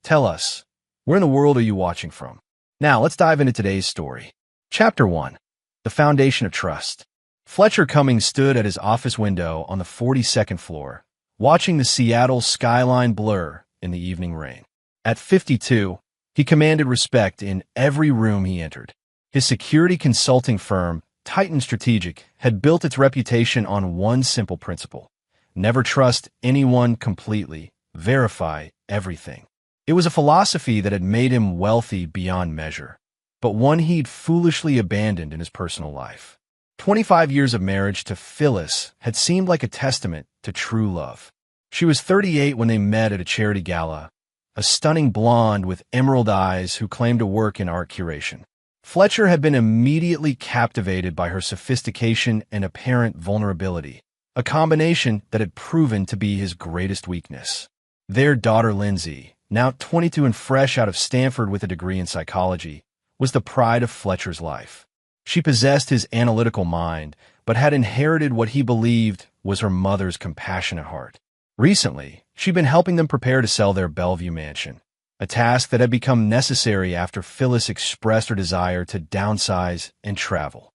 Tell us, where in the world are you watching from? Now, let's dive into today's story. Chapter 1. The Foundation of Trust. Fletcher Cummings stood at his office window on the 42nd floor, watching the Seattle skyline blur in the evening rain. At 52, he commanded respect in every room he entered. His security consulting firm, Titan Strategic, had built its reputation on one simple principle: never trust anyone completely, verify everything. It was a philosophy that had made him wealthy beyond measure, but one he'd foolishly abandoned in his personal life. 25 years of marriage to Phyllis had seemed like a testament to true love. She was 38 when they met at a charity gala, a stunning blonde with emerald eyes who claimed to work in art curation. Fletcher had been immediately captivated by her sophistication and apparent vulnerability, a combination that had proven to be his greatest weakness. Their daughter Lindsay, now 22 and fresh out of Stanford with a degree in psychology, was the pride of Fletcher's life. She possessed his analytical mind, but had inherited what he believed was her mother's compassionate heart. Recently, she'd been helping them prepare to sell their Bellevue mansion, a task that had become necessary after Phyllis expressed her desire to downsize and travel.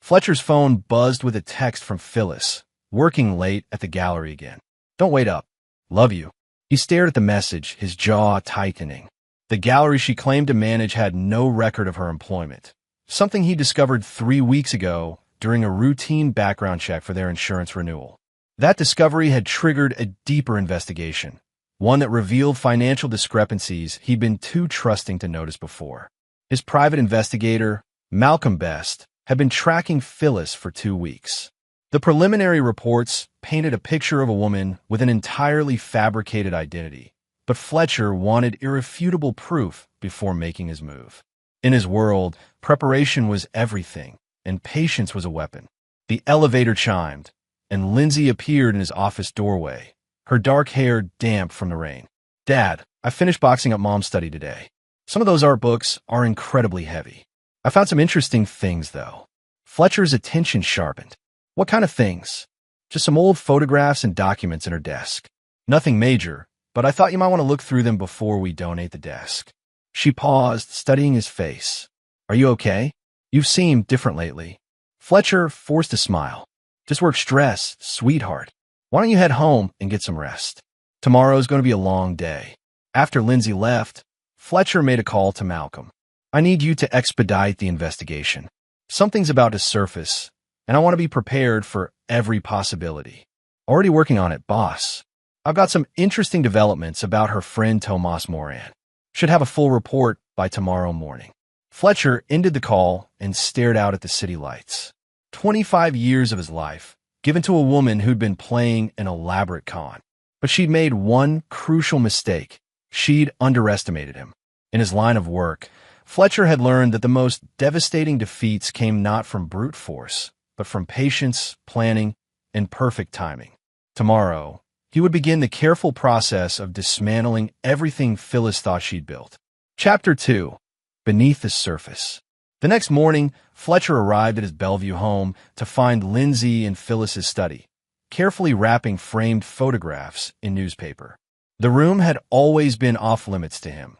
Fletcher's phone buzzed with a text from Phyllis, working late at the gallery again. "Don't wait up. Love you." He stared at the message, his jaw tightening. The gallery she claimed to manage had no record of her employment, something he discovered 3 weeks ago during a routine background check for their insurance renewal. That discovery had triggered a deeper investigation, one that revealed financial discrepancies he'd been too trusting to notice before. His private investigator, Malcolm Best, had been tracking Phyllis for 2 weeks. The preliminary reports painted a picture of a woman with an entirely fabricated identity, but Fletcher wanted irrefutable proof before making his move. In his world, preparation was everything, and patience was a weapon. The elevator chimed, and Lindsay appeared in his office doorway, her dark hair damp from the rain. "Dad, I finished boxing up Mom's study today. Some of those art books are incredibly heavy. I found some interesting things, though." Fletcher's attention sharpened. "What kind of things?" "Just some old photographs and documents in her desk. Nothing major, but I thought you might want to look through them before we donate the desk." She paused, studying his face. "Are you okay? You've seemed different lately." Fletcher forced a smile. "Just work stress, sweetheart. Why don't you head home and get some rest? Tomorrow's going to be a long day." After Lindsay left, Fletcher made a call to Malcolm. "I need you to expedite the investigation. Something's about to surface, and I want to be prepared for every possibility." "Already working on it, boss. I've got some interesting developments about her friend Tomas Moran. Should have a full report by tomorrow morning." Fletcher ended the call and stared out at the city lights. 25 years of his life, given to a woman who'd been playing an elaborate con. But she'd made one crucial mistake. She'd underestimated him. In his line of work, Fletcher had learned that the most devastating defeats came not from brute force, but from patience, planning, and perfect timing. Tomorrow, he would begin the careful process of dismantling everything Phyllis thought she'd built. Chapter 2. Beneath the Surface. The next morning, Fletcher arrived at his Bellevue home to find Lindsay in Phyllis's study, carefully wrapping framed photographs in newspaper. The room had always been off-limits to him.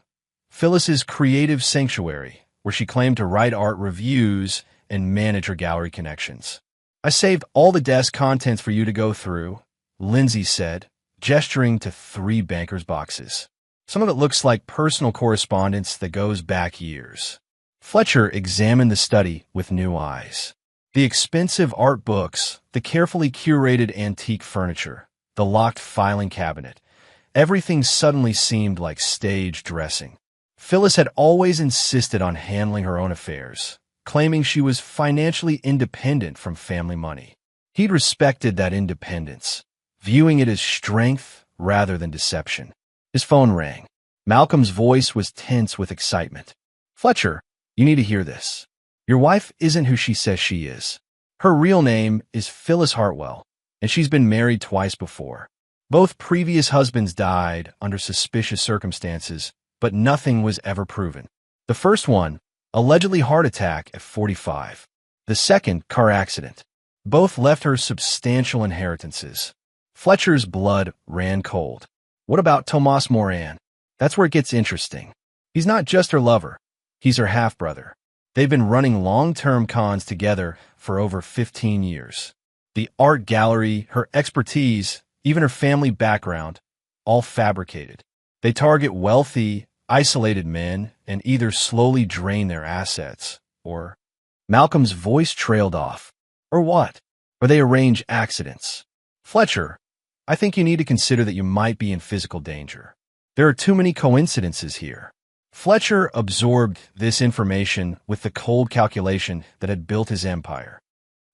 Phyllis's creative sanctuary, where she claimed to write art reviews and manage her gallery connections. "I saved all the desk contents for you to go through," Lindsay said, gesturing to 3 banker's boxes. "Some of it looks like personal correspondence that goes back years." Fletcher examined the study with new eyes. The expensive art books, the carefully curated antique furniture, the locked filing cabinet, everything suddenly seemed like stage dressing. Phyllis had always insisted on handling her own affairs, claiming she was financially independent from family money. He'd respected that independence, viewing it as strength rather than deception. His phone rang. Malcolm's voice was tense with excitement. "Fletcher, you need to hear this. Your wife isn't who she says she is. Her real name is Phyllis Hartwell, and she's been married twice before. Both previous husbands died under suspicious circumstances, but nothing was ever proven. The first one, allegedly heart attack at 45. The second, car accident. Both left her substantial inheritances." Fletcher's blood ran cold. "What about Tomas Moran?" That's where it gets interesting. He's not just her lover. He's her half-brother. They've been running long-term cons together for over 15 years. The art gallery, her expertise, even her family background, all fabricated. They target wealthy, isolated men and either slowly drain their assets, or Malcolm's voice trailed off. Or what? Or they arrange accidents. Fletcher, I think you need to consider that you might be in physical danger. There are too many coincidences here. Fletcher absorbed this information with the cold calculation that had built his empire.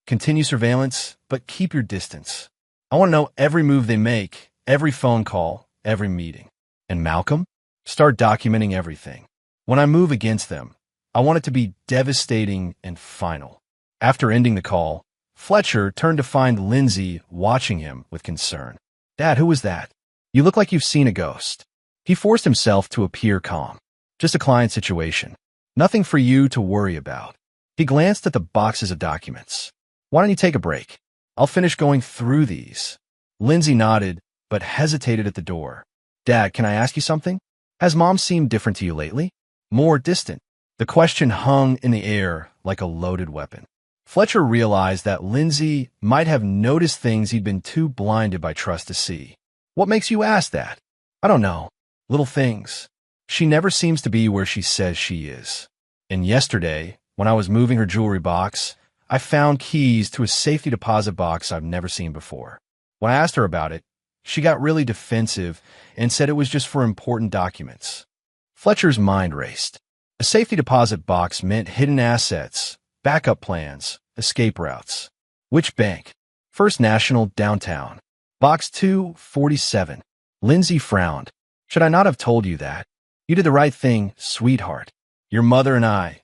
Continue surveillance, but keep your distance. I want to know every move they make, every phone call, every meeting. And Malcolm? Start documenting everything. When I move against them, I want it to be devastating and final. After ending the call, Fletcher turned to find Lindsay watching him with concern. Dad, who was that? You look like you've seen a ghost. He forced himself to appear calm. Just a client situation. Nothing for you to worry about. He glanced at the boxes of documents. Why don't you take a break? I'll finish going through these. Lindsay nodded, but hesitated at the door. Dad, can I ask you something? Has Mom seemed different to you lately? More distant. The question hung in the air like a loaded weapon. Fletcher realized that Lindsay might have noticed things he'd been too blinded by trust to see. What makes you ask that? I don't know. Little things. She never seems to be where she says she is. And yesterday, when I was moving her jewelry box, I found keys to a safety deposit box I've never seen before. When I asked her about it, she got really defensive and said it was just for important documents. Fletcher's mind raced. A safety deposit box meant hidden assets, backup plans, escape routes. Which bank? First National, downtown. Box 247. Lindsay frowned. Should I not have told you that? You did the right thing, sweetheart. Your mother and I.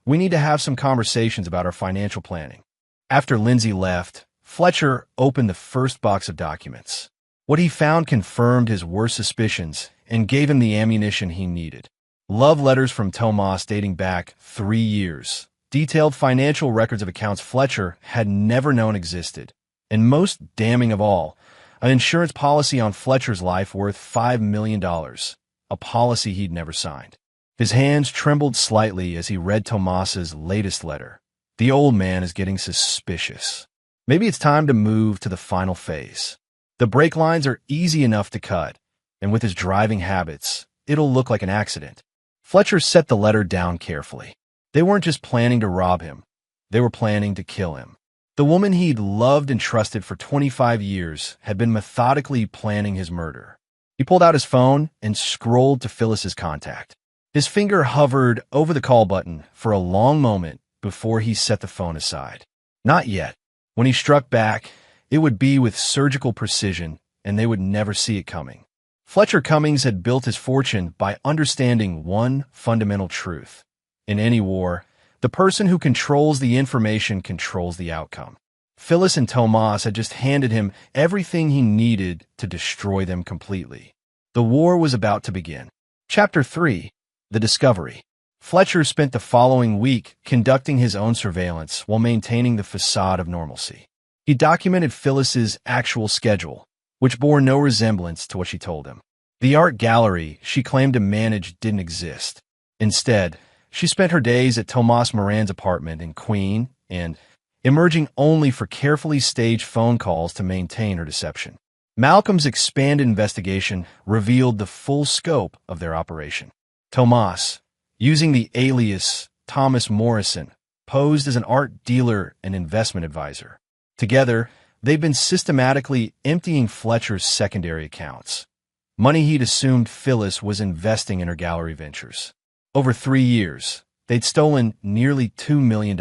We need to have some conversations about our financial planning. After Lindsay left, Fletcher opened the first box of documents. What he found confirmed his worst suspicions and gave him the ammunition he needed. Love letters from Tomas dating back 3 years. Detailed financial records of accounts Fletcher had never known existed. And most damning of all, an insurance policy on Fletcher's life worth $5 million. A policy he'd never signed. His hands trembled slightly as he read Tomas's latest letter. The old man is getting suspicious. Maybe it's time to move to the final phase. The brake lines are easy enough to cut, and with his driving habits, it'll look like an accident. Fletcher set the letter down carefully. They weren't just planning to rob him. They were planning to kill him. The woman he'd loved and trusted for 25 years had been methodically planning his murder. He pulled out his phone and scrolled to Phyllis's contact. His finger hovered over the call button for a long moment before he set the phone aside. Not yet. When he struck back, it would be with surgical precision, and they would never see it coming. Fletcher Cummings had built his fortune by understanding one fundamental truth. In any war, the person who controls the information controls the outcome. Phyllis and Tomas had just handed him everything he needed to destroy them completely. The war was about to begin. Chapter 3. The Discovery. Fletcher spent the following week conducting his own surveillance while maintaining the facade of normalcy. He documented Phyllis's actual schedule, which bore no resemblance to what she told him. The art gallery she claimed to manage didn't exist. Instead, she spent her days at Tomas Moran's apartment in Queen and emerging only for carefully staged phone calls to maintain her deception. Malcolm's expanded investigation revealed the full scope of their operation. Tomas, using the alias Thomas Morrison, posed as an art dealer and investment advisor. Together, they've been systematically emptying Fletcher's secondary accounts. Money he'd assumed Phyllis was investing in her gallery ventures. Over 3 years, they'd stolen nearly $2 million.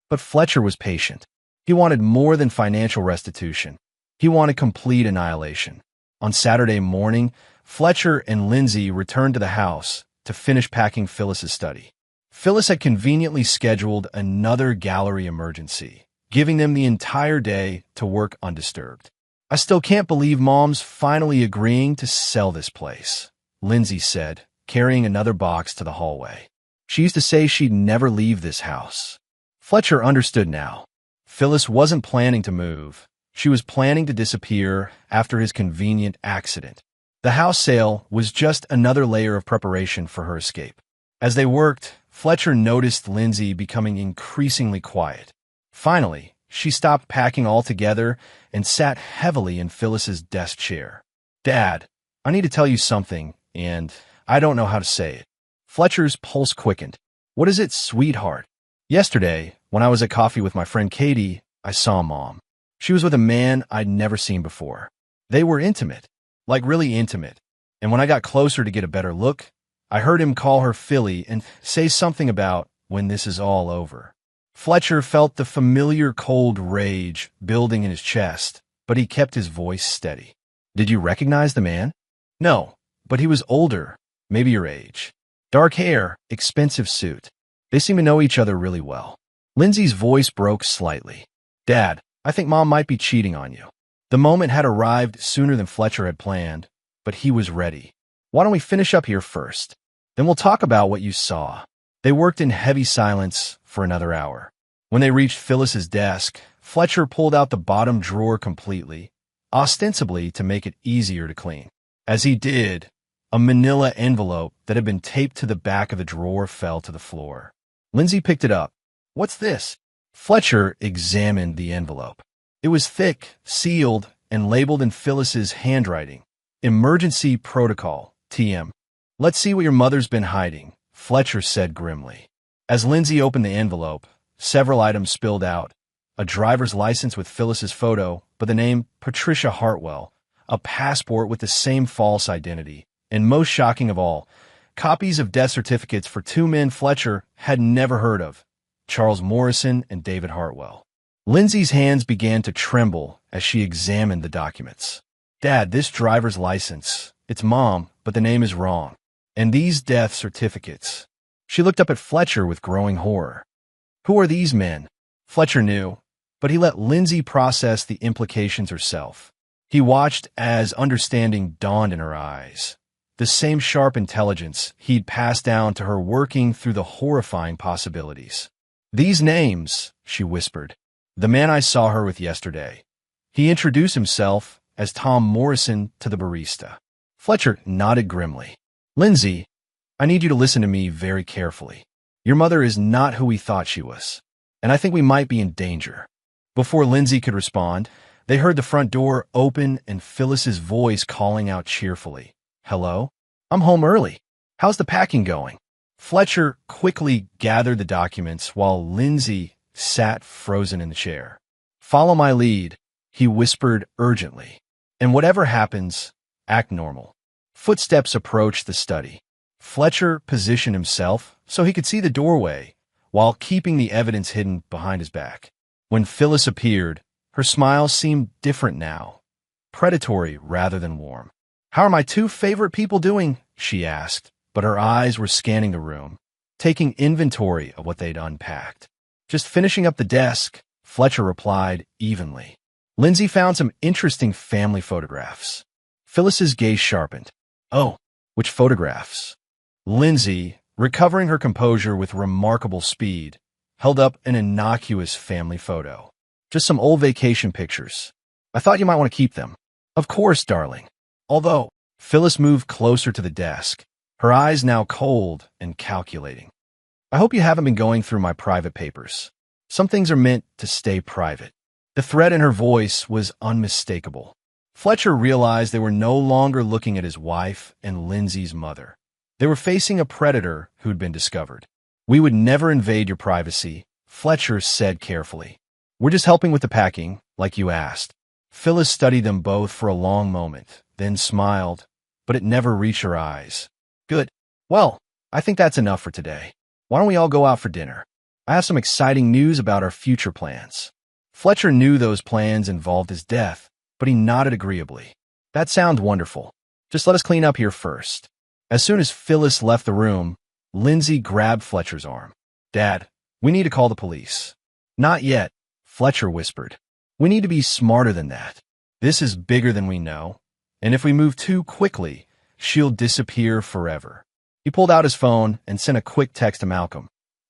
But Fletcher was patient. He wanted more than financial restitution. He wanted complete annihilation. On Saturday morning, Fletcher and Lindsay returned to the house to finish packing Phyllis's study. Phyllis had conveniently scheduled another gallery emergency, giving them the entire day to work undisturbed. I still can't believe Mom's finally agreeing to sell this place, Lindsay said, carrying another box to the hallway. She used to say she'd never leave this house. Fletcher understood now. Phyllis wasn't planning to move. She was planning to disappear after his convenient accident. The house sale was just another layer of preparation for her escape. As they worked, Fletcher noticed Lindsay becoming increasingly quiet. Finally, she stopped packing altogether and sat heavily in Phyllis's desk chair. "Dad, I need to tell you something, and I don't know how to say it." Fletcher's pulse quickened. "What is it, sweetheart?" "Yesterday, when I was at coffee with my friend Katie, I saw Mom. She was with a man I'd never seen before. They were intimate, like really intimate. And when I got closer to get a better look, I heard him call her Philly and say something about when this is all over." Fletcher felt the familiar cold rage building in his chest, but he kept his voice steady. "Did you recognize the man?" "No, but he was older, maybe your age. Dark hair, expensive suit. They seem to know each other really well." Lindsay's voice broke slightly. "Dad, I think Mom might be cheating on you." The moment had arrived sooner than Fletcher had planned, but he was ready. "Why don't we finish up here first? Then we'll talk about what you saw." They worked in heavy silence for another hour. When they reached Phyllis's desk, Fletcher pulled out the bottom drawer completely, ostensibly to make it easier to clean. As he did, a manila envelope that had been taped to the back of the drawer fell to the floor. Lindsay picked it up. "What's this?" Fletcher examined the envelope. It was thick, sealed, and labeled in Phyllis's handwriting. "Emergency Protocol, TM. Let's see what your mother's been hiding," Fletcher said grimly. As Lindsay opened the envelope, several items spilled out. A driver's license with Phyllis's photo, but the name Patricia Hartwell, a passport with the same false identity, and most shocking of all, copies of death certificates for two men Fletcher had never heard of, Charles Morrison and David Hartwell. Lindsay's hands began to tremble as she examined the documents. "Dad, this driver's license, it's Mom, but the name is wrong. And these death certificates." She looked up at Fletcher with growing horror. "Who are these men?" Fletcher knew, but he let Lindsay process the implications herself. He watched as understanding dawned in her eyes, the same sharp intelligence he'd passed down to her working through the horrifying possibilities. "These names," she whispered, "the man I saw her with yesterday." He introduced himself as Tom Morrison to the barista. Fletcher nodded grimly. "Lindsay, I need you to listen to me very carefully. Your mother is not who we thought she was, and I think we might be in danger." Before Lindsay could respond, they heard the front door open and Phyllis's voice calling out cheerfully, "Hello? I'm home early. How's the packing going?" Fletcher quickly gathered the documents while Lindsay sat frozen in the chair. "Follow my lead," he whispered urgently. "And whatever happens, act normal." Footsteps approached the study. Fletcher positioned himself so he could see the doorway while keeping the evidence hidden behind his back. When Phyllis appeared, her smile seemed different now, predatory rather than warm. "How are my two favorite people doing?" she asked, but her eyes were scanning the room, taking inventory of what they'd unpacked. "Just finishing up the desk," Fletcher replied evenly. Lindsay found some interesting family photographs. Phyllis's gaze sharpened. "Oh, which photographs?" Lindsay, recovering her composure with remarkable speed, held up an innocuous family photo. "Just some old vacation pictures. I thought you might want to keep them." "Of course, darling." Although, Phyllis moved closer to the desk, her eyes now cold and calculating. "I hope you haven't been going through my private papers. Some things are meant to stay private." The threat in her voice was unmistakable. Fletcher realized they were no longer looking at his wife and Lindsay's mother. They were facing a predator who'd been discovered. "We would never invade your privacy," Fletcher said carefully. "We're just helping with the packing, like you asked." Phyllis studied them both for a long moment, then smiled, but it never reached her eyes. "Good. Well, I think that's enough for today. Why don't we all go out for dinner? I have some exciting news about our future plans." Fletcher knew those plans involved his death, but he nodded agreeably. "That sounds wonderful. Just let us clean up here first." As soon as Phyllis left the room, Lindsay grabbed Fletcher's arm. "Dad, we need to call the police." "Not yet," Fletcher whispered. "We need to be smarter than that. This is bigger than we know, and if we move too quickly, she'll disappear forever." He pulled out his phone and sent a quick text to Malcolm.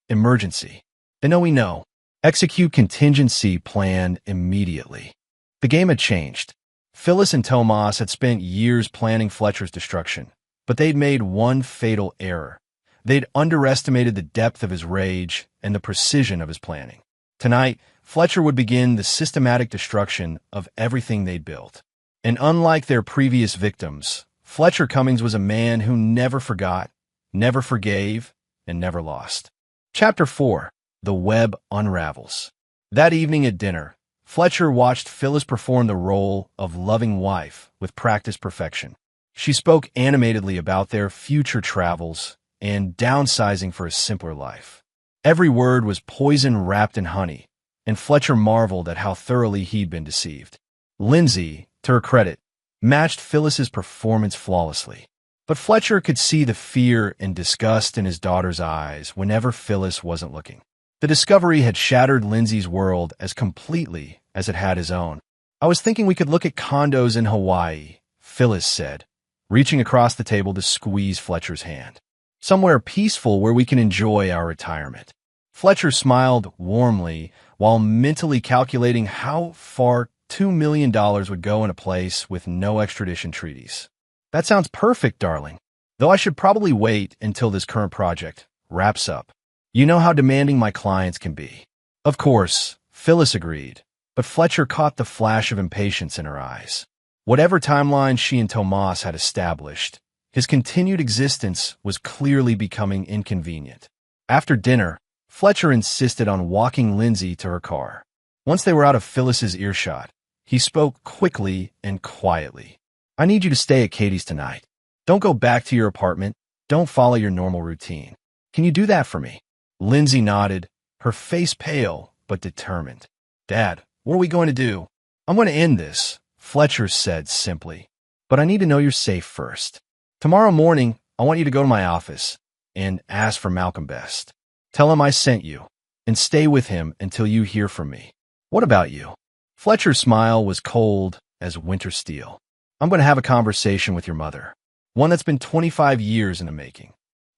"Emergency. They know we know. Execute contingency plan immediately." The game had changed. Phyllis and Tomas had spent years planning Fletcher's destruction, but they'd made one fatal error. They'd underestimated the depth of his rage and the precision of his planning. Tonight, Fletcher would begin the systematic destruction of everything they'd built. And unlike their previous victims, Fletcher Cummings was a man who never forgot, never forgave, and never lost. Chapter 4. The Web Unravels. That evening at dinner, Fletcher watched Phyllis perform the role of loving wife with practiced perfection. She spoke animatedly about their future travels and downsizing for a simpler life. Every word was poison wrapped in honey, and Fletcher marveled at how thoroughly he'd been deceived. Lindsay, to her credit, matched Phyllis's performance flawlessly. But Fletcher could see the fear and disgust in his daughter's eyes whenever Phyllis wasn't looking. The discovery had shattered Lindsay's world as completely as it had his own. "I was thinking we could look at condos in Hawaii," Phyllis said, reaching across the table to squeeze Fletcher's hand. "Somewhere peaceful where we can enjoy our retirement." Fletcher smiled warmly while mentally calculating how far $2 million would go in a place with no extradition treaties. "That sounds perfect, darling. Though I should probably wait until this current project wraps up. You know how demanding my clients can be." Of course, Phyllis agreed, but Fletcher caught the flash of impatience in her eyes. Whatever timeline she and Tomas had established, his continued existence was clearly becoming inconvenient. After dinner, Fletcher insisted on walking Lindsay to her car. Once they were out of Phyllis's earshot, he spoke quickly and quietly. "I need you to stay at Katie's tonight. Don't go back to your apartment. Don't follow your normal routine. Can you do that for me?" Lindsay nodded, her face pale but determined. "Dad, what are we going to do?" "I'm going to end this," Fletcher said simply. "But I need to know you're safe first. Tomorrow morning, I want you to go to my office and ask for Malcolm Best. Tell him I sent you, and stay with him until you hear from me." "What about you?" Fletcher's smile was cold as winter steel. "I'm going to have a conversation with your mother, one that's been 25 years in the making."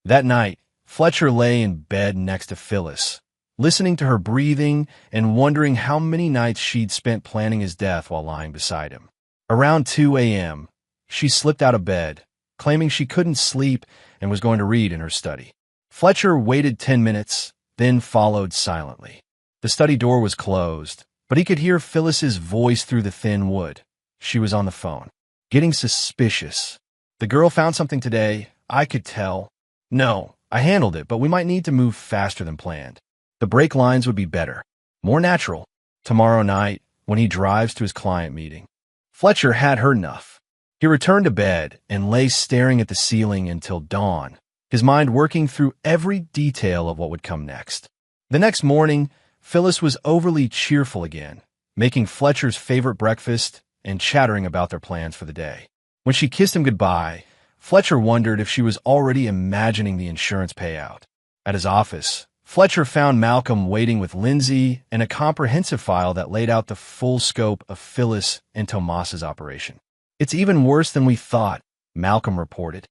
That night, Fletcher lay in bed next to Phyllis, listening to her breathing and wondering how many nights she'd spent planning his death while lying beside him. Around 2 a.m., she slipped out of bed, claiming she couldn't sleep and was going to read in her study. Fletcher waited 10 minutes, then followed silently. The study door was closed, but he could hear Phyllis's voice through the thin wood. She was on the phone, getting suspicious. "The girl found something today, I could tell." "No, I handled it, but we might need to move faster than planned. The brake lines would be better, more natural, tomorrow night when he drives to his client meeting." Fletcher had heard enough. He returned to bed and lay staring at the ceiling until dawn, his mind working through every detail of what would come next. The next morning, Phyllis was overly cheerful again, making Fletcher's favorite breakfast and chattering about their plans for the day. When she kissed him goodbye, Fletcher wondered if she was already imagining the insurance payout. At his office, Fletcher found Malcolm waiting with Lindsay and a comprehensive file that laid out the full scope of Phyllis and Tomas's operation. "It's even worse than we thought," Malcolm reported.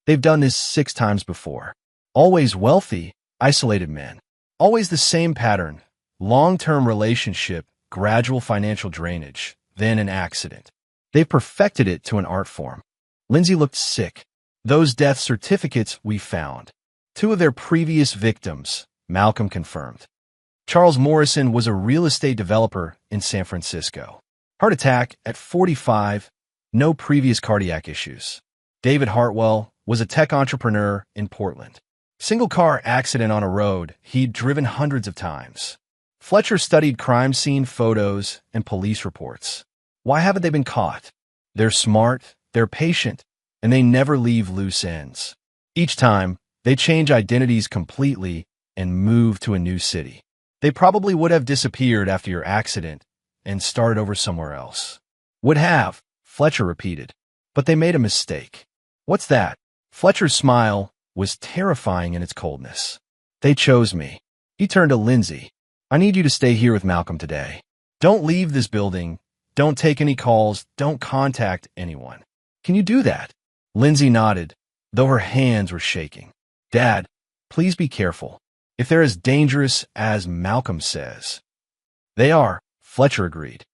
"They've done this 6 times before. Always wealthy, isolated men. Always the same pattern. Long-term relationship, gradual financial drainage, then an accident. They've perfected it to an art form." Lindsay looked sick. "Those death certificates we found. 2 of their previous victims," Malcolm confirmed. Charles Morrison was a real estate developer in San Francisco. Heart attack at 45, no previous cardiac issues. David Hartwell was a tech entrepreneur in Portland. Single car accident on a road he'd driven hundreds of times. Fletcher studied crime scene photos and police reports. Why haven't they been caught? They're smart, they're patient, and they never leave loose ends. Each time, they change identities completely and move to a new city. They probably would have disappeared after your accident and started over somewhere else. "Would have," Fletcher repeated. "But they made a mistake." "What's that?" Fletcher's smile was terrifying in its coldness. "They chose me." He turned to Lindsay. "I need you to stay here with Malcolm today. Don't leave this building. Don't take any calls. Don't contact anyone. Can you do that?" Lindsay nodded, though her hands were shaking. "Dad, please be careful. If they're as dangerous as Malcolm says." "They are," Fletcher agreed.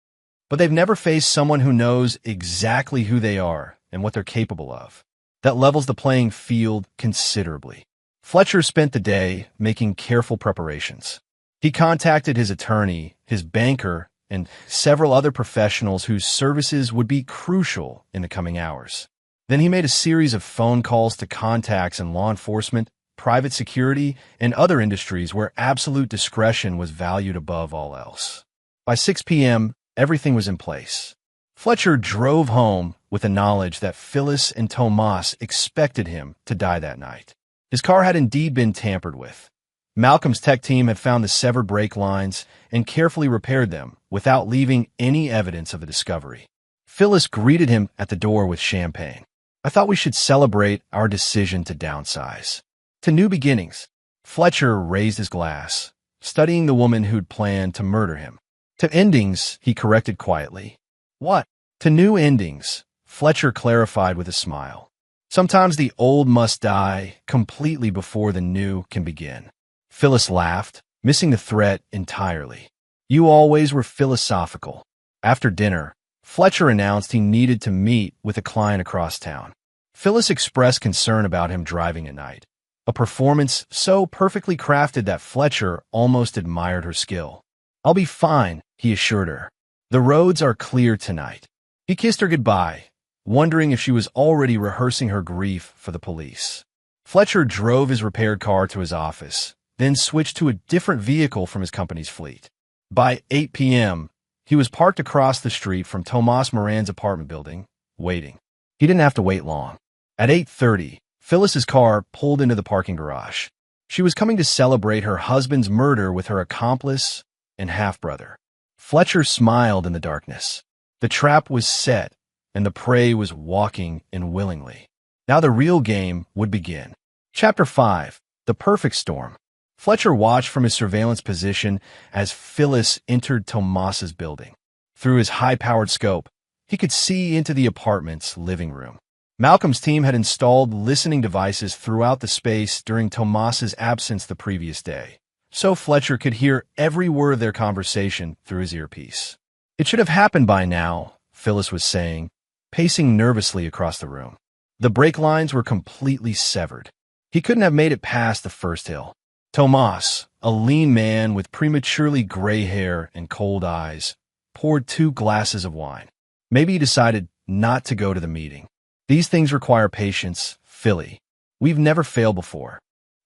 but they've never faced someone who knows exactly who they are and what they're capable of. That levels the playing field considerably. Fletcher spent the day making careful preparations. He contacted his attorney, his banker, and several other professionals whose services would be crucial in the coming hours. Then he made a series of phone calls to contacts in law enforcement, private security, and other industries where absolute discretion was valued above all else. By 6 p.m., everything was in place. Fletcher drove home with the knowledge that Phyllis and Tomas expected him to die that night. His car had indeed been tampered with. Malcolm's tech team had found the severed brake lines and carefully repaired them without leaving any evidence of the discovery. Phyllis greeted him at the door with champagne. "I thought we should celebrate our decision to downsize. To new beginnings." Fletcher raised his glass, studying the woman who'd planned to murder him. "To endings," he corrected quietly. "What?" "To new endings," Fletcher clarified with a smile. "Sometimes the old must die completely before the new can begin." Phyllis laughed, missing the threat entirely. "You always were philosophical." After dinner, Fletcher announced he needed to meet with a client across town. Phyllis expressed concern about him driving at night, a performance so perfectly crafted that Fletcher almost admired her skill. "I'll be fine," he assured her. "The roads are clear tonight." He kissed her goodbye, wondering if she was already rehearsing her grief for the police. Fletcher drove his repaired car to his office, then switched to a different vehicle from his company's fleet. By 8 p.m., he was parked across the street from Tomas Moran's apartment building, waiting. He didn't have to wait long. At 8:30, Phyllis's car pulled into the parking garage. She was coming to celebrate her husband's murder with her accomplice and half-brother. Fletcher smiled in the darkness. The trap was set, and the prey was walking in willingly. Now the real game would begin. Chapter 5. The Perfect Storm. Fletcher watched from his surveillance position as Phyllis entered Tomas's building. Through his high-powered scope, he could see into the apartment's living room. Malcolm's team had installed listening devices throughout the space during Tomas's absence the previous day, so Fletcher could hear every word of their conversation through his earpiece. "It should have happened by now," Phyllis was saying, pacing nervously across the room. The brake lines were completely severed. He couldn't have made it past the first hill. Tomas, a lean man with prematurely gray hair and cold eyes, poured 2 glasses of wine. Maybe he decided not to go to the meeting. "These things require patience, Philly. We've never failed before."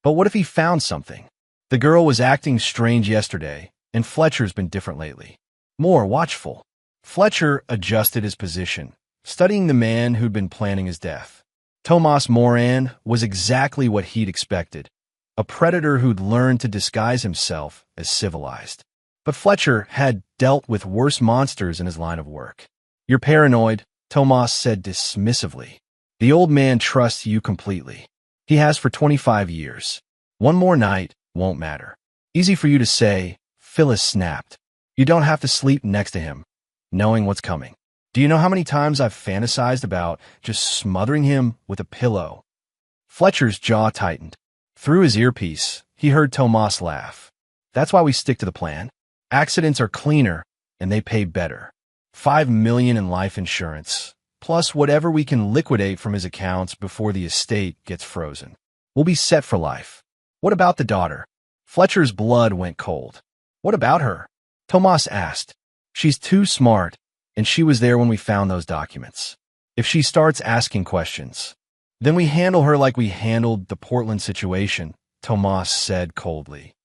But what if he found something? The girl was acting strange yesterday, and Fletcher's been different lately. More watchful. Fletcher adjusted his position, studying the man who'd been planning his death. Tomas Moran was exactly what he'd expected, a predator who'd learned to disguise himself as civilized. But Fletcher had dealt with worse monsters in his line of work. "You're paranoid," Tomas said dismissively. "The old man trusts you completely. He has for 25 years. One more night won't matter." "Easy for you to say," Phyllis snapped. "You don't have to sleep next to him, knowing what's coming. Do you know how many times I've fantasized about just smothering him with a pillow?" Fletcher's jaw tightened. Through his earpiece, he heard Tomas laugh. "That's why we stick to the plan. Accidents are cleaner, and they pay better. $5 million in life insurance, plus whatever we can liquidate from his accounts before the estate gets frozen. We'll be set for life." "What about the daughter?" Fletcher's blood went cold. "What about her?" Tomas asked. "She's too smart, and she was there when we found those documents. If she starts asking questions, then we handle her like we handled the Portland situation," Tomas said coldly.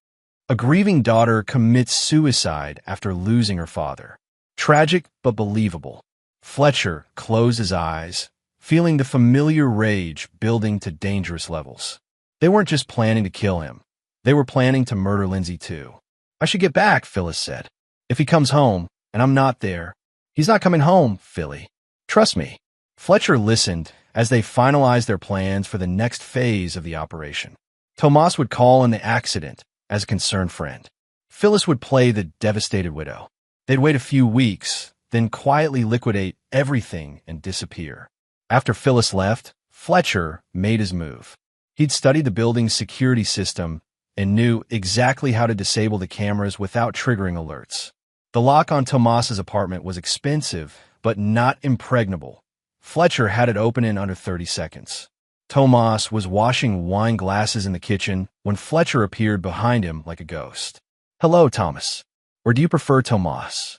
"A grieving daughter commits suicide after losing her father. Tragic but believable." Fletcher closed his eyes, feeling the familiar rage building to dangerous levels. They weren't just planning to kill him. They were planning to murder Lindsay too. "I should get back," Phyllis said. "If he comes home, and I'm not there." "He's not coming home, Philly. Trust me." Fletcher listened as they finalized their plans for the next phase of the operation. Tomas would call in the accident as a concerned friend. Phyllis would play the devastated widow. They'd wait a few weeks, then quietly liquidate everything and disappear. After Phyllis left, Fletcher made his move. He'd studied the building's security system and knew exactly how to disable the cameras without triggering alerts. The lock on Tomas's apartment was expensive, but not impregnable. Fletcher had it open in under 30 seconds. Tomas was washing wine glasses in the kitchen when Fletcher appeared behind him like a ghost. "Hello, Thomas. Or do you prefer Tomas?"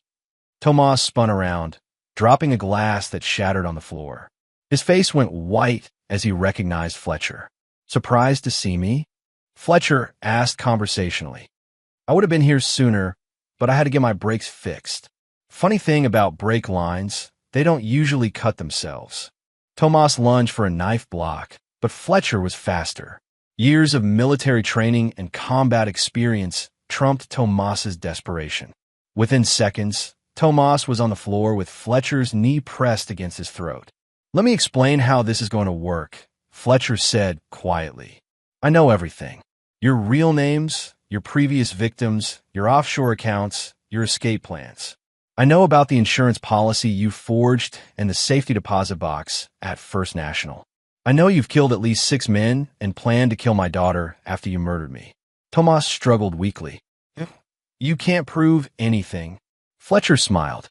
Tomas spun around, dropping a glass that shattered on the floor. His face went white as he recognized Fletcher. "Surprised to see me?" Fletcher asked conversationally. "I would have been here sooner, but I had to get my brakes fixed. Funny thing about brake lines, they don't usually cut themselves." Tomas lunged for a knife block, but Fletcher was faster. Years of military training and combat experience trumped Tomas's desperation. Within seconds, Tomas was on the floor with Fletcher's knee pressed against his throat. "Let me explain how this is going to work," Fletcher said quietly. "I know everything. Your real names, your previous victims, your offshore accounts, your escape plans. I know about the insurance policy you forged and the safety deposit box at First National. I know you've killed at least 6 men and planned to kill my daughter after you murdered me." Tomas struggled weakly. "You can't prove anything." Fletcher smiled.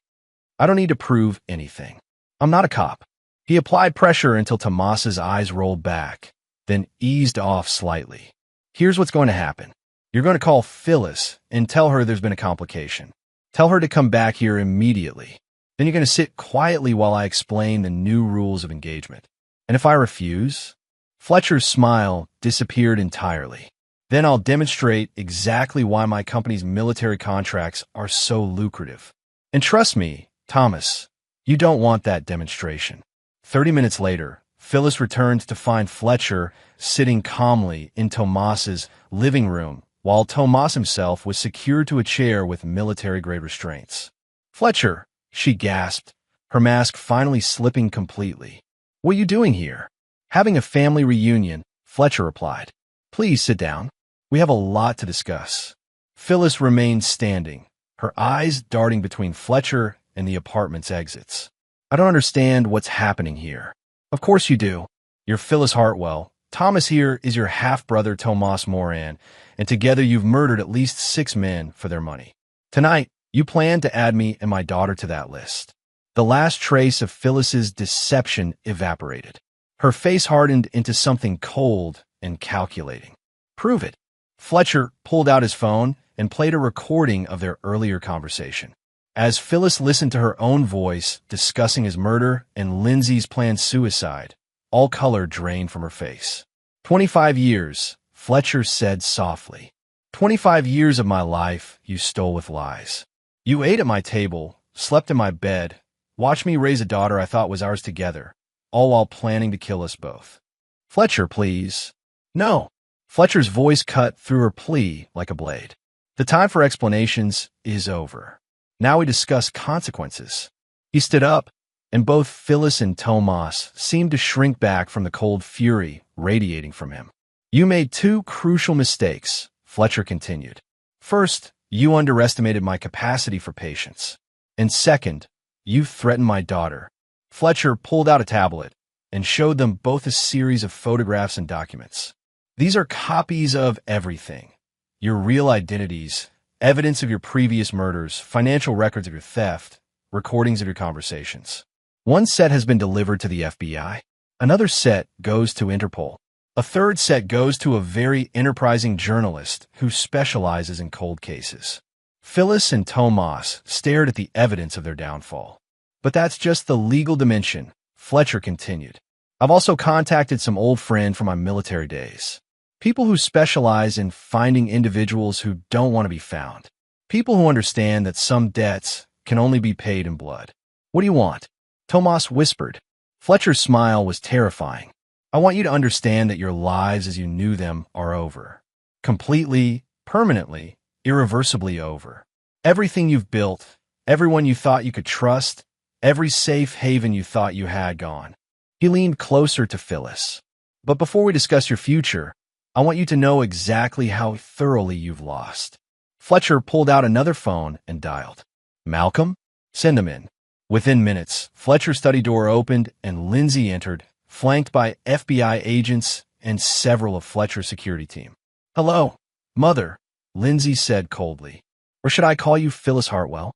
"I don't need to prove anything. I'm not a cop." He applied pressure until Tomas's eyes rolled back, then eased off slightly. "Here's what's going to happen. You're going to call Phyllis and tell her there's been a complication. Tell her to come back here immediately. Then you're going to sit quietly while I explain the new rules of engagement. And if I refuse?" Fletcher's smile disappeared entirely. "Then I'll demonstrate exactly why my company's military contracts are so lucrative. And trust me, Thomas, you don't want that demonstration." 30 minutes later, Phyllis returned to find Fletcher sitting calmly in Tomas's living room, while Tomas himself was secured to a chair with military-grade restraints. "Fletcher," she gasped, her mask finally slipping completely. "What are you doing here?" "Having a family reunion," Fletcher replied. "Please sit down. We have a lot to discuss." Phyllis remained standing, her eyes darting between Fletcher and the apartment's exits. "I don't understand what's happening here." "Of course you do. You're Phyllis Hartwell. Thomas here is your half-brother Tomas Moran, and together you've murdered at least 6 men for their money. Tonight, you plan to add me and my daughter to that list." The last trace of Phyllis's deception evaporated. Her face hardened into something cold and calculating. "Prove it." Fletcher pulled out his phone and played a recording of their earlier conversation. As Phyllis listened to her own voice discussing his murder and Lindsay's planned suicide, all color drained from her face. 25 years, Fletcher said softly. 25 years of my life you stole with lies. You ate at my table, slept in my bed, watched me raise a daughter I thought was ours together, all while planning to kill us both. Fletcher, please. No. Fletcher's voice cut through her plea like a blade. The time for explanations is over. Now we discuss consequences. He stood up, and both Phyllis and Tomas seemed to shrink back from the cold fury radiating from him. You made 2 crucial mistakes, Fletcher continued. First, you underestimated my capacity for patience. And second, you threatened my daughter. Fletcher pulled out a tablet and showed them both a series of photographs and documents. These are copies of everything. Your real identities, evidence of your previous murders, financial records of your theft, recordings of your conversations. One set has been delivered to the FBI. Another set goes to Interpol. A third set goes to a very enterprising journalist who specializes in cold cases. Phyllis and Tomas stared at the evidence of their downfall. But that's just the legal dimension, Fletcher continued. I've also contacted some old friends from my military days. People who specialize in finding individuals who don't want to be found. People who understand that some debts can only be paid in blood. What do you want? Tomas whispered. Fletcher's smile was terrifying. I want you to understand that your lives as you knew them are over. Completely, permanently, irreversibly over. Everything you've built, everyone you thought you could trust, every safe haven you thought you had gone. He leaned closer to Phyllis. But before we discuss your future, I want you to know exactly how thoroughly you've lost. Fletcher pulled out another phone and dialed. Malcolm? Send him in. Within minutes, Fletcher's study door opened and Lindsay entered, flanked by FBI agents and several of Fletcher's security team. Hello, Mother, Lindsay said coldly. Or should I call you Phyllis Hartwell?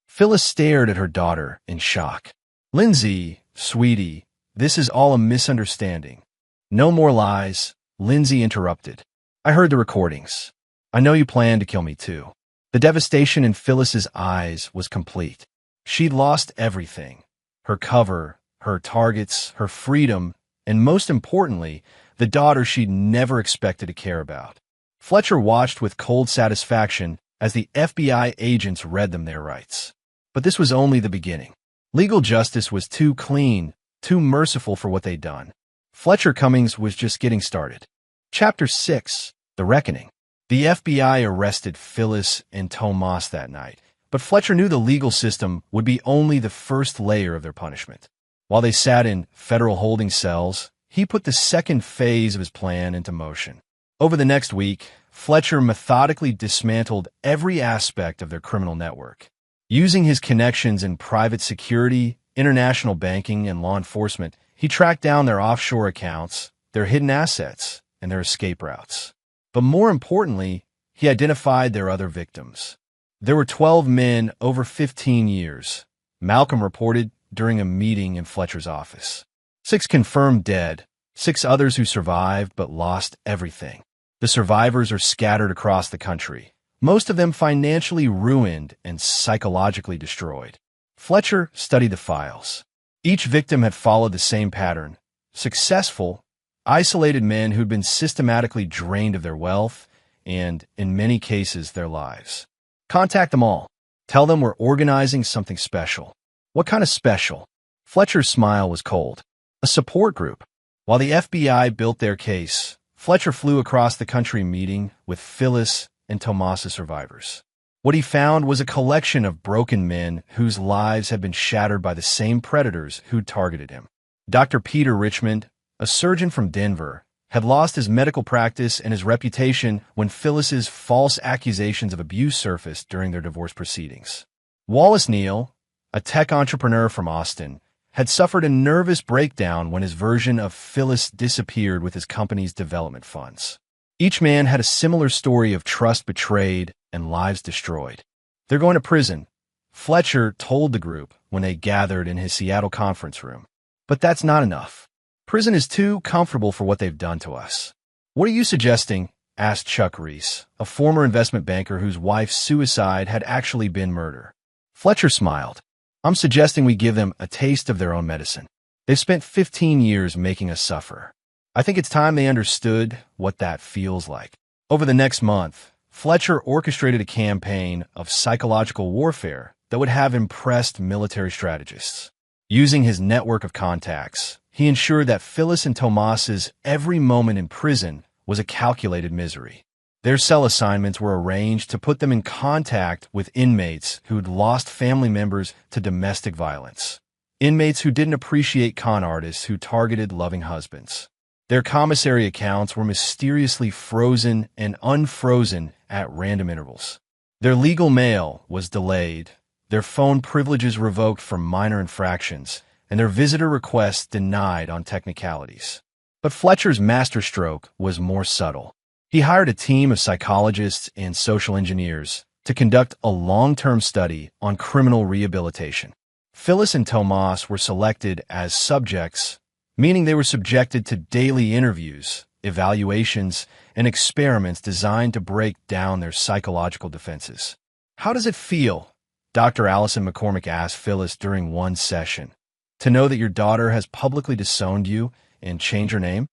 Phyllis stared at her daughter in shock. "Lindsay, sweetie, this is all a misunderstanding." "No more lies," Lindsay interrupted. "I heard the recordings. I know you planned to kill me too." The devastation in Phyllis's eyes was complete. She'd lost everything: her cover, her targets, her freedom, and most importantly, the daughter she'd never expected to care about. Fletcher watched with cold satisfaction as the FBI agents read them their rights. But this was only the beginning. Legal justice was too clean, too merciful for what they'd done. Fletcher Cummings was just getting started. Chapter 6: The Reckoning. The FBI arrested Phyllis and Tomas that night, but Fletcher knew the legal system would be only the first layer of their punishment. While they sat in federal holding cells, he put the second phase of his plan into motion. Over the next week, Fletcher methodically dismantled every aspect of their criminal network. Using his connections in private security, international banking, and law enforcement, he tracked down their offshore accounts, their hidden assets, and their escape routes. But more importantly, he identified their other victims. There were 12 men over 15 years, Malcolm reported during a meeting in Fletcher's office. 6 confirmed dead, 6 others who survived but lost everything. The survivors are scattered across the country, most of them financially ruined and psychologically destroyed. Fletcher studied the files. Each victim had followed the same pattern: successful, isolated men who'd been systematically drained of their wealth and, in many cases, their lives. "Contact them all. Tell them we're organizing something special." "What kind of special?" Fletcher's smile was cold. "A support group." While the FBI built their case, Fletcher flew across the country meeting with Phyllis and Tomas's survivors. What he found was a collection of broken men whose lives had been shattered by the same predators who'd targeted him. Dr. Peter Richmond, a surgeon from Denver, had lost his medical practice and his reputation when Phyllis's false accusations of abuse surfaced during their divorce proceedings. Wallace Neal, a tech entrepreneur from Austin, had suffered a nervous breakdown when his version of Phyllis disappeared with his company's development funds. Each man had a similar story of trust betrayed and lives destroyed. "They're going to prison," Fletcher told the group when they gathered in his Seattle conference room. "But that's not enough. Prison is too comfortable for what they've done to us." "What are you suggesting?" asked Chuck Reese, a former investment banker whose wife's suicide had actually been murder. Fletcher smiled. "I'm suggesting we give them a taste of their own medicine. They've spent 15 years making us suffer. I think it's time they understood what that feels like." Over the next month, Fletcher orchestrated a campaign of psychological warfare that would have impressed military strategists. Using his network of contacts, he ensured that Phyllis and Tomas's every moment in prison was a calculated misery. Their cell assignments were arranged to put them in contact with inmates who'd lost family members to domestic violence, inmates who didn't appreciate con artists who targeted loving husbands. Their commissary accounts were mysteriously frozen and unfrozen at random intervals. Their legal mail was delayed, their phone privileges revoked for minor infractions, and their visitor requests denied on technicalities. But Fletcher's masterstroke was more subtle. He hired a team of psychologists and social engineers to conduct a long-term study on criminal rehabilitation. Phyllis and Tomas were selected as subjects, meaning they were subjected to daily interviews, evaluations, and experiments designed to break down their psychological defenses. "How does it feel?" Dr. Allison McCormick asked Phyllis during one session. "To know that your daughter has publicly disowned you and changed her name?"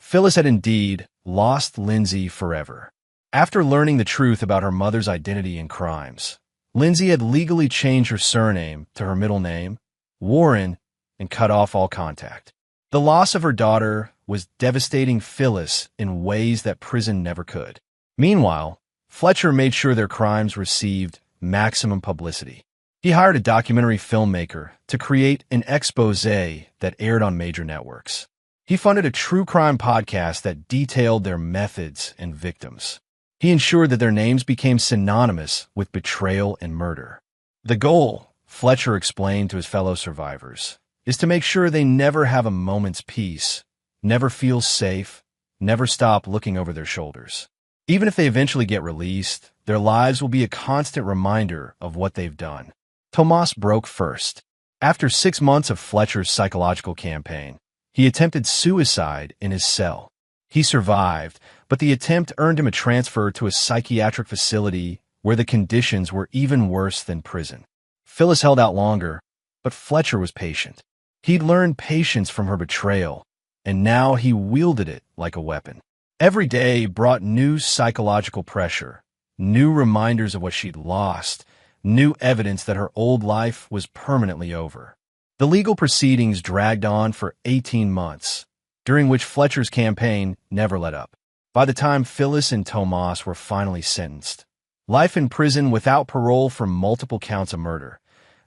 Phyllis had indeed lost Lindsay forever. After learning the truth about her mother's identity and crimes, Lindsay had legally changed her surname to her middle name, Warren, and cut off all contact. The loss of her daughter was devastating Phyllis in ways that prison never could. Meanwhile, Fletcher made sure their crimes received maximum publicity. He hired a documentary filmmaker to create an expose that aired on major networks. He funded a true crime podcast that detailed their methods and victims. He ensured that their names became synonymous with betrayal and murder. The goal, Fletcher explained to his fellow survivors, is to make sure they never have a moment's peace, never feel safe, never stop looking over their shoulders. Even if they eventually get released, their lives will be a constant reminder of what they've done. Tomas broke first. After 6 months of Fletcher's psychological campaign, he attempted suicide in his cell. He survived, but the attempt earned him a transfer to a psychiatric facility where the conditions were even worse than prison. Phyllis held out longer, but Fletcher was patient. He'd learned patience from her betrayal, and now he wielded it like a weapon. Every day brought new psychological pressure, new reminders of what she'd lost, new evidence that her old life was permanently over. The legal proceedings dragged on for 18 months, during which Fletcher's campaign never let up. By the time Phyllis and Tomas were finally sentenced, life in prison without parole for multiple counts of murder,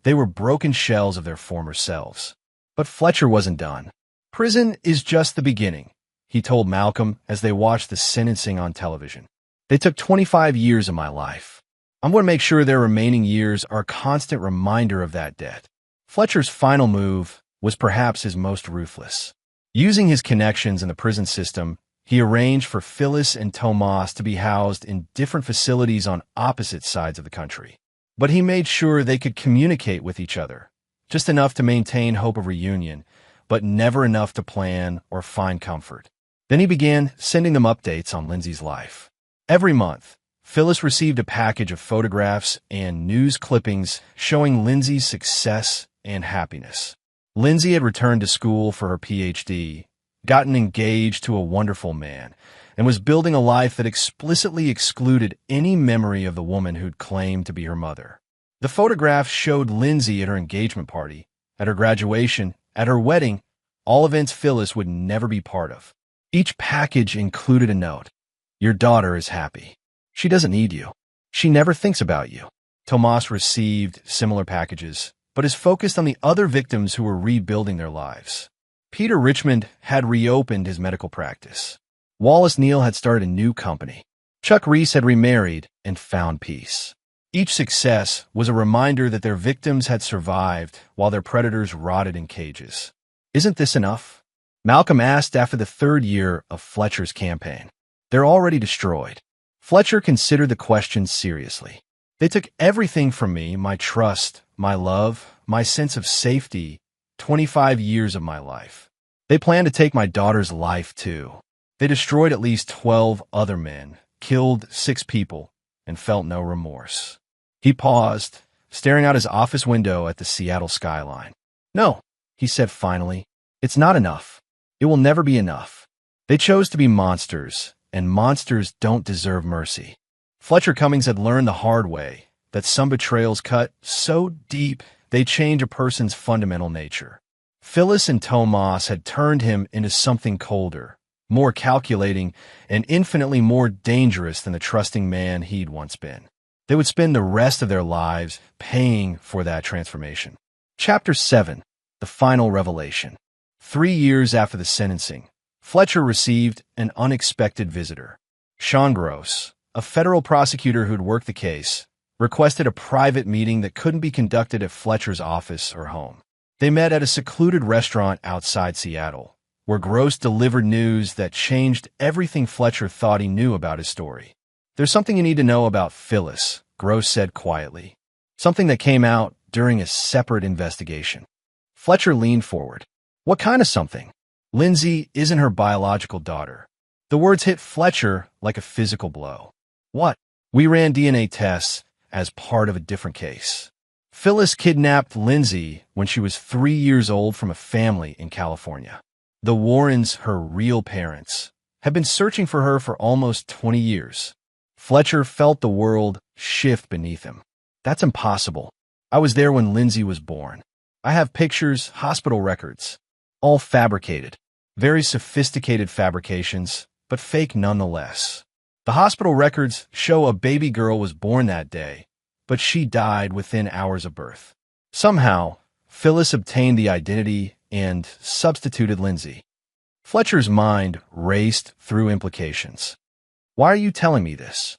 they were broken shells of their former selves. But Fletcher wasn't done. "Prison is just the beginning," he told Malcolm as they watched the sentencing on television. "They took 25 years of my life. I'm going to make sure their remaining years are a constant reminder of that debt." Fletcher's final move was perhaps his most ruthless. Using his connections in the prison system, he arranged for Phyllis and Tomas to be housed in different facilities on opposite sides of the country. But he made sure they could communicate with each other, just enough to maintain hope of reunion, but never enough to plan or find comfort. Then he began sending them updates on Lindsay's life. Every month, Phyllis received a package of photographs and news clippings showing Lindsay's success and happiness. Lindsay had returned to school for her PhD, gotten engaged to a wonderful man, and was building a life that explicitly excluded any memory of the woman who'd claimed to be her mother. The photographs showed Lindsay at her engagement party, at her graduation, at her wedding, all events Phyllis would never be part of. Each package included a note. "Your daughter is happy. She doesn't need you. She never thinks about you." Tomas received similar packages, but is focused on the other victims who were rebuilding their lives. Peter Richmond had reopened his medical practice. Wallace Neal had started a new company. Chuck Reese had remarried and found peace. Each success was a reminder that their victims had survived while their predators rotted in cages. "Isn't this enough?" Malcolm asked after the third year of Fletcher's campaign. "They're already destroyed." Fletcher considered the question seriously. "They took everything from me, my trust, my love, my sense of safety, 25 years of my life. They plan to take my daughter's life, too. They destroyed at least 12 other men, killed 6 people, and felt no remorse." He paused, staring out his office window at the Seattle skyline. "No," he said finally, "it's not enough. It will never be enough. They chose to be monsters, and monsters don't deserve mercy." Fletcher Cummings had learned the hard way that some betrayals cut so deep they change a person's fundamental nature. Phyllis and Tomas had turned him into something colder, more calculating, and infinitely more dangerous than the trusting man he'd once been. They would spend the rest of their lives paying for that transformation. Chapter 7. The Final Revelation. 3 years after the sentencing, Fletcher received an unexpected visitor. Sean Gross, a federal prosecutor who'd worked the case, requested a private meeting that couldn't be conducted at Fletcher's office or home. They met at a secluded restaurant outside Seattle, where Gross delivered news that changed everything Fletcher thought he knew about his story. "There's something you need to know about Phyllis," Gross said quietly. "Something that came out during a separate investigation." Fletcher leaned forward. "What kind of something?" "Lindsay isn't her biological daughter." The words hit Fletcher like a physical blow. "What?" "We ran DNA tests as part of a different case. Phyllis kidnapped Lindsay when she was 3 years old from a family in California. The Warrens, her real parents, have been searching for her for almost 20 years. Fletcher felt the world shift beneath him. "That's impossible. I was there when Lindsay was born. I have pictures, hospital records, all fabricated. Very sophisticated fabrications, but fake nonetheless. The hospital records show a baby girl was born that day, but she died within hours of birth. Somehow, Phyllis obtained the identity and substituted Lindsay." Fletcher's mind raced through implications. "Why are you telling me this?"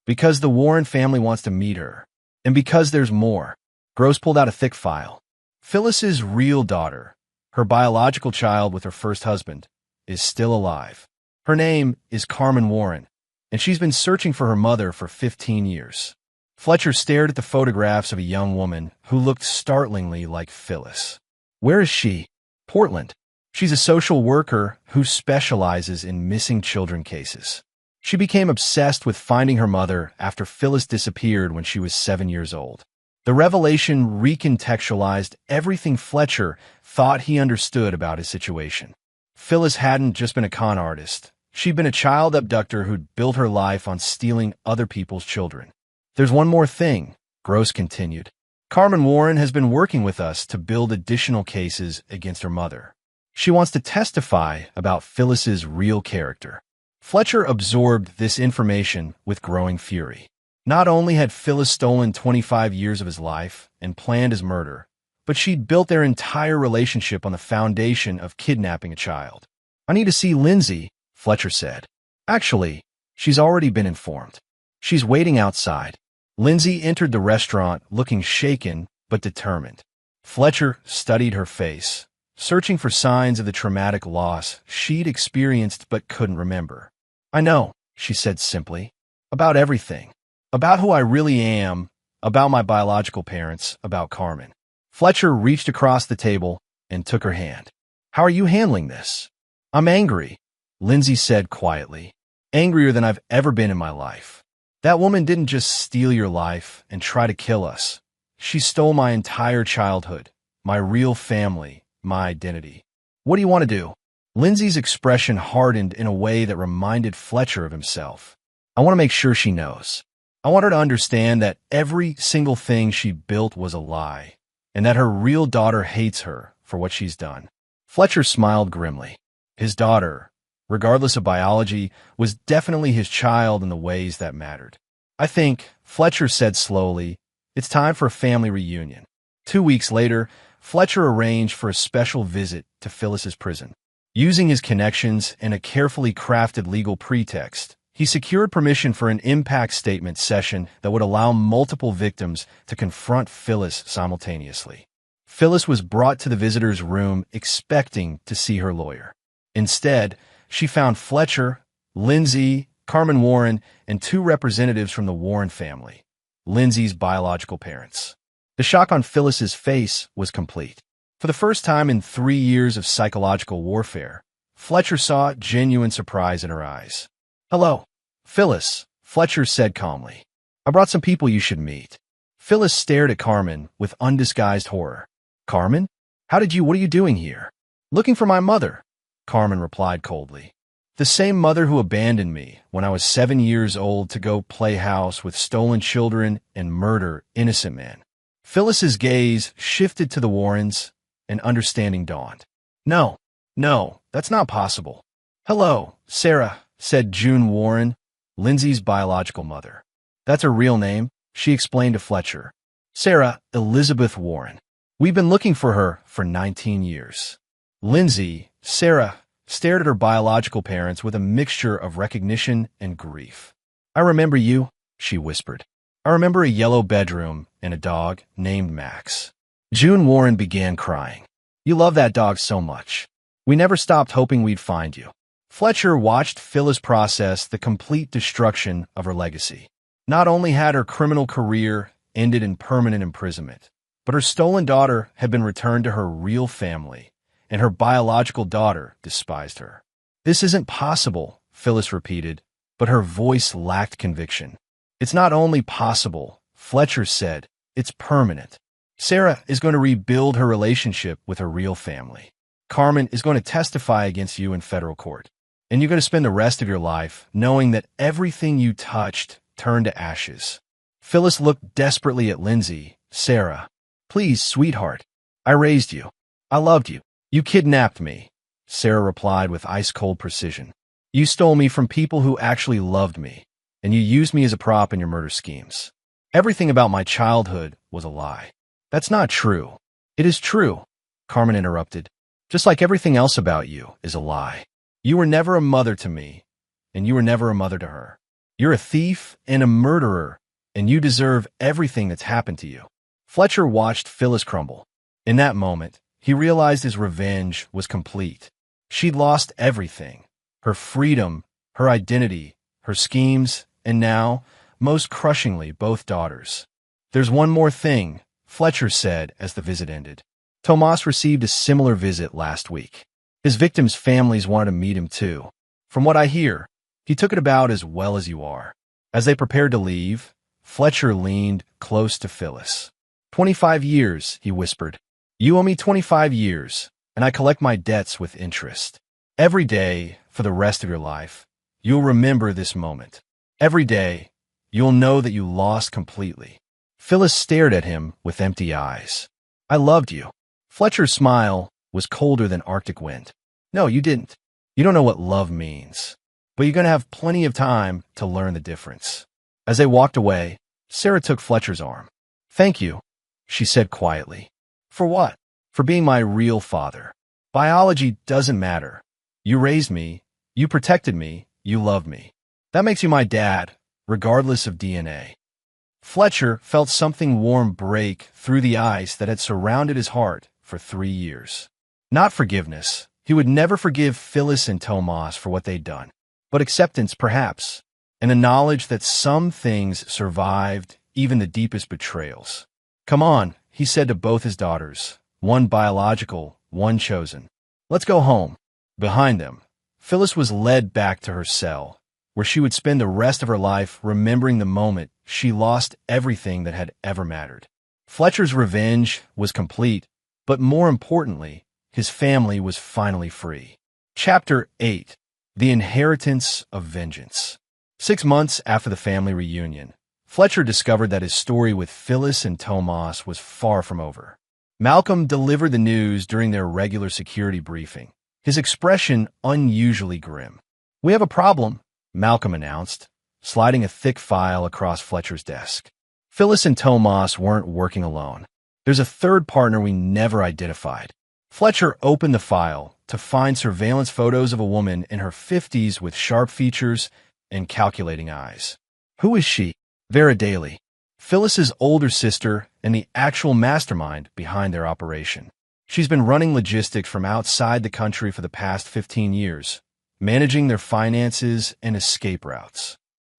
"Because the Warren family wants to meet her. And because there's more." Gross pulled out a thick file. "Phyllis's real daughter, her biological child with her first husband, is still alive. Her name is Carmen Warren, and she's been searching for her mother for 15 years. Fletcher stared at the photographs of a young woman who looked startlingly like Phyllis. Where is she? Portland. She's a social worker who specializes in missing children cases. She became obsessed with finding her mother after Phyllis disappeared when she was 7 years old. The revelation recontextualized everything Fletcher thought he understood about his situation. Phyllis hadn't just been a con artist. She'd been a child abductor who'd built her life on stealing other people's children. There's one more thing, Gross continued. Carmen Warren has been working with us to build additional cases against her mother. She wants to testify about Phyllis's real character. Fletcher absorbed this information with growing fury. Not only had Phyllis stolen 25 years of his life and planned his murder, but she'd built their entire relationship on the foundation of kidnapping a child. I need to see Lindsay, Fletcher said. Actually, she's already been informed. She's waiting outside. Lindsay entered the restaurant looking shaken but determined. Fletcher studied her face, searching for signs of the traumatic loss she'd experienced but couldn't remember. I know, she said simply. About everything. About who I really am, about my biological parents, about Carmen. Fletcher reached across the table and took her hand. How are you handling this? I'm angry, Lindsay said quietly. Angrier than I've ever been in my life. That woman didn't just steal your life and try to kill us. She stole my entire childhood, my real family, my identity. What do you want to do? Lindsay's expression hardened in a way that reminded Fletcher of himself. I want to make sure she knows. I want her to understand that every single thing she built was a lie, and that her real daughter hates her for what she's done. Fletcher smiled grimly. His daughter, regardless of biology, was definitely his child in the ways that mattered. I think, Fletcher said slowly, it's time for a family reunion. 2 weeks later, Fletcher arranged for a special visit to Phyllis's prison. Using his connections and a carefully crafted legal pretext, he secured permission for an impact statement session that would allow multiple victims to confront Phyllis simultaneously. Phyllis was brought to the visitor's room expecting to see her lawyer. Instead, she found Fletcher, Lindsay, Carmen Warren, and 2 representatives from the Warren family, Lindsay's biological parents. The shock on Phyllis's face was complete. For the first time in 3 years of psychological warfare, Fletcher saw genuine surprise in her eyes. Hello, Phyllis, Fletcher said calmly. I brought some people you should meet. Phyllis stared at Carmen with undisguised horror. Carmen? What are you doing here? Looking for my mother, Carmen replied coldly. The same mother who abandoned me when I was 7 years old to go play house with stolen children and murder innocent men. Phyllis's gaze shifted to the Warrens, and understanding dawned. No, that's not possible. Hello, Sarah, said June Warren, Lindsay's biological mother. That's her real name, she explained to Fletcher. Sarah Elizabeth Warren. We've been looking for her for 19 years. Sarah, stared at her biological parents with a mixture of recognition and grief. I remember you, she whispered. I remember a yellow bedroom and a dog named Max. June Warren began crying. You love that dog so much. We never stopped hoping we'd find you. Fletcher watched Phyllis process the complete destruction of her legacy. Not only had her criminal career ended in permanent imprisonment, but her stolen daughter had been returned to her real family, and her biological daughter despised her. This isn't possible, Phyllis repeated, but her voice lacked conviction. It's not only possible, Fletcher said, it's permanent. Sarah is going to rebuild her relationship with her real family. Carmen is going to testify against you in federal court. And you're going to spend the rest of your life knowing that everything you touched turned to ashes. Phyllis looked desperately at Lindsay. Sarah, please, sweetheart. I raised you. I loved you. You kidnapped me, Sarah replied with ice-cold precision. You stole me from people who actually loved me, and you used me as a prop in your murder schemes. Everything about my childhood was a lie. That's not true. It is true, Carmen interrupted. Just like everything else about you is a lie. You were never a mother to me, and you were never a mother to her. You're a thief and a murderer, and you deserve everything that's happened to you. Fletcher watched Phyllis crumble. In that moment, he realized his revenge was complete. She'd lost everything. Her freedom, her identity, her schemes, and now, most crushingly both daughters. "There's one more thing," Fletcher said as the visit ended. "Tomas received a similar visit last week. His victims' families wanted to meet him too. From what I hear, he took it about as well as you are." As they prepared to leave, Fletcher leaned close to Phyllis. 25 years, he whispered. "You owe me 25 years, and I collect my debts with interest. Every day, for the rest of your life, you'll remember this moment. Every day, you'll know that you lost completely." Phyllis stared at him with empty eyes. "I loved you." Fletcher's smile was colder than Arctic wind. "No, you didn't. You don't know what love means. But you're going to have plenty of time to learn the difference." As they walked away, Sarah took Fletcher's arm. "Thank you," she said quietly. "For what?" "For being my real father. Biology doesn't matter. You raised me, you protected me, you loved me. That makes you my dad, regardless of DNA." Fletcher felt something warm break through the ice that had surrounded his heart for 3 years. Not forgiveness. He would never forgive Phyllis and Tomas for what they'd done. But acceptance, perhaps, and the knowledge that some things survived even the deepest betrayals. "Come on," he said to both his daughters, one biological, one chosen. "Let's go home." Behind them, Phyllis was led back to her cell, where she would spend the rest of her life remembering the moment she lost everything that had ever mattered. Fletcher's revenge was complete, but more importantly, his family was finally free. Chapter 8. The Inheritance of Vengeance. 6 months after the family reunion, Fletcher discovered that his story with Phyllis and Tomas was far from over. Malcolm delivered the news during their regular security briefing, his expression unusually grim. "We have a problem," Malcolm announced, sliding a thick file across Fletcher's desk. "Phyllis and Tomas weren't working alone. There's a third partner we never identified." Fletcher opened the file to find surveillance photos of a woman in her 50s with sharp features and calculating eyes. "Who is she?" "Vera Daly, Phyllis's older sister and the actual mastermind behind their operation. She's been running logistics from outside the country for the past 15 years, managing their finances and escape routes."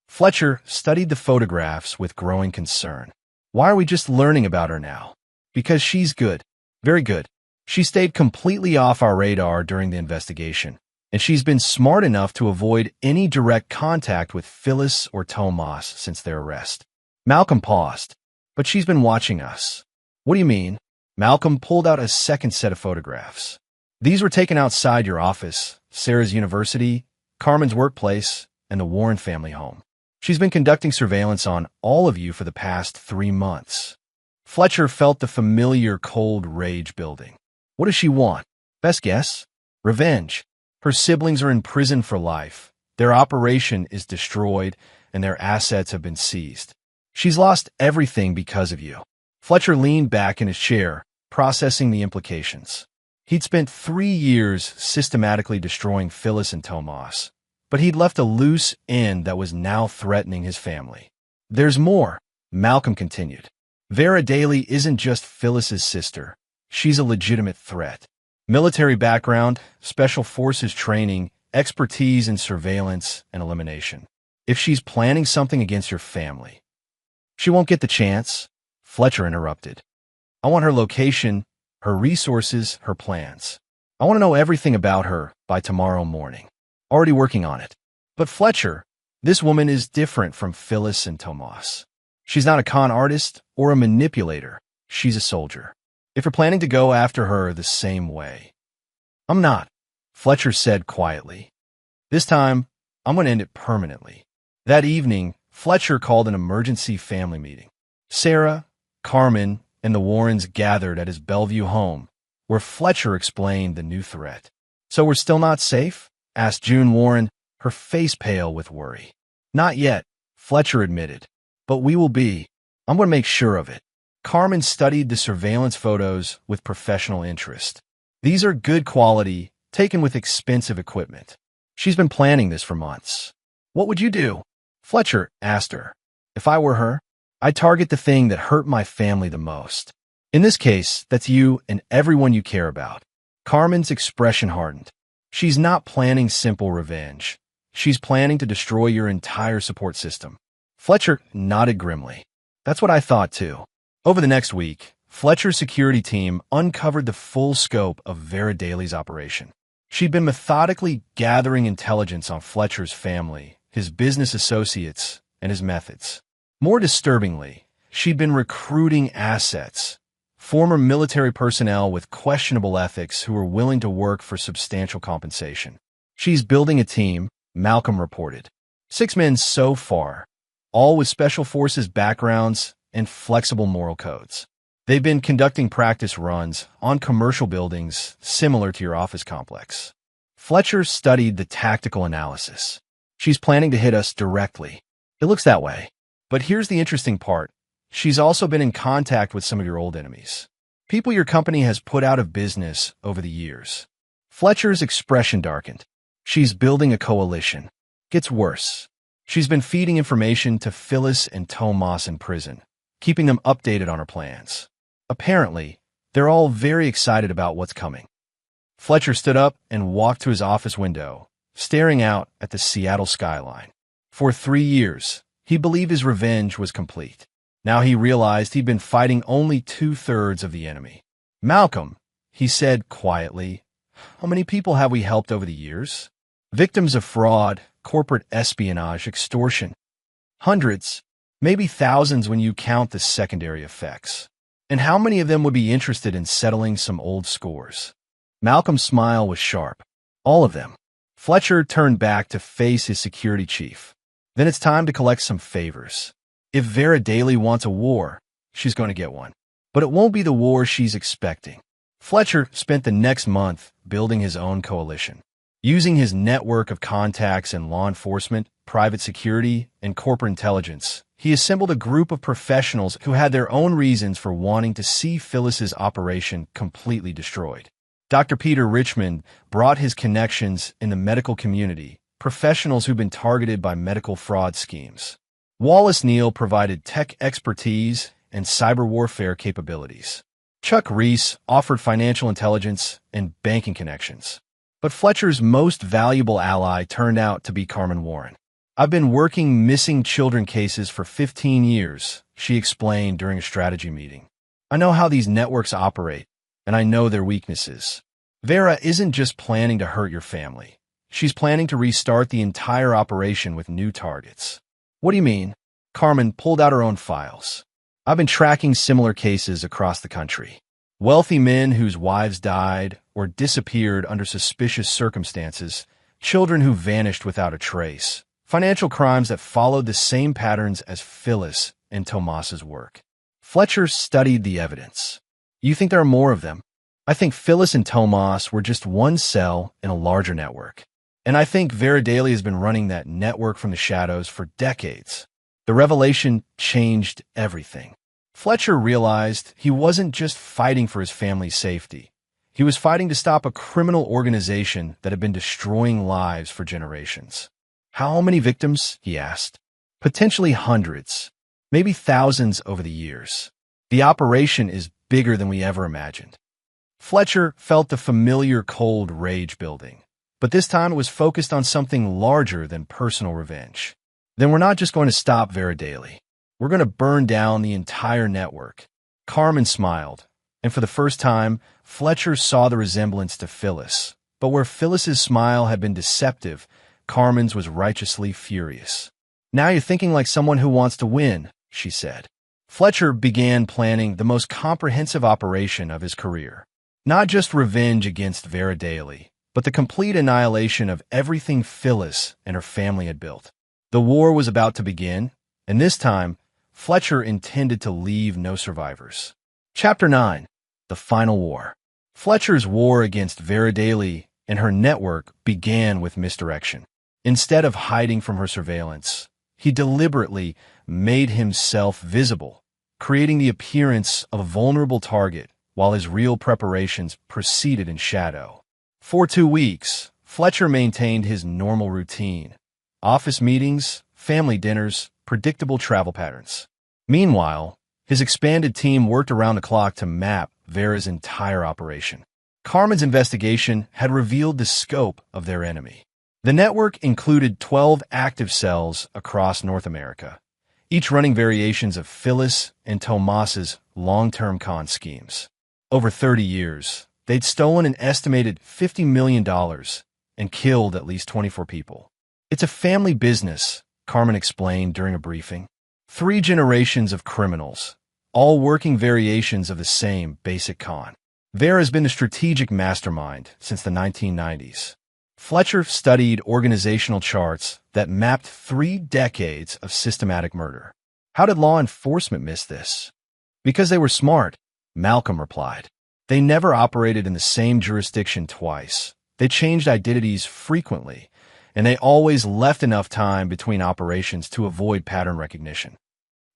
Fletcher studied the photographs with growing concern. "Why are we just learning about her now?" "Because she's good. Very good. She stayed completely off our radar during the investigation, and she's been smart enough to avoid any direct contact with Phyllis or Tomas since their arrest." Malcolm paused. "But she's been watching us." "What do you mean?" Malcolm pulled out a second set of photographs. "These were taken outside your office, Sarah's university, Carmen's workplace, and the Warren family home. She's been conducting surveillance on all of you for the past 3 months. Fletcher felt the familiar cold rage building. What does she want? Best guess? Revenge. Her siblings are in prison for life. Their operation is destroyed, and their assets have been seized. She's lost everything because of you." Fletcher leaned back in his chair, processing the implications. He'd spent 3 years systematically destroying Phyllis and Tomas, but he'd left a loose end that was now threatening his family. "There's more," Malcolm continued. "Vera Daly isn't just Phyllis's sister. She's a legitimate threat. Military background, special forces training, expertise in surveillance and elimination. If she's planning something against your family—" "She won't get the chance," Fletcher interrupted. "I want her location, her resources, her plans. I want to know everything about her by tomorrow morning. Already working on it." "But Fletcher, this woman is different from Phyllis and Tomas. She's not a con artist or a manipulator. She's a soldier. If you're planning to go after her the same way—" "I'm not," Fletcher said quietly. "This time, I'm going to end it permanently." That evening, Fletcher called an emergency family meeting. Sarah, Carmen, and the Warrens gathered at his Bellevue home, where Fletcher explained the new threat. "So we're still not safe?" asked June Warren, her face pale with worry. "Not yet," Fletcher admitted. "But we will be. I'm going to make sure of it." Carmen studied the surveillance photos with professional interest. "These are good quality, taken with expensive equipment. She's been planning this for months." "What would you do?" Fletcher asked her. "If I were her, I'd target the thing that hurt my family the most. In this case, that's you and everyone you care about." Carmen's expression hardened. "She's not planning simple revenge. She's planning to destroy your entire support system." Fletcher nodded grimly. That's what I thought too. Over the next week, Fletcher's security team uncovered the full scope of Vera Daly's operation. She'd been methodically gathering intelligence on Fletcher's family, his business associates, and his methods. More disturbingly, she'd been recruiting assets, former military personnel with questionable ethics who were willing to work for substantial compensation. She's building a team, Malcolm reported. 6 men so far, all with special forces backgrounds and flexible moral codes. They've been conducting practice runs on commercial buildings similar to your office complex. Fletcher studied the tactical analysis. She's planning to hit us directly. It looks that way. But here's the interesting part. She's also been in contact with some of your old enemies. People your company has put out of business over the years. Fletcher's expression darkened. She's building a coalition. Gets worse. She's been feeding information to Phyllis and Tomas in prison, keeping them updated on her plans. Apparently, they're all very excited about what's coming. Fletcher stood up and walked to his office window, staring out at the Seattle skyline. For 3 years, he believed his revenge was complete. Now he realized he'd been fighting only 2/3 of the enemy. Malcolm, he said quietly, how many people have we helped over the years? Victims of fraud, corporate espionage, extortion. Hundreds, maybe thousands when you count the secondary effects. And how many of them would be interested in settling some old scores? Malcolm's smile was sharp. All of them. Fletcher turned back to face his security chief. Then it's time to collect some favors. If Vera Daly wants a war, she's going to get one. But it won't be the war she's expecting. Fletcher spent the next month building his own coalition. Using his network of contacts in law enforcement, private security, and corporate intelligence, he assembled a group of professionals who had their own reasons for wanting to see Phyllis's operation completely destroyed. Dr. Peter Richmond brought his connections in the medical community, professionals who've been targeted by medical fraud schemes. Wallace Neal provided tech expertise and cyber warfare capabilities. Chuck Reese offered financial intelligence and banking connections. But Fletcher's most valuable ally turned out to be Carmen Warren. I've been working missing children cases for 15 years, she explained during a strategy meeting. I know how these networks operate, and I know their weaknesses. Vera isn't just planning to hurt your family. She's planning to restart the entire operation with new targets. What do you mean? Carmen pulled out her own files. I've been tracking similar cases across the country. Wealthy men whose wives died or disappeared under suspicious circumstances, children who vanished without a trace, financial crimes that followed the same patterns as Phyllis and Tomas's work. Fletcher studied the evidence. You think there are more of them? I think Phyllis and Tomas were just one cell in a larger network. And I think Vera Daly has been running that network from the shadows for decades. The revelation changed everything. Fletcher realized he wasn't just fighting for his family's safety. He was fighting to stop a criminal organization that had been destroying lives for generations. How many victims? He asked. Potentially hundreds, maybe thousands over the years. The operation is bigger than we ever imagined. Fletcher felt the familiar cold rage building, but this time it was focused on something larger than personal revenge. Then we're not just going to stop Vera Daly. We're going to burn down the entire network. Carmen smiled, and for the first time, Fletcher saw the resemblance to Phyllis. But where Phyllis's smile had been deceptive, Carmen's was righteously furious. Now you're thinking like someone who wants to win, she said. Fletcher began planning the most comprehensive operation of his career. Not just revenge against Vera Daly, but the complete annihilation of everything Phyllis and her family had built. The war was about to begin, and this time, Fletcher intended to leave no survivors. Chapter 9. The Final War. Fletcher's war against Vera Daly and her network began with misdirection. Instead of hiding from her surveillance, he deliberately made himself visible, creating the appearance of a vulnerable target while his real preparations proceeded in shadow. For 2 weeks, Fletcher maintained his normal routine: office meetings, family dinners, predictable travel patterns. Meanwhile, his expanded team worked around the clock to map Vera's entire operation. Carmen's investigation had revealed the scope of their enemy. The network included 12 active cells across North America, each running variations of Phyllis and Tomas's long-term con schemes. Over 30 years, they'd stolen an estimated $50 million and killed at least 24 people. It's a family business, Carmen explained during a briefing. 3 generations of criminals, all working variations of the same basic con. Vera has been a strategic mastermind since the 1990s. Fletcher studied organizational charts that mapped 3 decades of systematic murder. How did law enforcement miss this? Because they were smart, Malcolm replied. They never operated in the same jurisdiction twice. They changed identities frequently, and they always left enough time between operations to avoid pattern recognition.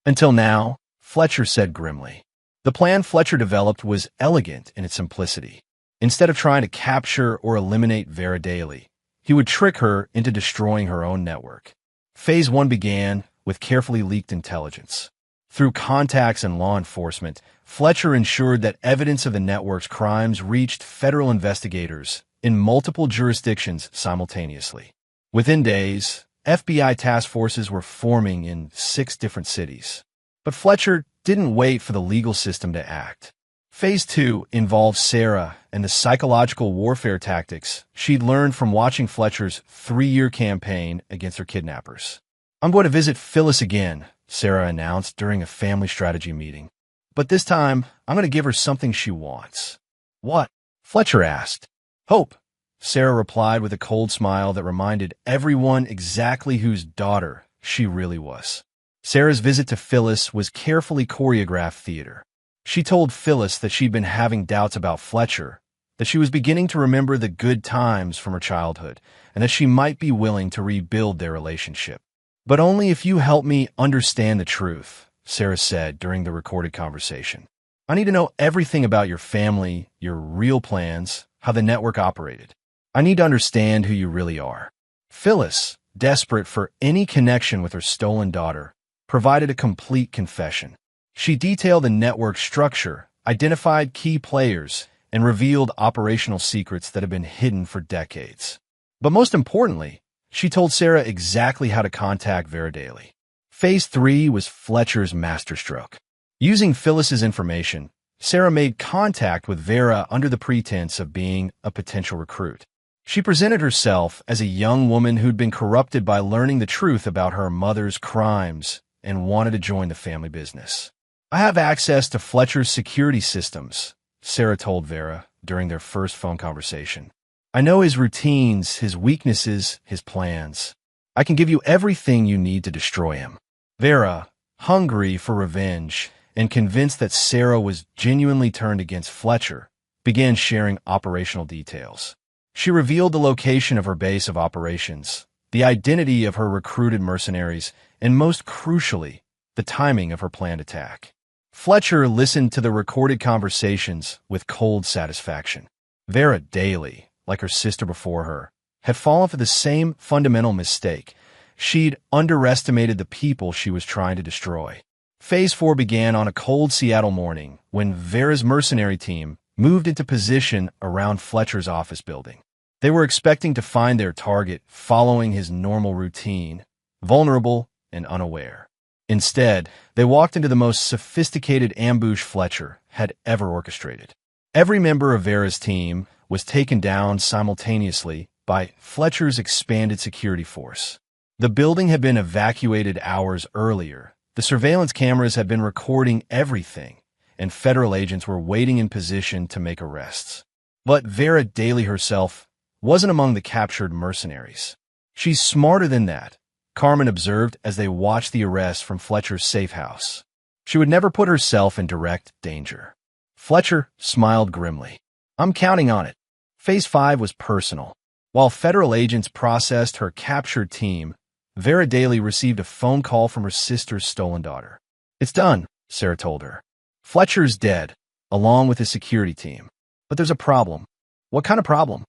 Until now, Fletcher said grimly. The plan Fletcher developed was elegant in its simplicity. Instead of trying to capture or eliminate Vera Daly, he would trick her into destroying her own network. Phase 1 began with carefully leaked intelligence. Through contacts and law enforcement, Fletcher ensured that evidence of the network's crimes reached federal investigators in multiple jurisdictions simultaneously. Within days, FBI task forces were forming in 6 different cities. But Fletcher didn't wait for the legal system to act. Phase 2 involved Sarah and the psychological warfare tactics she'd learned from watching Fletcher's 3-year campaign against her kidnappers. I'm going to visit Phyllis again, Sarah announced during a family strategy meeting. But this time, I'm going to give her something she wants. What? Fletcher asked. Hope, Sarah replied with a cold smile that reminded everyone exactly whose daughter she really was. Sarah's visit to Phyllis was carefully choreographed theater. She told Phyllis that she'd been having doubts about Fletcher, that she was beginning to remember the good times from her childhood, and that she might be willing to rebuild their relationship. But only if you help me understand the truth, Sarah said during the recorded conversation. I need to know everything about your family, your real plans, how the network operated. I need to understand who you really are. Phyllis, desperate for any connection with her stolen daughter, provided a complete confession. She detailed the network structure, identified key players, and revealed operational secrets that had been hidden for decades. But most importantly, she told Sarah exactly how to contact Vera Daly. Phase 3 was Fletcher's masterstroke. Using Phyllis's information, Sarah made contact with Vera under the pretense of being a potential recruit. She presented herself as a young woman who'd been corrupted by learning the truth about her mother's crimes and wanted to join the family business. I have access to Fletcher's security systems, Sarah told Vera during their first phone conversation. I know his routines, his weaknesses, his plans. I can give you everything you need to destroy him. Vera, hungry for revenge and convinced that Sarah was genuinely turned against Fletcher, began sharing operational details. She revealed the location of her base of operations, the identity of her recruited mercenaries, and most crucially, the timing of her planned attack. Fletcher listened to the recorded conversations with cold satisfaction. Vera Daly, like her sister before her, had fallen for the same fundamental mistake. She'd underestimated the people she was trying to destroy. Phase 4 began on a cold Seattle morning when Vera's mercenary team moved into position around Fletcher's office building. They were expecting to find their target following his normal routine, vulnerable and unaware. Instead, they walked into the most sophisticated ambush Fletcher had ever orchestrated. Every member of Vera's team was taken down simultaneously by Fletcher's expanded security force. The building had been evacuated hours earlier. The surveillance cameras had been recording everything, and federal agents were waiting in position to make arrests. But Vera Daly herself wasn't among the captured mercenaries. She's smarter than that, Carmen observed as they watched the arrest from Fletcher's safe house. She would never put herself in direct danger. Fletcher smiled grimly. I'm counting on it. Phase 5 was personal. While federal agents processed her captured team, Vera Daly received a phone call from her sister's stolen daughter. It's done, Sarah told her. Fletcher's dead, along with his security team. But there's a problem. What kind of problem?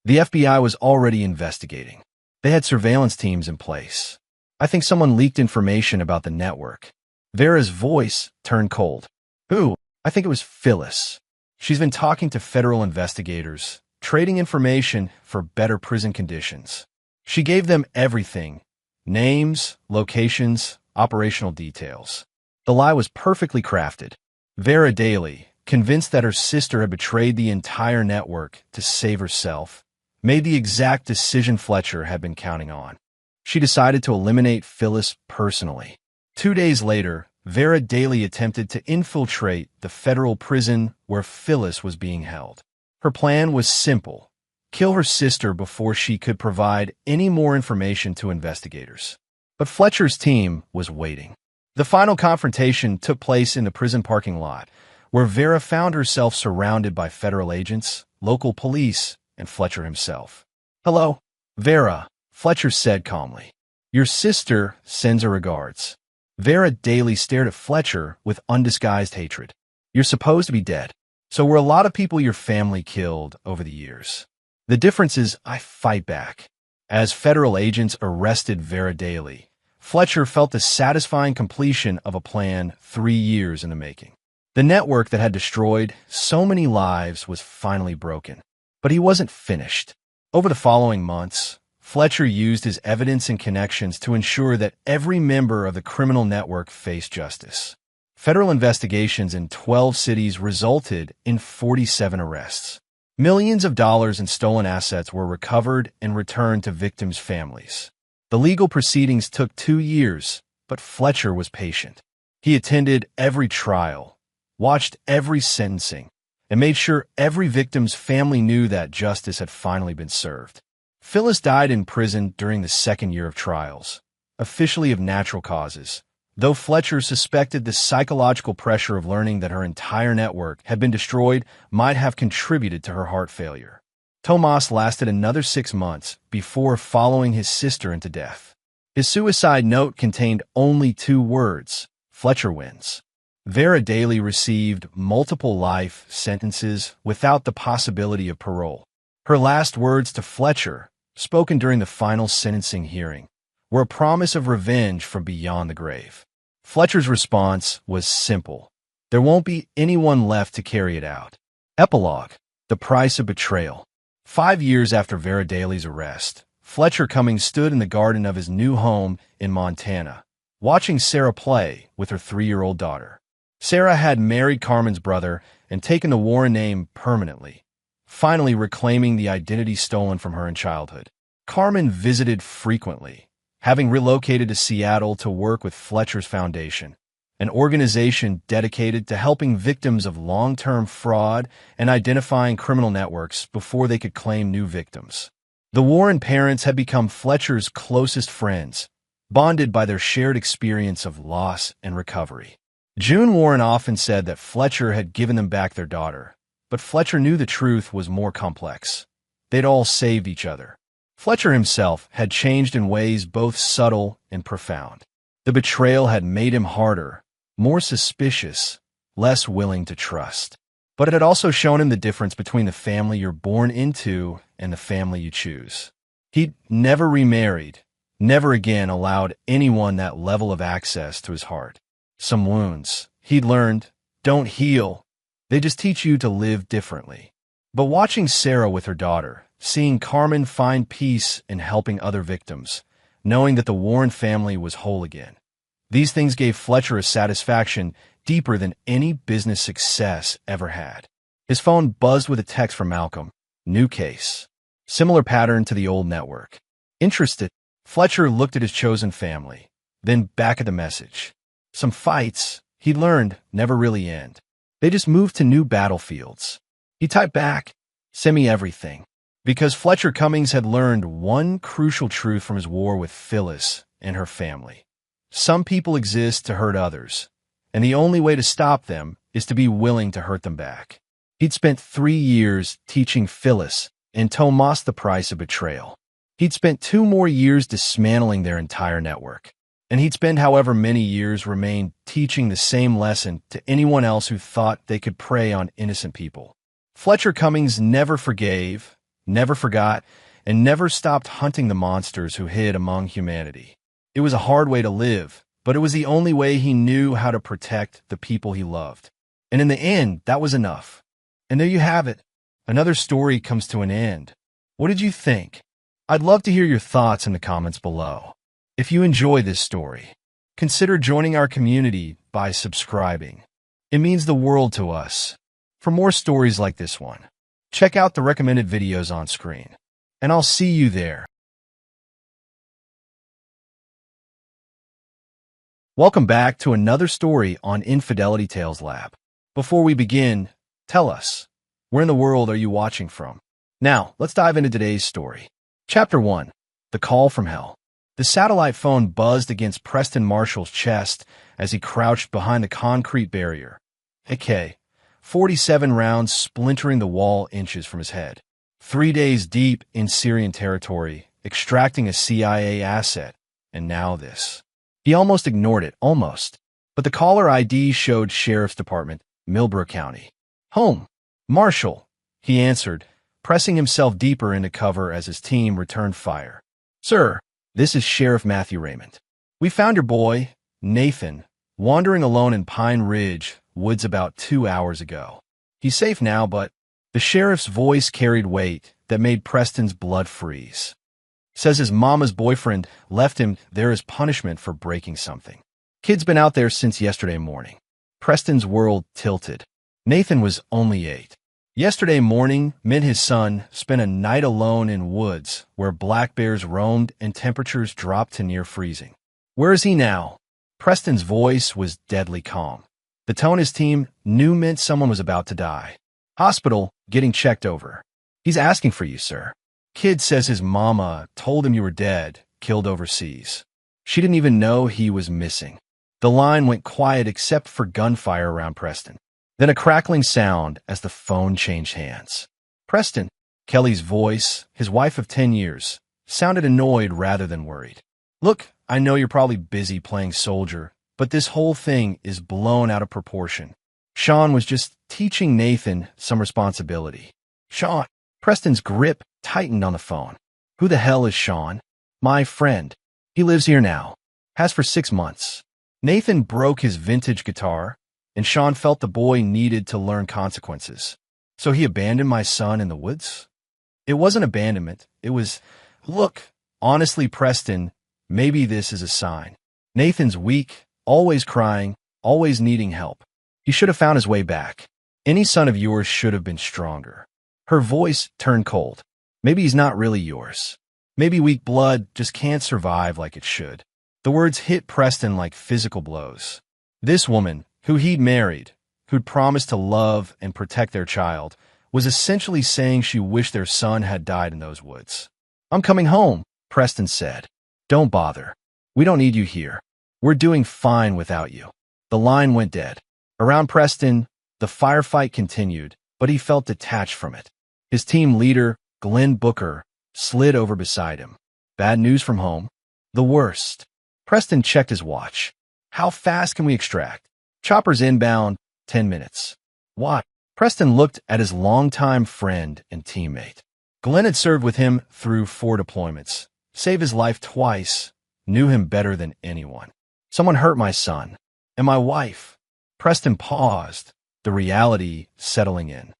The FBI was already investigating. They had surveillance teams in place. I think someone leaked information about the network. Vera's voice turned cold. Who? I think it was Phyllis. She's been talking to federal investigators, trading information for better prison conditions. She gave them everything: names, locations, operational details. The lie was perfectly crafted. Vera Daly, convinced that her sister had betrayed the entire network to save herself, made the exact decision Fletcher had been counting on. She decided to eliminate Phyllis personally. 2 days later, Vera Daly attempted to infiltrate the federal prison where Phyllis was being held. Her plan was simple: kill her sister before she could provide any more information to investigators. But Fletcher's team was waiting. The final confrontation took place in the prison parking lot, where Vera found herself surrounded by federal agents, local police, and Fletcher himself. "Hello, Vera," Fletcher said calmly. "Your sister sends her regards." Vera Daly stared at Fletcher with undisguised hatred. "You're supposed to be dead. So were a lot of people your family killed over the years. The difference is I fight back." As federal agents arrested Vera Daly, Fletcher felt the satisfying completion of a plan 3 years in the making. The network that had destroyed so many lives was finally broken. But he wasn't finished. Over the following months, Fletcher used his evidence and connections to ensure that every member of the criminal network faced justice. Federal investigations in 12 cities resulted in 47 arrests. Millions of dollars in stolen assets were recovered and returned to victims' families. The legal proceedings took 2 years, but Fletcher was patient. He attended every trial, watched every sentencing, and made sure every victim's family knew that justice had finally been served. Phyllis died in prison during the second year of trials, officially of natural causes, though Fletcher suspected the psychological pressure of learning that her entire network had been destroyed might have contributed to her heart failure. Tomas lasted another 6 months before following his sister into death. His suicide note contained only 2 words: "Fletcher wins." Vera Daly received multiple life sentences without the possibility of parole. Her last words to Fletcher, spoken during the final sentencing hearing, were a promise of revenge from beyond the grave. Fletcher's response was simple: "There won't be anyone left to carry it out." Epilogue: The price of betrayal. 5 years after Vera Daly's arrest, Fletcher Cummings stood in the garden of his new home in Montana, watching Sarah play with her 3-year-old daughter. Sarah had married Carmen's brother and taken the Warren name permanently, finally reclaiming the identity stolen from her in childhood. Carmen visited frequently, having relocated to Seattle to work with Fletcher's Foundation, an organization dedicated to helping victims of long-term fraud and identifying criminal networks before they could claim new victims. The Warren parents had become Fletcher's closest friends, bonded by their shared experience of loss and recovery. June Warren often said that Fletcher had given them back their daughter, but Fletcher knew the truth was more complex. They'd all saved each other. Fletcher himself had changed in ways both subtle and profound. The betrayal had made him harder, more suspicious, less willing to trust. But it had also shown him the difference between the family you're born into and the family you choose. He'd never remarried, never again allowed anyone that level of access to his heart. Some wounds, he'd learned, don't heal. They just teach you to live differently. But watching Sarah with her daughter, seeing Carmen find peace in helping other victims, knowing that the Warren family was whole again, these things gave Fletcher a satisfaction deeper than any business success ever had. His phone buzzed with a text from Malcolm. New case. Similar pattern to the old network. Interested, Fletcher looked at his chosen family, then back at the message. Some fights, he learned, never really end. They just moved to new battlefields. He typed back, "Send me everything." Because Fletcher Cummings had learned one crucial truth from his war with Phyllis and her family. Some people exist to hurt others, and the only way to stop them is to be willing to hurt them back. He'd spent 3 years teaching Phyllis and Tomas the price of betrayal. He'd spent 2 more years dismantling their entire network. And he'd spend however many years remain teaching the same lesson to anyone else who thought they could prey on innocent people. Fletcher Cummings never forgave, never forgot, and never stopped hunting the monsters who hid among humanity. It was a hard way to live, but it was the only way he knew how to protect the people he loved. And in the end, that was enough. And there you have it. Another story comes to an end. What did you think? I'd love to hear your thoughts in the comments below. If you enjoy this story, consider joining our community by subscribing. It means the world to us. For more stories like this one, check out the recommended videos on screen, and I'll see you there. Welcome back to another story on Infidelity Tales Lab. Before we begin, tell us, where in the world are you watching from? Now, let's dive into today's story. Chapter 1. The Call from Hell. The satellite phone buzzed against Preston Marshall's chest as he crouched behind the concrete barrier. AK, 47 rounds splintering the wall inches from his head. 3 days deep in Syrian territory, extracting a CIA asset, and now this. He almost ignored it, but the caller ID showed Sheriff's Department, Millbrook County. Home. Marshall, he answered, pressing himself deeper into cover as his team returned fire. Sir, this is Sheriff Matthew Raymond. We found your boy, Nathan, wandering alone in Pine Ridge Woods about 2 hours ago. He's safe now, but the sheriff's voice carried weight that made Preston's blood freeze. Says his mama's boyfriend left him there as punishment for breaking something. Kid's been out there since yesterday morning. Preston's world tilted. Nathan was only 8. Yesterday morning, meant his son spent a night alone in woods where black bears roamed and temperatures dropped to near freezing. Where is he now? Preston's voice was deadly calm. The tone his team knew meant someone was about to die. Hospital, getting checked over. He's asking for you, sir. Kid says his mama told him you were dead, killed overseas. She didn't even know he was missing. The line went quiet except for gunfire around Preston. Then a crackling sound as the phone changed hands. Preston, Kelly's voice, his wife of 10 years, sounded annoyed rather than worried. Look, I know you're probably busy playing soldier, but this whole thing is blown out of proportion. Sean was just teaching Nathan some responsibility. Sean. Preston's grip tightened on the phone. Who the hell is Sean? My friend. He lives here now. Has for 6 months. Nathan broke his vintage guitar, and Sean felt the boy needed to learn consequences. So he abandoned my son in the woods? It wasn't abandonment. It was, look, honestly, Preston, maybe this is a sign. Nathan's weak, always crying, always needing help. He should have found his way back. Any son of yours should have been stronger. Her voice turned cold. Maybe he's not really yours. Maybe weak blood just can't survive like it should. The words hit Preston like physical blows. This woman, who he'd married, who'd promised to love and protect their child, was essentially saying she wished their son had died in those woods. I'm coming home, Preston said. Don't bother. We don't need you here. We're doing fine without you. The line went dead. Around Preston, the firefight continued, but he felt detached from it. His team leader, Glenn Booker, slid over beside him. Bad news from home? The worst. Preston checked his watch. How fast can we extract? Chopper's inbound, 10 minutes. Why? Preston looked at his longtime friend and teammate. Glenn had served with him through 4 deployments, saved his life twice, knew him better than anyone. Someone hurt my son. And my wife. Preston paused, the reality settling in.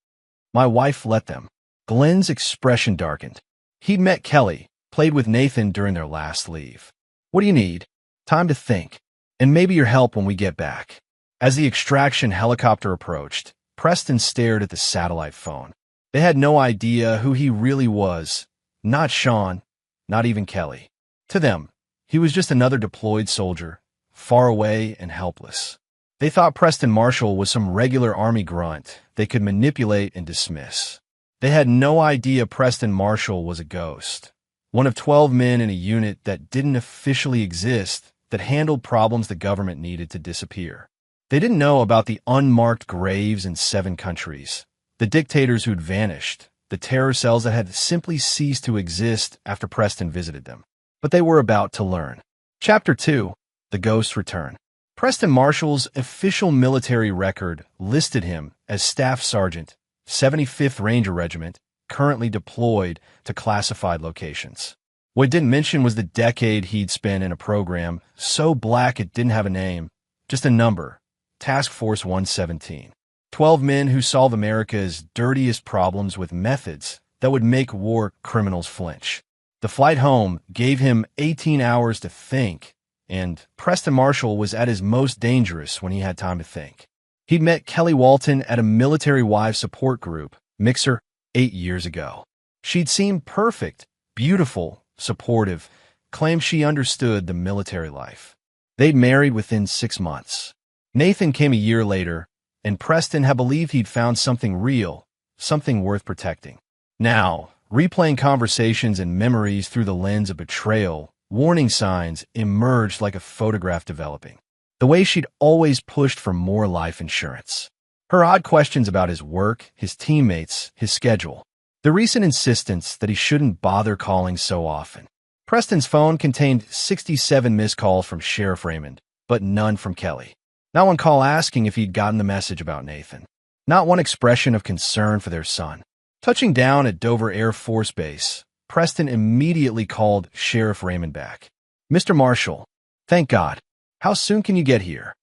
My wife let them. Glenn's expression darkened. He'd met Kelly, played with Nathan during their last leave. What do you need? Time to think. And maybe your help when we get back. As the extraction helicopter approached, Preston stared at the satellite phone. They had no idea who he really was. Not Sean, not even Kelly. To them, he was just another deployed soldier, far away and helpless. They thought Preston Marshall was some regular army grunt they could manipulate and dismiss. They had no idea Preston Marshall was a ghost, one of 12 men in a unit that didn't officially exist, that handled problems the government needed to disappear. They didn't know about the unmarked graves in 7 countries, the dictators who'd vanished, the terror cells that had simply ceased to exist after Preston visited them. But they were about to learn. Chapter 2. The Ghosts Return. Preston Marshall's official military record listed him as Staff Sergeant, 75th Ranger Regiment, currently deployed to classified locations. What it didn't mention was the decade he'd spent in a program so black it didn't have a name, just a number, Task Force 117. 12 men who solve America's dirtiest problems with methods that would make war criminals flinch. The flight home gave him 18 hours to think and Preston Marshall was at his most dangerous when he had time to think. He'd met Kelly Walton at a military wives support group, Mixer, 8 years ago. She'd seemed perfect, beautiful, supportive, claimed she understood the military life. They'd married within 6 months. Nathan came a year later, and Preston had believed he'd found something real, something worth protecting. Now, replaying conversations and memories through the lens of betrayal, warning signs emerged like a photograph developing. The way she'd always pushed for more life insurance. Her odd questions about his work, his teammates, his schedule. The recent insistence that he shouldn't bother calling so often. Preston's phone contained 67 missed calls from Sheriff Raymond, but none from Kelly. Not one call asking if he'd gotten the message about Nathan. Not one expression of concern for their son. Touching down at Dover Air Force Base, Preston immediately called Sheriff Raymond back. "Mr. Marshall, thank God. How soon can you get here?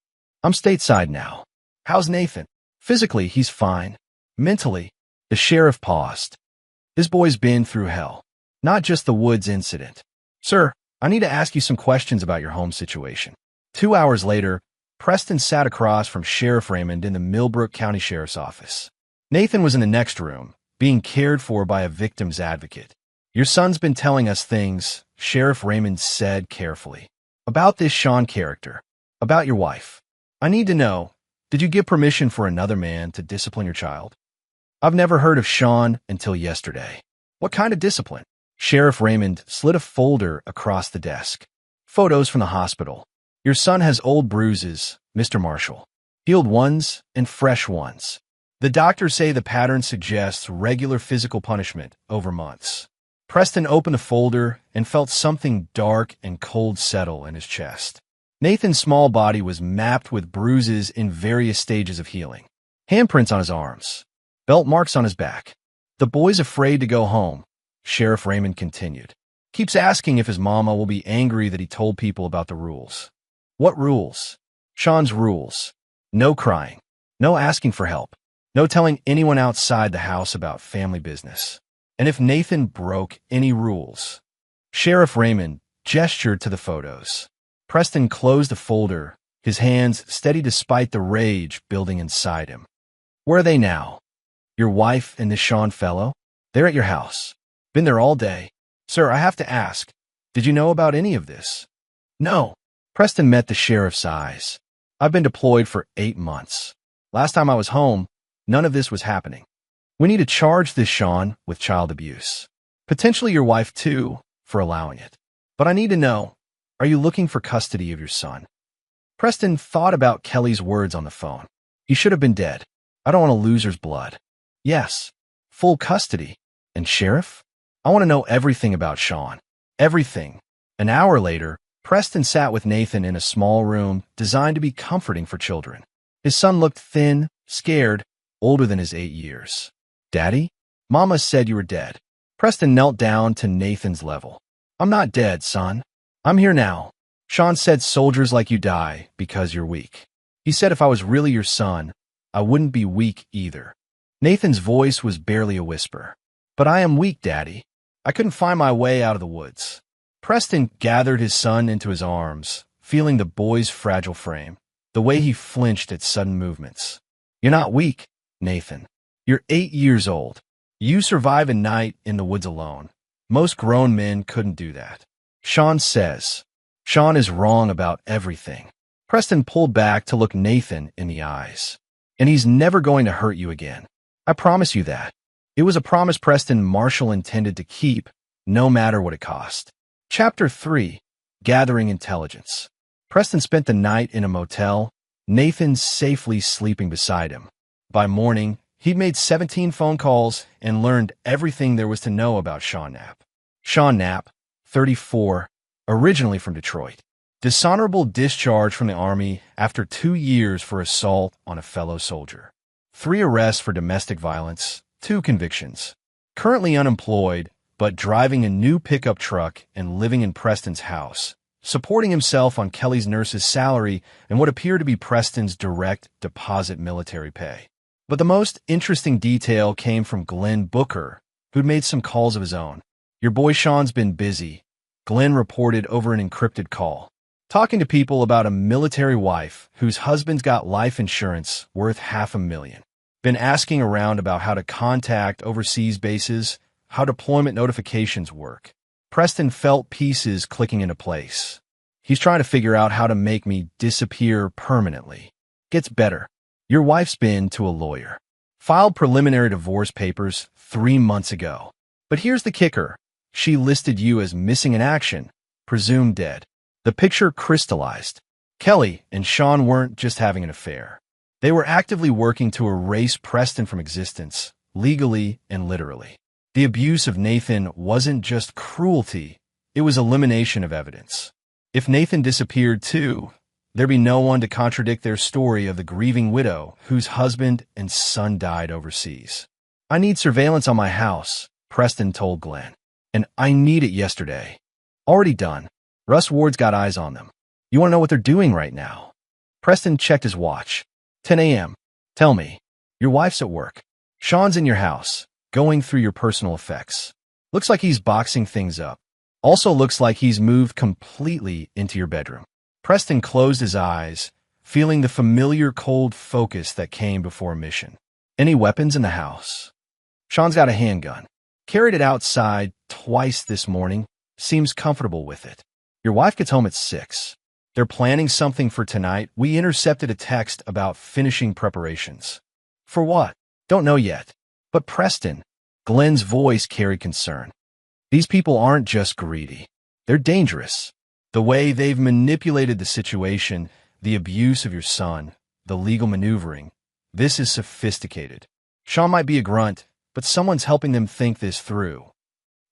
I'm stateside now. How's Nathan? Physically, he's fine. Mentally," the sheriff paused. "This boy's been through hell. Not just the Woods incident. Sir, I need to ask you some questions about your home situation." 2 hours later, Preston sat across from Sheriff Raymond in the Millbrook County Sheriff's Office. Nathan was in the next room, being cared for by a victim's advocate. "Your son's been telling us things," Sheriff Raymond said carefully, "about this Sean character, about your wife. I need to know, did you give permission for another man to discipline your child?" "I've never heard of Sean until yesterday." "What kind of discipline?" Sheriff Raymond slid a folder across the desk. "Photos from the hospital. Your son has old bruises, Mr. Marshall. Healed ones and fresh ones. The doctors say the pattern suggests regular physical punishment over months." Preston opened the folder and felt something dark and cold settle in his chest. Nathan's small body was mapped with bruises in various stages of healing. Handprints on his arms. Belt marks on his back. "The boy's afraid to go home," Sheriff Raymond continued. "Keeps asking if his mama will be angry that he told people about the rules." "What rules?" "Sean's rules. No crying. No asking for help. No telling anyone outside the house about family business. And if Nathan broke any rules." Sheriff Raymond gestured to the photos. Preston closed the folder, his hands steady despite the rage building inside him. "Where are they now? Your wife and this Sean fellow?" "They're at your house. Been there all day." "Sir, I have to ask, did you know about any of this?" "No." Preston met the sheriff's eyes. "I've been deployed for 8 months. Last time I was home, none of this was happening. We need to charge this Sean with child abuse. Potentially your wife too, for allowing it. But I need to know, are you looking for custody of your son?" Preston thought about Kelly's words on the phone. "He should have been dead. I don't want a loser's blood." "Yes, full custody. And Sheriff, I want to know everything about Sean. Everything." An hour later, Preston sat with Nathan in a small room designed to be comforting for children. His son looked thin, scared, older than his 8 years. "Daddy? Mama said you were dead." Preston knelt down to Nathan's level. "I'm not dead, son. I'm here now. Sean said soldiers like you die because you're weak. He said if I was really your son, I wouldn't be weak either." Nathan's voice was barely a whisper. "But I am weak, Daddy. I couldn't find my way out of the woods." Preston gathered his son into his arms, feeling the boy's fragile frame, the way he flinched at sudden movements. "You're not weak, Nathan. You're 8 years old. You survive a night in the woods alone. Most grown men couldn't do that. Sean says. Sean is wrong about everything." Preston pulled back to look Nathan in the eyes. "And he's never going to hurt you again. I promise you that." It was a promise Preston Marshall intended to keep, no matter what it cost. Chapter 3. Gathering Intelligence. Preston spent the night in a motel, Nathan safely sleeping beside him. By morning, he'd made 17 phone calls and learned everything there was to know about Sean Knapp. Sean Knapp, 34, originally from Detroit. Dishonorable discharge from the Army after 2 years for assault on a fellow soldier. 3 arrests for domestic violence, 2 convictions. Currently unemployed, but driving a new pickup truck and living in Preston's house, supporting himself on Kelly's nurse's salary and what appeared to be Preston's direct deposit military pay. But the most interesting detail came from Glenn Booker, who'd made some calls of his own. "Your boy Sean's been busy," Glenn reported over an encrypted call. talking to people about a military wife whose husband's got life insurance worth $500,000. Been asking around about how to contact overseas bases, how deployment notifications work. Preston felt pieces clicking into place. He's trying to figure out how to make me disappear permanently. Gets better. Your wife's been to a lawyer. Filed preliminary divorce papers 3 months ago. But here's the kicker. She listed you as missing in action, presumed dead. The picture crystallized. Kelly and Sean weren't just having an affair. They were actively working to erase Preston from existence, legally and literally. The abuse of Nathan wasn't just cruelty, it was elimination of evidence. If Nathan disappeared too, there'd be no one to contradict their story of the grieving widow whose husband and son died overseas. I need surveillance on my house, Preston told Glenn. And I need it yesterday. Already done. Russ Ward's got eyes on them. You want to know what they're doing right now? Preston checked his watch. 10 a.m. Tell me. Your wife's at work. Sean's in your house, going through your personal effects. Looks like he's boxing things up. Also looks like he's moved completely into your bedroom. Preston closed his eyes, feeling the familiar cold focus that came before a mission. Any weapons in the house? Sean's got a handgun. Carried it outside twice this morning. Seems comfortable with it. Your wife gets home at 6. They're planning something for tonight. We intercepted a text about finishing preparations. For what? Don't know yet. But Preston, Glenn's voice carried concern. These people aren't just greedy. They're dangerous. The way they've manipulated the situation, the abuse of your son, the legal maneuvering, this is sophisticated. Sean might be a grunt, but someone's helping them think this through.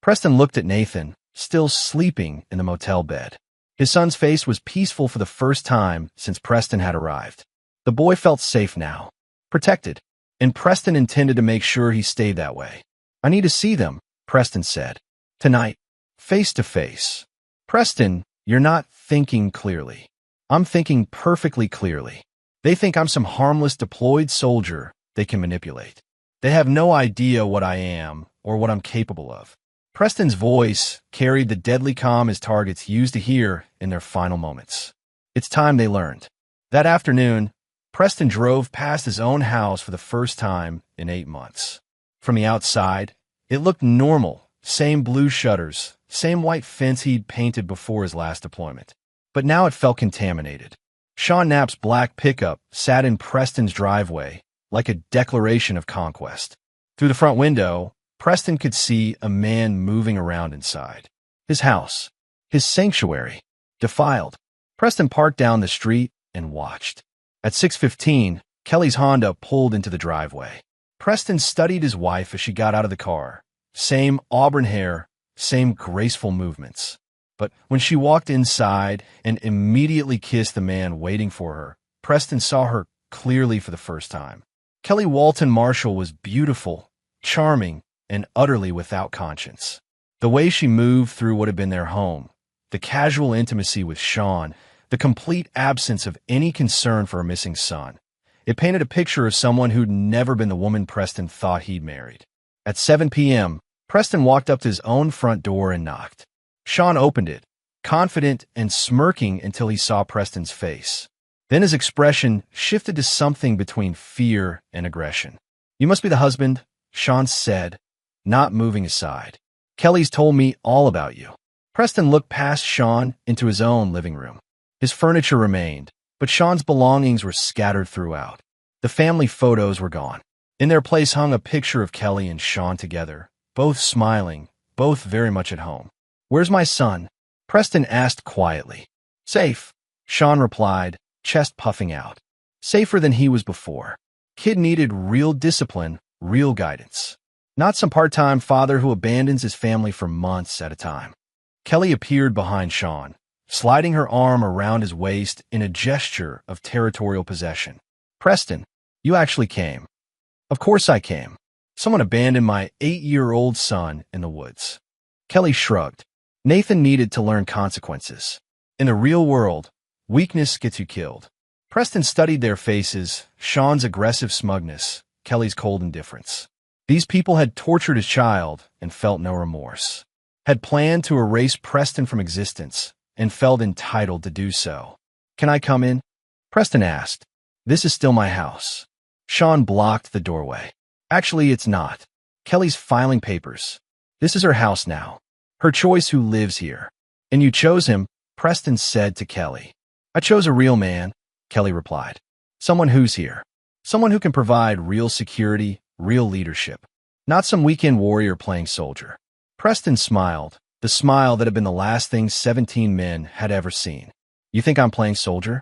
Preston looked at Nathan, still sleeping in the motel bed. His son's face was peaceful for the first time since Preston had arrived. The boy felt safe now, protected, and Preston intended to make sure he stayed that way. I need to see them, Preston said. Tonight, face to face. Preston, you're not thinking clearly. I'm thinking perfectly clearly. They think I'm some harmless deployed soldier they can manipulate. They have no idea what I am or what I'm capable of. Preston's voice carried the deadly calm his targets used to hear in their final moments. It's time they learned. That afternoon, Preston drove past his own house for the first time in 8 months. From the outside, it looked normal. Same blue shutters, same white fence he'd painted before his last deployment. But now it felt contaminated. Sean Knapp's black pickup sat in Preston's driveway like a declaration of conquest. Through the front window, Preston could see a man moving around inside. His house, his sanctuary, defiled. Preston parked down the street and watched. At 6:15, Kelly's Honda pulled into the driveway. Preston studied his wife as she got out of the car. Same auburn hair, same graceful movements. But when she walked inside and immediately kissed the man waiting for her, Preston saw her clearly for the first time. Kelly Walton Marshall was beautiful, charming, and utterly without conscience. The way she moved through what had been their home, the casual intimacy with Sean, the complete absence of any concern for a missing son. It painted a picture of someone who'd never been the woman Preston thought he'd married. At 7 p.m., Preston walked up to his own front door and knocked. Sean opened it, confident and smirking until he saw Preston's face. Then his expression shifted to something between fear and aggression. You must be the husband, Sean said, not moving aside. Kelly's told me all about you. Preston looked past Sean into his own living room. His furniture remained, but Sean's belongings were scattered throughout. The family photos were gone. In their place hung a picture of Kelly and Sean together, both smiling, both very much at home. Where's my son? Preston asked quietly. Safe, Sean replied, chest puffing out. Safer than he was before. Kid needed real discipline, real guidance. Not some part-time father who abandons his family for months at a time. Kelly appeared behind Sean, sliding her arm around his waist in a gesture of territorial possession. Preston, you actually came. Of course I came. Someone abandoned my 8-year-old son in the woods. Kelly shrugged. Nathan needed to learn consequences. In the real world, weakness gets you killed. Preston studied their faces, Sean's aggressive smugness, Kelly's cold indifference. These people had tortured his child and felt no remorse. Had planned to erase Preston from existence, and felt entitled to do so. "Can I come in?" Preston asked. "This is still my house." Sean blocked the doorway. "Actually, it's not. Kelly's filing papers. This is her house now. Her choice who lives here." "And you chose him," Preston said to Kelly. "I chose a real man," Kelly replied. "Someone who's here. Someone who can provide real security, real leadership. Not some weekend warrior playing soldier." Preston smiled, the smile that had been the last thing 17 men had ever seen. "You think I'm playing soldier?"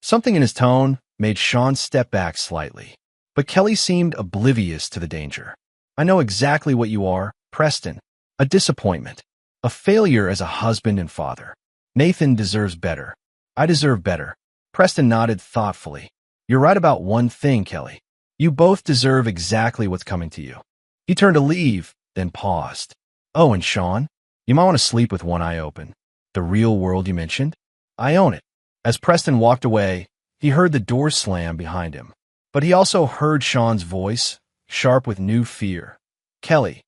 Something in his tone made Sean step back slightly. But Kelly seemed oblivious to the danger. "I know exactly what you are, Preston. A disappointment. A failure as a husband and father. Nathan deserves better. I deserve better." Preston nodded thoughtfully. "You're right about one thing, Kelly. You both deserve exactly what's coming to you." He turned to leave, then paused. "Oh, and Sean, you might want to sleep with one eye open. The real world you mentioned? I own it." As Preston walked away, he heard the door slam behind him. But he also heard Sean's voice, sharp with new fear. "Kelly,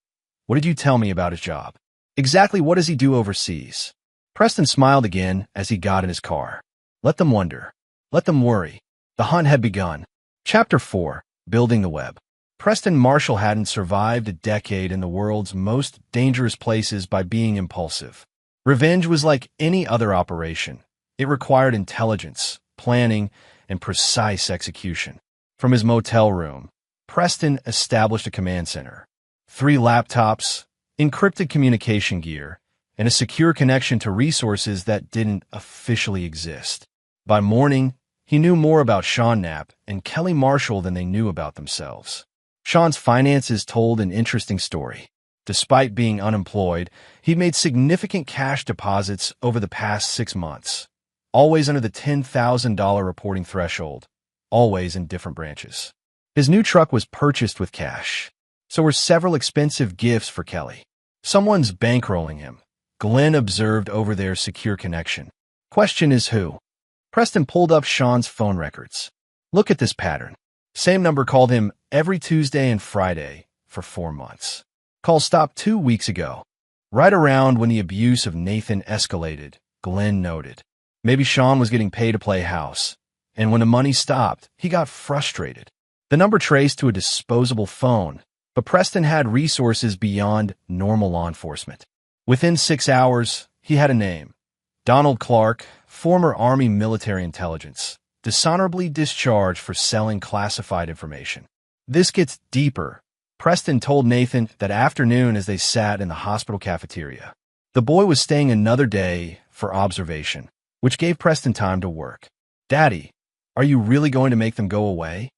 what did you tell me about his job? Exactly what does he do overseas?" Preston smiled again as he got in his car. Let them wonder. Let them worry. The hunt had begun. Chapter 4, Building the Web. Preston Marshall hadn't survived a decade in the world's most dangerous places by being impulsive. Revenge was like any other operation. It required intelligence, planning, and precise execution. From his motel room, Preston established a command center. 3 laptops, encrypted communication gear, and a secure connection to resources that didn't officially exist. By morning, he knew more about Sean Knapp and Kelly Marshall than they knew about themselves. Sean's finances told an interesting story. Despite being unemployed, he'd made significant cash deposits over the past 6 months, always under the $10,000 reporting threshold, always in different branches. His new truck was purchased with cash. So were several expensive gifts for Kelly. Someone's bankrolling him, Glenn observed over their secure connection. Question is who? Preston pulled up Sean's phone records. Look at this pattern. Same number called him every Tuesday and Friday for 4 months. Call stopped 2 weeks ago. Right around when the abuse of Nathan escalated, Glenn noted. Maybe Sean was getting paid to play house, and when the money stopped, he got frustrated. The number traced to a disposable phone, but Preston had resources beyond normal law enforcement. Within 6 hours, he had a name. Donald Clark, former Army military intelligence, dishonorably discharged for selling classified information. This gets deeper. Preston told Nathan that afternoon as they sat in the hospital cafeteria. The boy was staying another day for observation, which gave Preston time to work. Daddy, are you really going to make them go away?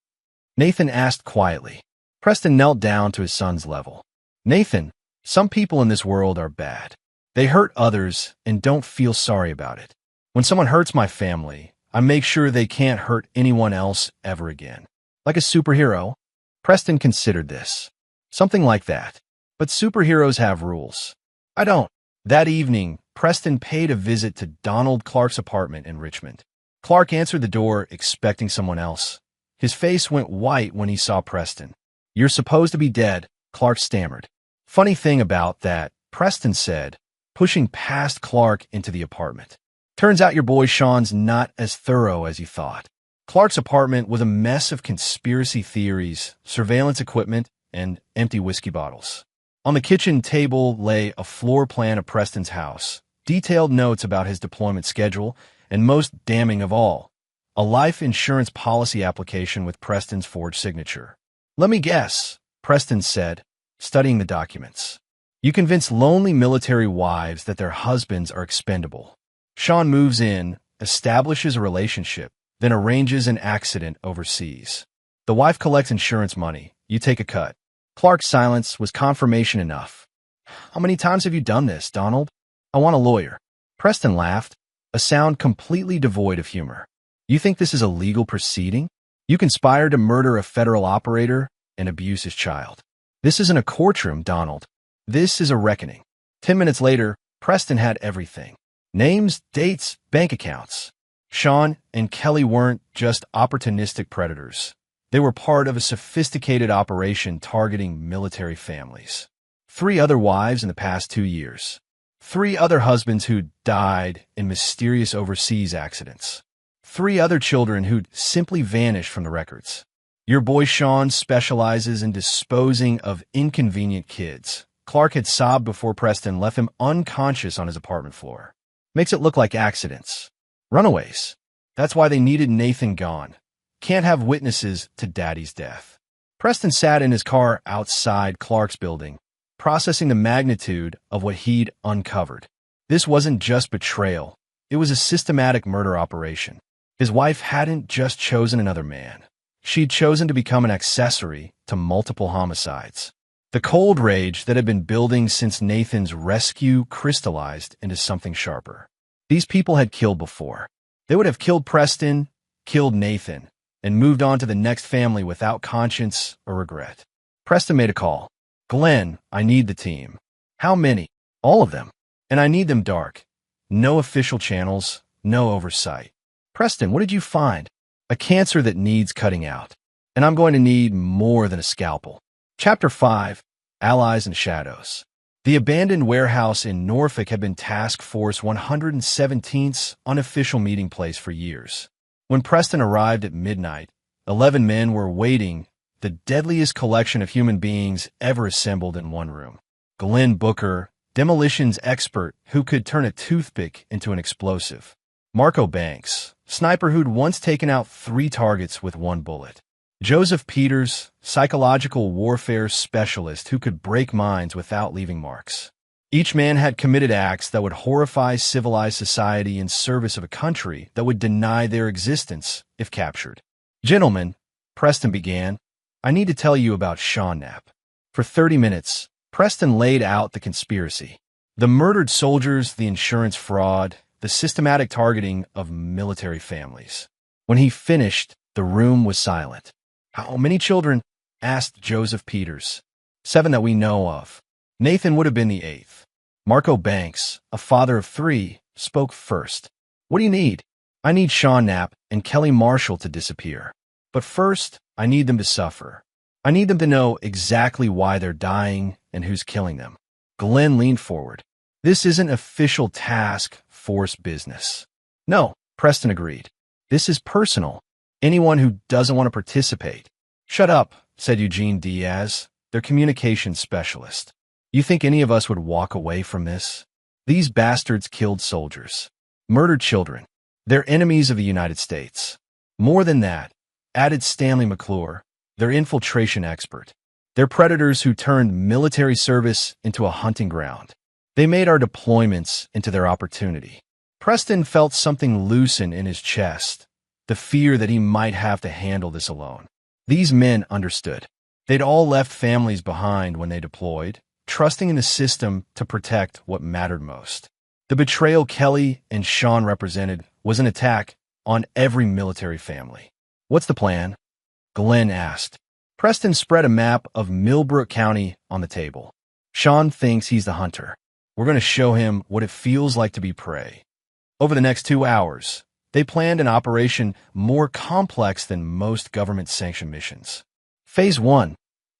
Nathan asked quietly. Preston knelt down to his son's level. Nathan, some people in this world are bad. They hurt others and don't feel sorry about it. When someone hurts my family, I make sure they can't hurt anyone else ever again. Like a superhero? Preston considered this. Something like that. But superheroes have rules. I don't. That evening, Preston paid a visit to Donald Clark's apartment in Richmond. Clark answered the door expecting someone else. His face went white when he saw Preston. You're supposed to be dead, Clark stammered. Funny thing about that, Preston said, pushing past Clark into the apartment. Turns out your boy Sean's not as thorough as you thought. Clark's apartment was a mess of conspiracy theories, surveillance equipment, and empty whiskey bottles. On the kitchen table lay a floor plan of Preston's house, detailed notes about his deployment schedule, and most damning of all, a life insurance policy application with Preston's forged signature. Let me guess, Preston said, studying the documents. You convince lonely military wives that their husbands are expendable. Sean moves in, establishes a relationship, then arranges an accident overseas. The wife collects insurance money. You take a cut. Clark's silence was confirmation enough. How many times have you done this, Donald? I want a lawyer. Preston laughed, a sound completely devoid of humor. You think this is a legal proceeding? You conspired to murder a federal operator and abuse his child. This isn't a courtroom, Donald. This is a reckoning. 10 minutes later, Preston had everything. Names, dates, bank accounts. Sean and Kelly weren't just opportunistic predators. They were part of a sophisticated operation targeting military families. 3 other wives in the past 2 years. 3 other husbands who'd died in mysterious overseas accidents. 3 other children who'd simply vanished from the records. Your boy Sean specializes in disposing of inconvenient kids. Clark had sobbed before Preston left him unconscious on his apartment floor. Makes it look like accidents. Runaways. That's why they needed Nathan gone. Can't have witnesses to Daddy's death. Preston sat in his car outside Clark's building, processing the magnitude of what he'd uncovered. This wasn't just betrayal. It was a systematic murder operation. His wife hadn't just chosen another man. She'd chosen to become an accessory to multiple homicides. The cold rage that had been building since Nathan's rescue crystallized into something sharper. These people had killed before. They would have killed Preston, killed Nathan, and moved on to the next family without conscience or regret. Preston made a call. Glenn, I need the team. How many? All of them. And I need them dark. No official channels, no oversight. Preston, what did you find? A cancer that needs cutting out. And I'm going to need more than a scalpel. Chapter 5, Allies and Shadows. The abandoned warehouse in Norfolk had been Task Force 117's unofficial meeting place for years. When Preston arrived at midnight, 11 men were waiting, the deadliest collection of human beings ever assembled in one room. Glenn Booker, demolitions expert who could turn a toothpick into an explosive. Marco Banks, sniper who'd once taken out 3 targets with 1 bullet. Joseph Peters, psychological warfare specialist who could break minds without leaving marks. Each man had committed acts that would horrify civilized society in service of a country that would deny their existence if captured. Gentlemen, Preston began, I need to tell you about Sean Knapp. For 30 minutes, Preston laid out the conspiracy. The murdered soldiers, the insurance fraud, the systematic targeting of military families. When he finished, the room was silent. How many children? Asked Joseph Peters. 7 that we know of. Nathan would have been the 8th. Marco Banks, a father of 3, spoke first. What do you need? I need Sean Knapp and Kelly Marshall to disappear. But first, I need them to suffer. I need them to know exactly why they're dying and who's killing them. Glenn leaned forward. This isn't official task force business. No, Preston agreed. This is personal. Anyone who doesn't want to participate. Shut up, said Eugene Diaz, their communications specialist. You think any of us would walk away from this? These bastards killed soldiers, murdered children. They're enemies of the United States. More than that, added Stanley McClure, their infiltration expert. They're predators who turned military service into a hunting ground. They made our deployments into their opportunity. Preston felt something loosen in his chest, the fear that he might have to handle this alone. These men understood. They'd all left families behind when they deployed, trusting in the system to protect what mattered most. The betrayal Kelly and Sean represented was an attack on every military family. What's the plan? Glenn asked. Preston spread a map of Millbrook County on the table. Sean thinks he's the hunter. We're going to show him what it feels like to be prey. Over the next 2 hours, they planned an operation more complex than most government-sanctioned missions. Phase 1,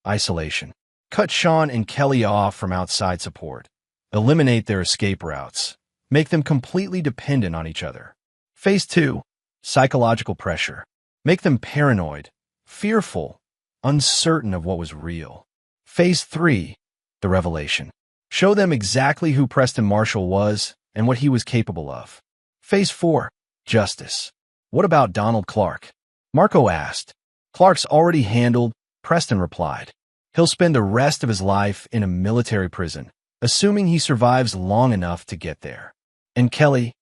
isolation. Cut Sean and Kelly off from outside support. Eliminate their escape routes. Make them completely dependent on each other. Phase 2, psychological pressure. Make them paranoid, fearful, uncertain of what was real. Phase 3, the revelation. Show them exactly who Preston Marshall was and what he was capable of. Phase 4, justice. What about Donald Clark? Marco asked. Clark's already handled, Preston replied. He'll spend the rest of his life in a military prison, assuming he survives long enough to get there. And Kelly?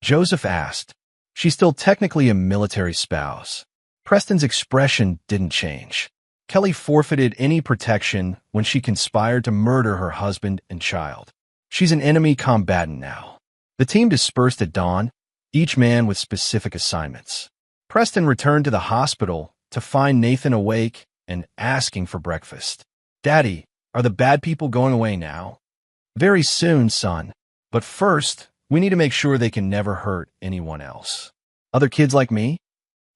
Joseph asked. She's still technically a military spouse. Preston's expression didn't change. Kelly forfeited any protection when she conspired to murder her husband and child. She's an enemy combatant now. The team dispersed at dawn, each man with specific assignments. Preston returned to the hospital to find Nathan awake and asking for breakfast. Daddy, are the bad people going away now? Very soon, son. But first, we need to make sure they can never hurt anyone else. Other kids like me?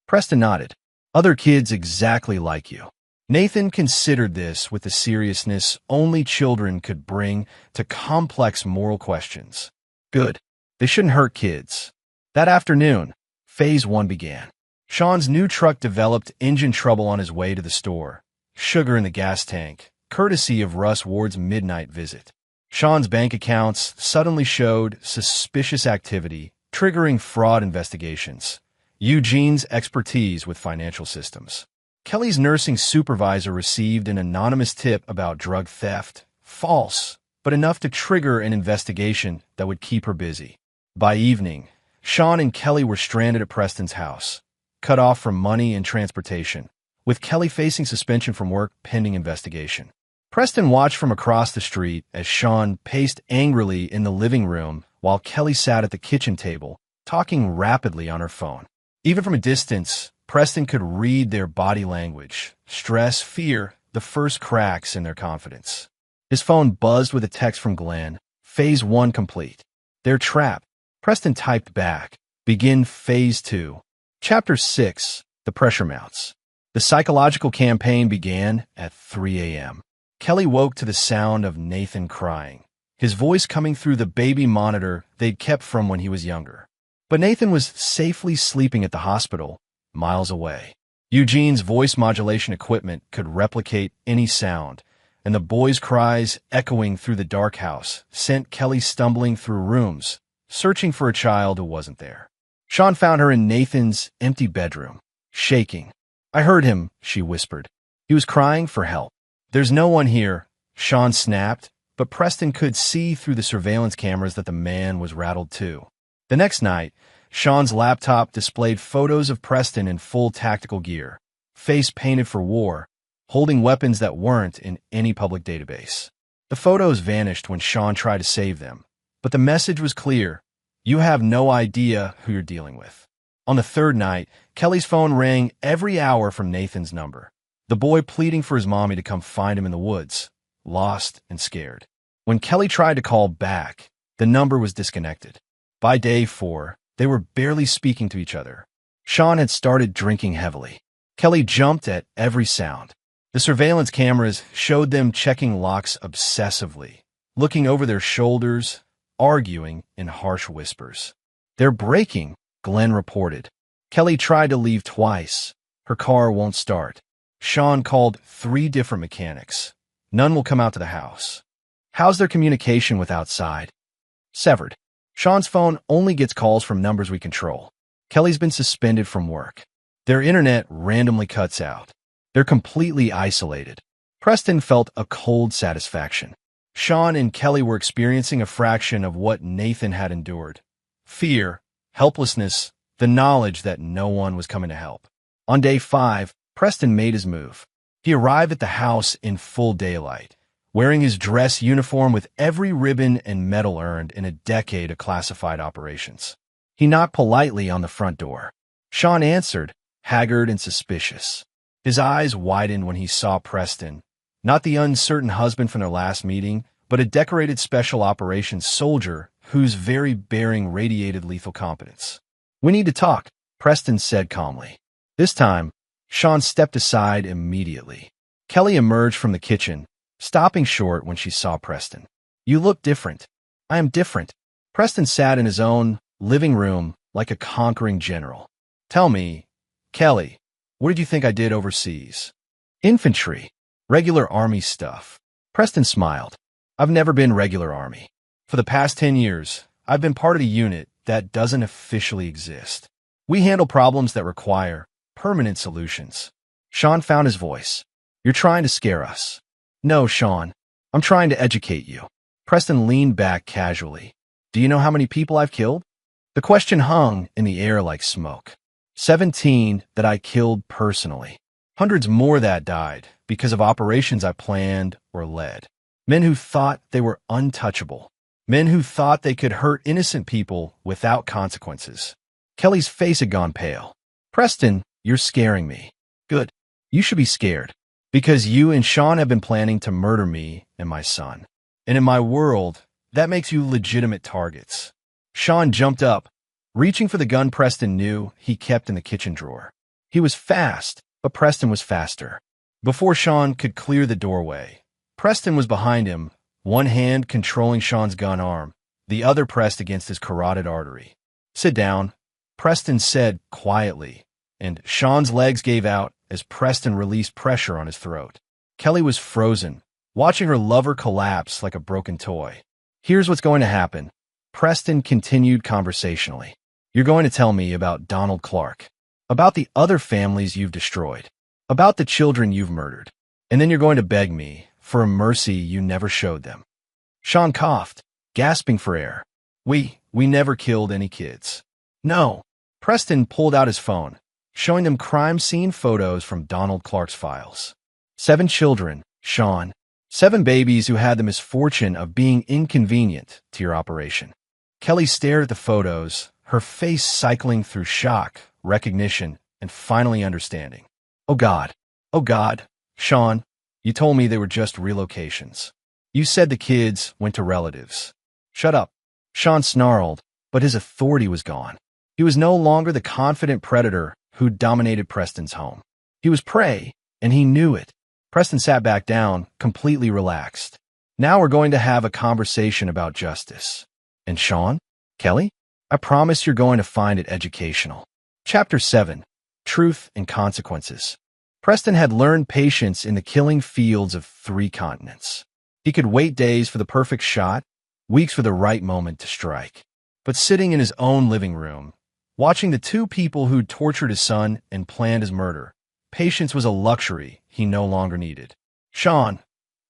Preston nodded. Other kids exactly like you. Nathan considered this with the seriousness only children could bring to complex moral questions. Good. They shouldn't hurt kids. That afternoon, Phase 1 began. Sean's new truck developed engine trouble on his way to the store. Sugar in the gas tank, courtesy of Russ Ward's midnight visit. Sean's bank accounts suddenly showed suspicious activity, triggering fraud investigations. Eugene's expertise with financial systems. Kelly's nursing supervisor received an anonymous tip about drug theft. False, but enough to trigger an investigation that would keep her busy. By evening, Sean and Kelly were stranded at Preston's house, cut off from money and transportation, with Kelly facing suspension from work pending investigation. Preston watched from across the street as Sean paced angrily in the living room while Kelly sat at the kitchen table, talking rapidly on her phone. Even from a distance, Preston could read their body language, stress, fear, the first cracks in their confidence. His phone buzzed with a text from Glenn. Phase 1 complete. They're trapped. Preston typed back. Begin Phase 2. Chapter 6. The Pressure Mounts. The psychological campaign began at 3 a.m. Kelly woke to the sound of Nathan crying, his voice coming through the baby monitor they'd kept from when he was younger. But Nathan was safely sleeping at the hospital, miles away. Eugene's voice modulation equipment could replicate any sound, and the boy's cries echoing through the dark house sent Kelly stumbling through rooms, searching for a child who wasn't there. Sean found her in Nathan's empty bedroom, shaking. I heard him, she whispered. He was crying for help. There's no one here, Sean snapped, but Preston could see through the surveillance cameras that the man was rattled too. The next night, Sean's laptop displayed photos of Preston in full tactical gear, face painted for war, holding weapons that weren't in any public database. The photos vanished when Sean tried to save them, but the message was clear. You have no idea who you're dealing with. On the third night, Kelly's phone rang every hour from Nathan's number, the boy pleading for his mommy to come find him in the woods, lost and scared. When Kelly tried to call back, the number was disconnected. By day 4, they were barely speaking to each other. Sean had started drinking heavily. Kelly jumped at every sound. The surveillance cameras showed them checking locks obsessively, looking over their shoulders, arguing in harsh whispers. They're breaking, Glenn reported. Kelly tried to leave twice. Her car won't start. Sean called 3 different mechanics. None will come out to the house. How's their communication with outside? Severed. Sean's phone only gets calls from numbers we control. Kelly's been suspended from work. Their internet randomly cuts out. They're completely isolated. Preston felt a cold satisfaction. Sean and Kelly were experiencing a fraction of what Nathan had endured. Fear, helplessness, the knowledge that no one was coming to help. On day 5, Preston made his move. He arrived at the house in full daylight, wearing his dress uniform with every ribbon and medal earned in a decade of classified operations. He knocked politely on the front door. Sean answered, haggard and suspicious. His eyes widened when he saw Preston, not the uncertain husband from their last meeting, but a decorated special operations soldier whose very bearing radiated lethal competence. We need to talk, Preston said calmly. This time, Sean stepped aside immediately. Kelly emerged from the kitchen, stopping short when she saw Preston. You look different. I am different. Preston sat in his own living room like a conquering general. Tell me, Kelly, what did you think I did overseas? Infantry. Regular army stuff. Preston smiled. I've never been regular army. For the past 10 years, I've been part of a unit that doesn't officially exist. We handle problems that require permanent solutions. Sean found his voice. You're trying to scare us. No, Sean. I'm trying to educate you. Preston leaned back casually. Do you know how many people I've killed? The question hung in the air like smoke. 17 that I killed personally. Hundreds more that died because of operations I planned or led. Men who thought they were untouchable. Men who thought they could hurt innocent people without consequences. Kelly's face had gone pale. Preston, you're scaring me. Good. You should be scared. Because you and Sean have been planning to murder me and my son. And in my world, that makes you legitimate targets. Sean jumped up, reaching for the gun Preston knew he kept in the kitchen drawer. He was fast, but Preston was faster. Before Sean could clear the doorway, Preston was behind him, one hand controlling Sean's gun arm, the other pressed against his carotid artery. "Sit down," Preston said quietly, and Sean's legs gave out as Preston released pressure on his throat. Kelly was frozen, watching her lover collapse like a broken toy. "Here's what's going to happen," Preston continued conversationally. "You're going to tell me about Donald Clark, about the other families you've destroyed, about the children you've murdered, and then you're going to beg me for a mercy you never showed them." Sean coughed, gasping for air. We never killed any kids." "No." Preston pulled out his phone, showing them crime scene photos from Donald Clark's files. 7 children, Sean. 7 babies who had the misfortune of being inconvenient to your operation. Kelly stared at the photos, her face cycling through shock, recognition, and finally understanding. Oh God, Sean, you told me they were just relocations. You said the kids went to relatives." "Shut up," Sean snarled, but his authority was gone. He was no longer the confident predator who dominated Preston's home. He was prey, and he knew it. Preston sat back down, completely relaxed. "Now we're going to have a conversation about justice. And Sean, Kelly, I promise you're going to find it educational." Chapter 7. Truth and Consequences. Preston had learned patience in the killing fields of 3 continents. He could wait days for the perfect shot, weeks for the right moment to strike. But sitting in his own living room, watching the 2 people who'd tortured his son and planned his murder, patience was a luxury he no longer needed. "Sean,"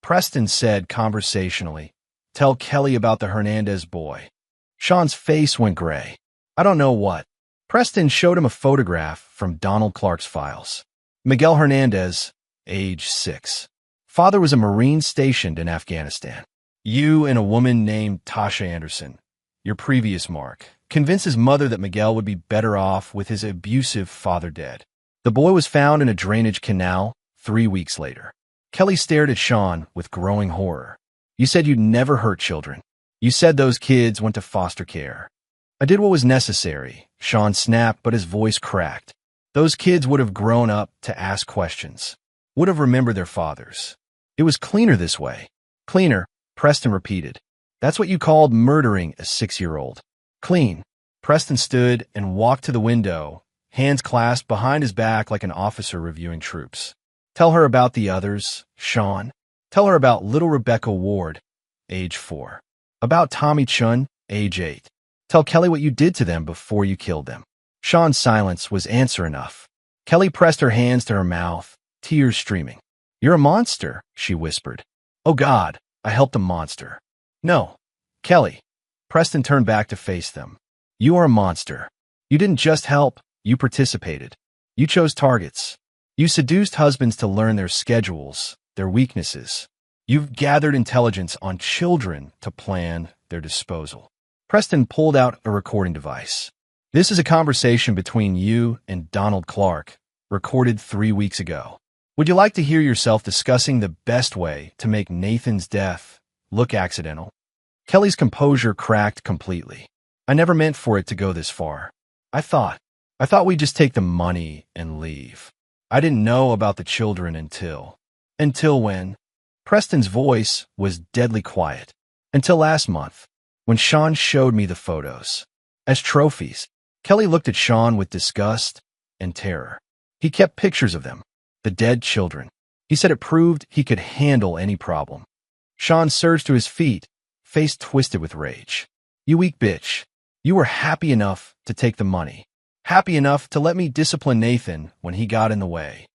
Preston said conversationally, "tell Kelly about the Hernandez boy." Sean's face went gray. "I don't know what." Preston showed him a photograph from Donald Clark's files. Miguel Hernandez, age 6. Father was a Marine stationed in Afghanistan. You and a woman named Tasha Anderson, your previous mark, convinced his mother that Miguel would be better off with his abusive father dead. The boy was found in a drainage canal 3 weeks later. Kelly stared at Sean with growing horror. "You said you'd never hurt children. You said those kids went to foster care." "I did what was necessary," Sean snapped, but his voice cracked. "Those kids would have grown up to ask questions, would have remembered their fathers. It was cleaner this way." "Cleaner," Preston repeated. "That's what you called murdering a 6-year-old. Clean." Preston stood and walked to the window, hands clasped behind his back like an officer reviewing troops. "Tell her about the others, Sean. Tell her about little Rebecca Ward, age 4. About Tommy Chun, age 8. Tell Kelly what you did to them before you killed them." Sean's silence was answer enough. Kelly pressed her hands to her mouth, tears streaming. "You're a monster," she whispered. "Oh God, I helped a monster." "No, Kelly." Preston turned back to face them. "You are a monster. You didn't just help, you participated. You chose targets. You seduced husbands to learn their schedules, their weaknesses. You've gathered intelligence on children to plan their disposal." Preston pulled out a recording device. "This is a conversation between you and Donald Clark, recorded 3 weeks ago. Would you like to hear yourself discussing the best way to make Nathan's death look accidental?" Kelly's composure cracked completely. "I never meant for it to go this far. I thought we'd just take the money and leave. I didn't know about the children until when?" Preston's voice was deadly quiet. "Until last month, when Sean showed me the photos. As trophies." Kelly looked at Sean with disgust and terror. "He kept pictures of them, the dead children. He said it proved he could handle any problem." Sean surged to his feet, face twisted with rage. "You weak bitch. You were happy enough to take the money. Happy enough to let me discipline Nathan when he got in the way."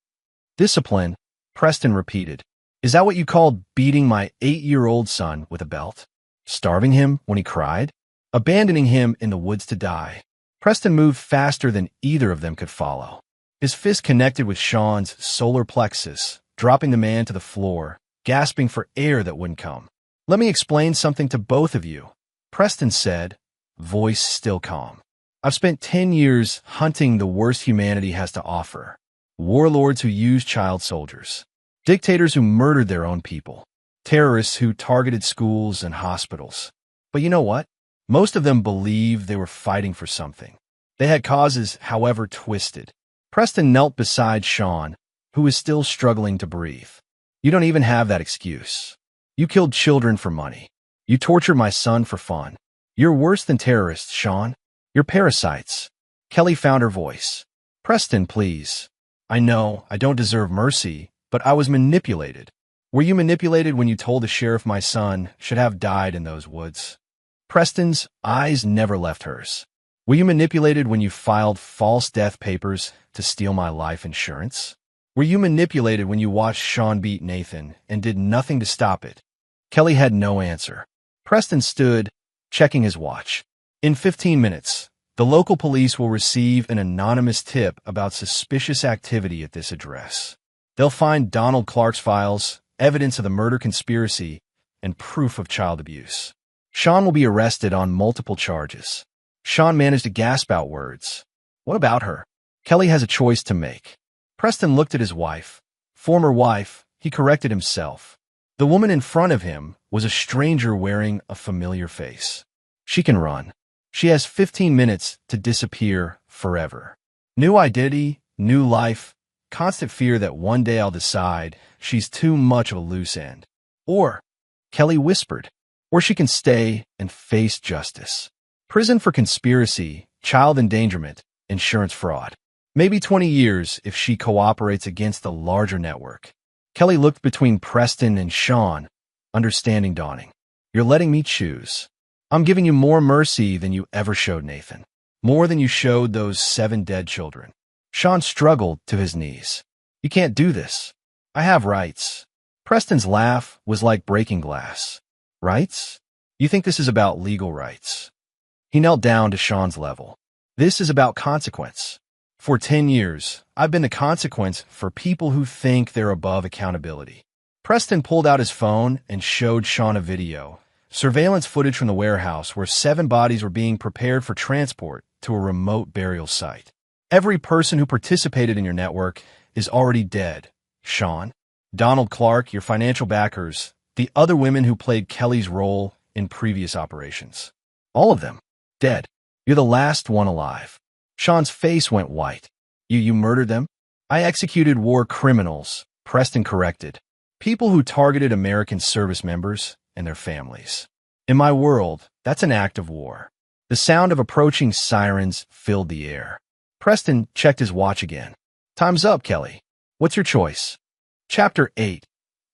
"Discipline," Preston repeated. "Is that what you called beating my 8-year-old son with a belt? Starving him when he cried? Abandoning him in the woods to die?" Preston moved faster than either of them could follow. His fist connected with Sean's solar plexus, dropping the man to the floor, gasping for air that wouldn't come. "Let me explain something to both of you," Preston said, voice still calm. "I've spent 10 years hunting the worst humanity has to offer. Warlords who use child soldiers. Dictators who murdered their own people. Terrorists who targeted schools and hospitals. But you know what? Most of them believed they were fighting for something. They had causes, however twisted." Preston knelt beside Sean, who is still struggling to breathe. You don't even have that excuse. You killed children for money. You tortured my son for fun. You're worse than terrorists, Sean. You're parasites. Kelly found her voice. Preston, please. I know, I don't deserve mercy, but I was manipulated. Were you manipulated when you told the sheriff my son should have died in those woods? Preston's eyes never left hers. Were you manipulated when you filed false death papers to steal my life insurance? Were you manipulated when you watched Sean beat Nathan and did nothing to stop it? Kelly had no answer. Preston stood, checking his watch. In 15 minutes, the local police will receive an anonymous tip about suspicious activity at this address. They'll find Donald Clark's files, evidence of the murder conspiracy, and proof of child abuse. Sean will be arrested on multiple charges. Sean managed to gasp out words. What about her? Kelly has a choice to make. Preston looked at his wife. Former wife, he corrected himself. The woman in front of him was a stranger wearing a familiar face. She can run. She has 15 minutes to disappear forever. New identity, new life, constant fear that one day I'll decide she's too much of a loose end. Or, Kelly whispered, or she can stay and face justice. Prison for conspiracy, child endangerment, insurance fraud. Maybe 20 years if she cooperates against the larger network. Kelly looked between Preston and Sean, understanding dawning. You're letting me choose. I'm giving you more mercy than you ever showed Nathan. More than you showed those 7 dead children. Sean struggled to his knees. You can't do this. I have rights. Preston's laugh was like breaking glass. Rights? You think this is about legal rights? He knelt down to Sean's level. This is about consequence. For 10 years, I've been the consequence for people who think they're above accountability. Preston pulled out his phone and showed Sean a video. Surveillance footage from the warehouse where 7 bodies were being prepared for transport to a remote burial site. Every person who participated in your network is already dead, Sean. Donald Clark, your financial backers, the other women who played Kelly's role in previous operations. All of them, dead. You're the last one alive. Sean's face went white. You murdered them? I executed war criminals, Preston corrected. People who targeted American service members and their families. In my world, that's an act of war. The sound of approaching sirens filled the air. Preston checked his watch again. Time's up, Kelly. What's your choice? Chapter 8.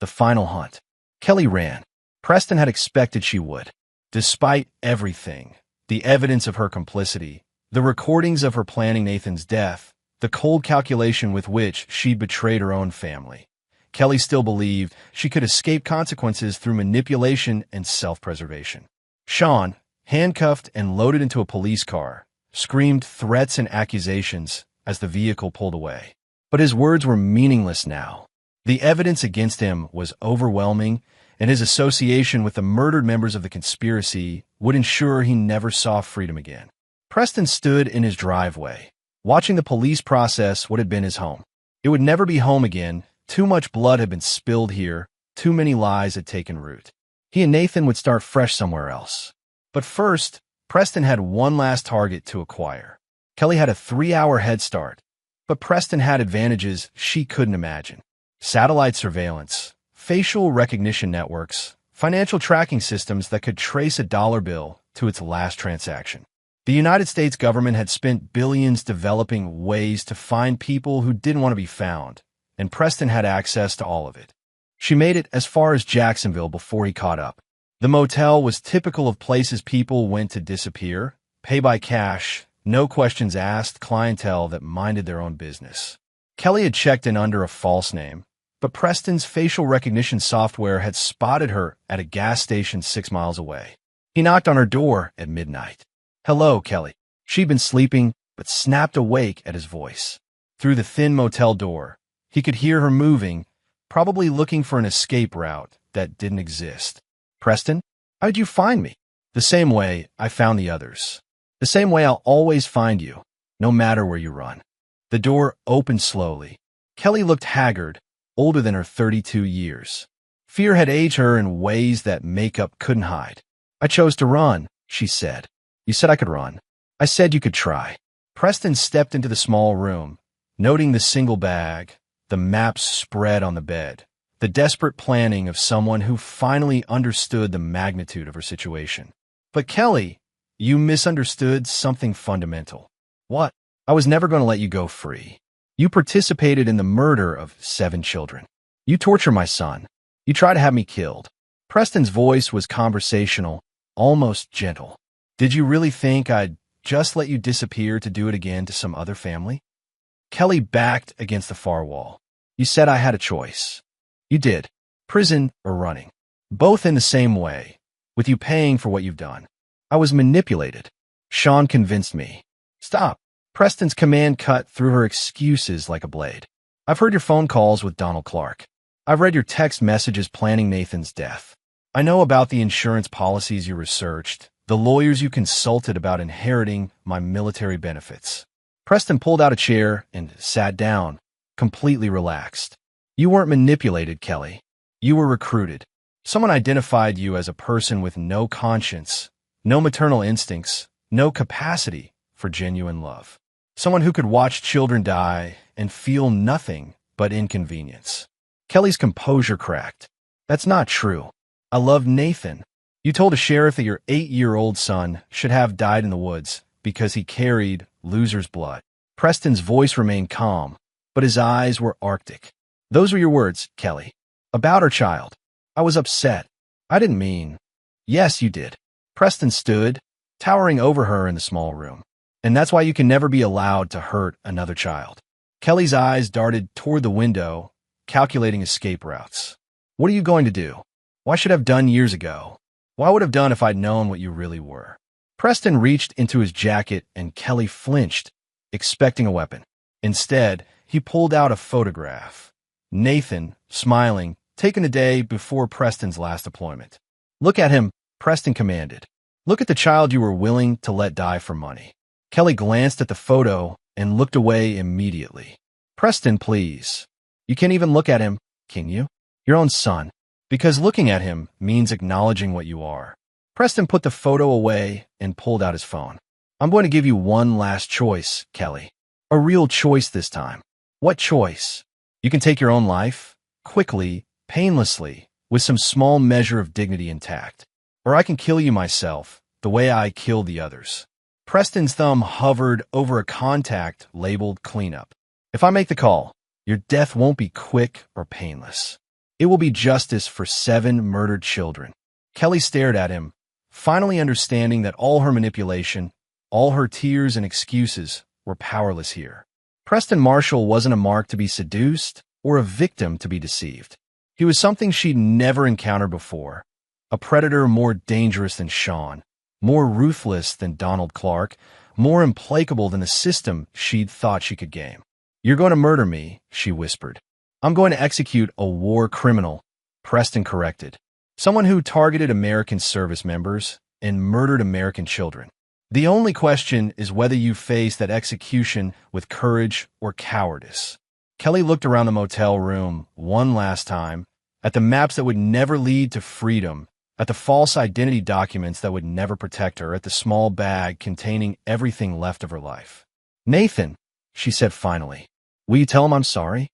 The Final Hunt. Kelly ran. Preston had expected she would. Despite everything, the evidence of her complicity, the recordings of her planning Nathan's death, the cold calculation with which she'd betrayed her own family, Kelly still believed she could escape consequences through manipulation and self-preservation. Sean, handcuffed and loaded into a police car, screamed threats and accusations as the vehicle pulled away. But his words were meaningless now. The evidence against him was overwhelming, and his association with the murdered members of the conspiracy would ensure he never saw freedom again. Preston stood in his driveway, watching the police process what had been his home. It would never be home again. Too much blood had been spilled here. Too many lies had taken root. He and Nathan would start fresh somewhere else. But first, Preston had one last target to acquire. Kelly had a 3-hour head start, but Preston had advantages she couldn't imagine. Satellite surveillance, facial recognition networks, financial tracking systems that could trace a dollar bill to its last transaction. The United States government had spent billions developing ways to find people who didn't want to be found, and Preston had access to all of it. She made it as far as Jacksonville before he caught up. The motel was typical of places people went to disappear, pay by cash, no questions asked clientele that minded their own business. Kelly had checked in under a false name, but Preston's facial recognition software had spotted her at a gas station 6 miles away. He knocked on her door at midnight. Hello, Kelly. She'd been sleeping, but snapped awake at his voice. Through the thin motel door, he could hear her moving, probably looking for an escape route that didn't exist. Preston, how'd you find me? The same way I found the others. The same way I'll always find you, no matter where you run. The door opened slowly. Kelly looked haggard, older than her 32 years. Fear had aged her in ways that makeup couldn't hide. I chose to run, she said. You said I could run. I said you could try. Preston stepped into the small room, noting the single bag, The maps spread on the bed, the desperate planning of someone who finally understood the magnitude of her situation. But Kelly, you misunderstood something fundamental. What? I was never going to let you go free. You participated in the murder of 7 children. You torture my son. You try to have me killed. Preston's voice was conversational, almost gentle. Did you really think I'd just let you disappear to do it again to some other family? Kelly backed against the far wall. You said I had a choice. You did. Prison or running. Both in the same way, with you paying for what you've done. I was manipulated. Sean convinced me. Stop. Preston's command cut through her excuses like a blade. I've heard your phone calls with Donald Clark. I've read your text messages planning Nathan's death. I know about the insurance policies you researched, the lawyers you consulted about inheriting my military benefits. Preston pulled out a chair and sat down, completely relaxed. You weren't manipulated, Kelly. You were recruited. Someone identified you as a person with no conscience, no maternal instincts, no capacity for genuine love. Someone who could watch children die and feel nothing but inconvenience. Kelly's composure cracked. That's not true. I love Nathan. You told a sheriff that your 8-year-old son should have died in the woods because he carried loser's blood. Preston's voice remained calm, but his eyes were arctic. Those were your words, Kelly. About our child. I was upset. I didn't mean. Yes, you did. Preston stood, towering over her in the small room. And that's why you can never be allowed to hurt another child. Kelly's eyes darted toward the window, calculating escape routes. What are you going to do? Why should I have done years ago? Why would I have done if I'd known what you really were? Preston reached into his jacket and Kelly flinched, expecting a weapon. Instead, he pulled out a photograph. Nathan, smiling, taken a day before Preston's last deployment. Look at him, Preston commanded. Look at the child you were willing to let die for money. Kelly glanced at the photo and looked away immediately. Preston, please. You can't even look at him, can you? Your own son. Because looking at him means acknowledging what you are. Preston put the photo away and pulled out his phone. I'm going to give you one last choice, Kelly. A real choice this time. What choice? You can take your own life, quickly, painlessly, with some small measure of dignity intact. Or I can kill you myself, the way I killed the others. Preston's thumb hovered over a contact labeled cleanup. If I make the call, your death won't be quick or painless. It will be justice for 7 murdered children. Kelly stared at him, finally understanding that all her manipulation, all her tears and excuses were powerless here. Preston Marshall wasn't a mark to be seduced or a victim to be deceived. He was something she'd never encountered before, a predator more dangerous than Sean, more ruthless than Donald Clark, more implacable than the system she'd thought she could game. You're going to murder me, she whispered. I'm going to execute a war criminal, Preston corrected. Someone who targeted American service members and murdered American children. The only question is whether you face that execution with courage or cowardice. Kelly looked around the motel room one last time, at the maps that would never lead to freedom, at the false identity documents that would never protect her, at the small bag containing everything left of her life. Nathan, she said finally, will you tell him I'm sorry?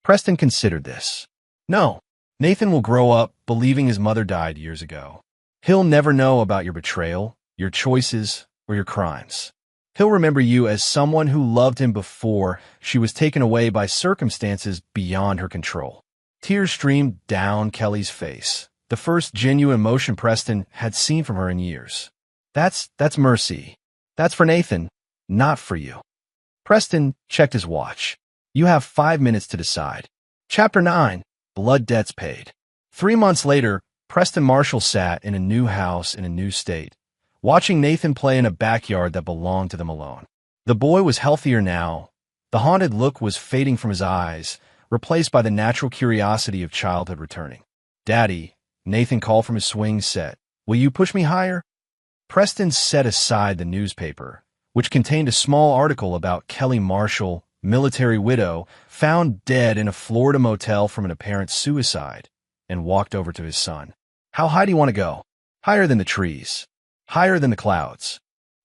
Preston considered this. No, Nathan will grow up believing his mother died years ago. He'll never know about your betrayal, your choices, or your crimes. He'll remember you as someone who loved him before she was taken away by circumstances beyond her control. Tears streamed down Kelly's face, the first genuine emotion Preston had seen from her in years. That's mercy. That's for Nathan, not for you. Preston checked his watch. You have 5 minutes to decide. Chapter 9, Blood Debts Paid. 3 months later, Preston Marshall sat in a new house in a new state, watching Nathan play in a backyard that belonged to them alone. The boy was healthier now. The haunted look was fading from his eyes, replaced by the natural curiosity of childhood returning. Daddy, Nathan called from his swing set. Will you push me higher? Preston set aside the newspaper, which contained a small article about Kelly Marshall, military widow, found dead in a Florida motel from an apparent suicide, and walked over to his son. How high do you want to go? Higher than the trees. Higher than the clouds.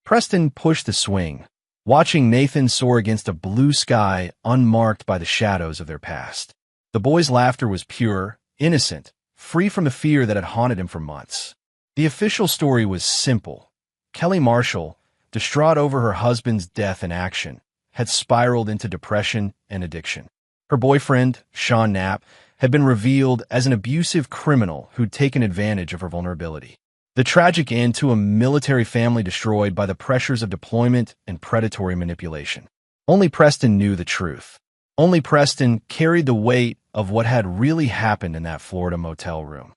Preston pushed the swing, watching Nathan soar against a blue sky unmarked by the shadows of their past. The boy's laughter was pure, innocent, free from the fear that had haunted him for months. The official story was simple. Kelly Marshall, distraught over her husband's death in action, had spiraled into depression and addiction. Her boyfriend, Sean Knapp, had been revealed as an abusive criminal who'd taken advantage of her vulnerability. The tragic end to a military family destroyed by the pressures of deployment and predatory manipulation. Only Preston knew the truth. Only Preston carried the weight of what had really happened in that Florida motel room.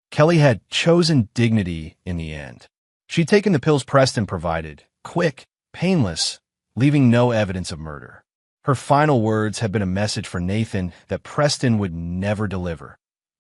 Kelly had chosen dignity in the end. She'd taken the pills Preston provided, quick, painless, leaving no evidence of murder. Her final words had been a message for Nathan that Preston would never deliver.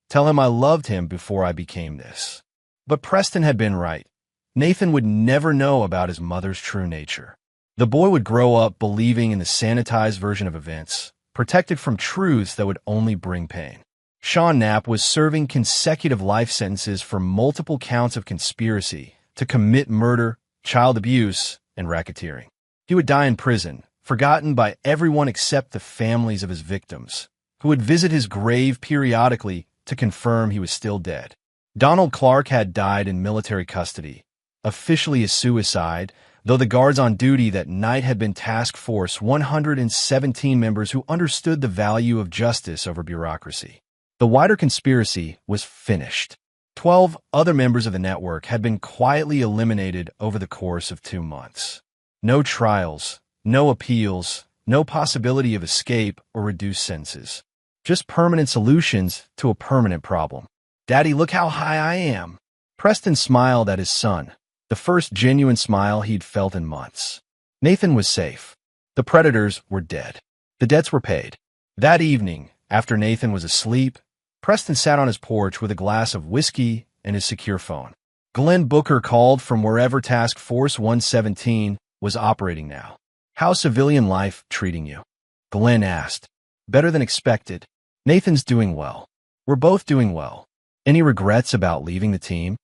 Tell him I loved him before I became this. But Preston had been right. Nathan would never know about his mother's true nature. The boy would grow up believing in the sanitized version of events, protected from truths that would only bring pain. Sean Knapp was serving consecutive life sentences for multiple counts of conspiracy to commit murder, child abuse, and racketeering. He would die in prison, forgotten by everyone except the families of his victims, who would visit his grave periodically to confirm he was still dead. Donald Clark had died in military custody, officially a suicide, though the guards on duty that night had been Task Force 117 members who understood the value of justice over bureaucracy. The wider conspiracy was finished. 12 other members of the network had been quietly eliminated over the course of 2 months. No trials, no appeals, no possibility of escape or reduced sentences. Just permanent solutions to a permanent problem. "Daddy, look how high I am." Preston smiled at his son, the first genuine smile he'd felt in months. Nathan was safe. The predators were dead. The debts were paid. That evening, after Nathan was asleep, Preston sat on his porch with a glass of whiskey and his secure phone. Glenn Booker called from wherever Task Force 117 was operating now. "How's civilian life treating you?" Glenn asked. "Better than expected. Nathan's doing well. We're both doing well. Any regrets about leaving the team?"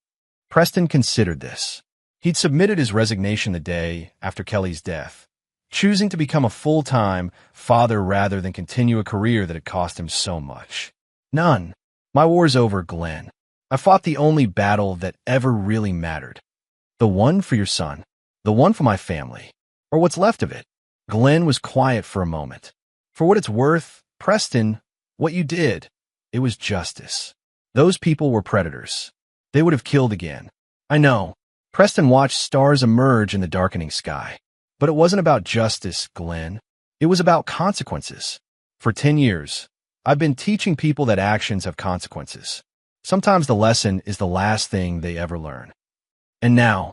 Preston considered this. He'd submitted his resignation the day after Kelly's death, choosing to become a full-time father rather than continue a career that had cost him so much. "None. My war's over, Glenn. I fought the only battle that ever really mattered. The one for your son. The one for my family. Or what's left of it." Glenn was quiet for a moment. "For what it's worth, Preston, what you did, it was justice. Those people were predators. They would have killed again. I know." Preston watched stars emerge in the darkening sky. "But it wasn't about justice, Glenn. It was about consequences. For 10 years, I've been teaching people that actions have consequences. Sometimes the lesson is the last thing they ever learn. And now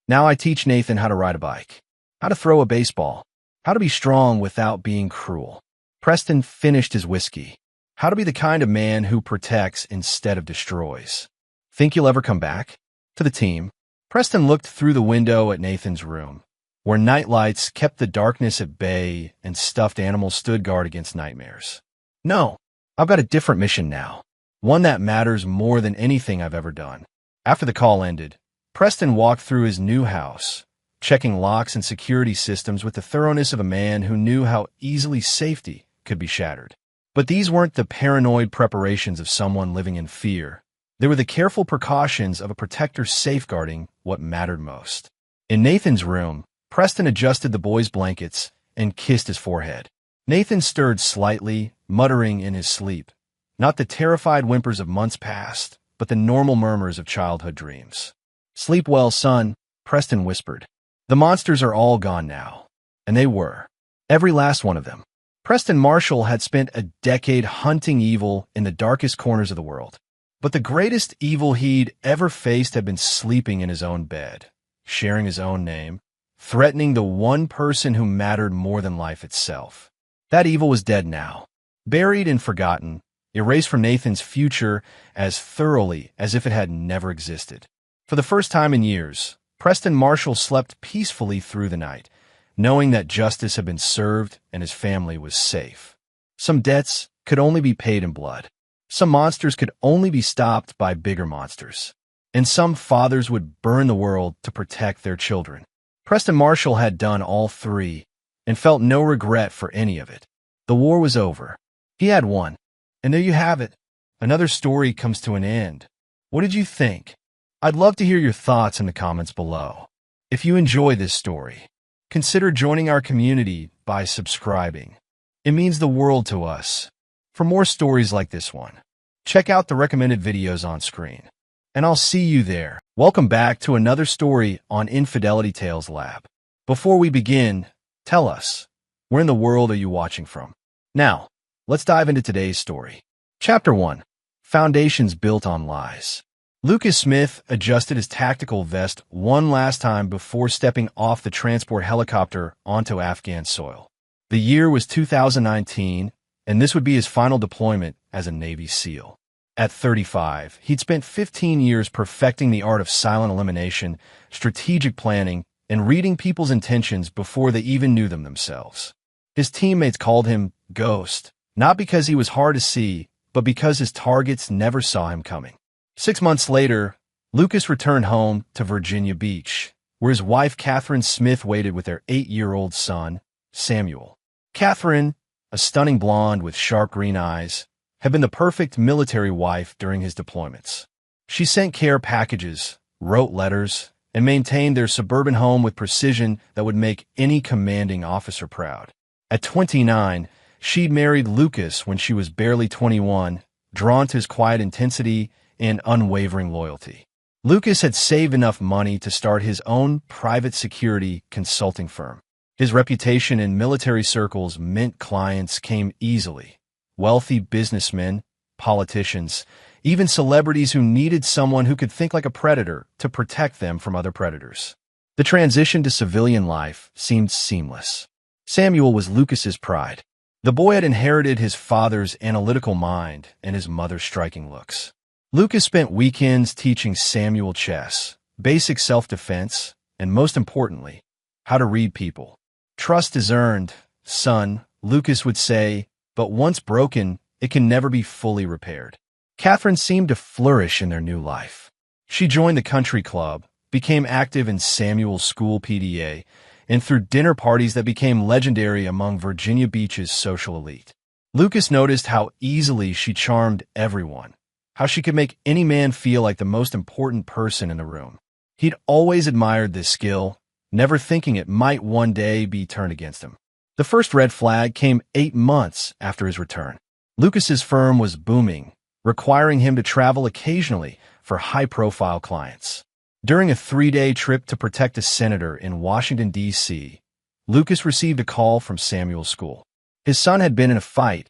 I teach Nathan how to ride a bike, how to throw a baseball, how to be strong without being cruel." Preston finished his whiskey. "How to be the kind of man who protects instead of destroys. Think you'll ever come back? To the team?" Preston looked through the window at Nathan's room, where nightlights kept the darkness at bay and stuffed animals stood guard against nightmares. "No, I've got a different mission now. One that matters more than anything I've ever done." After the call ended, Preston walked through his new house, checking locks and security systems with the thoroughness of a man who knew how easily safety could be shattered. But these weren't the paranoid preparations of someone living in fear. They were the careful precautions of a protector safeguarding what mattered most. In Nathan's room, Preston adjusted the boy's blankets and kissed his forehead. Nathan stirred slightly, muttering in his sleep, not the terrified whimpers of months past, but the normal murmurs of childhood dreams. "Sleep well, son," Preston whispered. "The monsters are all gone now." And they were. Every last one of them. Preston Marshall had spent a decade hunting evil in the darkest corners of the world. But the greatest evil he'd ever faced had been sleeping in his own bed, sharing his own name, threatening the one person who mattered more than life itself. That evil was dead now, buried and forgotten, erased from Nathan's future as thoroughly as if it had never existed. For the first time in years, Preston Marshall slept peacefully through the night, knowing that justice had been served and his family was safe. Some debts could only be paid in blood. Some monsters could only be stopped by bigger monsters. And some fathers would burn the world to protect their children. Preston Marshall had done all three, and felt no regret for any of it. The war was over. He had won. And there you have it. Another story comes to an end. What did you think? I'd love to hear your thoughts in the comments below. If you enjoy this story, consider joining our community by subscribing. It means the world to us. For more stories like this one, check out the recommended videos on screen. And I'll see you there. Welcome back to another story on Infidelity Tales Lab. Before we begin, tell us, where in the world are you watching from? Now, let's dive into today's story. Chapter 1. Foundations Built on Lies. Lucas Smith adjusted his tactical vest one last time before stepping off the transport helicopter onto Afghan soil. The year was 2019, and this would be his final deployment as a Navy SEAL. At 35, he'd spent 15 years perfecting the art of silent elimination, strategic planning, and reading people's intentions before they even knew them themselves. His teammates called him Ghost, not because he was hard to see, but because his targets never saw him coming. 6 months later, Lucas returned home to Virginia Beach, where his wife Catherine Smith waited with their 8-year-old son, Samuel. Catherine, a stunning blonde with sharp green eyes, had been the perfect military wife during his deployments. She sent care packages, wrote letters, and maintained their suburban home with precision that would make any commanding officer proud. At 29, she'd married Lucas when she was barely 21, drawn to his quiet intensity and unwavering loyalty. Lucas had saved enough money to start his own private security consulting firm. His reputation in military circles meant clients came easily. Wealthy businessmen, politicians, even celebrities who needed someone who could think like a predator to protect them from other predators. The transition to civilian life seemed seamless. Samuel was Lucas's pride. The boy had inherited his father's analytical mind and his mother's striking looks. Lucas spent weekends teaching Samuel chess, basic self-defense, and most importantly, how to read people. Trust is earned, son, Lucas would say, but once broken, it can never be fully repaired. Catherine seemed to flourish in their new life. She joined the country club, became active in Samuel's school PTA, and threw dinner parties that became legendary among Virginia Beach's social elite. Lucas noticed how easily she charmed everyone, how she could make any man feel like the most important person in the room. He'd always admired this skill, never thinking it might one day be turned against him. The first red flag came 8 months after his return. Lucas's firm was booming, requiring him to travel occasionally for high-profile clients. During a 3-day trip to protect a senator in Washington, D.C., Lucas received a call from Samuel's school. His son had been in a fight,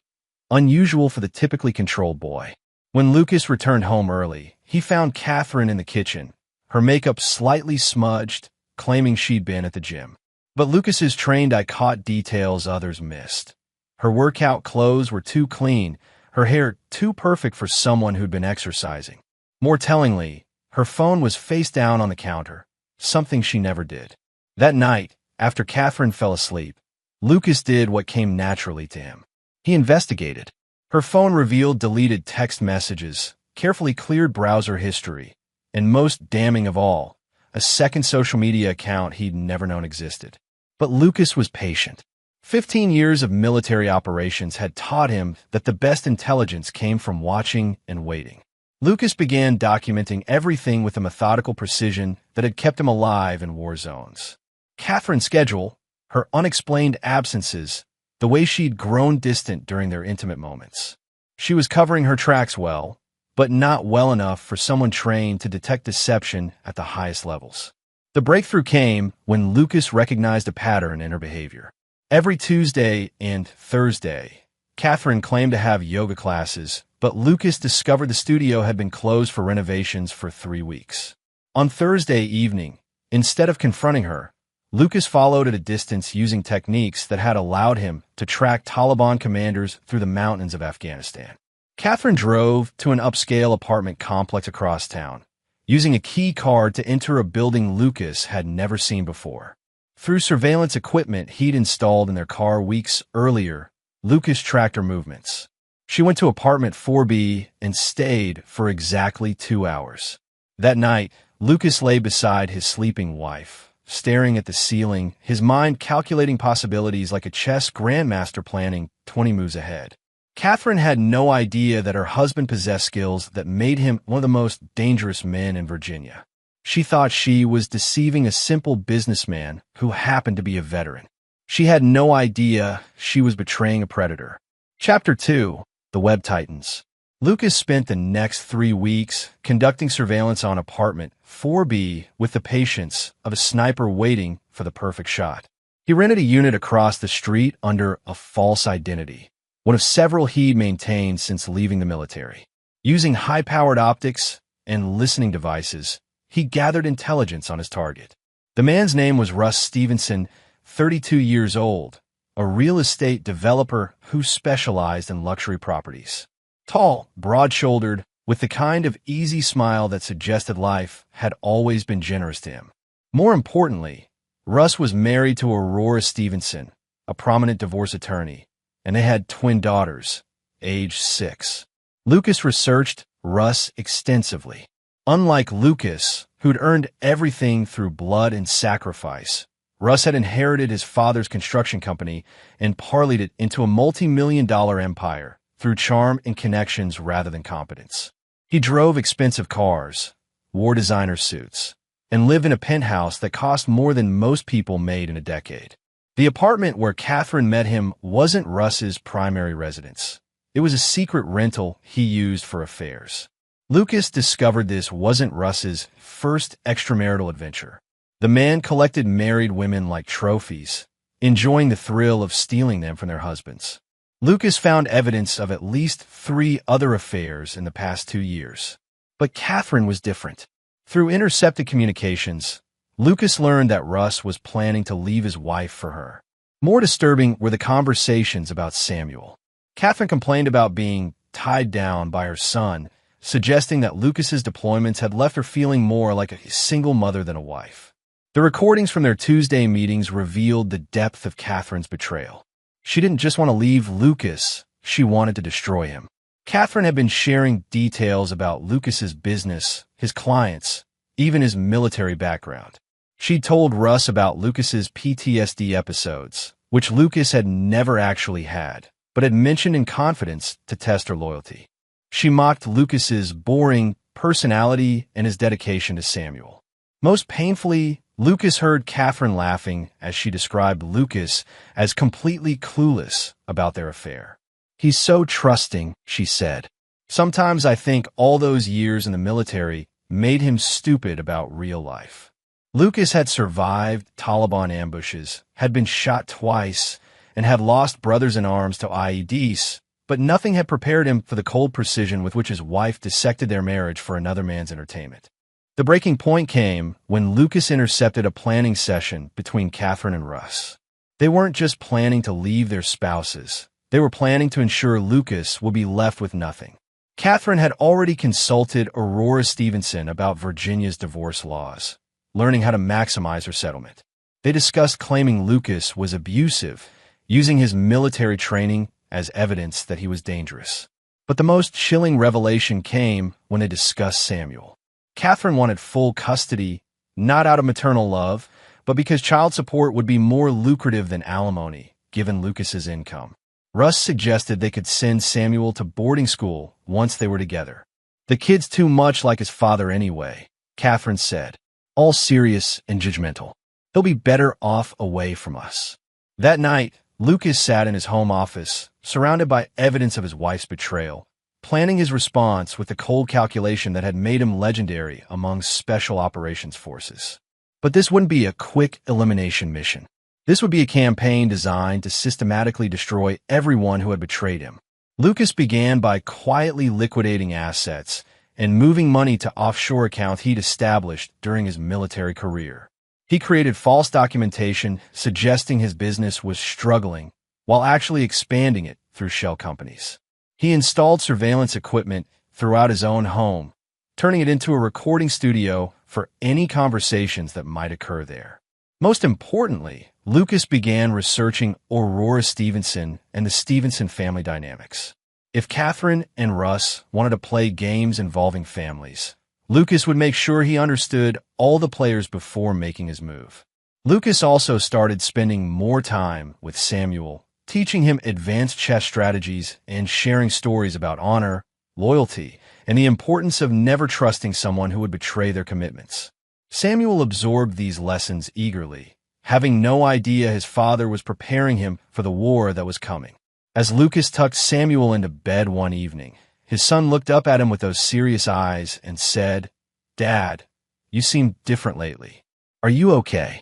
unusual for the typically controlled boy. When Lucas returned home early, he found Catherine in the kitchen, her makeup slightly smudged, claiming she'd been at the gym. But Lucas's trained eye caught details others missed. Her workout clothes were too clean, her hair too perfect for someone who'd been exercising. More tellingly, her phone was face down on the counter, something she never did. That night, after Catherine fell asleep, Lucas did what came naturally to him. He investigated. Her phone revealed deleted text messages, carefully cleared browser history, and most damning of all, a second social media account he'd never known existed. But Lucas was patient. 15 years of military operations had taught him that the best intelligence came from watching and waiting. Lucas began documenting everything with a methodical precision that had kept him alive in war zones. Catherine's schedule, her unexplained absences, the way she'd grown distant during their intimate moments. She was covering her tracks well, but not well enough for someone trained to detect deception at the highest levels. The breakthrough came when Lucas recognized a pattern in her behavior. Every Tuesday and Thursday, Catherine claimed to have yoga classes, but Lucas discovered the studio had been closed for renovations for 3 weeks. On Thursday evening, instead of confronting her, Lucas followed at a distance using techniques that had allowed him to track Taliban commanders through the mountains of Afghanistan. Catherine drove to an upscale apartment complex across town, using a key card to enter a building Lucas had never seen before. Through surveillance equipment he'd installed in their car weeks earlier, Lucas tracked her movements. She went to apartment 4B and stayed for exactly 2 hours. That night, Lucas lay beside his sleeping wife, staring at the ceiling, his mind calculating possibilities like a chess grandmaster planning 20 moves ahead. Catherine had no idea that her husband possessed skills that made him one of the most dangerous men in Virginia. She thought she was deceiving a simple businessman who happened to be a veteran. She had no idea she was betraying a predator. Chapter 2. The Web Titans. Lucas spent the next 3 weeks conducting surveillance on apartment 4B with the patience of a sniper waiting for the perfect shot. He rented a unit across the street under a false identity, one of several he'd maintained since leaving the military. Using high-powered optics and listening devices, he gathered intelligence on his target. The man's name was Russ Stevenson, 32 years old, a real estate developer who specialized in luxury properties. Tall, broad-shouldered, with the kind of easy smile that suggested life had always been generous to him. More importantly, Russ was married to Aurora Stevenson, a prominent divorce attorney, and they had twin daughters, aged 6. Lucas researched Russ extensively. Unlike Lucas, who'd earned everything through blood and sacrifice, Russ had inherited his father's construction company and parlayed it into a multi-million-dollar empire through charm and connections rather than competence. He drove expensive cars, wore designer suits, and lived in a penthouse that cost more than most people made in a decade. The apartment where Catherine met him wasn't Russ's primary residence. It was a secret rental he used for affairs. Lucas discovered this wasn't Russ's first extramarital adventure. The man collected married women like trophies, enjoying the thrill of stealing them from their husbands. Lucas found evidence of at least 3 other affairs in the past 2 years. But Catherine was different. Through intercepted communications, Lucas learned that Russ was planning to leave his wife for her. More disturbing were the conversations about Samuel. Catherine complained about being tied down by her son, suggesting that Lucas's deployments had left her feeling more like a single mother than a wife. The recordings from their Tuesday meetings revealed the depth of Catherine's betrayal. She didn't just want to leave Lucas, she wanted to destroy him. Catherine had been sharing details about Lucas's business, his clients, even his military background. She'd told Russ about Lucas's PTSD episodes, which Lucas had never actually had, but had mentioned in confidence to test her loyalty. She mocked Lucas's boring personality and his dedication to Samuel. Most painfully, Lucas heard Catherine laughing as she described Lucas as completely clueless about their affair. "He's so trusting," she said. "Sometimes I think all those years in the military made him stupid about real life." Lucas had survived Taliban ambushes, had been shot twice, and had lost brothers in arms to IEDs, but nothing had prepared him for the cold precision with which his wife dissected their marriage for another man's entertainment. The breaking point came when Lucas intercepted a planning session between Catherine and Russ. They weren't just planning to leave their spouses. They were planning to ensure Lucas would be left with nothing. Catherine had already consulted Aurora Stevenson about Virginia's divorce laws, learning how to maximize her settlement. They discussed claiming Lucas was abusive, using his military training as evidence that he was dangerous. But the most chilling revelation came when they discussed Samuel. Catherine wanted full custody, not out of maternal love, but because child support would be more lucrative than alimony, given Lucas's income. Russ suggested they could send Samuel to boarding school once they were together. "The kid's too much like his father anyway," Catherine said, all serious and judgmental. "He'll be better off away from us." That night, Lucas sat in his home office, surrounded by evidence of his wife's betrayal, planning his response with the cold calculation that had made him legendary among special operations forces. But this wouldn't be a quick elimination mission. This would be a campaign designed to systematically destroy everyone who had betrayed him. Lucas began by quietly liquidating assets and moving money to offshore accounts he'd established during his military career. He created false documentation suggesting his business was struggling while actually expanding it through shell companies. He installed surveillance equipment throughout his own home, turning it into a recording studio for any conversations that might occur there. Most importantly, Lucas began researching Aurora Stevenson and the Stevenson family dynamics. If Catherine and Russ wanted to play games involving families, Lucas would make sure he understood all the players before making his move. Lucas also started spending more time with Samuel, teaching him advanced chess strategies and sharing stories about honor, loyalty, and the importance of never trusting someone who would betray their commitments. Samuel absorbed these lessons eagerly, having no idea his father was preparing him for the war that was coming. As Lucas tucked Samuel into bed one evening, his son looked up at him with those serious eyes and said, "Dad, you seem different lately. Are you okay?"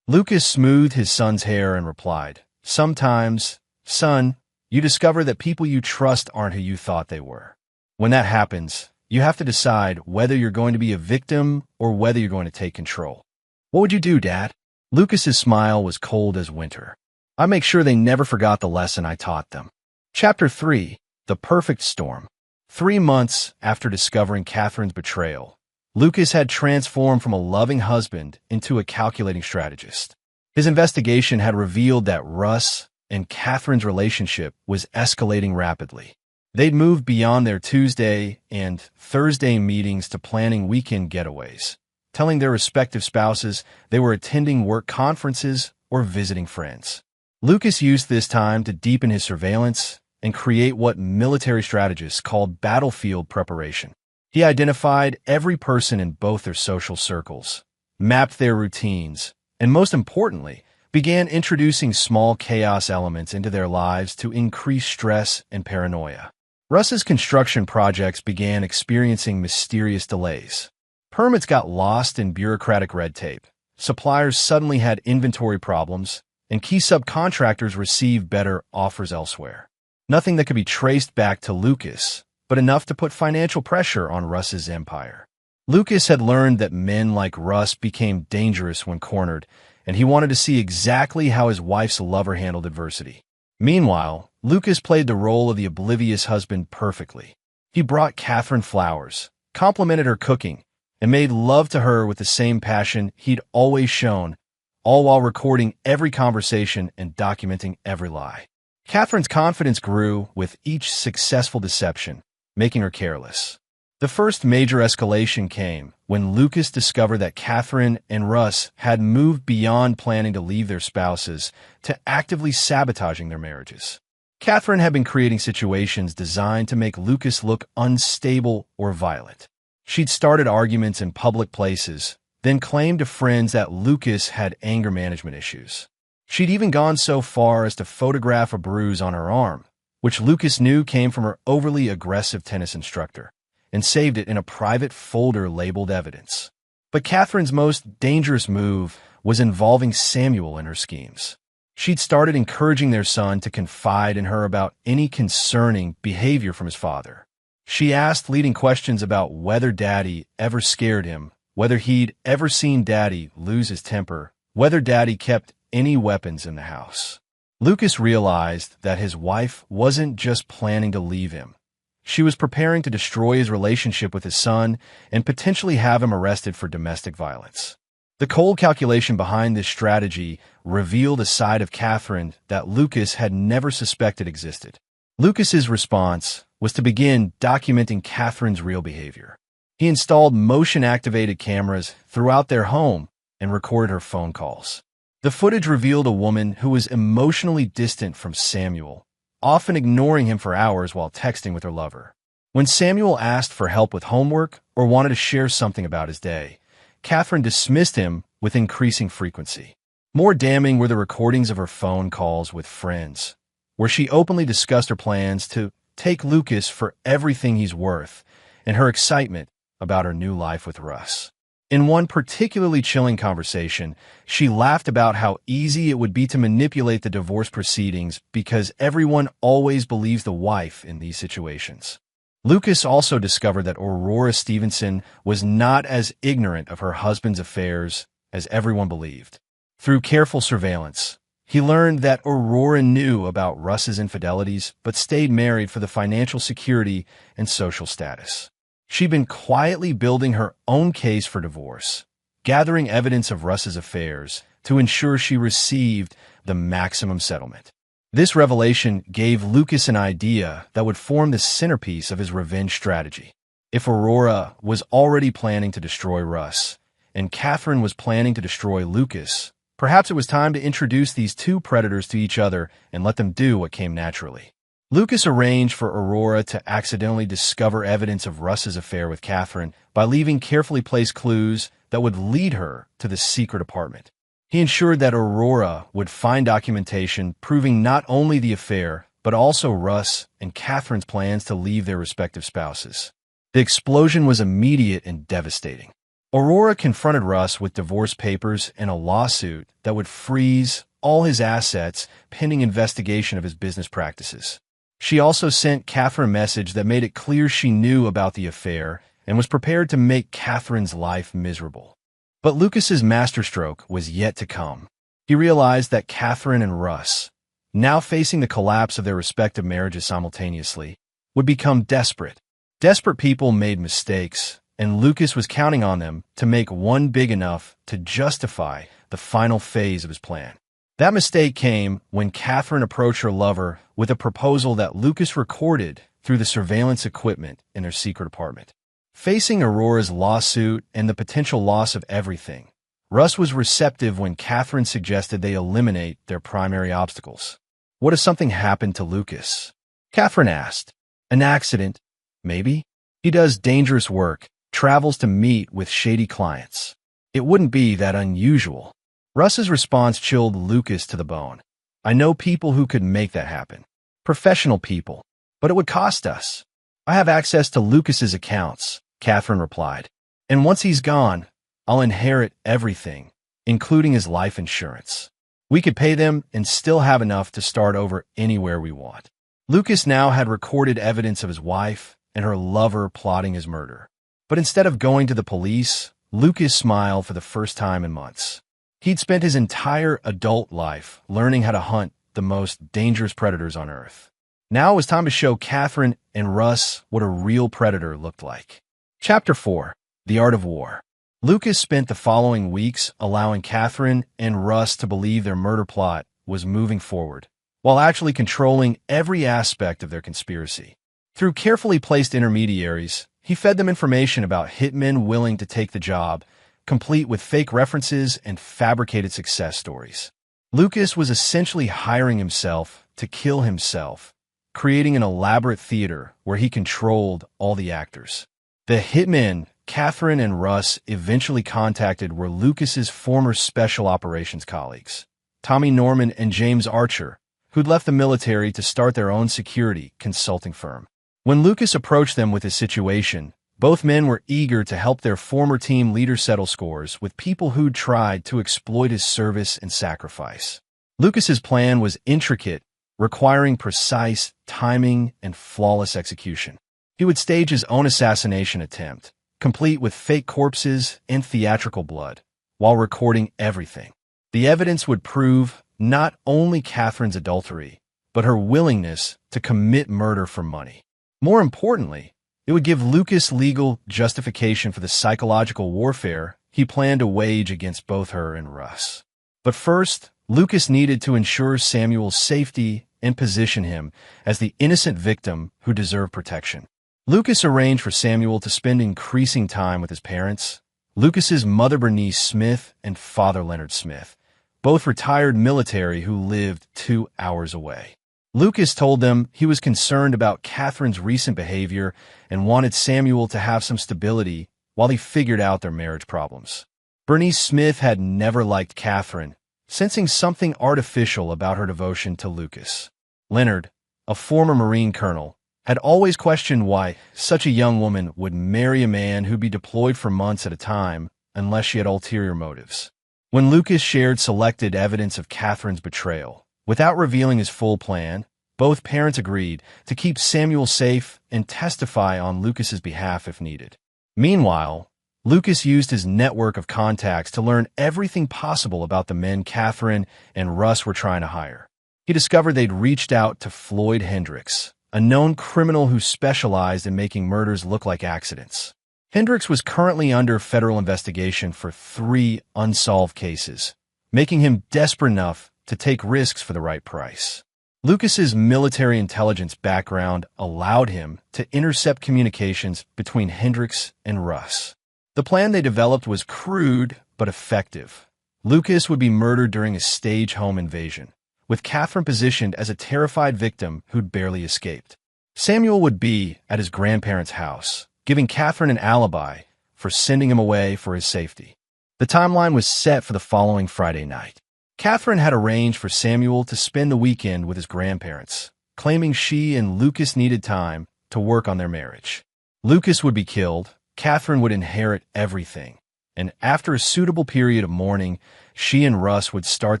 Lucas smoothed his son's hair and replied, "Sometimes, son, you discover that people you trust aren't who you thought they were. When that happens, you have to decide whether you're going to be a victim or whether you're going to take control." "What would you do, Dad?" Lucas's smile was cold as winter. "I make sure they never forgot the lesson I taught them." Chapter 3. The Perfect Storm. 3 months after discovering Catherine's betrayal, Lucas had transformed from a loving husband into a calculating strategist. His investigation had revealed that Russ and Catherine's relationship was escalating rapidly. They'd moved beyond their Tuesday and Thursday meetings to planning weekend getaways, telling their respective spouses they were attending work conferences or visiting friends. Lucas used this time to deepen his surveillance and create what military strategists called battlefield preparation. He identified every person in both their social circles, mapped their routines, and most importantly, began introducing small chaos elements into their lives to increase stress and paranoia. Russ's construction projects began experiencing mysterious delays. Permits got lost in bureaucratic red tape. Suppliers suddenly had inventory problems, and key subcontractors received better offers elsewhere. Nothing that could be traced back to Lucas, but enough to put financial pressure on Russ's empire. Lucas had learned that men like Russ became dangerous when cornered, and he wanted to see exactly how his wife's lover handled adversity. Meanwhile, Lucas played the role of the oblivious husband perfectly. He brought Catherine flowers, complimented her cooking, and made love to her with the same passion he'd always shown, all while recording every conversation and documenting every lie. Catherine's confidence grew with each successful deception, making her careless. The first major escalation came when Lucas discovered that Catherine and Russ had moved beyond planning to leave their spouses to actively sabotaging their marriages. Catherine had been creating situations designed to make Lucas look unstable or violent. She'd started arguments in public places, then claimed to friends that Lucas had anger management issues. She'd even gone so far as to photograph a bruise on her arm, which Lucas knew came from her overly aggressive tennis instructor, and saved it in a private folder labeled evidence. But Catherine's most dangerous move was involving Samuel in her schemes. She'd started encouraging their son to confide in her about any concerning behavior from his father. She asked leading questions about whether Daddy ever scared him, whether he'd ever seen Daddy lose his temper, whether Daddy kept any weapons in the house. Lucas realized that his wife wasn't just planning to leave him. She was preparing to destroy his relationship with his son and potentially have him arrested for domestic violence. The cold calculation behind this strategy revealed a side of Catherine that Lucas had never suspected existed. Lucas's response was to begin documenting Catherine's real behavior. He installed motion-activated cameras throughout their home and recorded her phone calls. The footage revealed a woman who was emotionally distant from Samuel, often ignoring him for hours while texting with her lover. When Samuel asked for help with homework or wanted to share something about his day, Catherine dismissed him with increasing frequency. More damning were the recordings of her phone calls with friends, where she openly discussed her plans to take Lucas for everything he's worth and her excitement about her new life with Russ. In one particularly chilling conversation, she laughed about how easy it would be to manipulate the divorce proceedings because everyone always believes the wife in these situations. Lucas also discovered that Aurora Stevenson was not as ignorant of her husband's affairs as everyone believed. Through careful surveillance, he learned that Aurora knew about Russ's infidelities but stayed married for the financial security and social status. She'd been quietly building her own case for divorce, gathering evidence of Russ's affairs to ensure she received the maximum settlement. This revelation gave Lucas an idea that would form the centerpiece of his revenge strategy. If Aurora was already planning to destroy Russ, and Catherine was planning to destroy Lucas, Perhaps it was time to introduce these two predators to each other and let them do what came naturally. Lucas arranged for Aurora to accidentally discover evidence of Russ's affair with Catherine by leaving carefully placed clues that would lead her to the secret apartment. He ensured that Aurora would find documentation proving not only the affair, but also Russ and Catherine's plans to leave their respective spouses. The explosion was immediate and devastating. Aurora confronted Russ with divorce papers and a lawsuit that would freeze all his assets pending investigation of his business practices. She also sent Catherine a message that made it clear she knew about the affair and was prepared to make Catherine's life miserable. But Lucas's masterstroke was yet to come. He realized that Catherine and Russ, now facing the collapse of their respective marriages simultaneously, would become desperate. Desperate people made mistakes, and Lucas was counting on them to make one big enough to justify the final phase of his plan. That mistake came when Catherine approached her lover with a proposal that Lucas recorded through the surveillance equipment in their secret apartment. Facing Aurora's lawsuit and the potential loss of everything, Russ was receptive when Catherine suggested they eliminate their primary obstacles. What if something happened to Lucas? Catherine asked. An accident, maybe? He does dangerous work, travels to meet with shady clients. It wouldn't be that unusual. Russ's response chilled Lucas to the bone. I know people who could make that happen. Professional people. But it would cost us. I have access to Lucas's accounts, Catherine replied. And once he's gone, I'll inherit everything, including his life insurance. We could pay them and still have enough to start over anywhere we want. Lucas now had recorded evidence of his wife and her lover plotting his murder. But instead of going to the police, Lucas smiled for the first time in months. He'd spent his entire adult life learning how to hunt the most dangerous predators on Earth. Now it was time to show Catherine and Russ what a real predator looked like. Chapter 4. The Art of War. Lucas spent the following weeks allowing Catherine and Russ to believe their murder plot was moving forward, while actually controlling every aspect of their conspiracy. Through carefully placed intermediaries, he fed them information about hitmen willing to take the job, complete with fake references and fabricated success stories. Lucas was essentially hiring himself to kill himself, creating an elaborate theater where he controlled all the actors. The hitmen Catherine and Russ eventually contacted were Lucas's former special operations colleagues, Tommy Norman and James Archer, who'd left the military to start their own security consulting firm. When Lucas approached them with his situation, both men were eager to help their former team leader settle scores with people who'd tried to exploit his service and sacrifice. Lucas's plan was intricate, requiring precise timing and flawless execution. He would stage his own assassination attempt, complete with fake corpses and theatrical blood, while recording everything. The evidence would prove not only Catherine's adultery, but her willingness to commit murder for money. More importantly, it would give Lucas legal justification for the psychological warfare he planned to wage against both her and Russ. But first, Lucas needed to ensure Samuel's safety and position him as the innocent victim who deserved protection. Lucas arranged for Samuel to spend increasing time with his parents, Lucas's mother Bernice Smith and father Leonard Smith, both retired military who lived 2 hours away. Lucas told them he was concerned about Catherine's recent behavior and wanted Samuel to have some stability while he figured out their marriage problems. Bernice Smith had never liked Catherine, sensing something artificial about her devotion to Lucas. Leonard, a former Marine colonel, had always questioned why such a young woman would marry a man who'd be deployed for months at a time unless she had ulterior motives. When Lucas shared selected evidence of Catherine's betrayal, without revealing his full plan, both parents agreed to keep Samuel safe and testify on Lucas's behalf if needed. Meanwhile, Lucas used his network of contacts to learn everything possible about the men Catherine and Russ were trying to hire. He discovered they'd reached out to Floyd Hendricks, a known criminal who specialized in making murders look like accidents. Hendricks was currently under federal investigation for 3 unsolved cases, making him desperate enough to take risks for the right price. Lucas's military intelligence background allowed him to intercept communications between Hendricks and Russ. The plan they developed was crude but effective. Lucas would be murdered during a stage home invasion, with Catherine positioned as a terrified victim who'd barely escaped. Samuel would be at his grandparents' house, giving Catherine an alibi for sending him away for his safety. The timeline was set for the following Friday night. Catherine had arranged for Samuel to spend the weekend with his grandparents, claiming she and Lucas needed time to work on their marriage. Lucas would be killed, Catherine would inherit everything, and after a suitable period of mourning, she and Russ would start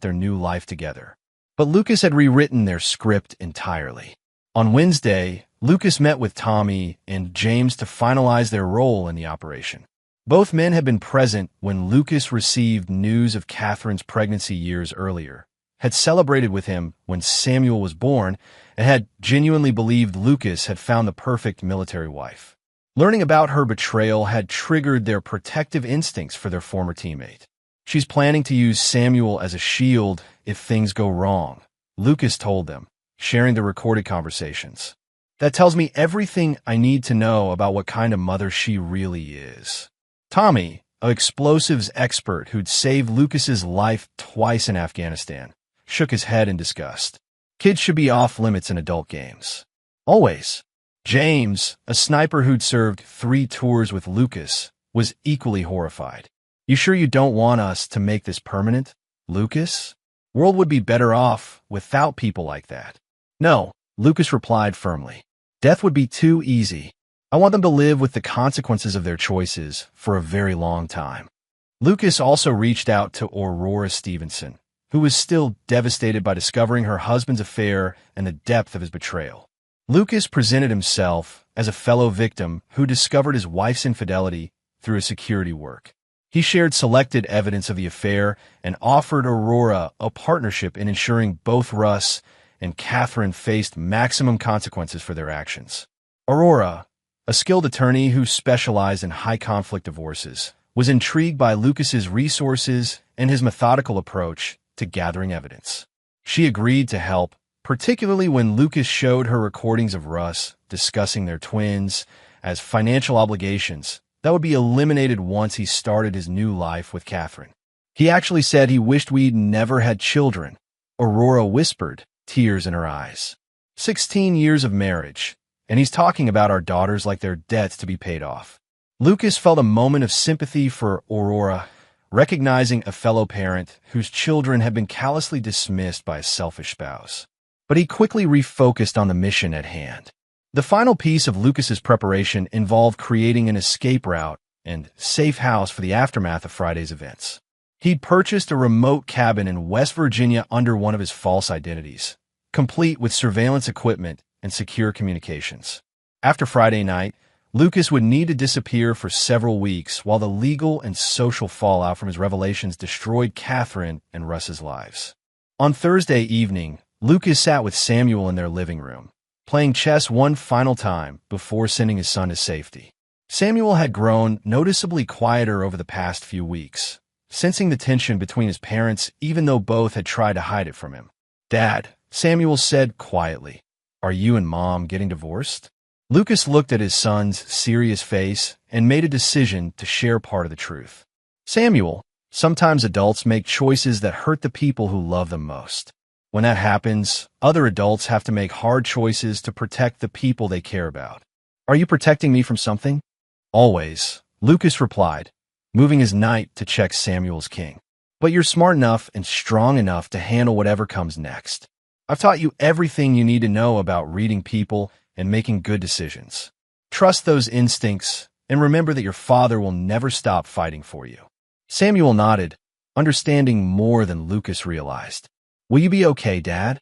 their new life together. But Lucas had rewritten their script entirely. On Wednesday, Lucas met with Tommy and James to finalize their role in the operation. Both men had been present when Lucas received news of Catherine's pregnancy years earlier, had celebrated with him when Samuel was born, and had genuinely believed Lucas had found the perfect military wife. Learning about her betrayal had triggered their protective instincts for their former teammate. She's planning to use Samuel as a shield if things go wrong, Lucas told them, sharing the recorded conversations. That tells me everything I need to know about what kind of mother she really is. Tommy, an explosives expert who'd saved Lucas's life twice in Afghanistan, shook his head in disgust. Kids should be off limits in adult games. Always. James, a sniper who'd served 3 tours with Lucas, was equally horrified. You sure you don't want us to make this permanent, Lucas? World would be better off without people like that. No, Lucas replied firmly. Death would be too easy. I want them to live with the consequences of their choices for a very long time. Lucas also reached out to Aurora Stevenson, who was still devastated by discovering her husband's affair and the depth of his betrayal. Lucas presented himself as a fellow victim who discovered his wife's infidelity through his security work. He shared selected evidence of the affair and offered Aurora a partnership in ensuring both Russ and Catherine faced maximum consequences for their actions. Aurora, a skilled attorney who specialized in high-conflict divorces, was intrigued by Lucas's resources and his methodical approach to gathering evidence. She agreed to help, particularly when Lucas showed her recordings of Russ discussing their twins as financial obligations that would be eliminated once he started his new life with Catherine. He actually said he wished we'd never had children, Aurora whispered, tears in her eyes. 16 years of marriage, and he's talking about our daughters like they're debts to be paid off. Lucas felt a moment of sympathy for Aurora, recognizing a fellow parent whose children had been callously dismissed by a selfish spouse. But he quickly refocused on the mission at hand. The final piece of Lucas's preparation involved creating an escape route and safe house for the aftermath of Friday's events. He'd purchased a remote cabin in West Virginia under one of his false identities, complete with surveillance equipment and secure communications. After Friday night, Lucas would need to disappear for several weeks while the legal and social fallout from his revelations destroyed Catherine and Russ's lives. On Thursday evening, Lucas sat with Samuel in their living room, playing chess one final time before sending his son to safety. Samuel had grown noticeably quieter over the past few weeks, sensing the tension between his parents even though both had tried to hide it from him. "Dad," Samuel said quietly, "are you and Mom getting divorced?" Lucas looked at his son's serious face and made a decision to share part of the truth. "Samuel, sometimes adults make choices that hurt the people who love them most. When that happens, other adults have to make hard choices to protect the people they care about. Are you protecting me from something?" "Always," Lucas replied, moving his knight to check Samuel's king. "But you're smart enough and strong enough to handle whatever comes next. I've taught you everything you need to know about reading people and making good decisions. Trust those instincts and remember that your father will never stop fighting for you." Samuel nodded, understanding more than Lucas realized. "Will you be okay, Dad?"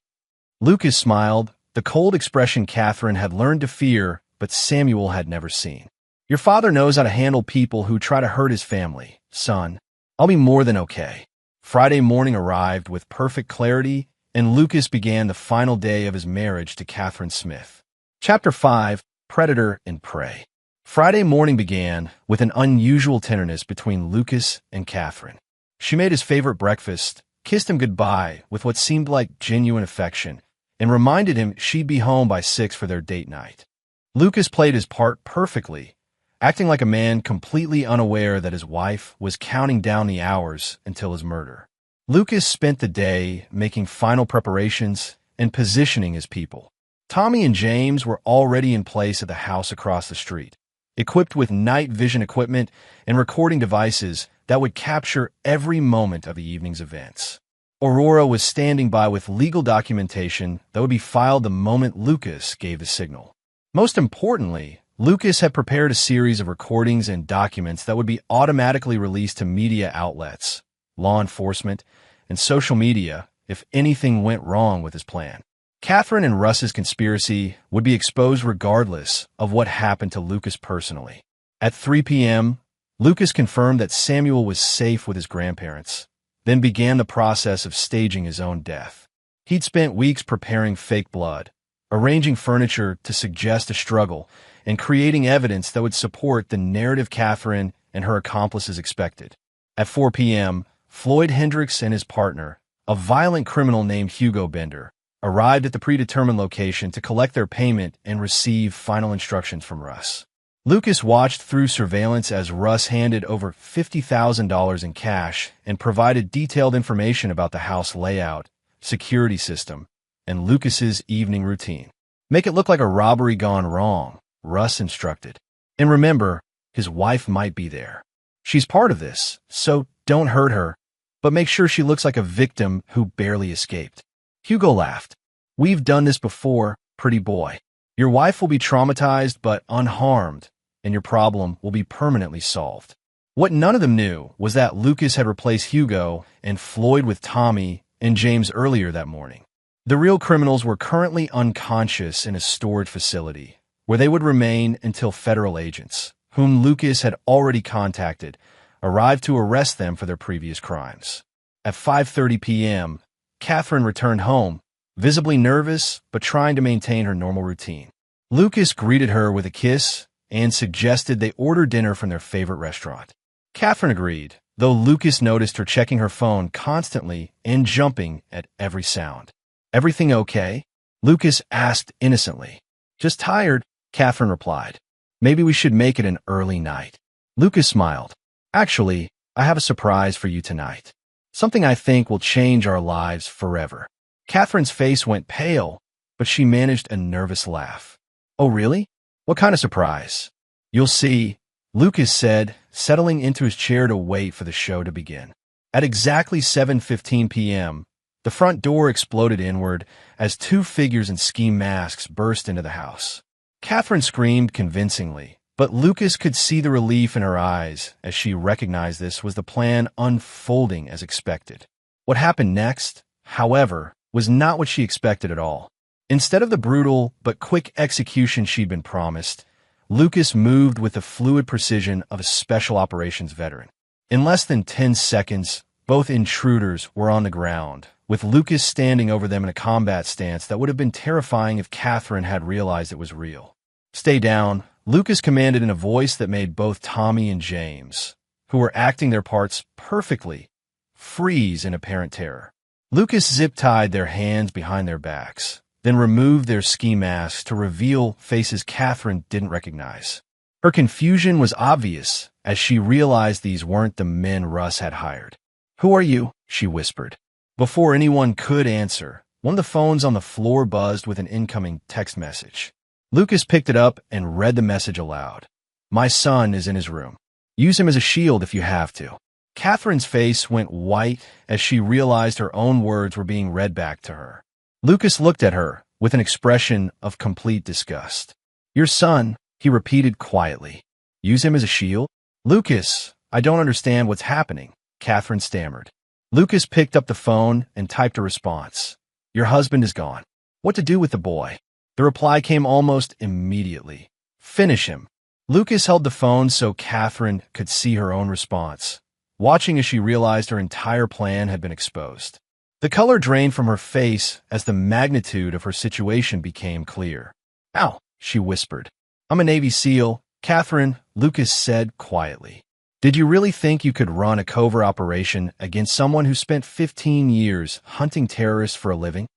Lucas smiled, the cold expression Catherine had learned to fear but Samuel had never seen. "Your father knows how to handle people who try to hurt his family, son. I'll be more than okay." Friday morning arrived with perfect clarity, and Lucas began the final day of his marriage to Catherine Smith. Chapter 5, Predator and Prey. Friday morning began with an unusual tenderness between Lucas and Catherine. She made his favorite breakfast, kissed him goodbye with what seemed like genuine affection, and reminded him she'd be home by 6 for their date night. Lucas played his part perfectly, acting like a man completely unaware that his wife was counting down the hours until his murder. Lucas spent the day making final preparations and positioning his people. Tommy and James were already in place at the house across the street, equipped with night vision equipment and recording devices that would capture every moment of the evening's events. Aurora was standing by with legal documentation that would be filed the moment Lucas gave the signal. Most importantly, Lucas had prepared a series of recordings and documents that would be automatically released to media outlets, law enforcement, and social media if anything went wrong with his plan. Catherine and Russ's conspiracy would be exposed regardless of what happened to Lucas personally. At 3 p.m., Lucas confirmed that Samuel was safe with his grandparents, then began the process of staging his own death. He'd spent weeks preparing fake blood, arranging furniture to suggest a struggle, and creating evidence that would support the narrative Catherine and her accomplices expected. At 4 p.m., Floyd Hendricks and his partner, a violent criminal named Hugo Bender, arrived at the predetermined location to collect their payment and receive final instructions from Russ. Lucas watched through surveillance as Russ handed over $50,000 in cash and provided detailed information about the house layout, security system, and Lucas's evening routine. "Make it look like a robbery gone wrong," Russ instructed. "And remember, his wife might be there. She's part of this, so don't hurt her, but make sure she looks like a victim who barely escaped." Hugo laughed. "We've done this before, pretty boy. Your wife will be traumatized but unharmed, and your problem will be permanently solved." What none of them knew was that Lucas had replaced Hugo and Floyd with Tommy and James earlier that morning. The real criminals were currently unconscious in a storage facility, where they would remain until federal agents, whom Lucas had already contacted, arrived to arrest them for their previous crimes. At 5:30 p.m., Catherine returned home, visibly nervous but trying to maintain her normal routine. Lucas greeted her with a kiss and suggested they order dinner from their favorite restaurant. Catherine agreed, though Lucas noticed her checking her phone constantly and jumping at every sound. "Everything okay?" Lucas asked innocently. "Just tired," Catherine replied. "Maybe we should make it an early night." Lucas smiled. "Actually, I have a surprise for you tonight. Something I think will change our lives forever." Catherine's face went pale, but she managed a nervous laugh. "Oh, really? What kind of surprise?" "You'll see," Lucas said, settling into his chair to wait for the show to begin. At exactly 7:15 p.m., the front door exploded inward as two figures in ski masks burst into the house. Catherine screamed convincingly, but Lucas could see the relief in her eyes as she recognized this was the plan unfolding as expected. What happened next, however, was not what she expected at all. Instead of the brutal but quick execution she'd been promised, Lucas moved with the fluid precision of a special operations veteran. In less than 10 seconds, both intruders were on the ground, with Lucas standing over them in a combat stance that would have been terrifying if Catherine had realized it was real. "Stay down," Lucas commanded in a voice that made both Tommy and James, who were acting their parts perfectly, freeze in apparent terror. Lucas zip-tied their hands behind their backs, then removed their ski masks to reveal faces Catherine didn't recognize. Her confusion was obvious as she realized these weren't the men Russ had hired. "Who are you?" she whispered. Before anyone could answer, one of the phones on the floor buzzed with an incoming text message. Lucas picked it up and read the message aloud. "My son is in his room. Use him as a shield if you have to." Catherine's face went white as she realized her own words were being read back to her. Lucas looked at her with an expression of complete disgust. "Your son," he repeated quietly. "Use him as a shield?" "Lucas, I don't understand what's happening," Catherine stammered. Lucas picked up the phone and typed a response. "Your husband is gone. What to do with the boy?" The reply came almost immediately. "Finish him." Lucas held the phone so Catherine could see her own response, watching as she realized her entire plan had been exposed. The color drained from her face as the magnitude of her situation became clear. "Ow," she whispered. "I'm a Navy SEAL," Catherine, Lucas said quietly. "Did you really think you could run a covert operation against someone who spent 15 years hunting terrorists for a living?"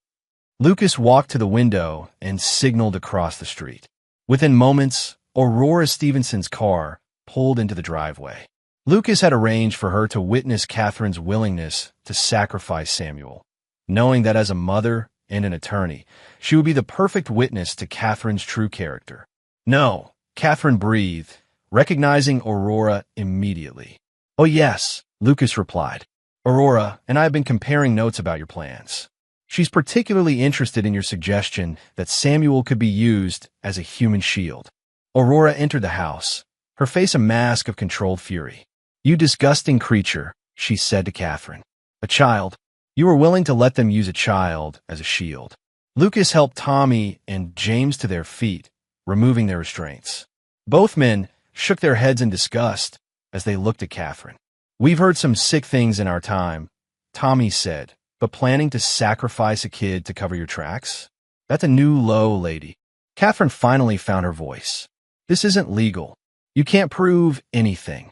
Lucas walked to the window and signaled across the street. Within moments, Aurora Stevenson's car pulled into the driveway. Lucas had arranged for her to witness Catherine's willingness to sacrifice Samuel, knowing that as a mother and an attorney, she would be the perfect witness to Catherine's true character. No, Catherine breathed, recognizing Aurora immediately. Oh yes, Lucas replied. Aurora and I have been comparing notes about your plans. She's particularly interested in your suggestion that Samuel could be used as a human shield. Aurora entered the house, her face a mask of controlled fury. You disgusting creature, she said to Catherine. A child. You were willing to let them use a child as a shield. Lucas helped Tommy and James to their feet, removing their restraints. Both men shook their heads in disgust as they looked at Catherine. We've heard some sick things in our time, Tommy said, but planning to sacrifice a kid to cover your tracks? That's a new low, lady. Catherine finally found her voice. This isn't legal. You can't prove anything.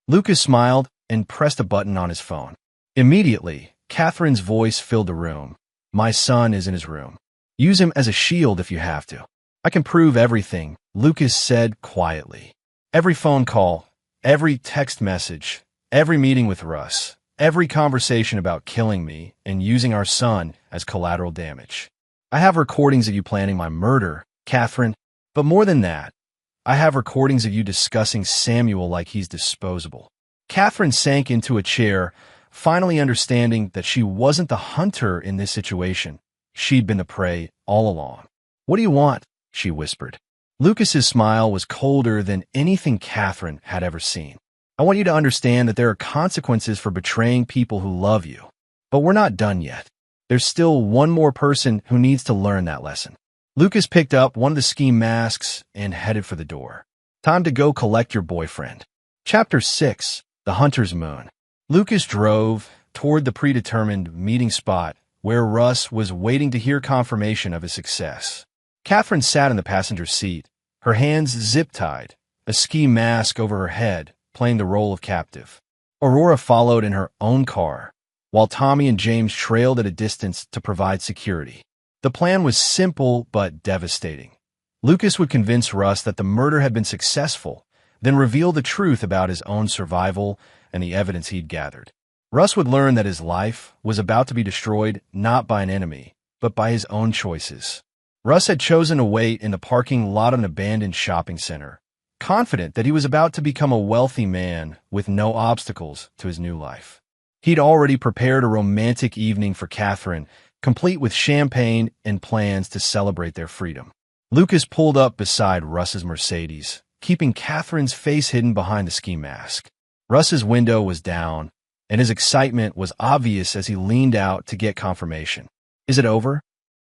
Lucas smiled and pressed a button on his phone. Immediately, Catherine's voice filled the room. My son is in his room. Use him as a shield if you have to. I can prove everything, Lucas said quietly. Every phone call, every text message, every meeting with Russ, every conversation about killing me and using our son as collateral damage. I have recordings of you planning my murder, Catherine, but more than that, I have recordings of you discussing Samuel like he's disposable. Catherine sank into a chair, finally understanding that she wasn't the hunter in this situation. She'd been the prey all along. What do you want? She whispered. Lucas's smile was colder than anything Catherine had ever seen. I want you to understand that there are consequences for betraying people who love you. But we're not done yet. There's still one more person who needs to learn that lesson. Lucas picked up one of the ski masks and headed for the door. Time to go collect your boyfriend. Chapter 6. The Hunter's Moon. Lucas drove toward the predetermined meeting spot where Russ was waiting to hear confirmation of his success. Catherine sat in the passenger seat, her hands zip-tied, a ski mask over her head, playing the role of captive. Aurora followed in her own car, while Tommy and James trailed at a distance to provide security. The plan was simple but devastating. Lucas would convince Russ that the murder had been successful, then reveal the truth about his own survival and the evidence he'd gathered. Russ would learn that his life was about to be destroyed not by an enemy, but by his own choices. Russ had chosen to wait in the parking lot of an abandoned shopping center, confident that he was about to become a wealthy man with no obstacles to his new life. He'd already prepared a romantic evening for Catherine, complete with champagne and plans to celebrate their freedom. Lucas pulled up beside Russ's Mercedes, keeping Catherine's face hidden behind the ski mask. Russ's window was down, and his excitement was obvious as he leaned out to get confirmation. Is it over?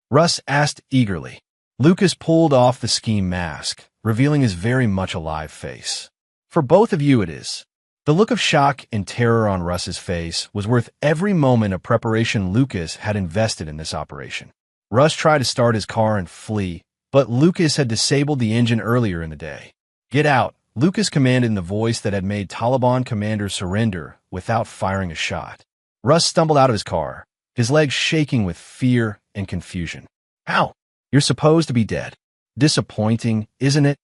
Russ asked eagerly. Lucas pulled off the ski mask, revealing his very much alive face. For both of you it is. The look of shock and terror on Russ's face was worth every moment of preparation Lucas had invested in this operation. Russ tried to start his car and flee, but Lucas had disabled the engine earlier in the day. Get out, Lucas commanded in the voice that had made Taliban commanders surrender without firing a shot. Russ stumbled out of his car, his legs shaking with fear and confusion. How? You're supposed to be dead. Disappointing, isn't it?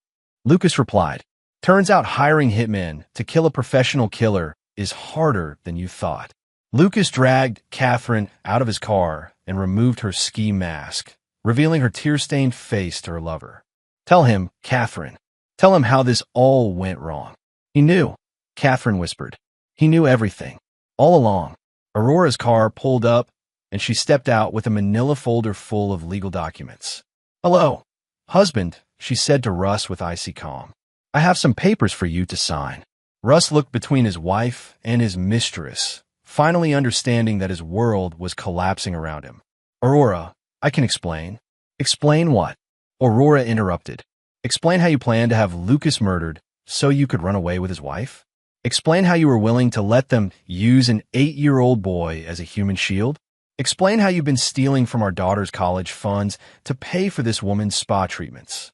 Lucas replied. Turns out hiring hitmen to kill a professional killer is harder than you thought. Lucas dragged Catherine out of his car and removed her ski mask, revealing her tear-stained face to her lover. Tell him, Catherine. Tell him how this all went wrong. He knew, Catherine whispered. He knew everything. All along. Aurora's car pulled up, and she stepped out with a manila folder full of legal documents. Hello, husband, she said to Russ with icy calm. I have some papers for you to sign. Russ looked between his wife and his mistress, finally understanding that his world was collapsing around him. Aurora, I can explain. Explain what? Aurora interrupted. Explain how you planned to have Lucas murdered so you could run away with his wife? Explain how you were willing to let them use an 8-year-old boy as a human shield? Explain how you've been stealing from our daughter's college funds to pay for this woman's spa treatments.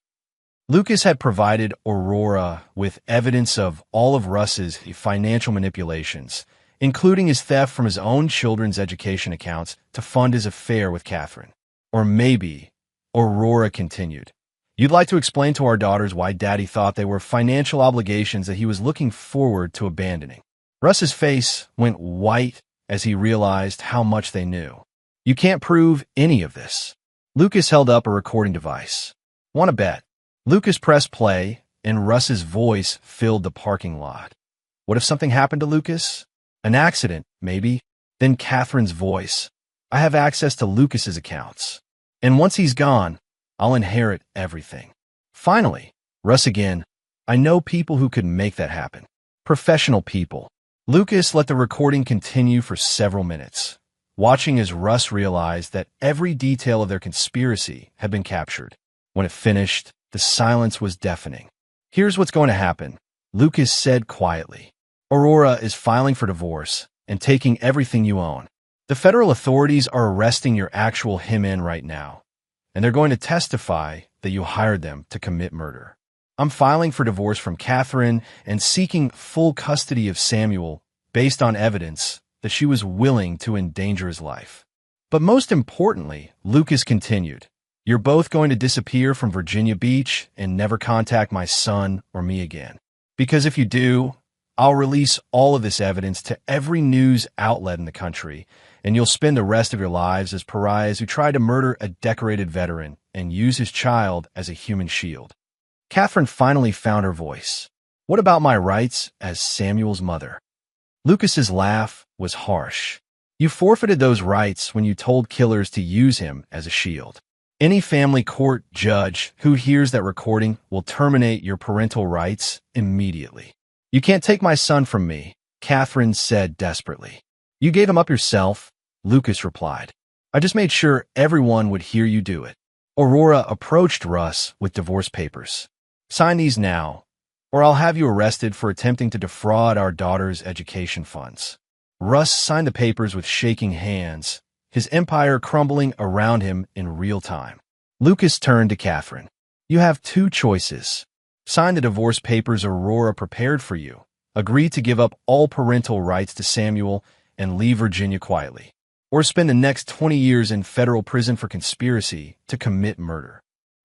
Lucas had provided Aurora with evidence of all of Russ's financial manipulations, including his theft from his own children's education accounts to fund his affair with Catherine. Or maybe, Aurora continued, you'd like to explain to our daughters why Daddy thought they were financial obligations that he was looking forward to abandoning. Russ's face went white as he realized how much they knew. You can't prove any of this. Lucas held up a recording device. Want to bet? Lucas pressed play, and Russ's voice filled the parking lot. What if something happened to Lucas? An accident, maybe. Then Catherine's voice. I have access to Lucas's accounts. And once he's gone, I'll inherit everything. Finally, Russ again. I know people who could make that happen. Professional people. Lucas let the recording continue for several minutes, watching as Russ realized that every detail of their conspiracy had been captured. When it finished, the silence was deafening. Here's what's going to happen, Lucas said quietly. Aurora is filing for divorce and taking everything you own. The federal authorities are arresting your actual hitmen right now, and they're going to testify that you hired them to commit murder. I'm filing for divorce from Catherine and seeking full custody of Samuel based on evidence that she was willing to endanger his life. But most importantly, Lucas continued, you're both going to disappear from Virginia Beach and never contact my son or me again. Because if you do, I'll release all of this evidence to every news outlet in the country, and you'll spend the rest of your lives as pariahs who tried to murder a decorated veteran and use his child as a human shield. Catherine finally found her voice. What about my rights as Samuel's mother? Lucas's laugh was harsh. You forfeited those rights when you told killers to use him as a shield. Any family court judge who hears that recording will terminate your parental rights immediately. You can't take my son from me, Catherine said desperately. You gave him up yourself, Lucas replied. I just made sure everyone would hear you do it. Aurora approached Russ with divorce papers. Sign these now, or I'll have you arrested for attempting to defraud our daughter's education funds. Russ signed the papers with shaking hands, his empire crumbling around him in real time. Lucas turned to Catherine. You have two choices. Sign the divorce papers Aurora prepared for you. Agree to give up all parental rights to Samuel and leave Virginia quietly. Or spend the next 20 years in federal prison for conspiracy to commit murder.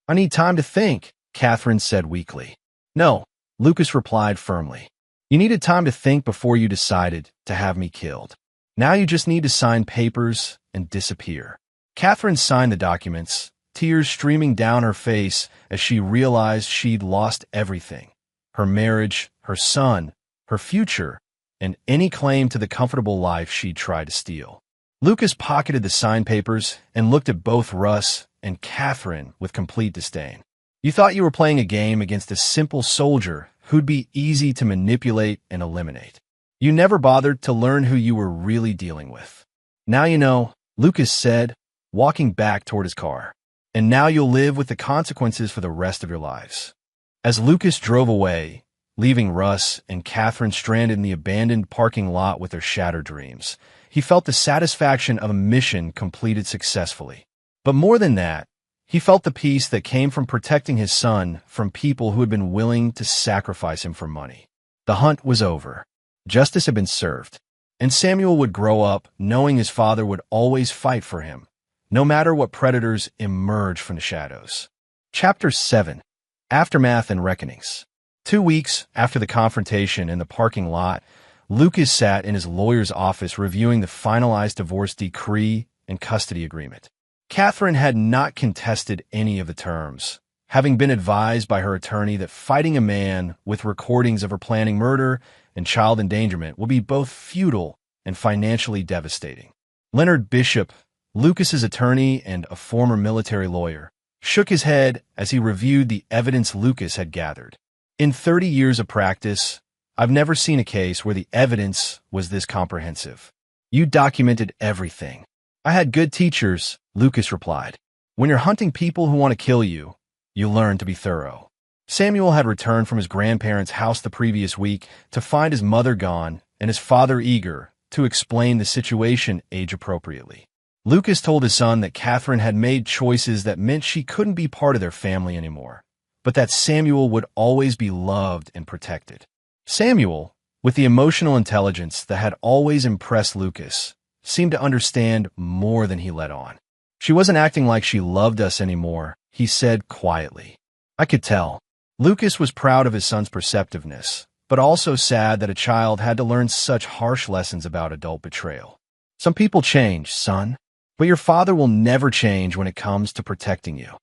I need time to think, Catherine said weakly. No, Lucas replied firmly. You needed time to think before you decided to have me killed. Now you just need to sign papers and disappear. Catherine signed the documents, tears streaming down her face as she realized she'd lost everything. Her marriage, her son, her future, and any claim to the comfortable life she'd tried to steal. Lucas pocketed the signed papers and looked at both Russ and Catherine with complete disdain. You thought you were playing a game against a simple soldier who'd be easy to manipulate and eliminate. You never bothered to learn who you were really dealing with. Now you know, Lucas said, walking back toward his car. And now you'll live with the consequences for the rest of your lives. As Lucas drove away, leaving Russ and Catherine stranded in the abandoned parking lot with their shattered dreams, he felt the satisfaction of a mission completed successfully. But more than that, he felt the peace that came from protecting his son from people who had been willing to sacrifice him for money. The hunt was over. Justice had been served, and Samuel would grow up knowing his father would always fight for him, no matter what predators emerge from the shadows. Chapter 7. Aftermath and Reckonings. 2 weeks after the confrontation in the parking lot, Lucas sat in his lawyer's office reviewing the finalized divorce decree and custody agreement. Catherine had not contested any of the terms, having been advised by her attorney that fighting a man with recordings of her planning murder and child endangerment would be both futile and financially devastating. Leonard Bishop, Lucas's attorney and a former military lawyer, shook his head as he reviewed the evidence Lucas had gathered. In 30 years of practice, I've never seen a case where the evidence was this comprehensive. You documented everything. I had good teachers, Lucas replied. When you're hunting people who want to kill you, you learn to be thorough. Samuel had returned from his grandparents' house the previous week to find his mother gone and his father eager to explain the situation age-appropriately. Lucas told his son that Catherine had made choices that meant she couldn't be part of their family anymore, but that Samuel would always be loved and protected. Samuel, with the emotional intelligence that had always impressed Lucas, seemed to understand more than he let on. She wasn't acting like she loved us anymore, he said quietly. I could tell. Lucas was proud of his son's perceptiveness, but also sad that a child had to learn such harsh lessons about adult betrayal. Some people change, son, but your father will never change when it comes to protecting you.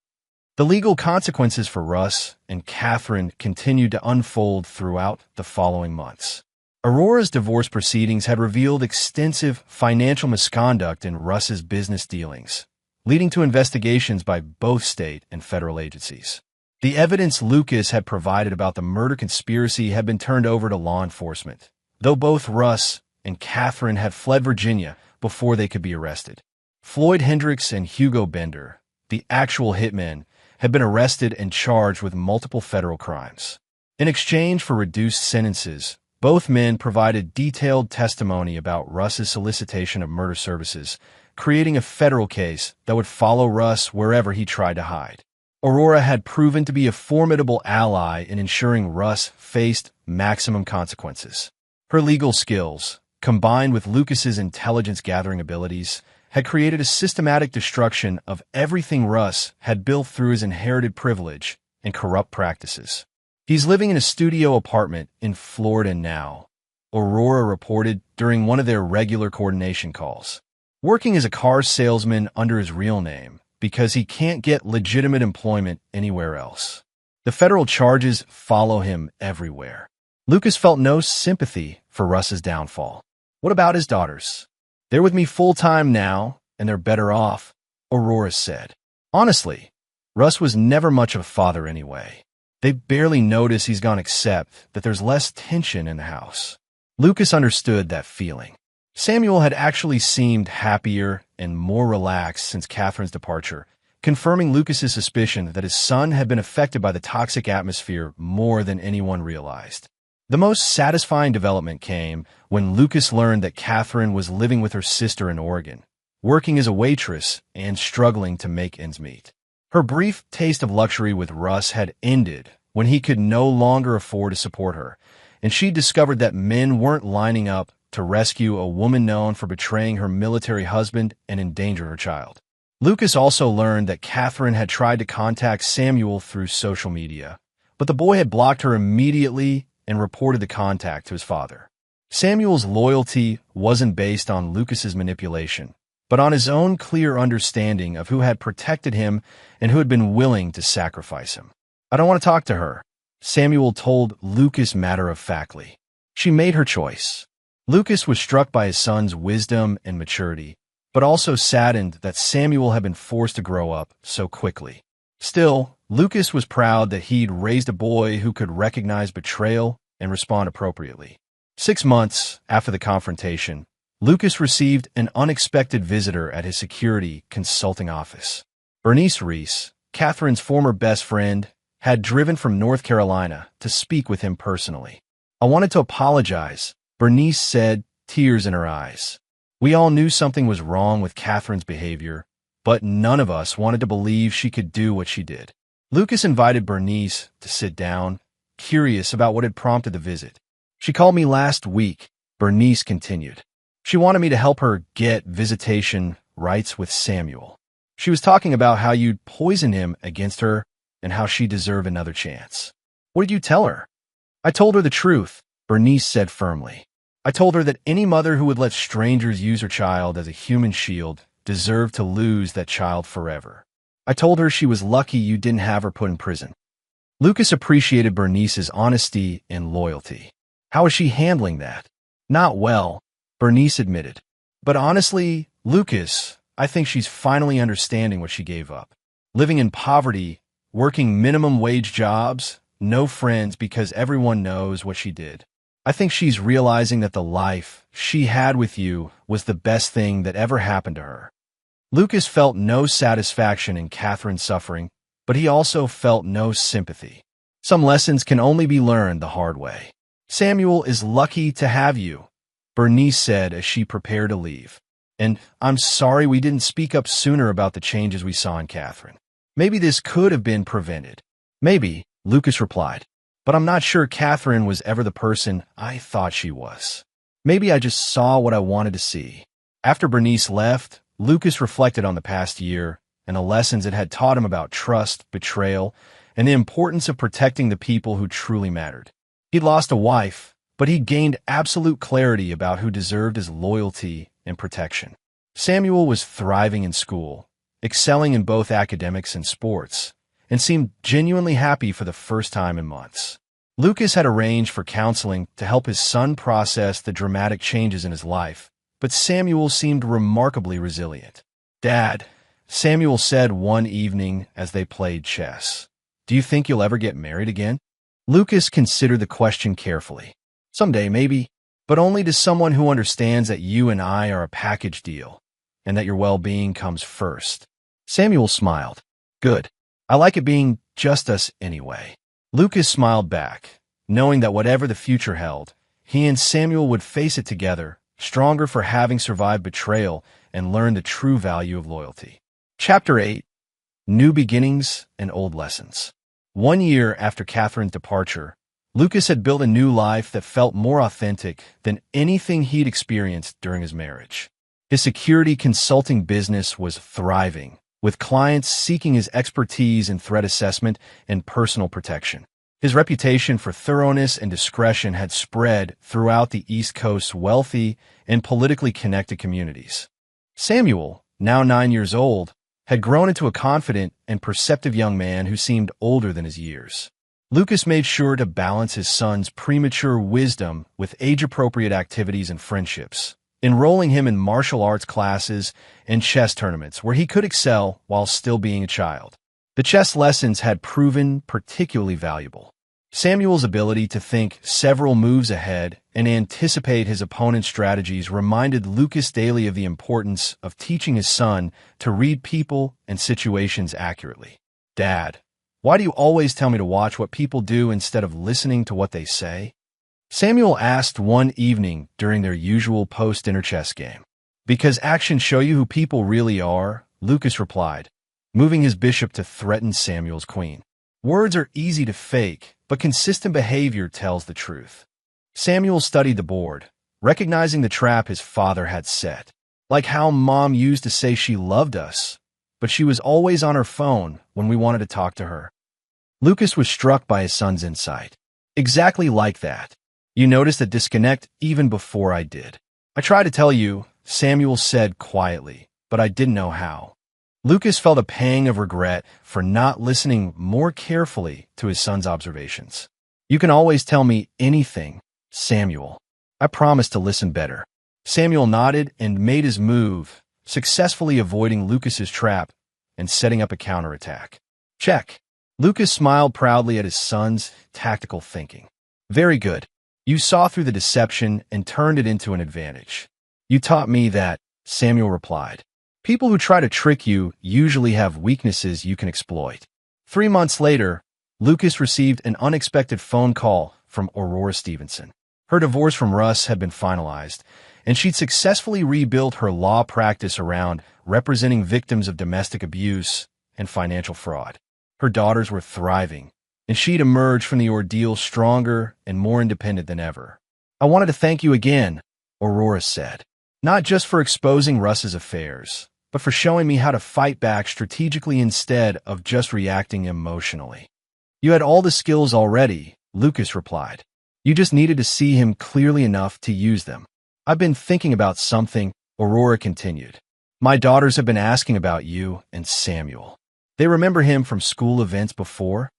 The legal consequences for Russ and Catherine continued to unfold throughout the following months. Aurora's divorce proceedings had revealed extensive financial misconduct in Russ's business dealings, leading to investigations by both state and federal agencies. The evidence Lucas had provided about the murder conspiracy had been turned over to law enforcement, though both Russ and Catherine had fled Virginia before they could be arrested. Floyd Hendricks and Hugo Bender, the actual hitmen, had been arrested and charged with multiple federal crimes. In exchange for reduced sentences, both men provided detailed testimony about Russ's solicitation of murder services, creating a federal case that would follow Russ wherever he tried to hide. Aurora had proven to be a formidable ally in ensuring Russ faced maximum consequences. Her legal skills, combined with Lucas's intelligence-gathering abilities, had created a systematic destruction of everything Russ had built through his inherited privilege and corrupt practices. He's living in a studio apartment in Florida now, Aurora reported during one of their regular coordination calls, working as a car salesman under his real name because he can't get legitimate employment anywhere else. The federal charges follow him everywhere. Lucas felt no sympathy for Russ's downfall. What about his daughters? They're with me full-time now, and they're better off, Aurora said. Honestly, Russ was never much of a father anyway. They barely notice he's gone except that there's less tension in the house. Lucas understood that feeling. Samuel had actually seemed happier and more relaxed since Catherine's departure, confirming Lucas's suspicion that his son had been affected by the toxic atmosphere more than anyone realized. The most satisfying development came when Lucas learned that Catherine was living with her sister in Oregon, working as a waitress and struggling to make ends meet. Her brief taste of luxury with Russ had ended when he could no longer afford to support her, and she discovered that men weren't lining up to rescue a woman known for betraying her military husband and endanger her child. Lucas also learned that Catherine had tried to contact Samuel through social media, but the boy had blocked her immediately and reported the contact to his father. Samuel's loyalty wasn't based on Lucas's manipulation, but on his own clear understanding of who had protected him and who had been willing to sacrifice him. I don't want to talk to her, Samuel told Lucas matter-of-factly. She made her choice. Lucas was struck by his son's wisdom and maturity, but also saddened that Samuel had been forced to grow up so quickly. Still, Lucas was proud that he'd raised a boy who could recognize betrayal and respond appropriately. 6 months after the confrontation, Lucas received an unexpected visitor at his security consulting office. Bernice Reese, Catherine's former best friend, had driven from North Carolina to speak with him personally. I wanted to apologize, Bernice said, tears in her eyes. We all knew something was wrong with Catherine's behavior, but none of us wanted to believe she could do what she did. Lucas invited Bernice to sit down, curious about what had prompted the visit. She called me last week, Bernice continued. She wanted me to help her get visitation rights with Samuel. She was talking about how you'd poison him against her and how she deserved another chance. What did you tell her? I told her the truth, Bernice said firmly. I told her that any mother who would let strangers use her child as a human shield deserved to lose that child forever. I told her she was lucky you didn't have her put in prison. Lucas appreciated Bernice's honesty and loyalty. How is she handling that? Not well, Bernice admitted. But honestly, Lucas, I think she's finally understanding what she gave up. Living in poverty, working minimum wage jobs, no friends because everyone knows what she did. I think she's realizing that the life she had with you was the best thing that ever happened to her. Lucas felt no satisfaction in Catherine's suffering, but he also felt no sympathy. Some lessons can only be learned the hard way. Samuel is lucky to have you, Bernice said as she prepared to leave. And I'm sorry we didn't speak up sooner about the changes we saw in Catherine. Maybe this could have been prevented. Maybe, Lucas replied. But I'm not sure Catherine was ever the person I thought she was. Maybe I just saw what I wanted to see. After Bernice left, Lucas reflected on the past year and the lessons it had taught him about trust, betrayal, and the importance of protecting the people who truly mattered. He'd lost a wife, but he'd gained absolute clarity about who deserved his loyalty and protection. Samuel was thriving in school, excelling in both academics and sports, and seemed genuinely happy for the first time in months. Lucas had arranged for counseling to help his son process the dramatic changes in his life, but Samuel seemed remarkably resilient. "Dad," Samuel said one evening as they played chess, "do you think you'll ever get married again?" Lucas considered the question carefully. "Someday, maybe, but only to someone who understands that you and I are a package deal, and that your well-being comes first." Samuel smiled. "Good. I like it being just us anyway." Lucas smiled back, knowing that whatever the future held, he and Samuel would face it together, stronger for having survived betrayal and learned the true value of loyalty. Chapter 8. New Beginnings and Old Lessons. 1 year after Catherine's departure, Lucas had built a new life that felt more authentic than anything he'd experienced during his marriage. His security consulting business was thriving, with clients seeking his expertise in threat assessment and personal protection. His reputation for thoroughness and discretion had spread throughout the East Coast's wealthy and politically connected communities. Samuel, now 9 years old, had grown into a confident and perceptive young man who seemed older than his years. Lucas made sure to balance his son's premature wisdom with age-appropriate activities and friendships, enrolling him in martial arts classes and chess tournaments where he could excel while still being a child. The chess lessons had proven particularly valuable. Samuel's ability to think several moves ahead and anticipate his opponent's strategies reminded Lucas daily of the importance of teaching his son to read people and situations accurately. "Dad, why do you always tell me to watch what people do instead of listening to what they say?" Samuel asked one evening during their usual post-dinner chess game. "Because actions show you who people really are," Lucas replied, moving his bishop to threaten Samuel's queen. "Words are easy to fake, but consistent behavior tells the truth." Samuel studied the board, recognizing the trap his father had set. Like how Mom used to say she loved us, but she was always on her phone when we wanted to talk to her. Lucas was struck by his son's insight. "Exactly like that. You noticed a disconnect even before I did. I tried to tell you," Samuel said quietly, "but I didn't know how." Lucas felt a pang of regret for not listening more carefully to his son's observations. "You can always tell me anything, Samuel. I promise to listen better." Samuel nodded and made his move, successfully avoiding Lucas's trap and setting up a counterattack. "Check." Lucas smiled proudly at his son's tactical thinking. "Very good. You saw through the deception and turned it into an advantage." "You taught me that," Samuel replied. "People who try to trick you usually have weaknesses you can exploit." 3 months later, Lucas received an unexpected phone call from Aurora Stevenson. Her divorce from Russ had been finalized, and she'd successfully rebuilt her law practice around representing victims of domestic abuse and financial fraud. Her daughters were thriving, and she'd emerged from the ordeal stronger and more independent than ever. "I wanted to thank you again," Aurora said, "not just for exposing Russ's affairs, but for showing me how to fight back strategically instead of just reacting emotionally." "You had all the skills already," Lucas replied. "You just needed to see him clearly enough to use them." "I've been thinking about something," Aurora continued. "My daughters have been asking about you and Samuel. They remember him from school events before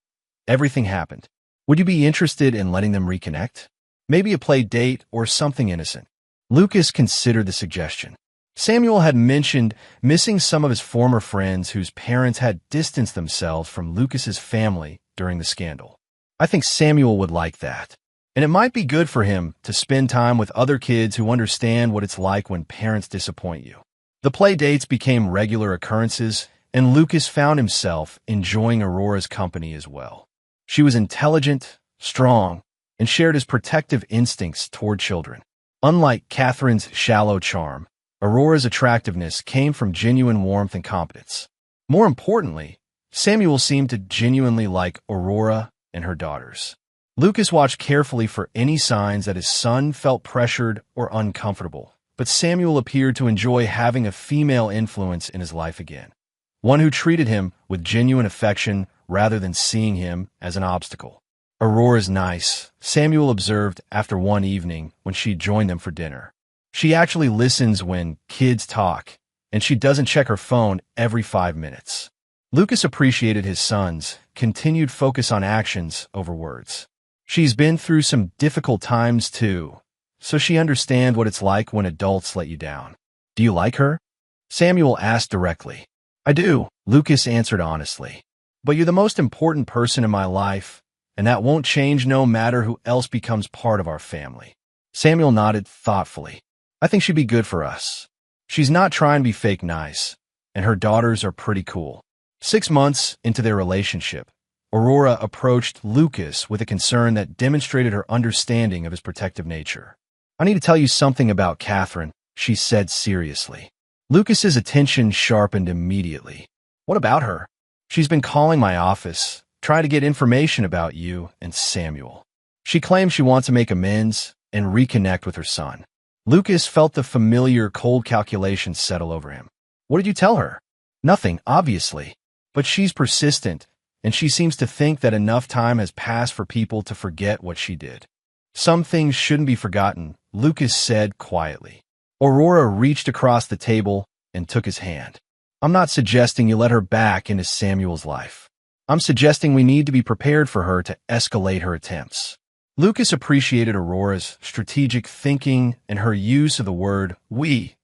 everything happened. Would you be interested in letting them reconnect? Maybe a play date or something innocent." Lucas considered the suggestion. Samuel had mentioned missing some of his former friends whose parents had distanced themselves from Lucas's family during the scandal. "I think Samuel would like that. And it might be good for him to spend time with other kids who understand what it's like when parents disappoint you." The play dates became regular occurrences, and Lucas found himself enjoying Aurora's company as well. She was intelligent, strong, and shared his protective instincts toward children. Unlike Catherine's shallow charm, Aurora's attractiveness came from genuine warmth and competence. More importantly, Samuel seemed to genuinely like Aurora and her daughters. Lucas watched carefully for any signs that his son felt pressured or uncomfortable, but Samuel appeared to enjoy having a female influence in his life again, one who treated him with genuine affection rather than seeing him as an obstacle. Aurora's nice, Samuel observed after one evening when she joined them for dinner. She actually listens when kids talk, and she doesn't check her phone every 5 minutes. Lucas appreciated his son's continued focus on actions over words. She's been through some difficult times too, so she understands what it's like when adults let you down. Do you like her? Samuel asked directly. I do, Lucas answered honestly. But you're the most important person in my life, and that won't change no matter who else becomes part of our family. Samuel nodded thoughtfully. I think she'd be good for us. She's not trying to be fake nice, and her daughters are pretty cool. 6 months into their relationship, Aurora approached Lucas with a concern that demonstrated her understanding of his protective nature. I need to tell you something about Catherine, she said seriously. Lucas's attention sharpened immediately. What about her? She's been calling my office, trying to get information about you and Samuel. She claims she wants to make amends and reconnect with her son. Lucas felt the familiar cold calculation settle over him. What did you tell her? Nothing, obviously. But she's persistent, and she seems to think that enough time has passed for people to forget what she did. Some things shouldn't be forgotten, Lucas said quietly. Aurora reached across the table and took his hand. I'm not suggesting you let her back into Samuel's life. I'm suggesting we need to be prepared for her to escalate her attempts. Lucas appreciated Aurora's strategic thinking and her use of the word we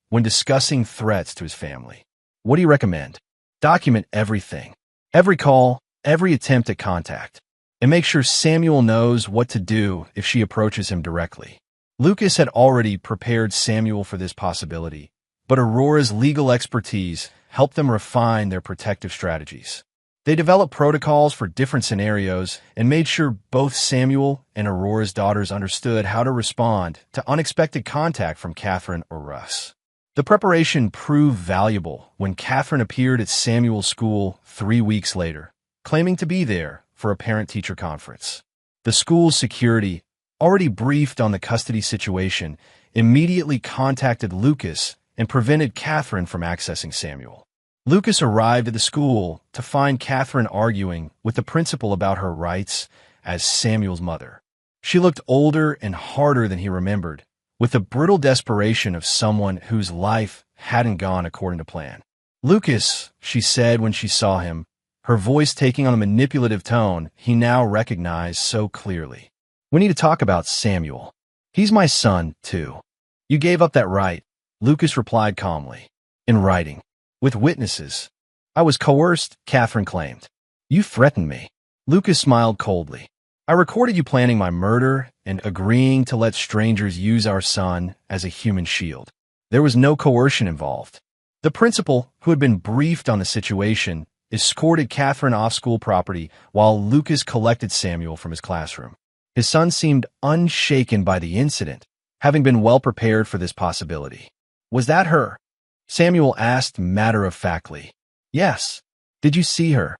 when discussing threats to his family. What do you recommend? Document everything. Every call, every attempt at contact. And make sure Samuel knows what to do if she approaches him directly. Lucas had already prepared Samuel for this possibility, but Aurora's legal expertise helped them refine their protective strategies. They developed protocols for different scenarios and made sure both Samuel and Aurora's daughters understood how to respond to unexpected contact from Catherine or Russ. The preparation proved valuable when Catherine appeared at Samuel's school 3 weeks later, claiming to be there for a parent-teacher conference. The school's security, already briefed on the custody situation, immediately contacted Lucas and prevented Catherine from accessing Samuel. Lucas arrived at the school to find Catherine arguing with the principal about her rights as Samuel's mother. She looked older and harder than he remembered, with the brutal desperation of someone whose life hadn't gone according to plan. Lucas, she said when she saw him, her voice taking on a manipulative tone he now recognized so clearly. We need to talk about Samuel. He's my son, too. You gave up that right, Lucas replied calmly. In writing. With witnesses. I was coerced, Catherine claimed. You threatened me. Lucas smiled coldly. I recorded you planning my murder and agreeing to let strangers use our son as a human shield. There was no coercion involved. The principal, who had been briefed on the situation, escorted Catherine off school property while Lucas collected Samuel from his classroom. His son seemed unshaken by the incident, having been well prepared for this possibility. Was that her? Samuel asked matter-of-factly. Yes. Did you see her?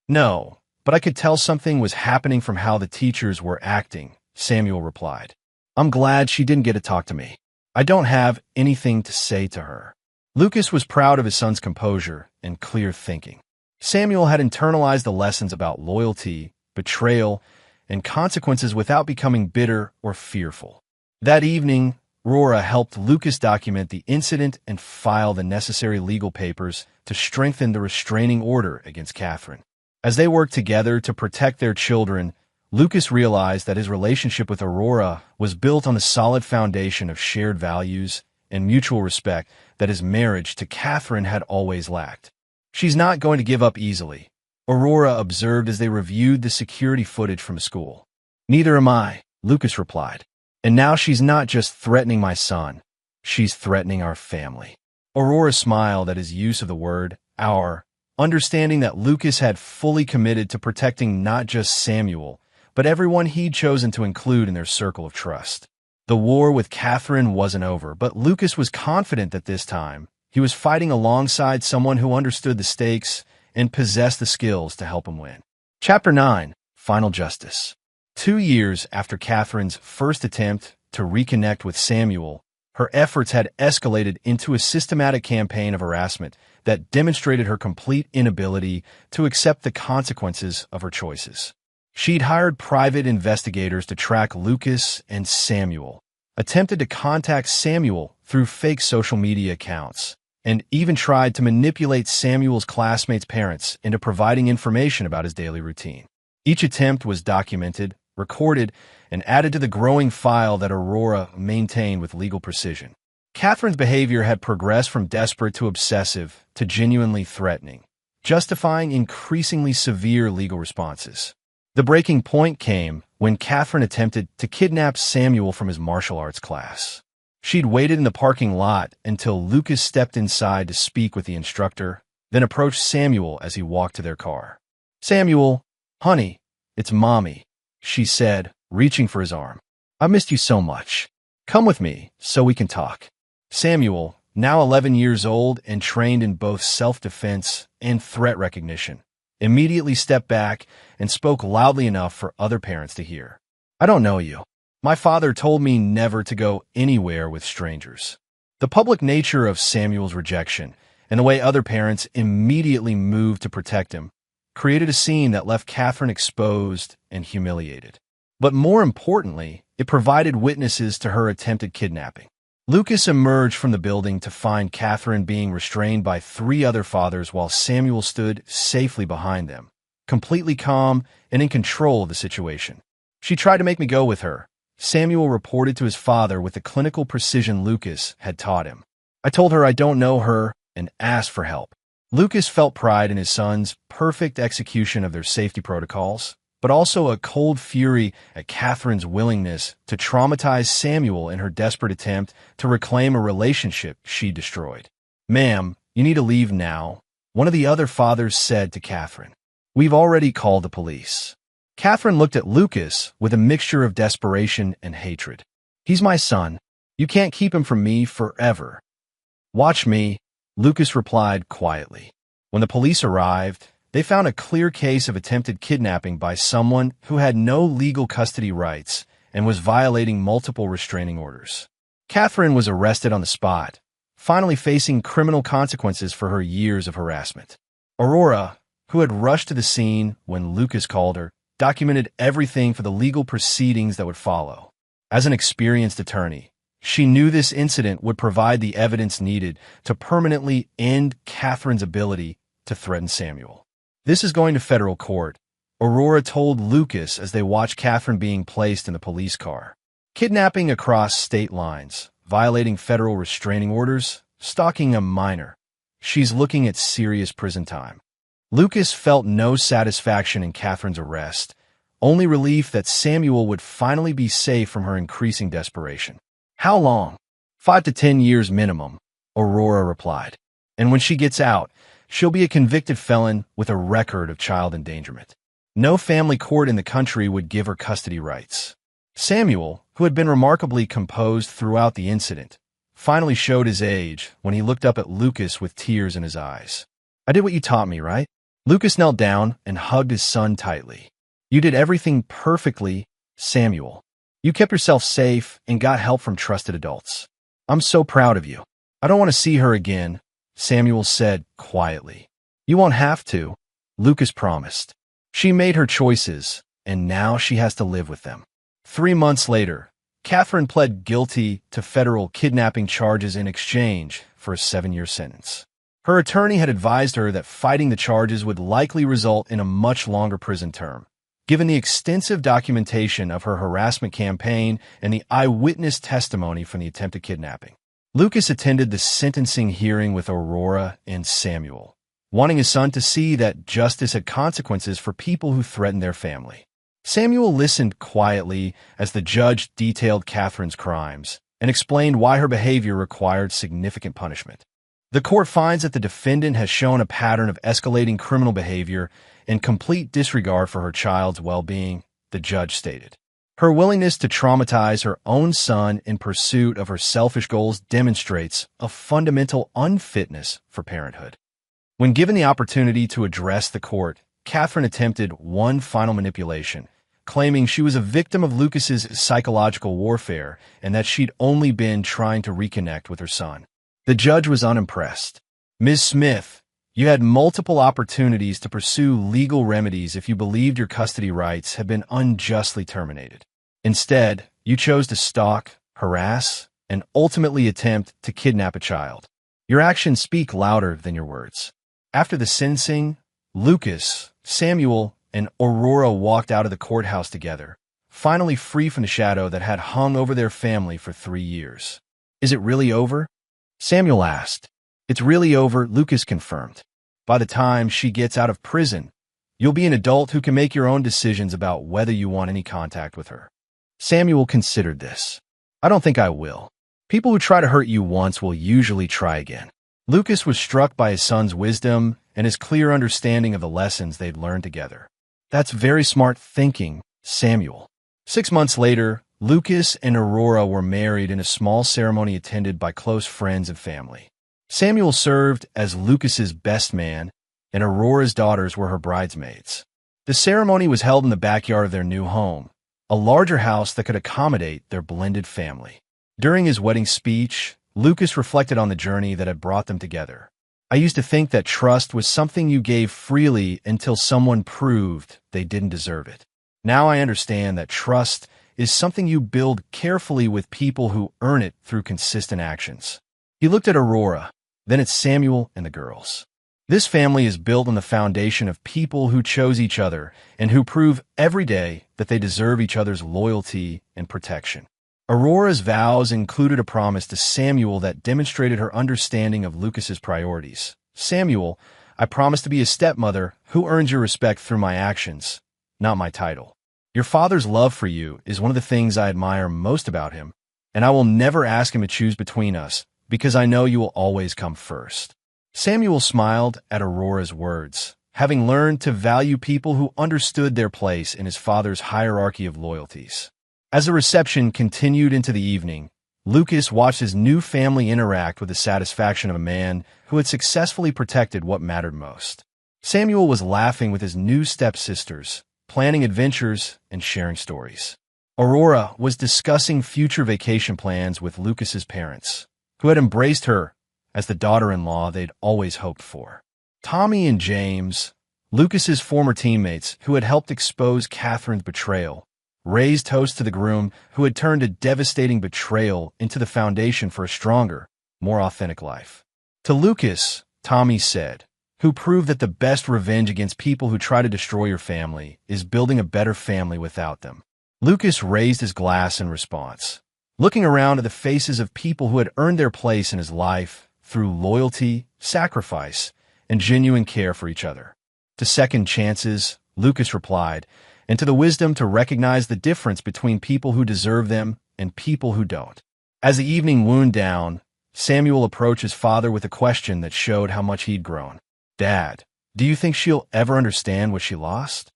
No, but I could tell something was happening from how the teachers were acting, Samuel replied. I'm glad she didn't get to talk to me. I don't have anything to say to her. Lucas was proud of his son's composure and clear thinking. Samuel had internalized the lessons about loyalty, betrayal, and consequences without becoming bitter or fearful. That evening, Aurora helped Lucas document the incident and file the necessary legal papers to strengthen the restraining order against Catherine. As they worked together to protect their children, Lucas realized that his relationship with Aurora was built on a solid foundation of shared values and mutual respect that his marriage to Catherine had always lacked. She's not going to give up easily, Aurora observed as they reviewed the security footage from school. Neither am I, Lucas replied. And now she's not just threatening my son, she's threatening our family. Aurora smiled at his use of the word our, understanding that Lucas had fully committed to protecting not just Samuel, but everyone he'd chosen to include in their circle of trust. The war with Catherine wasn't over, but Lucas was confident that this time he was fighting alongside someone who understood the stakes and possessed the skills to help him win. Chapter 9, Final Justice. 2 years after Catherine's first attempt to reconnect with Samuel, her efforts had escalated into a systematic campaign of harassment that demonstrated her complete inability to accept the consequences of her choices. She'd hired private investigators to track Lucas and Samuel, attempted to contact Samuel through fake social media accounts, and even tried to manipulate Samuel's classmates' parents into providing information about his daily routine. Each attempt was documented, recorded, and added to the growing file that Aurora maintained with legal precision. Catherine's behavior had progressed from desperate to obsessive to genuinely threatening, justifying increasingly severe legal responses. The breaking point came when Catherine attempted to kidnap Samuel from his martial arts class. She'd waited in the parking lot until Lucas stepped inside to speak with the instructor, then approached Samuel as he walked to their car. "Samuel, honey, it's Mommy," she said, reaching for his arm. "I missed you so much. Come with me so we can talk." Samuel, now 11 years old and trained in both self-defense and threat recognition, immediately stepped back and spoke loudly enough for other parents to hear. "I don't know you. My father told me never to go anywhere with strangers." The public nature of Samuel's rejection and the way other parents immediately moved to protect him created a scene that left Catherine exposed and humiliated. But more importantly, it provided witnesses to her attempted kidnapping. Lucas emerged from the building to find Catherine being restrained by 3 other fathers while Samuel stood safely behind them, completely calm and in control of the situation. "She tried to make me go with her," Samuel reported to his father with the clinical precision Lucas had taught him. "I told her I don't know her and asked for help." Lucas felt pride in his son's perfect execution of their safety protocols, but also a cold fury at Catherine's willingness to traumatize Samuel in her desperate attempt to reclaim a relationship she destroyed. "Ma'am, you need to leave now," one of the other fathers said to Catherine. "We've already called the police." Catherine looked at Lucas with a mixture of desperation and hatred. "He's my son. You can't keep him from me forever." "Watch me," Lucas replied quietly. When the police arrived, they found a clear case of attempted kidnapping by someone who had no legal custody rights and was violating multiple restraining orders. Catherine was arrested on the spot, finally facing criminal consequences for her years of harassment. Aurora, who had rushed to the scene when Lucas called her, documented everything for the legal proceedings that would follow. As an experienced attorney, she knew this incident would provide the evidence needed to permanently end Catherine's ability to threaten Samuel. "This is going to federal court," Aurora told Lucas as they watched Catherine being placed in the police car. "Kidnapping across state lines, violating federal restraining orders, stalking a minor. She's looking at serious prison time." Lucas felt no satisfaction in Catherine's arrest, only relief that Samuel would finally be safe from her increasing desperation. "How long?" 5 to 10 years minimum, Aurora replied. "And when she gets out, she'll be a convicted felon with a record of child endangerment. No family court in the country would give her custody rights." Samuel, who had been remarkably composed throughout the incident, finally showed his age when he looked up at Lucas with tears in his eyes. "I did what you taught me, right?" Lucas knelt down and hugged his son tightly. "You did everything perfectly, Samuel. You kept yourself safe and got help from trusted adults. I'm so proud of you." "I don't want to see her again," Samuel said quietly. "You won't have to," Lucas promised. "She made her choices, and now she has to live with them." 3 months later, Catherine pled guilty to federal kidnapping charges in exchange for a 7-year sentence. Her attorney had advised her that fighting the charges would likely result in a much longer prison term, given the extensive documentation of her harassment campaign and the eyewitness testimony from the attempted kidnapping. Lucas attended the sentencing hearing with Aurora and Samuel, wanting his son to see that justice had consequences for people who threatened their family. Samuel listened quietly as the judge detailed Catherine's crimes and explained why her behavior required significant punishment. "The court finds that the defendant has shown a pattern of escalating criminal behavior and complete disregard for her child's well-being," the judge stated. "Her willingness to traumatize her own son in pursuit of her selfish goals demonstrates a fundamental unfitness for parenthood." When given the opportunity to address the court, Catherine attempted one final manipulation, claiming she was a victim of Lucas's psychological warfare and that she'd only been trying to reconnect with her son. The judge was unimpressed. "Ms. Smith, You had multiple opportunities to pursue legal remedies if you believed your custody rights had been unjustly terminated. Instead, you chose to stalk, harass, and ultimately attempt to kidnap a child. Your actions speak louder than your words. After the sentencing, Lucas, Samuel, and Aurora walked out of the courthouse together, finally free from the shadow that had hung over their family for 3 years. "Is it really over?" Samuel asked. "It's really over," Lucas confirmed. "By the time she gets out of prison, you'll be an adult who can make your own decisions about whether you want any contact with her." Samuel considered this. "I don't think I will. People who try to hurt you once will usually try again." Lucas was struck by his son's wisdom and his clear understanding of the lessons they'd learned together. "That's very smart thinking, Samuel." 6 months later, Lucas and Aurora were married in a small ceremony attended by close friends and family. Samuel served as Lucas's best man, and Aurora's daughters were her bridesmaids. The ceremony was held in the backyard of their new home, a larger house that could accommodate their blended family. During his wedding speech, Lucas reflected on the journey that had brought them together. "I used to think that trust was something you gave freely until someone proved they didn't deserve it. Now I understand that trust is something you build carefully with people who earn it through consistent actions." He looked at Aurora, then at Samuel and the girls. "This family is built on the foundation of people who chose each other and who prove every day that they deserve each other's loyalty and protection." Aurora's vows included a promise to Samuel that demonstrated her understanding of Lucas's priorities. "Samuel, I promise to be a stepmother who earns your respect through my actions, not my title. Your father's love for you is one of the things I admire most about him, and I will never ask him to choose between us because I know you will always come first." Samuel smiled at Aurora's words, having learned to value people who understood their place in his father's hierarchy of loyalties. As the reception continued into the evening, Lucas watched his new family interact with the satisfaction of a man who had successfully protected what mattered most. Samuel was laughing with his new stepsisters, planning adventures and sharing stories. Aurora was discussing future vacation plans with Lucas's parents, who had embraced her as the daughter-in-law they'd always hoped for. Tommy and James, Lucas's former teammates who had helped expose Catherine's betrayal, raised toasts to the groom who had turned a devastating betrayal into the foundation for a stronger, more authentic life. To Lucas, Tommy said, "Who proved that the best revenge against people who try to destroy your family is building a better family without them." Lucas raised his glass in response, looking around at the faces of people who had earned their place in his life through loyalty, sacrifice, and genuine care for each other. "To second chances," Lucas replied, "and to the wisdom to recognize the difference between people who deserve them and people who don't." As the evening wound down, Samuel approached his father with a question that showed how much he'd grown. "Dad, do you think she'll ever understand what she lost?"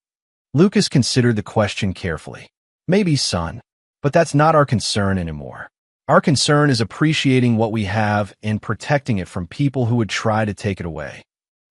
Lucas considered the question carefully. "Maybe, son, but that's not our concern anymore. Our concern is appreciating what we have and protecting it from people who would try to take it away."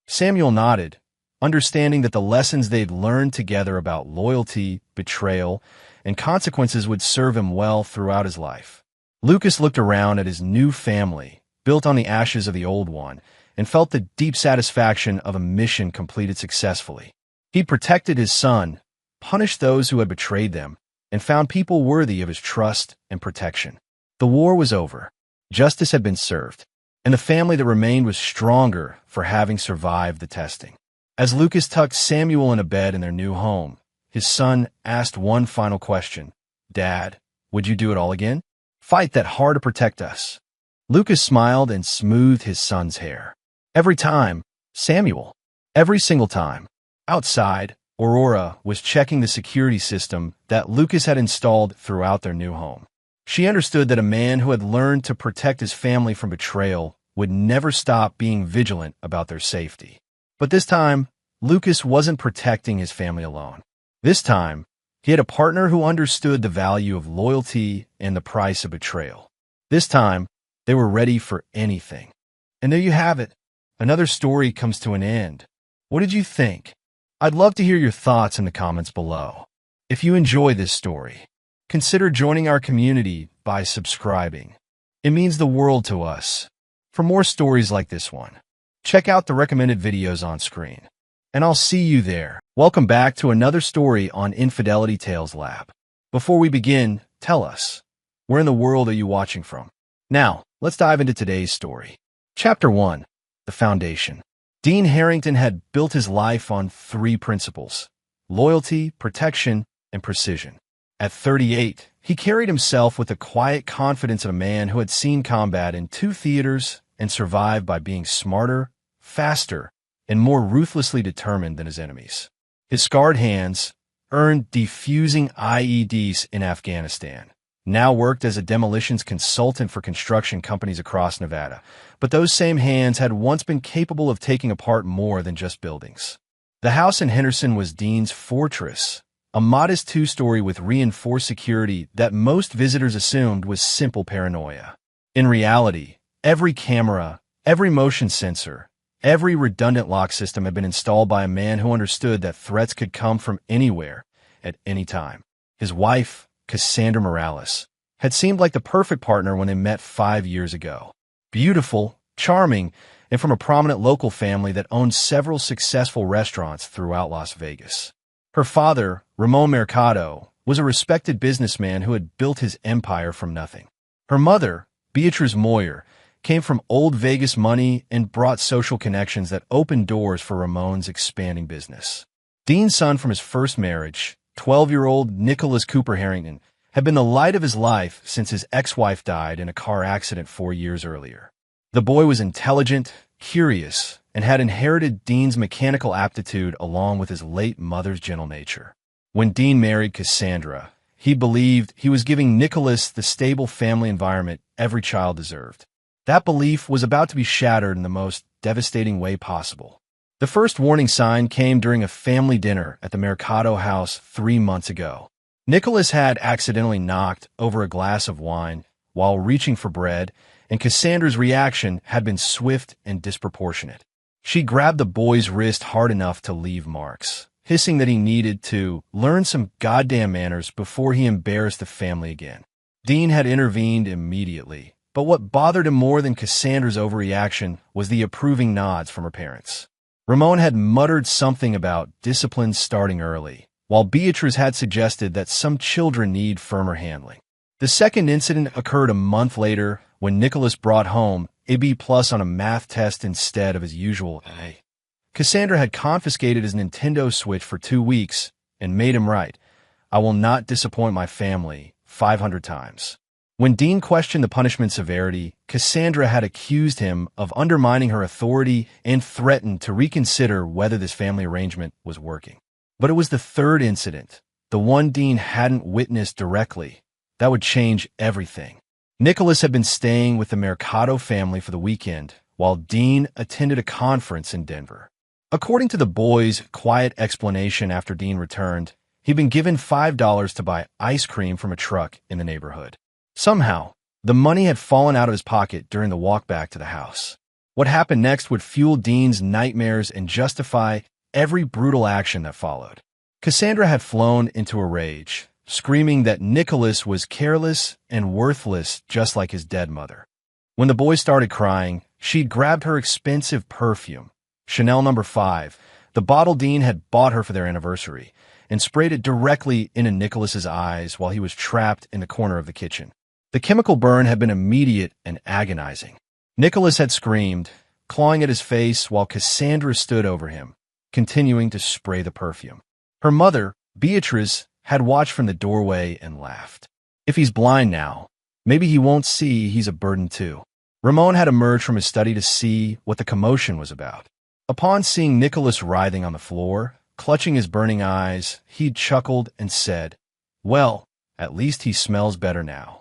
Samuel nodded, understanding that the lessons they'd learned together about loyalty, betrayal, and consequences would serve him well throughout his life. Lucas looked around at his new family, built on the ashes of the old one, and felt the deep satisfaction of a mission completed successfully. He'd protected his son, punished those who had betrayed them, and found people worthy of his trust and protection. The war was over, justice had been served, and the family that remained was stronger for having survived the testing. As Lucas tucked Samuel in a bed in their new home, his son asked one final question. "Dad, would you do it all again? Fight that hard to protect us?" Lucas smiled and smoothed his son's hair. "Every time, Samuel. Every single time." Outside, Aurora was checking the security system that Lucas had installed throughout their new home. She understood that a man who had learned to protect his family from betrayal would never stop being vigilant about their safety. But this time, Lucas wasn't protecting his family alone. This time, he had a partner who understood the value of loyalty and the price of betrayal. This time, they were ready for anything. And there you have it. Another story comes to an end. What did you think? I'd love to hear your thoughts in the comments below. If you enjoy this story, consider joining our community by subscribing. It means the world to us. For more stories like this one, Check out the recommended videos on screen. And I'll see you there. Welcome back to another story on Infidelity Tales Lab. Before we begin, tell us, where in the world are you watching from? Now, let's dive into today's story. Chapter 1. The Foundation. Dean Harrington had built his life on three principles: loyalty, protection, and precision. At 38, he carried himself with the quiet confidence of a man who had seen combat in two theaters and survived by being smarter, faster, and more ruthlessly determined than his enemies. His scarred hands, earned defusing IEDs in Afghanistan, now worked as a demolitions consultant for construction companies across Nevada, but those same hands had once been capable of taking apart more than just buildings. The house in Henderson was Dean's fortress, a modest two-story with reinforced security that most visitors assumed was simple paranoia. In reality, every camera, every motion sensor, every redundant lock system had been installed by a man who understood that threats could come from anywhere, at any time. His wife, Cassandra Morales, had seemed like the perfect partner when they met 5 years ago. Beautiful, charming, and from a prominent local family that owned several successful restaurants throughout Las Vegas. Her father, Ramon Mercado, was a respected businessman who had built his empire from nothing. Her mother, Beatrice Moyer, came from old Vegas money and brought social connections that opened doors for Ramon's expanding business. Dean's son from his first marriage, 12-year-old Nicholas Cooper Harrington, had been the light of his life since his ex-wife died in a car accident 4 years earlier. The boy was intelligent, curious, and had inherited Dean's mechanical aptitude along with his late mother's gentle nature. When Dean married Cassandra, he believed he was giving Nicholas the stable family environment every child deserved. That belief was about to be shattered in the most devastating way possible. The first warning sign came during a family dinner at the Mercado house 3 months ago. Nicholas had accidentally knocked over a glass of wine while reaching for bread, and Cassandra's reaction had been swift and disproportionate. She grabbed the boy's wrist hard enough to leave marks, hissing that he needed to learn some goddamn manners before he embarrassed the family again. Dean had intervened immediately, but what bothered him more than Cassandra's overreaction was the approving nods from her parents. Ramon had muttered something about discipline starting early, while Beatrice had suggested that some children need firmer handling. The second incident occurred a month later when Nicholas brought home a B+ on a math test instead of his usual A. Cassandra had confiscated his Nintendo Switch for 2 weeks and made him write, "I will not disappoint my family," 500 times. When Dean questioned the punishment severity, Cassandra had accused him of undermining her authority and threatened to reconsider whether this family arrangement was working. But it was the third incident, the one Dean hadn't witnessed directly, that would change everything. Nicholas had been staying with the Mercado family for the weekend, while Dean attended a conference in Denver. According to the boy's quiet explanation after Dean returned, he'd been given $5 to buy ice cream from a truck in the neighborhood. Somehow, the money had fallen out of his pocket during the walk back to the house. What happened next would fuel Dean's nightmares and justify every brutal action that followed. Cassandra had flown into a rage, screaming that Nicholas was careless and worthless just like his dead mother. When the boy started crying, she'd grabbed her expensive perfume, Chanel No. 5, the bottle Dean had bought her for their anniversary, and sprayed it directly into Nicholas's eyes while he was trapped in the corner of the kitchen. The chemical burn had been immediate and agonizing. Nicholas had screamed, clawing at his face while Cassandra stood over him, continuing to spray the perfume. Her mother, Beatrice, had watched from the doorway and laughed. If he's blind now, maybe he won't see he's a burden too. Ramon had emerged from his study to see what the commotion was about. Upon seeing Nicholas writhing on the floor, clutching his burning eyes, he'd chuckled and said, "Well, at least he smells better now."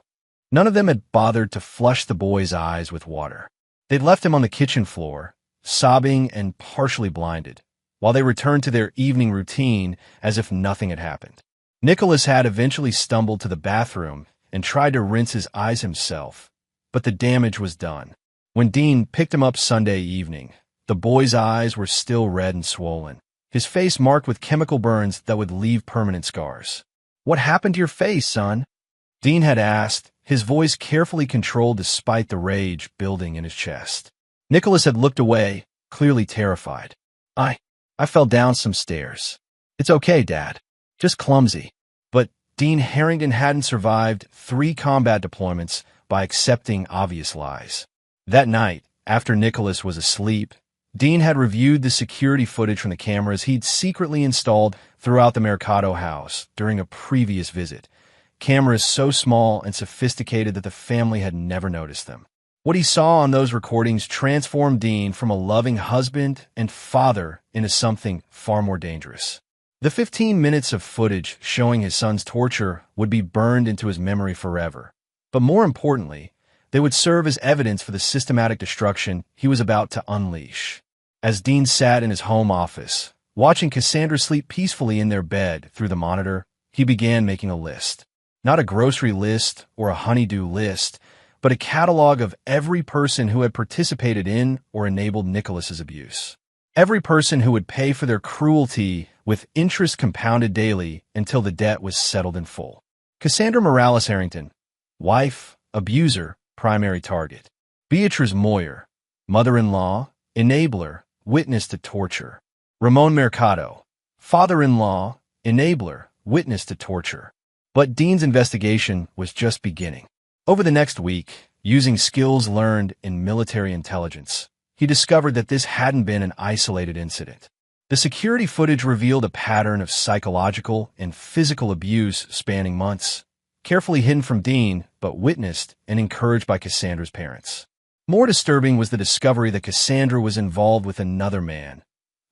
None of them had bothered to flush the boy's eyes with water. They'd left him on the kitchen floor, sobbing and partially blinded, while they returned to their evening routine as if nothing had happened. Nicholas had eventually stumbled to the bathroom and tried to rinse his eyes himself, but the damage was done. When Dean picked him up Sunday evening, the boy's eyes were still red and swollen, his face marked with chemical burns that would leave permanent scars. "What happened to your face, son?" Dean had asked, his voice carefully controlled despite the rage building in his chest. Nicholas had looked away, clearly terrified. I, I fell down some stairs. It's okay, Dad. Just clumsy. But Dean Harrington hadn't survived 3 combat deployments by accepting obvious lies. That night, after Nicholas was asleep, Dean had reviewed the security footage from the cameras he'd secretly installed throughout the Mercado house during a previous visit. Cameras so small and sophisticated that the family had never noticed them. What he saw on those recordings transformed Dean from a loving husband and father into something far more dangerous. The 15 minutes of footage showing his son's torture would be burned into his memory forever. But more importantly, they would serve as evidence for the systematic destruction he was about to unleash. As Dean sat in his home office, watching Cassandra sleep peacefully in their bed through the monitor, he began making a list. Not a grocery list or a honey-do list, but a catalog of every person who had participated in or enabled Nicholas's abuse. Every person who would pay for their cruelty with interest compounded daily until the debt was settled in full. Cassandra Morales Harrington, wife, abuser, primary target. Beatrice Moyer, mother-in-law, enabler, witness to torture. Ramon Mercado, father-in-law, enabler, witness to torture. But Dean's investigation was just beginning. Over the next week, using skills learned in military intelligence, he discovered that this hadn't been an isolated incident. The security footage revealed a pattern of psychological and physical abuse spanning months, carefully hidden from Dean, but witnessed and encouraged by Cassandra's parents. More disturbing was the discovery that Cassandra was involved with another man,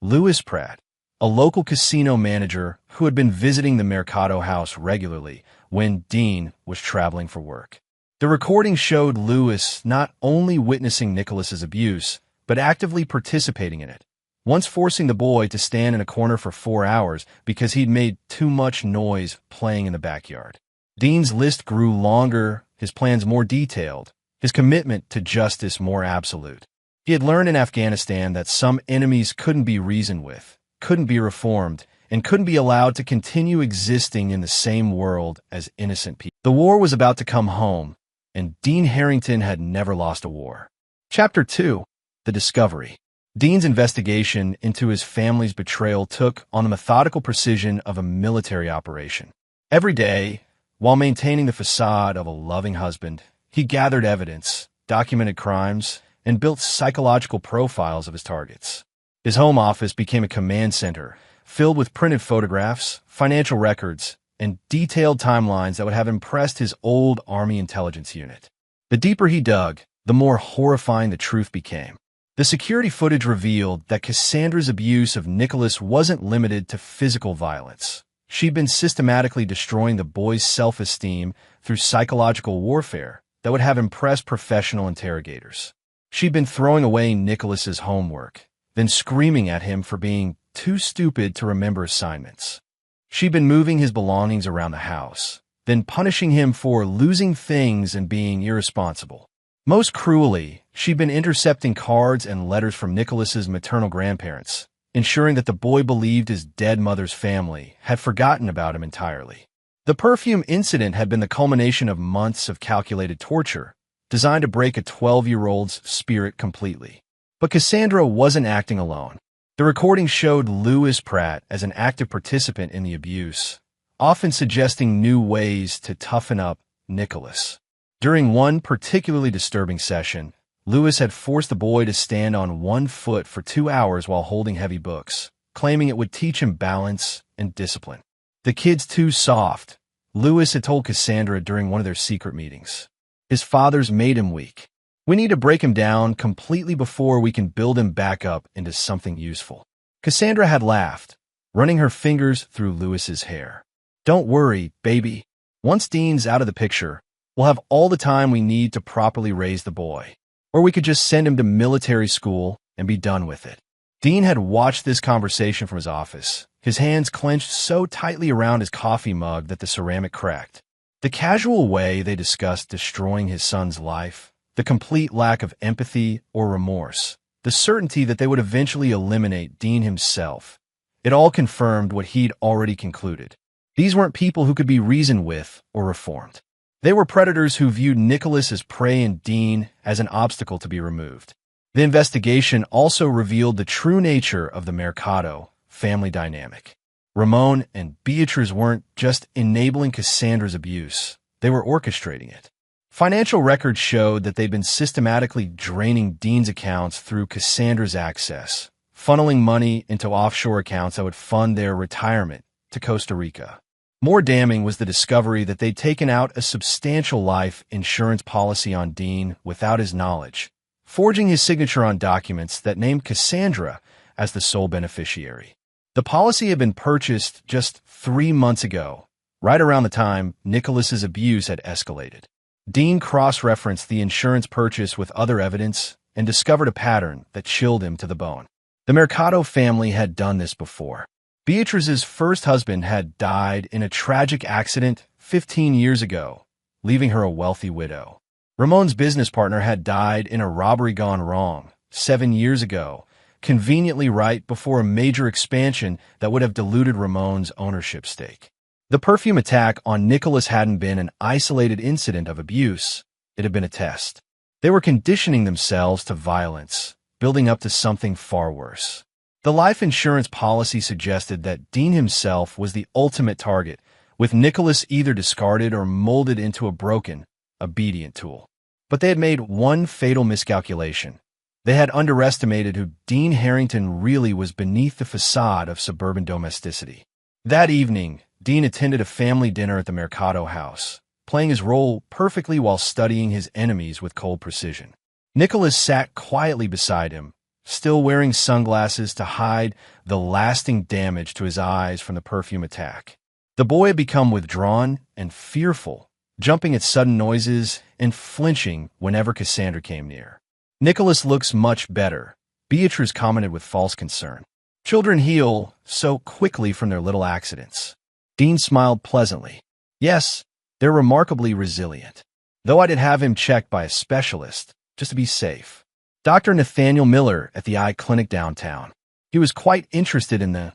Louis Pratt, a local casino manager who had been visiting the Mercado house regularly when Dean was traveling for work. The recording showed Louis not only witnessing Nicholas's abuse, but actively participating in it, once forcing the boy to stand in a corner for 4 hours because he'd made too much noise playing in the backyard. Dean's list grew longer, his plans more detailed, his commitment to justice more absolute. He had learned in Afghanistan that some enemies couldn't be reasoned with, couldn't be reformed, and couldn't be allowed to continue existing in the same world as innocent people. The war was about to come home, and Dean Harrington had never lost a war. Chapter 2. The Discovery. Dean's investigation into his family's betrayal took on the methodical precision of a military operation. Every day, while maintaining the facade of a loving husband, he gathered evidence, documented crimes, and built psychological profiles of his targets. His home office became a command center, filled with printed photographs, financial records, and detailed timelines that would have impressed his old Army intelligence unit. The deeper he dug, the more horrifying the truth became. The security footage revealed that Cassandra's abuse of Nicholas wasn't limited to physical violence. She'd been systematically destroying the boy's self-esteem through psychological warfare that would have impressed professional interrogators. She'd been throwing away Nicholas's homework, then screaming at him for being too stupid to remember assignments. She'd been moving his belongings around the house, then punishing him for losing things and being irresponsible. Most cruelly, she'd been intercepting cards and letters from Nicholas's maternal grandparents, ensuring that the boy believed his dead mother's family had forgotten about him entirely. The perfume incident had been the culmination of months of calculated torture, designed to break a 12-year-old's spirit completely. But Cassandra wasn't acting alone. The recording showed Louis Pratt as an active participant in the abuse, often suggesting new ways to toughen up Nicholas. During one particularly disturbing session, Louis had forced the boy to stand on one foot for 2 hours while holding heavy books, claiming it would teach him balance and discipline. The kid's too soft, Louis had told Cassandra during one of their secret meetings. His father's made him weak. We need to break him down completely before we can build him back up into something useful. Cassandra had laughed, running her fingers through Louis's hair. Don't worry, baby. Once Dean's out of the picture, we'll have all the time we need to properly raise the boy. Or we could just send him to military school and be done with it. Dean had watched this conversation from his office, his hands clenched so tightly around his coffee mug that the ceramic cracked. The casual way they discussed destroying his son's life, the complete lack of empathy or remorse, the certainty that they would eventually eliminate Dean himself, it all confirmed what he'd already concluded. These weren't people who could be reasoned with or reformed. They were predators who viewed Nicholas as prey and Dean as an obstacle to be removed. The investigation also revealed the true nature of the Mercado family dynamic. Ramon and Beatriz weren't just enabling Cassandra's abuse, they were orchestrating it. Financial records showed that they'd been systematically draining Dean's accounts through Cassandra's access, funneling money into offshore accounts that would fund their retirement to Costa Rica. More damning was the discovery that they'd taken out a substantial life insurance policy on Dean without his knowledge, forging his signature on documents that named Cassandra as the sole beneficiary. The policy had been purchased just 3 months ago, right around the time Nicholas's abuse had escalated. Dean cross-referenced the insurance purchase with other evidence and discovered a pattern that chilled him to the bone. The Mercado family had done this before. Beatriz's first husband had died in a tragic accident 15 years ago, leaving her a wealthy widow. Ramon's business partner had died in a robbery gone wrong 7 years ago, conveniently right before a major expansion that would have diluted Ramon's ownership stake. The perfume attack on Nicholas hadn't been an isolated incident of abuse. It had been a test. They were conditioning themselves to violence, building up to something far worse. The life insurance policy suggested that Dean himself was the ultimate target, with Nicholas either discarded or molded into a broken, obedient tool. But they had made one fatal miscalculation. They had underestimated who Dean Harrington really was beneath the facade of suburban domesticity. That evening, Dean attended a family dinner at the Mercado house, playing his role perfectly while studying his enemies with cold precision. Nicholas sat quietly beside him, still wearing sunglasses to hide the lasting damage to his eyes from the perfume attack. The boy had become withdrawn and fearful, jumping at sudden noises and flinching whenever Cassandra came near. "Nicholas looks much better," Beatriz commented with false concern. "Children heal so quickly from their little accidents." Dean smiled pleasantly. "Yes, they're remarkably resilient. Though I did have him checked by a specialist, just to be safe. Dr. Nathaniel Miller at the eye clinic downtown. He was quite interested in the,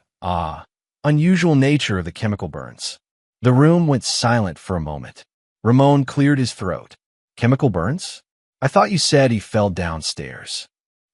unusual nature of the chemical burns." The room went silent for a moment. Ramon cleared his throat. "Chemical burns? I thought you said he fell downstairs."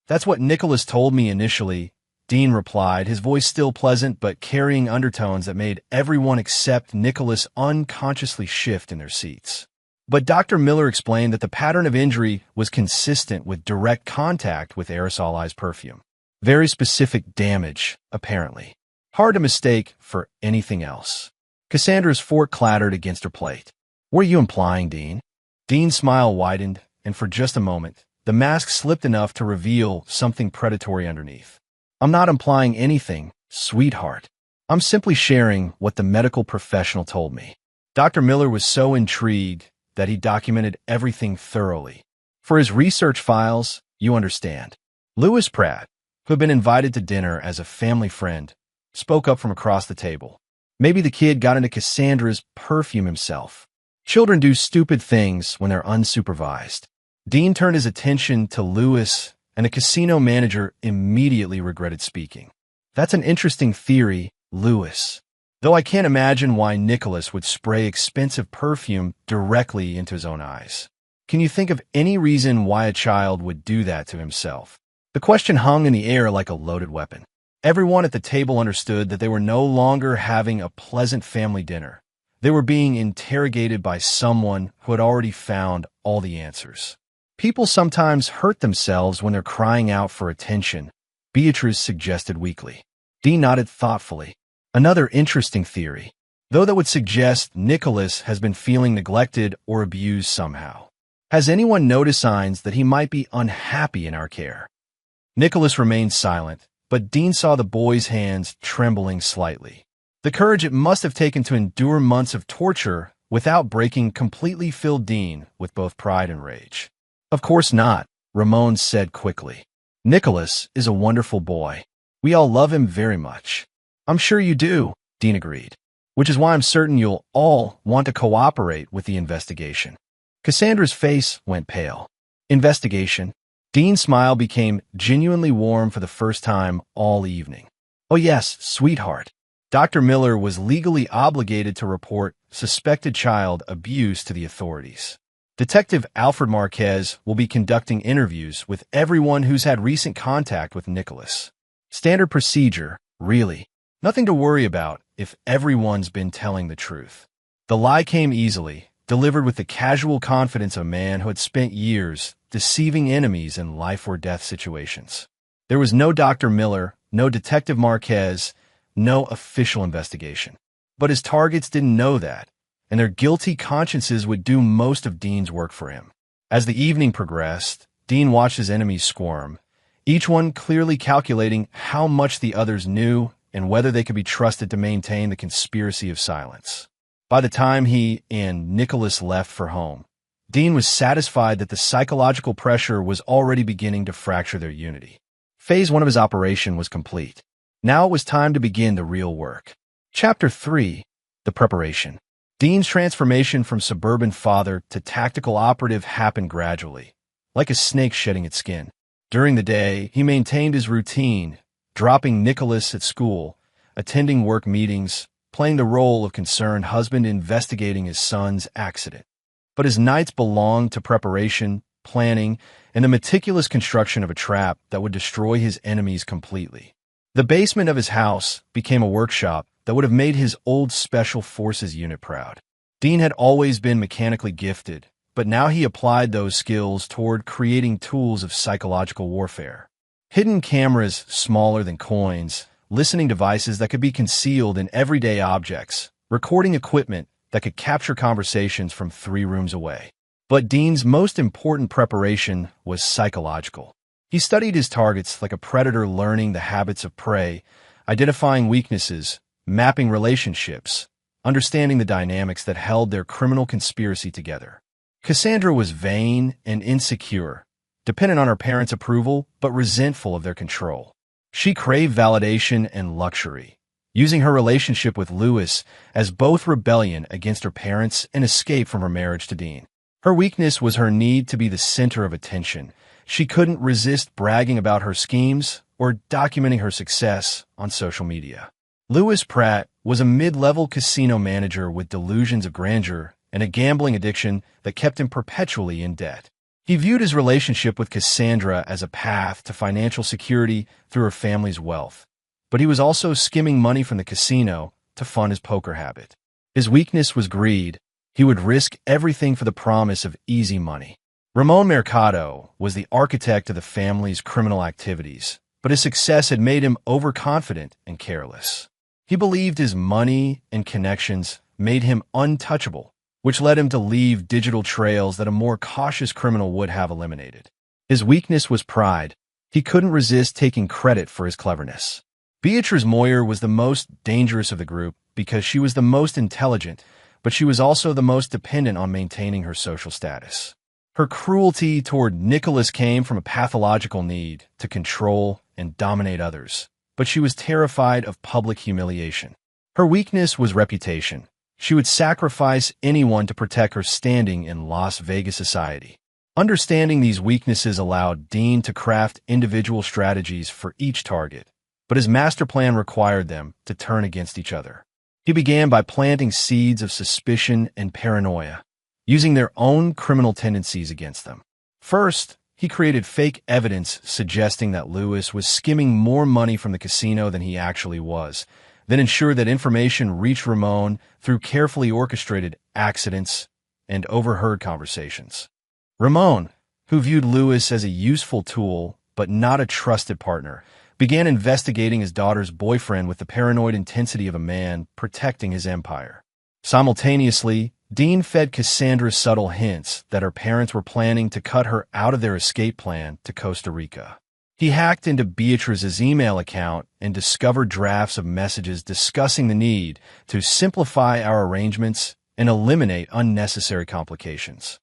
"That's what Nicholas told me initially," Dean replied, his voice still pleasant but carrying undertones that made everyone except Nicholas unconsciously shift in their seats. But Dr. Miller explained that the pattern of injury was consistent with direct contact with aerosolized perfume. Very specific damage, apparently. Hard to mistake for anything else. Cassandra's fork clattered against her plate. "What are you implying, Dean?" Dean's smile widened, and for just a moment, the mask slipped enough to reveal something predatory underneath. "I'm not implying anything, sweetheart. I'm simply sharing what the medical professional told me." Dr. Miller was so intrigued that he documented everything thoroughly. For his research files, you understand. Lewis Pratt, who had been invited to dinner as a family friend, spoke up from across the table. "Maybe the kid got into Cassandra's perfume himself. Children do stupid things when they're unsupervised." Dean turned his attention to Lewis, and the casino manager immediately regretted speaking. "That's an interesting theory, Lewis. Though I can't imagine why Nicholas would spray expensive perfume directly into his own eyes. Can you think of any reason why a child would do that to himself?" The question hung in the air like a loaded weapon. Everyone at the table understood that they were no longer having a pleasant family dinner. They were being interrogated by someone who had already found all the answers. "People sometimes hurt themselves when they're crying out for attention," Beatriz suggested weakly. Dean nodded thoughtfully. "Another interesting theory, though that would suggest Nicholas has been feeling neglected or abused somehow. Has anyone noticed signs that he might be unhappy in our care?" Nicholas remained silent, but Dean saw the boy's hands trembling slightly. The courage it must have taken to endure months of torture without breaking completely filled Dean with both pride and rage. "Of course not," Ramon said quickly. "Nicholas is a wonderful boy. We all love him very much." "I'm sure you do," Dean agreed, "which is why I'm certain you'll all want to cooperate with the investigation." Cassandra's face went pale. "Investigation?" Dean's smile became genuinely warm for the first time all evening. "Oh yes, sweetheart. Dr. Miller was legally obligated to report suspected child abuse to the authorities." Detective Alfred Marquez will be conducting interviews with everyone who's had recent contact with Nicholas. Standard procedure, really. Nothing to worry about if everyone's been telling the truth. The lie came easily, delivered with the casual confidence of a man who had spent years deceiving enemies in life-or-death situations. There was no Dr. Miller, no Detective Marquez, no official investigation. But his targets didn't know that, and their guilty consciences would do most of Dean's work for him. As the evening progressed, Dean watched his enemies squirm, each one clearly calculating how much the others knew and whether they could be trusted to maintain the conspiracy of silence. By the time he and Nicholas left for home, Dean was satisfied that the psychological pressure was already beginning to fracture their unity. Phase 1 of his operation was complete. Now it was time to begin the real work. Chapter 3. The Preparation. Dean's transformation from suburban father to tactical operative happened gradually, like a snake shedding its skin. During the day, he maintained his routine, dropping Nicholas at school, attending work meetings, playing the role of concerned husband investigating his son's accident. But his nights belonged to preparation, planning, and the meticulous construction of a trap that would destroy his enemies completely. The basement of his house became a workshop that would have made his old Special Forces unit proud. Dean had always been mechanically gifted, but now he applied those skills toward creating tools of psychological warfare. Hidden cameras smaller than coins, listening devices that could be concealed in everyday objects, recording equipment that could capture conversations from 3 rooms away. But Dean's most important preparation was psychological. He studied his targets like a predator learning the habits of prey, identifying weaknesses, mapping relationships, understanding the dynamics that held their criminal conspiracy together. Cassandra was vain and insecure, dependent on her parents' approval but resentful of their control. She craved validation and luxury, using her relationship with Lewis as both rebellion against her parents and escape from her marriage to Dean. Her weakness was her need to be the center of attention. She couldn't resist bragging about her schemes or documenting her success on social media. Lewis Pratt was a mid-level casino manager with delusions of grandeur and a gambling addiction that kept him perpetually in debt. He viewed his relationship with Cassandra as a path to financial security through her family's wealth, but he was also skimming money from the casino to fund his poker habit. His weakness was greed. He would risk everything for the promise of easy money. Ramon Mercado was the architect of the family's criminal activities, but his success had made him overconfident and careless. He believed his money and connections made him untouchable, which led him to leave digital trails that a more cautious criminal would have eliminated. His weakness was pride. He couldn't resist taking credit for his cleverness. Beatrice Moyer was the most dangerous of the group because she was the most intelligent, but she was also the most dependent on maintaining her social status. Her cruelty toward Nicholas came from a pathological need to control and dominate others, but she was terrified of public humiliation. Her weakness was reputation. She would sacrifice anyone to protect her standing in Las Vegas society. Understanding these weaknesses allowed Dean to craft individual strategies for each target, but his master plan required them to turn against each other. He began by planting seeds of suspicion and paranoia, using their own criminal tendencies against them. First, he created fake evidence suggesting that Lewis was skimming more money from the casino than he actually was, then ensured that information reached Ramon through carefully orchestrated accidents and overheard conversations. Ramon, who viewed Lewis as a useful tool but not a trusted partner, began investigating his daughter's boyfriend with the paranoid intensity of a man protecting his empire. Simultaneously, Dean fed Cassandra subtle hints that her parents were planning to cut her out of their escape plan to Costa Rica. He hacked into Beatrice's email account and discovered drafts of messages discussing the need to simplify our arrangements and eliminate unnecessary complications.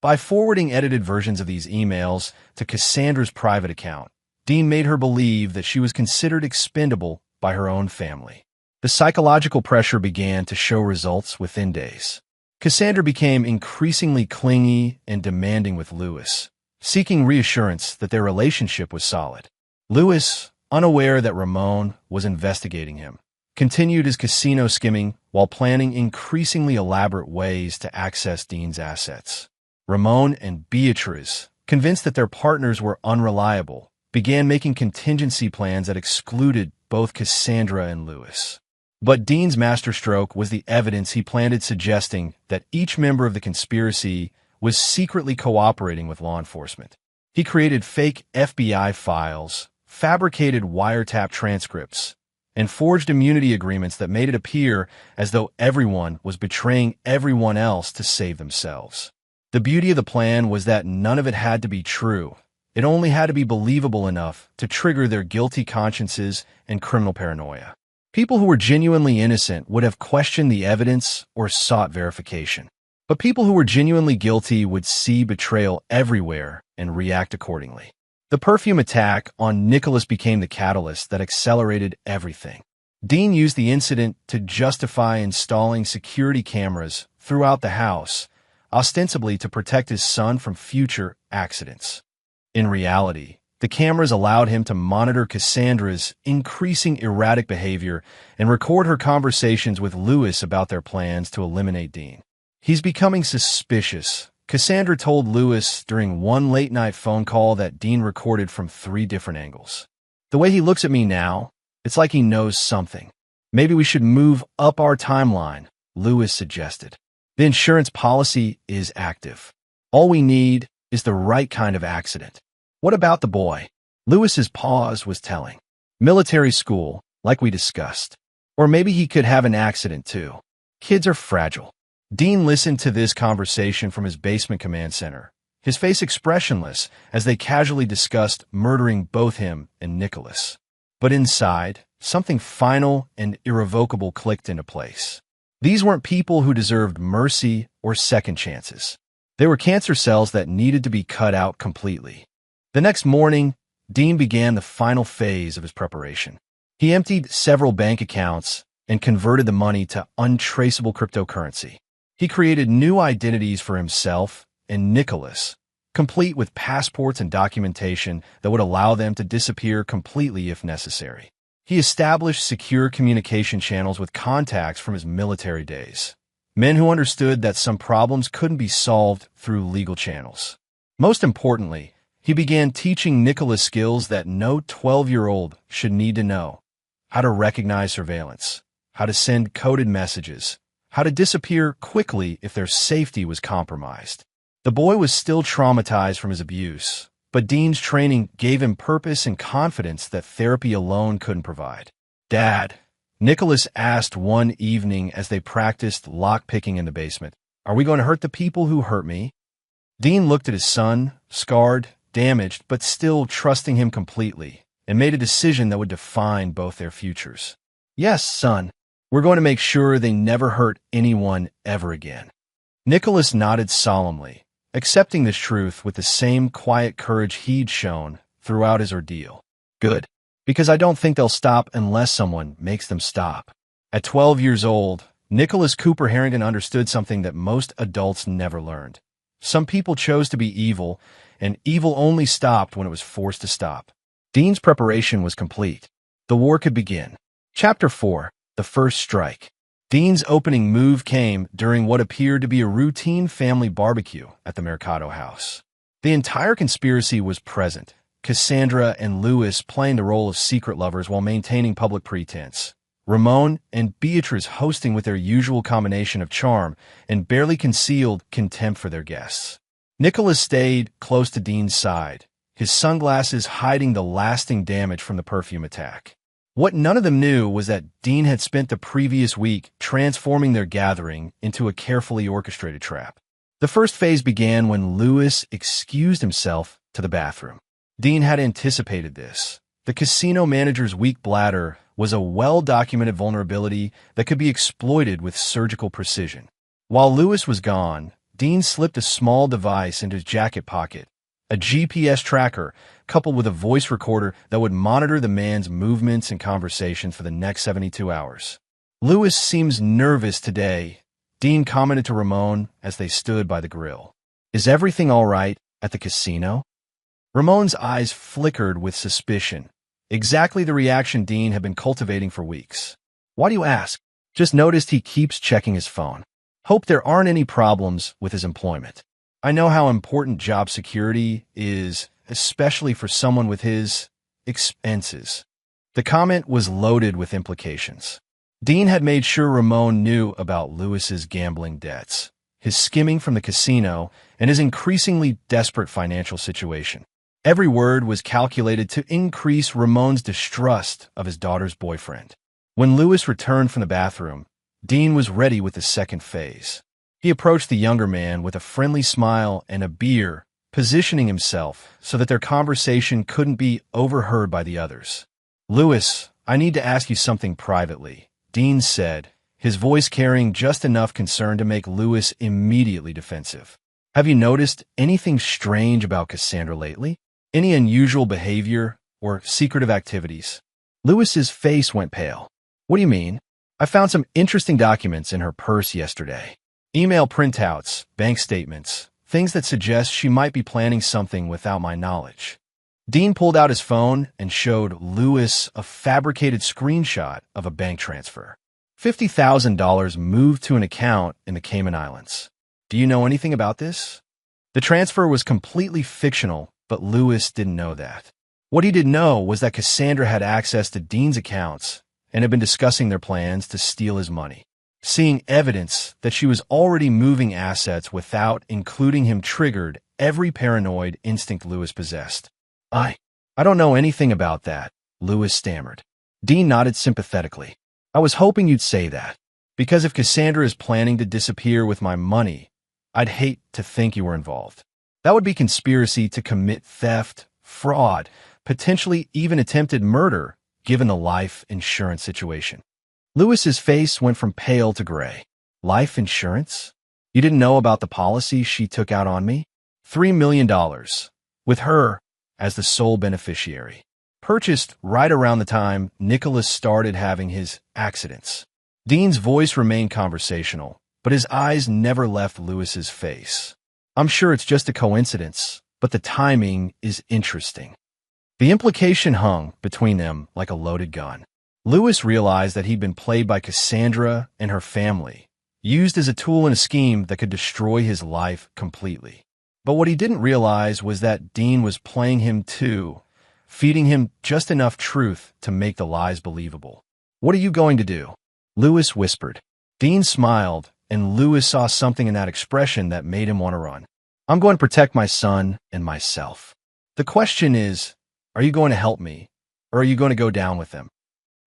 By forwarding edited versions of these emails to Cassandra's private account, Dean made her believe that she was considered expendable by her own family. The psychological pressure began to show results within days. Cassandra became increasingly clingy and demanding with Lewis, seeking reassurance that their relationship was solid. Lewis, unaware that Ramon was investigating him, continued his casino skimming while planning increasingly elaborate ways to access Dean's assets. Ramon and Beatrice, convinced that their partners were unreliable, began making contingency plans that excluded both Cassandra and Lewis. But Dean's masterstroke was the evidence he planted, suggesting that each member of the conspiracy was secretly cooperating with law enforcement. He created fake FBI files, fabricated wiretap transcripts, and forged immunity agreements that made it appear as though everyone was betraying everyone else to save themselves. The beauty of the plan was that none of it had to be true. It only had to be believable enough to trigger their guilty consciences and criminal paranoia. People who were genuinely innocent would have questioned the evidence or sought verification. But people who were genuinely guilty would see betrayal everywhere and react accordingly. The perfume attack on Nicholas became the catalyst that accelerated everything. Dean used the incident to justify installing security cameras throughout the house, ostensibly to protect his son from future accidents. In reality, the cameras allowed him to monitor Cassandra's increasing erratic behavior and record her conversations with Lewis about their plans to eliminate Dean. "He's becoming suspicious," Cassandra told Lewis during one late-night phone call that Dean recorded from 3 different angles. "The way he looks at me now, it's like he knows something. Maybe we should move up our timeline," Lewis suggested. "The insurance policy is active. All we need is the right kind of accident." "What about the boy?" Lewis's pause was telling. "Military school, like we discussed. Or maybe he could have an accident too. Kids are fragile." Dean listened to this conversation from his basement command center, his face expressionless as they casually discussed murdering both him and Nicholas. But inside, something final and irrevocable clicked into place. These weren't people who deserved mercy or second chances. They were cancer cells that needed to be cut out completely. The next morning, Dean began the final phase of his preparation. He emptied several bank accounts and converted the money to untraceable cryptocurrency. He created new identities for himself and Nicholas, complete with passports and documentation that would allow them to disappear completely if necessary. He established secure communication channels with contacts from his military days, men who understood that some problems couldn't be solved through legal channels. Most importantly, he began teaching Nicholas skills that no 12-year-old should need to know: how to recognize surveillance, how to send coded messages, how to disappear quickly if their safety was compromised. The boy was still traumatized from his abuse, but Dean's training gave him purpose and confidence that therapy alone couldn't provide. "Dad," Nicholas asked one evening as they practiced lock-picking in the basement, "are we going to hurt the people who hurt me?" Dean looked at his son, scarred, damaged, but still trusting him completely, and made a decision that would define both their futures. "Yes, son. We're going to make sure they never hurt anyone ever again." Nicholas nodded solemnly, accepting this truth with the same quiet courage he'd shown throughout his ordeal. "Good, because I don't think they'll stop unless someone makes them stop." At 12 years old, Nicholas Cooper Harrington understood something that most adults never learned. Some people chose to be evil, and evil only stopped when it was forced to stop. Dean's preparation was complete. The war could begin. Chapter 4. The First Strike. Dean's opening move came during what appeared to be a routine family barbecue at the Mercado house. The entire conspiracy was present, Cassandra and Lewis playing the role of secret lovers while maintaining public pretense, Ramon and Beatrice hosting with their usual combination of charm and barely concealed contempt for their guests. Nicholas stayed close to Dean's side, his sunglasses hiding the lasting damage from the perfume attack. What none of them knew was that Dean had spent the previous week transforming their gathering into a carefully orchestrated trap. The first phase began when Lewis excused himself to the bathroom. Dean had anticipated this. The casino manager's weak bladder was a well-documented vulnerability that could be exploited with surgical precision. While Lewis was gone, Dean slipped a small device into his jacket pocket, a GPS tracker coupled with a voice recorder that would monitor the man's movements and conversations for the next 72 hours. "Lewis seems nervous today," Dean commented to Ramon as they stood by the grill. "Is everything all right at the casino?" Ramon's eyes flickered with suspicion, exactly the reaction Dean had been cultivating for weeks. "Why do you ask?" "Just noticed he keeps checking his phone. Hope there aren't any problems with his employment." I know how important job security is, especially for someone with his expenses. The comment was loaded with implications. Dean had made sure Ramon knew about Lewis's gambling debts, his skimming from the casino, and his increasingly desperate financial situation. Every word was calculated to increase Ramon's distrust of his daughter's boyfriend. When Lewis returned from the bathroom, Dean was ready with the second phase. He approached the younger man with a friendly smile and a beer, positioning himself so that their conversation couldn't be overheard by the others. "Lewis, I need to ask you something privately," Dean said, his voice carrying just enough concern to make Lewis immediately defensive. "Have you noticed anything strange about Cassandra lately? Any unusual behavior or secretive activities?" Lewis's face went pale. "What do you mean?" "I found some interesting documents in her purse yesterday. Email printouts, bank statements, things that suggest she might be planning something without my knowledge." Dean pulled out his phone and showed Lewis a fabricated screenshot of a bank transfer. $50,000 moved to an account in the Cayman Islands. "Do you know anything about this?" The transfer was completely fictional, but Lewis didn't know that. What he did know was that Cassandra had access to Dean's accounts and had been discussing their plans to steal his money. Seeing evidence that she was already moving assets without including him triggered every paranoid instinct Lewis possessed. I don't know anything about that," Lewis stammered. Dean nodded sympathetically. "I was hoping you'd say that, because if Cassandra is planning to disappear with my money, I'd hate to think you were involved. That would be conspiracy to commit theft, fraud, potentially even attempted murder, given the life insurance situation." Lewis's face went from pale to gray. "Life insurance? You didn't know about the policy she took out on me? $3 million, with her as the sole beneficiary. Purchased right around the time Nicholas started having his accidents." Dean's voice remained conversational, but his eyes never left Lewis's face. "I'm sure it's just a coincidence, but the timing is interesting." The implication hung between them like a loaded gun. Lewis realized that he'd been played by Cassandra and her family, used as a tool in a scheme that could destroy his life completely. But what he didn't realize was that Dean was playing him too, feeding him just enough truth to make the lies believable. "What are you going to do?" Lewis whispered. Dean smiled, and Lewis saw something in that expression that made him want to run. "I'm going to protect my son and myself. The question is, are you going to help me, or are you going to go down with them?"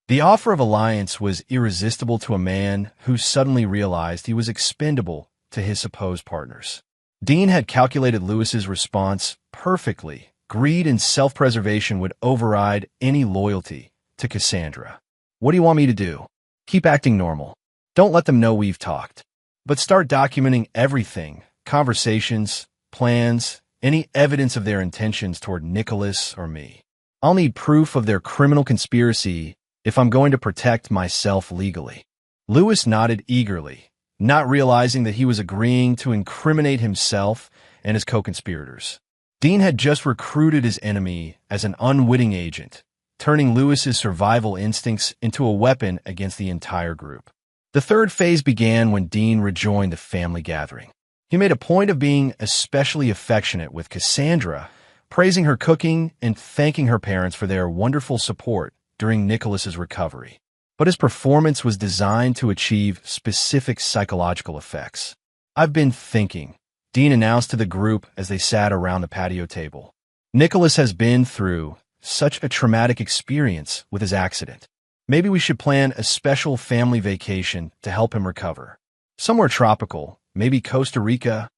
The offer of alliance was irresistible to a man who suddenly realized he was expendable to his supposed partners. Dean had calculated Lewis's response perfectly. Greed and self-preservation would override any loyalty to Cassandra. "What do you want me to do?" "Keep acting normal. Don't let them know we've talked. But start documenting everything, conversations, plans, any evidence of their intentions toward Nicholas or me. I'll need proof of their criminal conspiracy if I'm going to protect myself legally." Lewis nodded eagerly, not realizing that he was agreeing to incriminate himself and his co-conspirators. Dean had just recruited his enemy as an unwitting agent, turning Lewis's survival instincts into a weapon against the entire group. The third phase began when Dean rejoined the family gathering. He made a point of being especially affectionate with Cassandra, praising her cooking and thanking her parents for their wonderful support during Nicholas's recovery. But his performance was designed to achieve specific psychological effects. "I've been thinking," Dean announced to the group as they sat around the patio table. "Nicholas has been through such a traumatic experience with his accident. Maybe we should plan a special family vacation to help him recover. Somewhere tropical, maybe Costa Rica."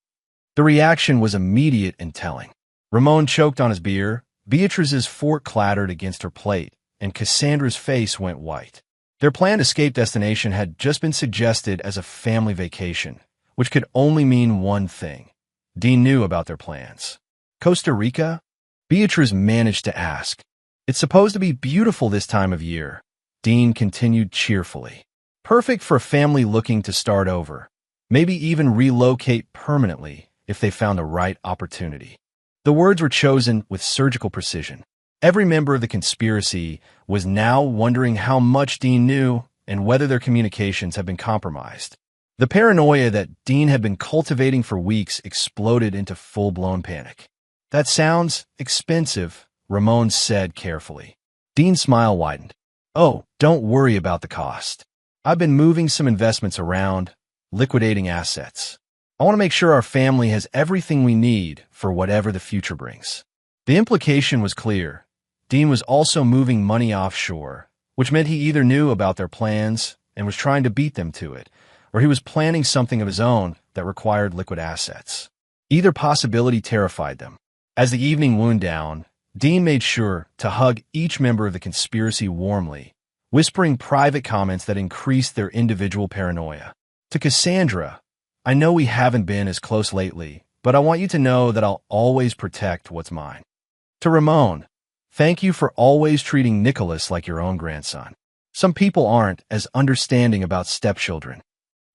The reaction was immediate and telling. Ramon choked on his beer, Beatrice's fork clattered against her plate, and Cassandra's face went white. Their planned escape destination had just been suggested as a family vacation, which could only mean one thing. Dean knew about their plans. "Costa Rica?" Beatrice managed to ask. "It's supposed to be beautiful this time of year," Dean continued cheerfully. "Perfect for a family looking to start over, maybe even relocate permanently if they found the right opportunity." The words were chosen with surgical precision. Every member of the conspiracy was now wondering how much Dean knew and whether their communications had been compromised. The paranoia that Dean had been cultivating for weeks exploded into full-blown panic. "That sounds expensive," Ramon said carefully. Dean's smile widened. "Oh, don't worry about the cost. I've been moving some investments around, liquidating assets. I want to make sure our family has everything we need for whatever the future brings." The implication was clear. Dean was also moving money offshore, which meant he either knew about their plans and was trying to beat them to it, or he was planning something of his own that required liquid assets. Either possibility terrified them. As the evening wound down, Dean made sure to hug each member of the conspiracy warmly, whispering private comments that increased their individual paranoia. To Cassandra, "I know we haven't been as close lately, but I want you to know that I'll always protect what's mine." To Ramon, "Thank you for always treating Nicholas like your own grandson. Some people aren't as understanding about stepchildren."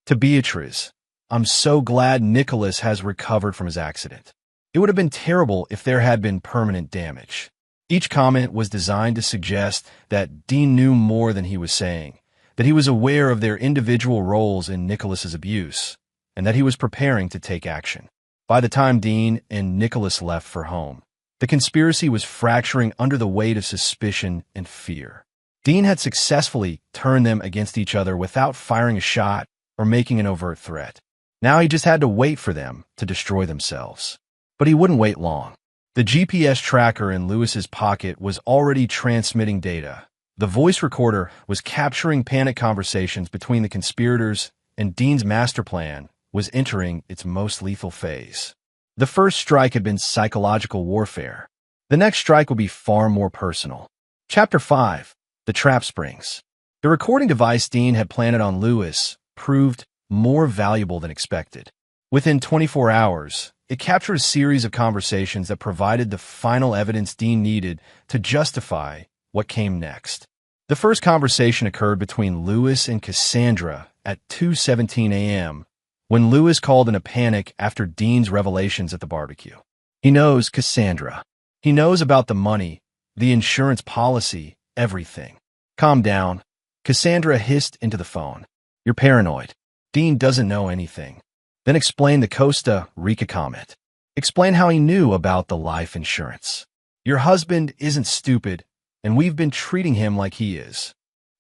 To Beatrice, "I'm so glad Nicholas has recovered from his accident. It would have been terrible if there had been permanent damage." Each comment was designed to suggest that Dean knew more than he was saying, that he was aware of their individual roles in Nicholas's abuse, and that he was preparing to take action. By the time Dean and Nicholas left for home, the conspiracy was fracturing under the weight of suspicion and fear. Dean had successfully turned them against each other without firing a shot or making an overt threat. Now he just had to wait for them to destroy themselves. But he wouldn't wait long. The GPS tracker in Lewis's pocket was already transmitting data. The voice recorder was capturing panic conversations between the conspirators, and Dean's master plan was entering its most lethal phase. The first strike had been psychological warfare. The next strike would be far more personal. Chapter 5. The Trap Springs. The recording device Dean had planted on Lewis proved more valuable than expected. Within 24 hours, it captured a series of conversations that provided the final evidence Dean needed to justify what came next. The first conversation occurred between Lewis and Cassandra at 2:17 a.m., when Lewis called in a panic after Dean's revelations at the barbecue. He knows Cassandra. He knows about the money, the insurance policy, everything. "Calm down," Cassandra hissed into the phone. "You're paranoid. Dean doesn't know anything." Then explain the Costa Rica comment. Explain how he knew about the life insurance. "Your husband isn't stupid, and we've been treating him like he is."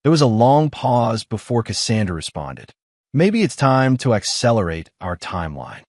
There was a long pause before Cassandra responded. "Maybe it's time to accelerate our timeline."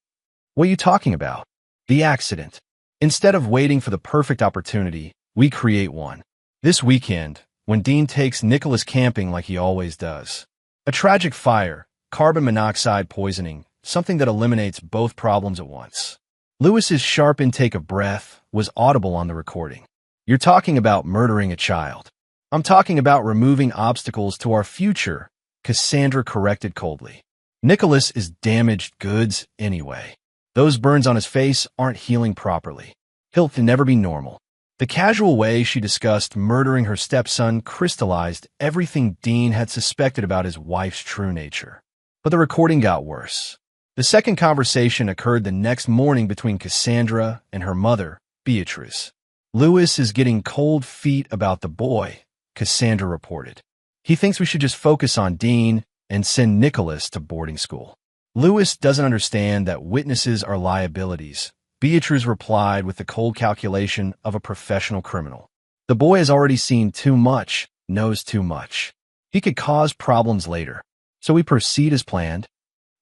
"What are you talking about?" "The accident. Instead of waiting for the perfect opportunity, we create one. This weekend, when Dean takes Nicholas camping like he always does. A tragic fire, carbon monoxide poisoning, something that eliminates both problems at once." Lewis's sharp intake of breath was audible on the recording. "You're talking about murdering a child." "I'm talking about removing obstacles to our future," Cassandra corrected coldly. "Nicholas is damaged goods anyway. Those burns on his face aren't healing properly. He'll never be normal." The casual way she discussed murdering her stepson crystallized everything Dean had suspected about his wife's true nature. But the recording got worse. The second conversation occurred the next morning between Cassandra and her mother, Beatrice. "Lewis is getting cold feet about the boy," Cassandra reported. "He thinks we should just focus on Dean and send Nicholas to boarding school." "Lewis doesn't understand that witnesses are liabilities," Beatrice replied with the cold calculation of a professional criminal. "The boy has already seen too much, knows too much. He could cause problems later. So we proceed as planned."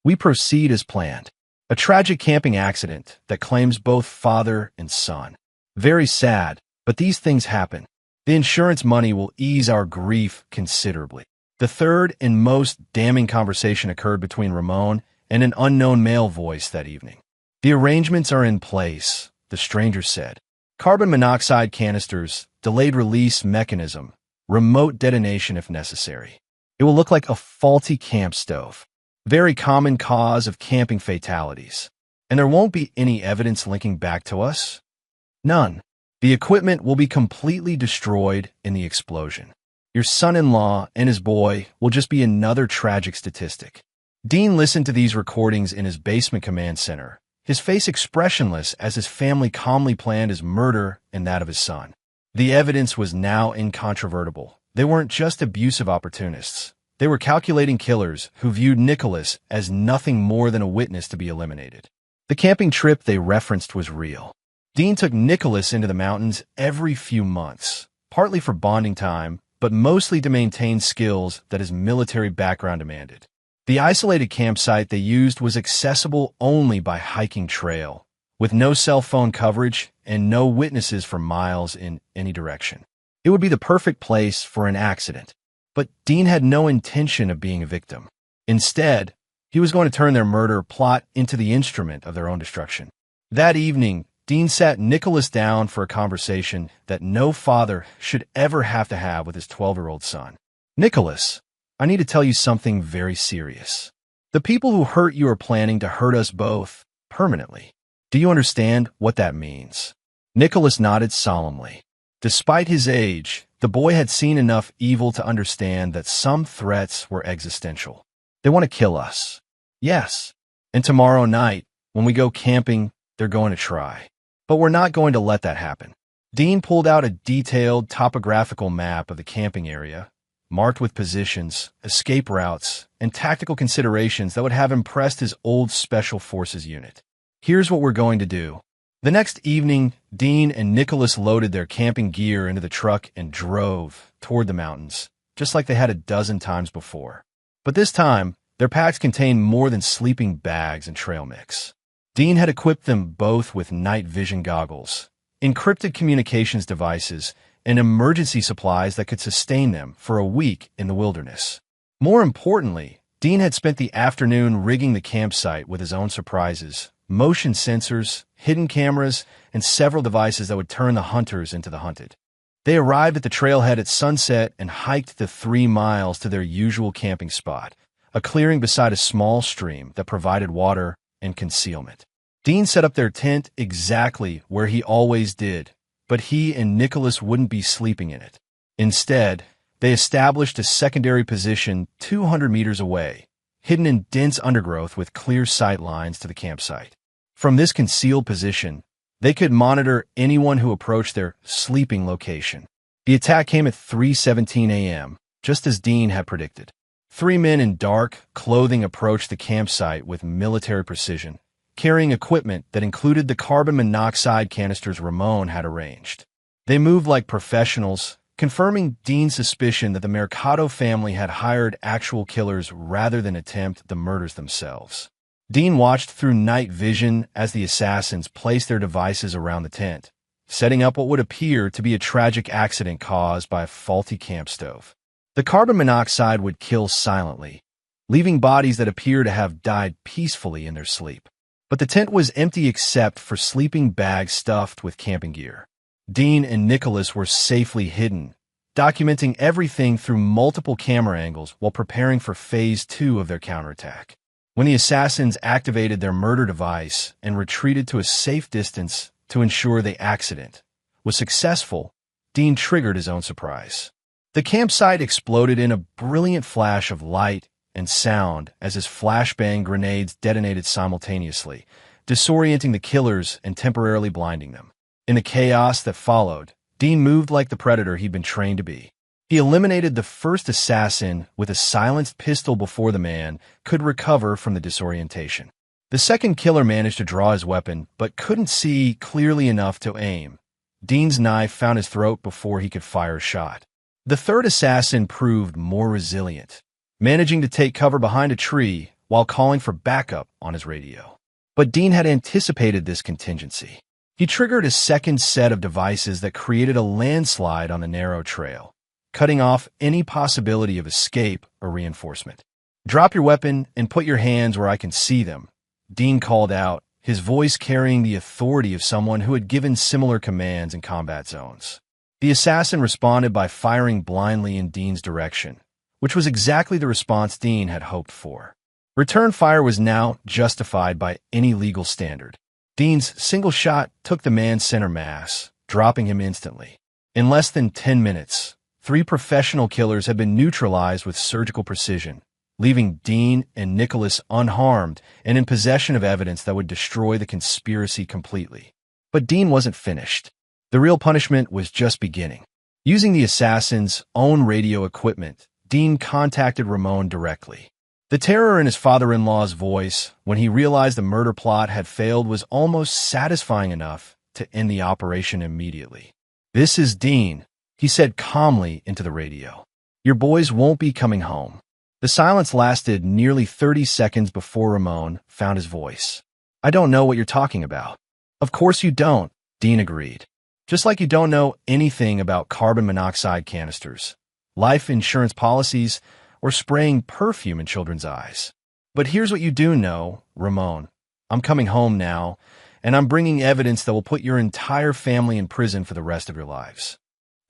"We proceed as planned." A tragic camping accident that claims both father and son. Very sad, but these things happen. The insurance money will ease our grief considerably. The third and most damning conversation occurred between Ramon and an unknown male voice that evening. "The arrangements are in place," the stranger said. "Carbon monoxide canisters, delayed release mechanism, remote detonation if necessary. It will look like a faulty camp stove. Very common cause of camping fatalities. And there won't be any evidence linking back to us. None. The equipment will be completely destroyed in the explosion. Your son-in-law and his boy will just be another tragic statistic." Dean listened to these recordings in his basement command center, his face expressionless as his family calmly planned his murder and that of his son. The evidence was now incontrovertible. They weren't just abusive opportunists. They were calculating killers who viewed Nicholas as nothing more than a witness to be eliminated. The camping trip they referenced was real. Dean took Nicholas into the mountains every few months, partly for bonding time, but mostly to maintain skills that his military background demanded. The isolated campsite they used was accessible only by hiking trail, with no cell phone coverage and no witnesses for miles in any direction. It would be the perfect place for an accident. But Dean had no intention of being a victim. Instead, he was going to turn their murder plot into the instrument of their own destruction. That evening, Dean sat Nicholas down for a conversation that no father should ever have to have with his 12-year-old son. Nicholas, I need to tell you something very serious. The people who hurt you are planning to hurt us both permanently. Do you understand what that means? Nicholas nodded solemnly. Despite his age, the boy had seen enough evil to understand that some threats were existential. They want to kill us. Yes. And tomorrow night, when we go camping, they're going to try. But we're not going to let that happen. Dean pulled out a detailed topographical map of the camping area, marked with positions, escape routes, and tactical considerations that would have impressed his old Special Forces unit. Here's what we're going to do. The next evening, Dean and Nicholas loaded their camping gear into the truck and drove toward the mountains, just like they had a dozen times before. But this time, their packs contained more than sleeping bags and trail mix. Dean had equipped them both with night vision goggles, encrypted communications devices, and emergency supplies that could sustain them for a week in the wilderness. More importantly, Dean had spent the afternoon rigging the campsite with his own surprises, motion sensors, hidden cameras, and several devices that would turn the hunters into the hunted. They arrived at the trailhead at sunset and hiked the 3 miles to their usual camping spot, a clearing beside a small stream that provided water and concealment. Dean set up their tent exactly where he always did, but he and Nicholas wouldn't be sleeping in it. Instead, they established a secondary position 200 meters away, hidden in dense undergrowth with clear sight lines to the campsite. From this concealed position, they could monitor anyone who approached their sleeping location. The attack came at 3:17 a.m., just as Dean had predicted. 3 men in dark clothing approached the campsite with military precision, carrying equipment that included the carbon monoxide canisters Ramon had arranged. They moved like professionals, confirming Dean's suspicion that the Mercado family had hired actual killers rather than attempt the murders themselves. Dean watched through night vision as the assassins placed their devices around the tent, setting up what would appear to be a tragic accident caused by a faulty camp stove. The carbon monoxide would kill silently, leaving bodies that appear to have died peacefully in their sleep. But the tent was empty except for sleeping bags stuffed with camping gear. Dean and Nicholas were safely hidden, documenting everything through multiple camera angles while preparing for Phase 2 of their counterattack. When the assassins activated their murder device and retreated to a safe distance to ensure the accident was successful, Dean triggered his own surprise. The campsite exploded in a brilliant flash of light and sound as his flashbang grenades detonated simultaneously, disorienting the killers and temporarily blinding them. In the chaos that followed, Dean moved like the predator he'd been trained to be. He eliminated the first assassin with a silenced pistol before the man could recover from the disorientation. The second killer managed to draw his weapon, but couldn't see clearly enough to aim. Dean's knife found his throat before he could fire a shot. The third assassin proved more resilient, managing to take cover behind a tree while calling for backup on his radio. But Dean had anticipated this contingency. He triggered a second set of devices that created a landslide on the narrow trail, cutting off any possibility of escape or reinforcement. "Drop your weapon and put your hands where I can see them," Dean called out, his voice carrying the authority of someone who had given similar commands in combat zones. The assassin responded by firing blindly in Dean's direction, which was exactly the response Dean had hoped for. Return fire was now justified by any legal standard. Dean's single shot took the man's center mass, dropping him instantly. In less than 10 minutes, 3 professional killers had been neutralized with surgical precision, leaving Dean and Nicholas unharmed and in possession of evidence that would destroy the conspiracy completely. But Dean wasn't finished. The real punishment was just beginning. Using the assassin's own radio equipment, Dean contacted Ramon directly. The terror in his father-in-law's voice when he realized the murder plot had failed was almost satisfying enough to end the operation immediately. "This is Dean," he said calmly into the radio. "Your boys won't be coming home." The silence lasted nearly 30 seconds before Ramon found his voice. "I don't know what you're talking about." "Of course you don't," Dean agreed. "Just like you don't know anything about carbon monoxide canisters, life insurance policies, or spraying perfume in children's eyes. But here's what you do know, Ramon. I'm coming home now, and I'm bringing evidence that will put your entire family in prison for the rest of your lives."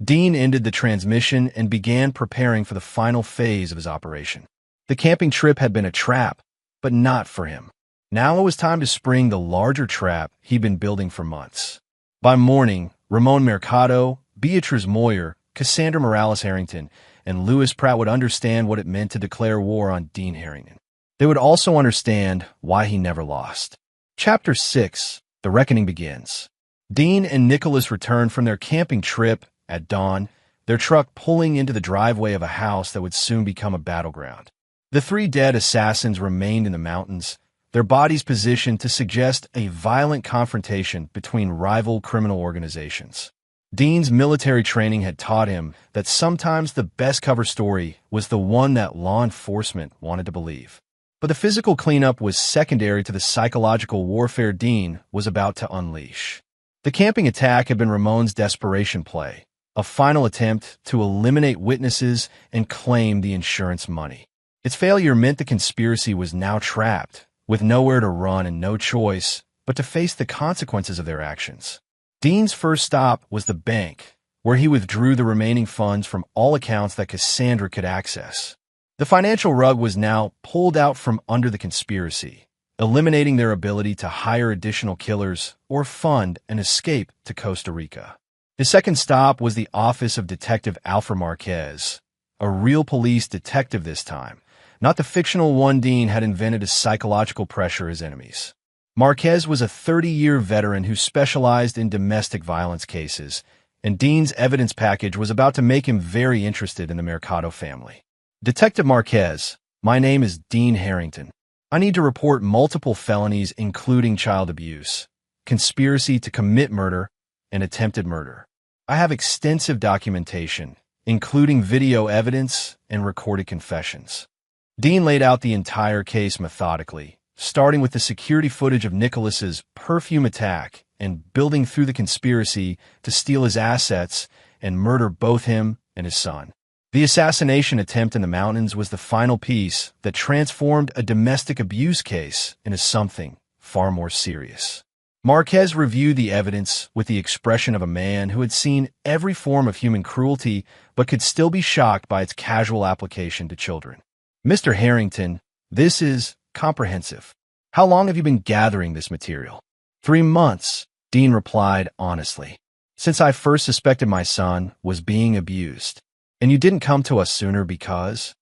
Dean ended the transmission and began preparing for the final phase of his operation. The camping trip had been a trap, but not for him. Now it was time to spring the larger trap he'd been building for months. By morning, Ramon Mercado, Beatriz Moyer, Cassandra Morales Harrington, and Louis Pratt would understand what it meant to declare war on Dean Harrington. They would also understand why he never lost. Chapter 6. The Reckoning begins. Dean and Nicholas returned from their camping trip at dawn, their truck pulling into the driveway of a house that would soon become a battleground. The three dead assassins remained in the mountains, their bodies positioned to suggest a violent confrontation between rival criminal organizations. Dean's military training had taught him that sometimes the best cover story was the one that law enforcement wanted to believe. But the physical cleanup was secondary to the psychological warfare Dean was about to unleash. The camping attack had been Ramon's desperation play, a final attempt to eliminate witnesses and claim the insurance money. Its failure meant the conspiracy was now trapped, with nowhere to run and no choice but to face the consequences of their actions. Dean's first stop was the bank, where he withdrew the remaining funds from all accounts that Cassandra could access. The financial rug was now pulled out from under the conspiracy, eliminating their ability to hire additional killers or fund an escape to Costa Rica. His second stop was the office of Detective Alfred Marquez, a real police detective this time, not the fictional one Dean had invented as psychological pressure his enemies. Marquez was a 30-year veteran who specialized in domestic violence cases, and Dean's evidence package was about to make him very interested in the Mercado family. "Detective Marquez, my name is Dean Harrington. I need to report multiple felonies including child abuse, conspiracy to commit murder, and attempted murder. I have extensive documentation, including video evidence and recorded confessions." Dean laid out the entire case methodically, starting with the security footage of Nicholas's perfume attack and building through the conspiracy to steal his assets and murder both him and his son. The assassination attempt in the mountains was the final piece that transformed a domestic abuse case into something far more serious. Marquez reviewed the evidence with the expression of a man who had seen every form of human cruelty but could still be shocked by its casual application to children. "Mr. Harrington, this is comprehensive. How long have you been gathering this material?" 3 months, Dean replied honestly. "Since I first suspected my son was being abused. And you didn't come to us sooner because?"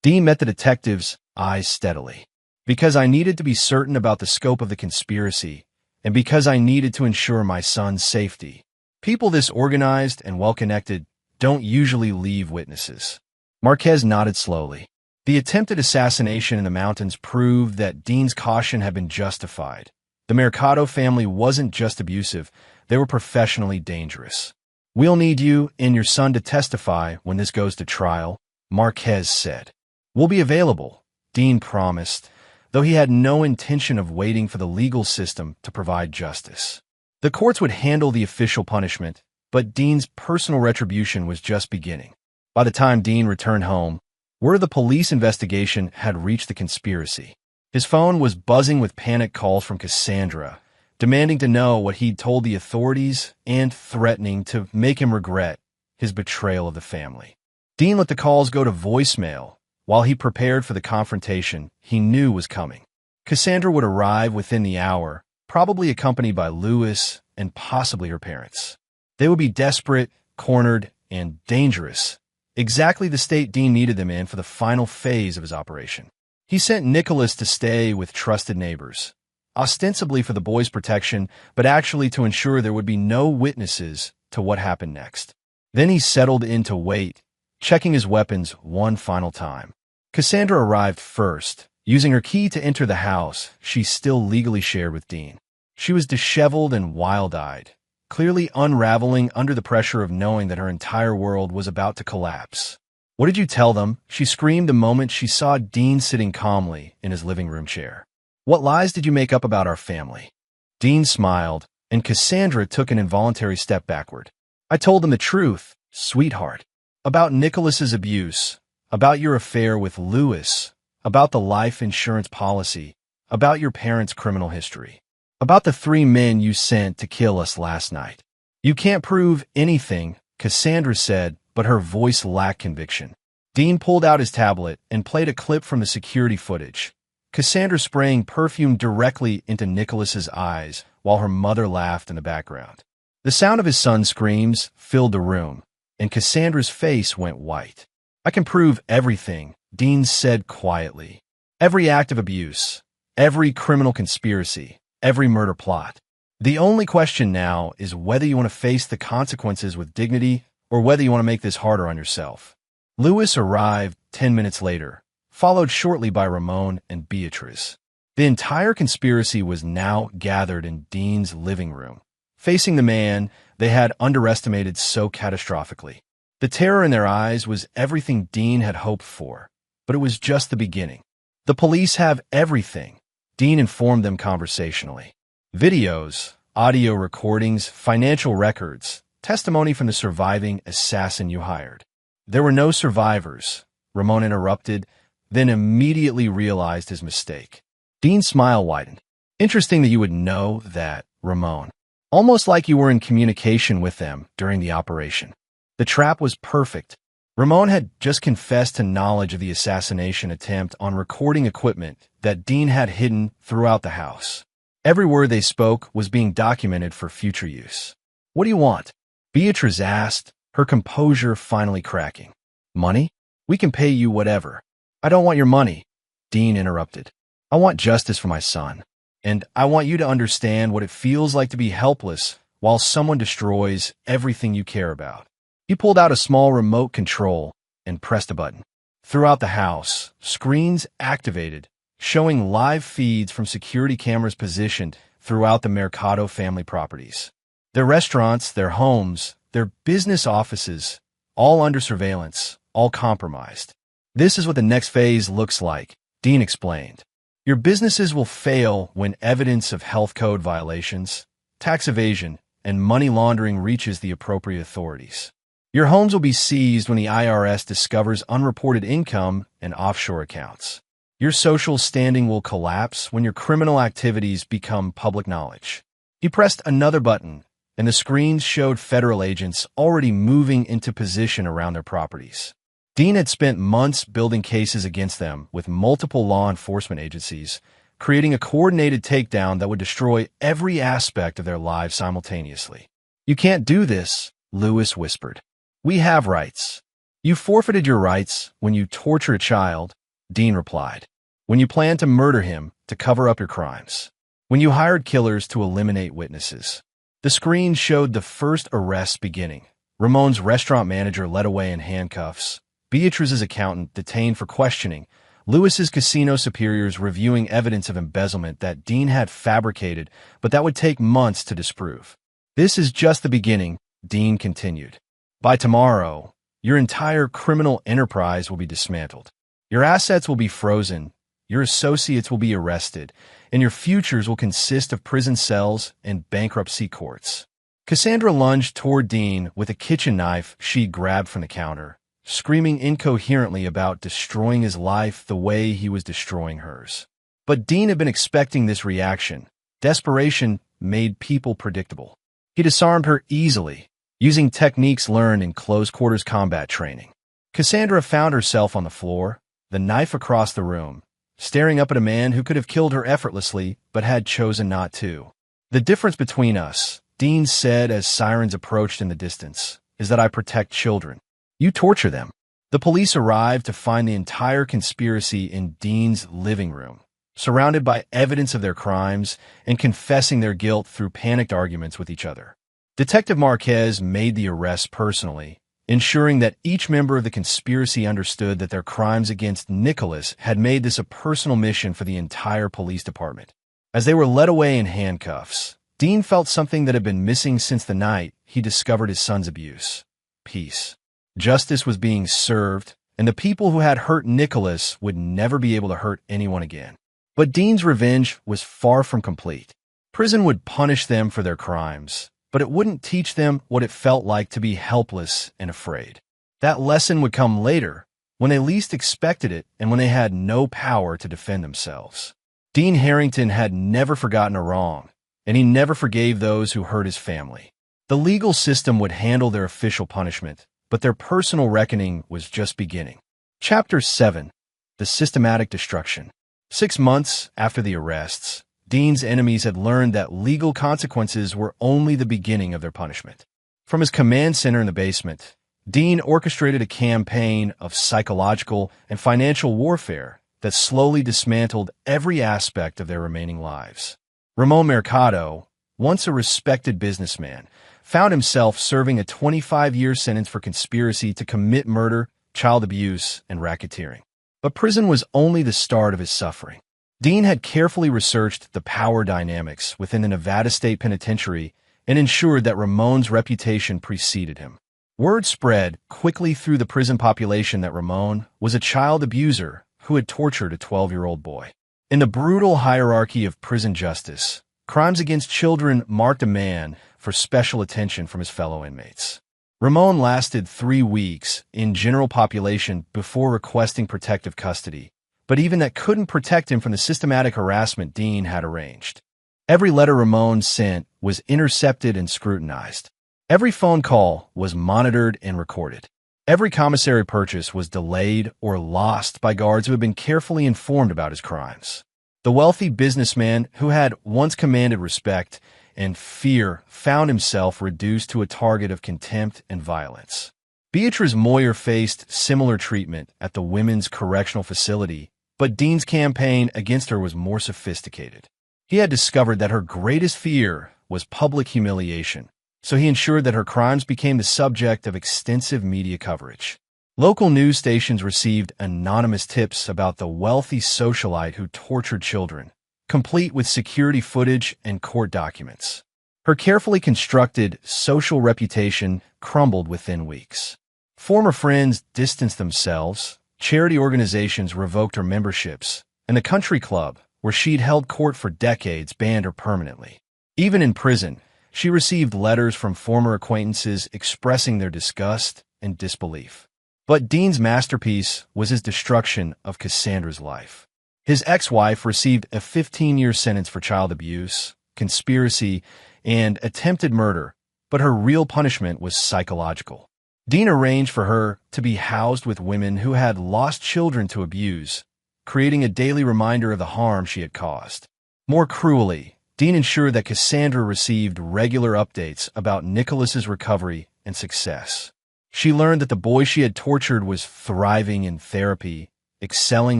Dean met the detective's eyes steadily. "Because I needed to be certain about the scope of the conspiracy, and because I needed to ensure my son's safety. People this organized and well-connected don't usually leave witnesses." Marquez nodded slowly. The attempted assassination in the mountains proved that Dean's caution had been justified. The Mercado family wasn't just abusive, they were professionally dangerous. "We'll need you and your son to testify when this goes to trial," Marquez said. "We'll be available," Dean promised, though he had no intention of waiting for the legal system to provide justice. The courts would handle the official punishment, but Dean's personal retribution was just beginning. By the time Dean returned home, word of the police investigation had reached the conspiracy. His phone was buzzing with panic calls from Cassandra, demanding to know what he'd told the authorities and threatening to make him regret his betrayal of the family. Dean let the calls go to voicemail while he prepared for the confrontation he knew was coming. Cassandra would arrive within the hour, probably accompanied by Louis and possibly her parents. They would be desperate, cornered, and dangerous, exactly the state Dean needed them in for the final phase of his operation. He sent Nicholas to stay with trusted neighbors, ostensibly for the boys' protection, but actually to ensure there would be no witnesses to what happened next. Then he settled in to wait, checking his weapons one final time. Cassandra arrived first, using her key to enter the house she still legally shared with Dean. She was disheveled and wild-eyed, clearly unraveling under the pressure of knowing that her entire world was about to collapse. "What did you tell them?" she screamed the moment she saw Dean sitting calmly in his living room chair. "What lies did you make up about our family?" Dean smiled, and Cassandra took an involuntary step backward. "I told them the truth, sweetheart. About Nicholas's abuse, about your affair with Lewis, about the life insurance policy, about your parents' criminal history, about the 3 men you sent to kill us last night." "You can't prove anything," Cassandra said, but her voice lacked conviction. Dean pulled out his tablet and played a clip from the security footage. Cassandra spraying perfume directly into Nicholas's eyes while her mother laughed in the background. The sound of his son's screams filled the room, and Cassandra's face went white. "I can prove everything," Dean said quietly. "Every act of abuse, every criminal conspiracy, every murder plot. The only question now is whether you want to face the consequences with dignity or whether you want to make this harder on yourself." Lewis arrived 10 minutes later, followed shortly by Ramon and Beatrice. The entire conspiracy was now gathered in Dean's living room, facing the man they had underestimated so catastrophically. The terror in their eyes was everything Dean had hoped for, but it was just the beginning. "The police have everything," Dean informed them conversationally. "Videos, audio recordings, financial records, testimony from the surviving assassin you hired." "There were no survivors," Ramon interrupted, then immediately realized his mistake. Dean's smile widened. "Interesting that you would know that, Ramon. Almost like you were in communication with them during the operation." The trap was perfect. Ramon had just confessed to knowledge of the assassination attempt on recording equipment that Dean had hidden throughout the house. Every word they spoke was being documented for future use. "What do you want?" Beatrice asked, her composure finally cracking. "Money? We can pay you whatever." "I don't want your money," Dean interrupted. "I want justice for my son, and I want you to understand what it feels like to be helpless while someone destroys everything you care about." He pulled out a small remote control and pressed a button. Throughout the house, screens activated, showing live feeds from security cameras positioned throughout the Mercado family properties. Their restaurants, their homes, their business offices, all under surveillance, all compromised. "This is what the next phase looks like," Dean explained. "Your businesses will fail when evidence of health code violations, tax evasion, and money laundering reaches the appropriate authorities. Your homes will be seized when the IRS discovers unreported income and offshore accounts. Your social standing will collapse when your criminal activities become public knowledge." He pressed another button, and the screens showed federal agents already moving into position around their properties. Dean had spent months building cases against them with multiple law enforcement agencies, creating a coordinated takedown that would destroy every aspect of their lives simultaneously. "You can't do this," Lewis whispered. "We have rights." "You forfeited your rights when you torture a child," Dean replied. "When you planned to murder him to cover up your crimes. When you hired killers to eliminate witnesses." The screen showed the first arrests beginning. Ramon's restaurant manager led away in handcuffs, Beatrice's accountant detained for questioning, Lewis's casino superiors reviewing evidence of embezzlement that Dean had fabricated, but that would take months to disprove. "This is just the beginning," Dean continued. "By tomorrow, your entire criminal enterprise will be dismantled. Your assets will be frozen, your associates will be arrested, and your futures will consist of prison cells and bankruptcy courts." Cassandra lunged toward Dean with a kitchen knife she grabbed from the counter, screaming incoherently about destroying his life the way he was destroying hers. But Dean had been expecting this reaction. Desperation made people predictable. He disarmed her easily, using techniques learned in close-quarters combat training. Cassandra found herself on the floor, the knife across the room, staring up at a man who could have killed her effortlessly but had chosen not to. "The difference between us," Dean said as sirens approached in the distance, "is that I protect children. You torture them." The police arrived to find the entire conspiracy in Dean's living room, surrounded by evidence of their crimes and confessing their guilt through panicked arguments with each other. Detective Marquez made the arrest personally, ensuring that each member of the conspiracy understood that their crimes against Nicholas had made this a personal mission for the entire police department. As they were led away in handcuffs, Dean felt something that had been missing since the night he discovered his son's abuse: peace. Justice was being served, and the people who had hurt Nicholas would never be able to hurt anyone again. But Dean's revenge was far from complete. Prison would punish them for their crimes, but it wouldn't teach them what it felt like to be helpless and afraid. That lesson would come later, when they least expected it and when they had no power to defend themselves. Dean Harrington had never forgotten a wrong, and he never forgave those who hurt his family. The legal system would handle their official punishment, but their personal reckoning was just beginning. Chapter 7. The Systematic Destruction. 6 months after the arrests, Dean's enemies had learned that legal consequences were only the beginning of their punishment. From his command center in the basement, Dean orchestrated a campaign of psychological and financial warfare that slowly dismantled every aspect of their remaining lives. Ramon Mercado, once a respected businessman, found himself serving a 25-year sentence for conspiracy to commit murder, child abuse, and racketeering. But prison was only the start of his suffering. Dean had carefully researched the power dynamics within the Nevada State Penitentiary and ensured that Ramon's reputation preceded him. Word spread quickly through the prison population that Ramon was a child abuser who had tortured a 12-year-old boy. In the brutal hierarchy of prison justice, crimes against children marked a man for special attention from his fellow inmates. Ramon lasted 3 weeks in general population before requesting protective custody, but even that couldn't protect him from the systematic harassment Dean had arranged. Every letter Ramon sent was intercepted and scrutinized. Every phone call was monitored and recorded. Every commissary purchase was delayed or lost by guards who had been carefully informed about his crimes. The wealthy businessman who had once commanded respect and fear found himself reduced to a target of contempt and violence. Beatrice Moyer faced similar treatment at the Women's Correctional Facility, but Dean's campaign against her was more sophisticated. He had discovered that her greatest fear was public humiliation, so he ensured that her crimes became the subject of extensive media coverage. Local news stations received anonymous tips about the wealthy socialite who tortured children, complete with security footage and court documents. Her carefully constructed social reputation crumbled within weeks. Former friends distanced themselves, charity organizations revoked her memberships, and the country club, where she'd held court for decades, banned her permanently. Even in prison, she received letters from former acquaintances expressing their disgust and disbelief. But Dean's masterpiece was his destruction of Cassandra's life. His ex-wife received a 15-year sentence for child abuse, conspiracy, and attempted murder, but her real punishment was psychological. Dean arranged for her to be housed with women who had lost children to abuse, creating a daily reminder of the harm she had caused. More cruelly, Dean ensured that Cassandra received regular updates about Nicholas's recovery and success. She learned that the boy she had tortured was thriving in therapy, excelling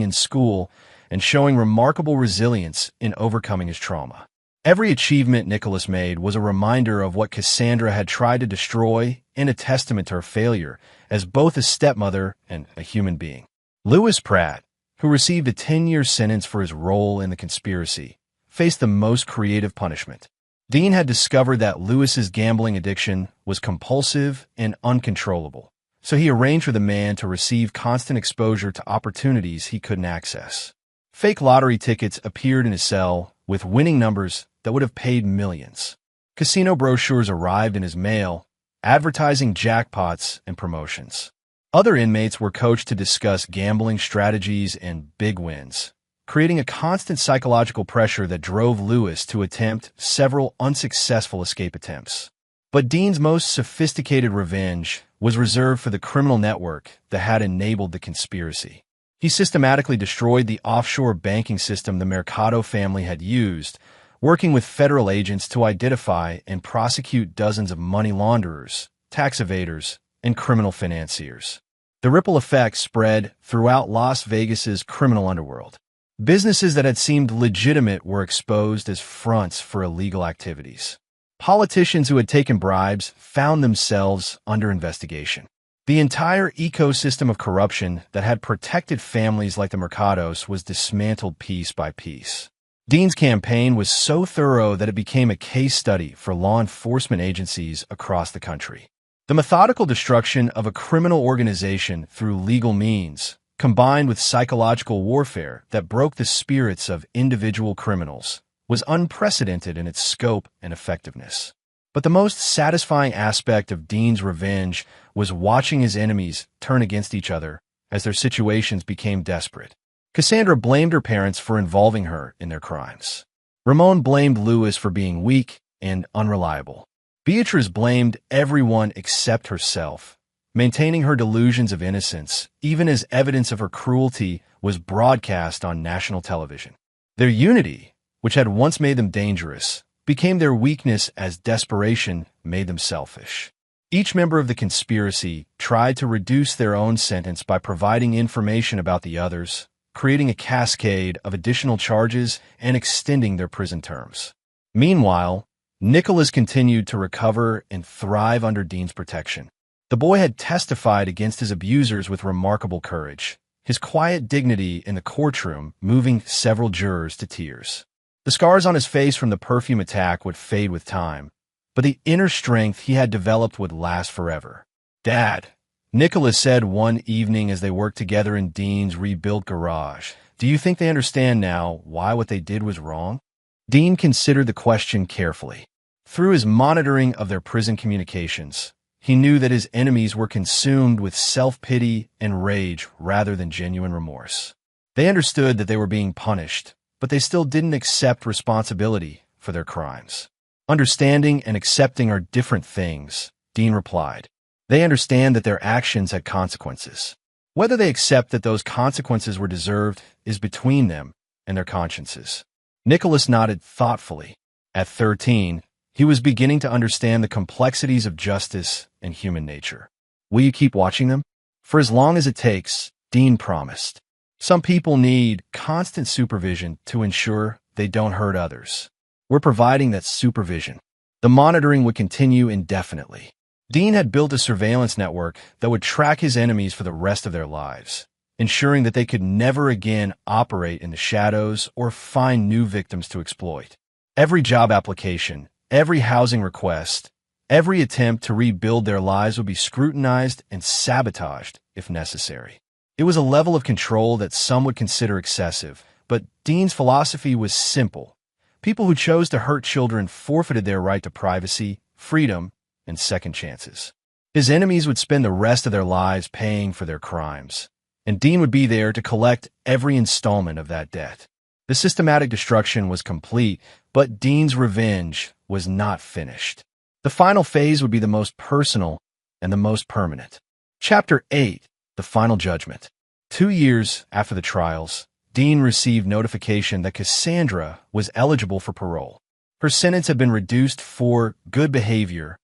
in school, and showing remarkable resilience in overcoming his trauma. Every achievement Nicholas made was a reminder of what Cassandra had tried to destroy and a testament to her failure as both a stepmother and a human being. Lewis Pratt, who received a 10-year sentence for his role in the conspiracy, faced the most creative punishment. Dean had discovered that Lewis's gambling addiction was compulsive and uncontrollable, so he arranged for the man to receive constant exposure to opportunities he couldn't access. Fake lottery tickets appeared in his cell with winning numbers that would have paid millions. Casino brochures arrived in his mail, advertising jackpots and promotions. Other inmates were coached to discuss gambling strategies and big wins, creating a constant psychological pressure that drove Lewis to attempt several unsuccessful escape attempts. But Dean's most sophisticated revenge was reserved for the criminal network that had enabled the conspiracy. He systematically destroyed the offshore banking system the Mercado family had used, working with federal agents to identify and prosecute dozens of money launderers, tax evaders, and criminal financiers. The ripple effect spread throughout Las Vegas's criminal underworld. Businesses that had seemed legitimate were exposed as fronts for illegal activities. Politicians who had taken bribes found themselves under investigation. The entire ecosystem of corruption that had protected families like the Mercados was dismantled piece by piece. Dean's campaign was so thorough that it became a case study for law enforcement agencies across the country. The methodical destruction of a criminal organization through legal means, combined with psychological warfare that broke the spirits of individual criminals, was unprecedented in its scope and effectiveness. But the most satisfying aspect of Dean's revenge was watching his enemies turn against each other as their situations became desperate. Cassandra blamed her parents for involving her in their crimes. Ramon blamed Louis for being weak and unreliable. Beatrice blamed everyone except herself, maintaining her delusions of innocence, even as evidence of her cruelty was broadcast on national television. Their unity, which had once made them dangerous, became their weakness as desperation made them selfish. Each member of the conspiracy tried to reduce their own sentence by providing information about the others, creating a cascade of additional charges and extending their prison terms. Meanwhile, Nicholas continued to recover and thrive under Dean's protection. The boy had testified against his abusers with remarkable courage, his quiet dignity in the courtroom moving several jurors to tears. The scars on his face from the perfume attack would fade with time, but the inner strength he had developed would last forever. "Dad," Nicholas said one evening as they worked together in Dean's rebuilt garage, "do you think they understand now why what they did was wrong?" Dean considered the question carefully. Through his monitoring of their prison communications, he knew that his enemies were consumed with self-pity and rage rather than genuine remorse. They understood that they were being punished, but they still didn't accept responsibility for their crimes. "Understanding and accepting are different things," Dean replied. "They understand that their actions had consequences. Whether they accept that those consequences were deserved is between them and their consciences." Nicholas nodded thoughtfully. At 13, he was beginning to understand the complexities of justice and human nature. "Will you keep watching them?" "For as long as it takes," Dean promised. "Some people need constant supervision to ensure they don't hurt others. We're providing that supervision." The monitoring would continue indefinitely. Dean had built a surveillance network that would track his enemies for the rest of their lives, ensuring that they could never again operate in the shadows or find new victims to exploit. Every job application, every housing request, every attempt to rebuild their lives would be scrutinized and sabotaged if necessary. It was a level of control that some would consider excessive, but Dean's philosophy was simple. People who chose to hurt children forfeited their right to privacy, freedom, and second chances. His enemies would spend the rest of their lives paying for their crimes, and Dean would be there to collect every installment of that debt. The systematic destruction was complete, but Dean's revenge was not finished. The final phase would be the most personal and the most permanent. Chapter 8: The Final Judgment. 2 years after the trials, Dean received notification that Cassandra was eligible for parole. Her sentence had been reduced for good behavior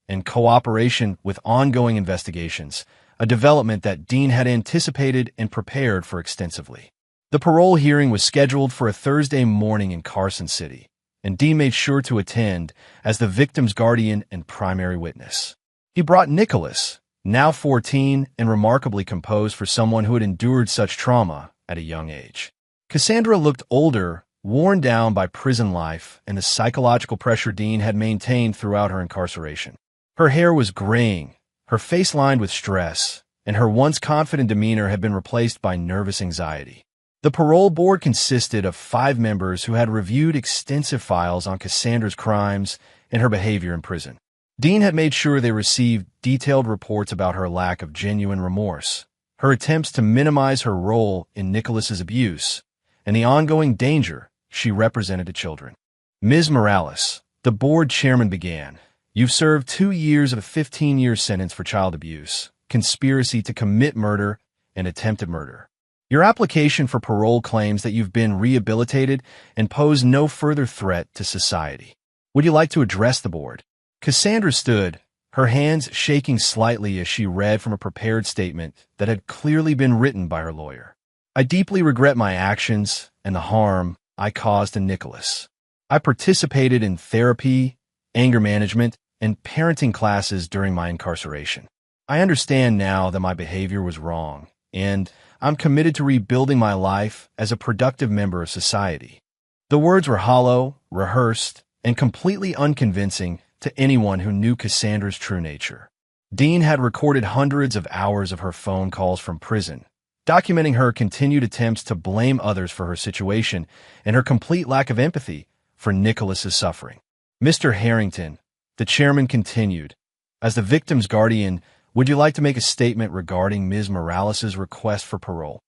and cooperation with ongoing investigations, a development that Dean had anticipated and prepared for extensively. The parole hearing was scheduled for a Thursday morning in Carson City, and Dean made sure to attend as the victim's guardian and primary witness. He brought Nicholas, now 14 and remarkably composed for someone who had endured such trauma at a young age. Cassandra looked older, worn down by prison life and the psychological pressure Dean had maintained throughout her incarceration. Her hair was graying, her face lined with stress, and her once confident demeanor had been replaced by nervous anxiety. The parole board consisted of 5 members who had reviewed extensive files on Cassandra's crimes and her behavior in prison. Dean had made sure they received detailed reports about her lack of genuine remorse, her attempts to minimize her role in Nicholas's abuse, and the ongoing danger she represented to children. "Ms. Morales," the board chairman began, "you've served 2 years of a 15-year sentence for child abuse, conspiracy to commit murder, and attempted murder. Your application for parole claims that you've been rehabilitated and pose no further threat to society. Would you like to address the board?" Cassandra stood, her hands shaking slightly as she read from a prepared statement that had clearly been written by her lawyer. "I deeply regret my actions and the harm I caused to Nicholas. I participated in therapy, anger management, and parenting classes during my incarceration. I understand now that my behavior was wrong, and I'm committed to rebuilding my life as a productive member of society." The words were hollow, rehearsed, and completely unconvincing to anyone who knew Cassandra's true nature. Dean had recorded hundreds of hours of her phone calls from prison, documenting her continued attempts to blame others for her situation and her complete lack of empathy for Nicholas's suffering. "Mr. Harrington," the chairman continued, "as the victim's guardian, would you like to make a statement regarding Ms. Morales' request for parole?"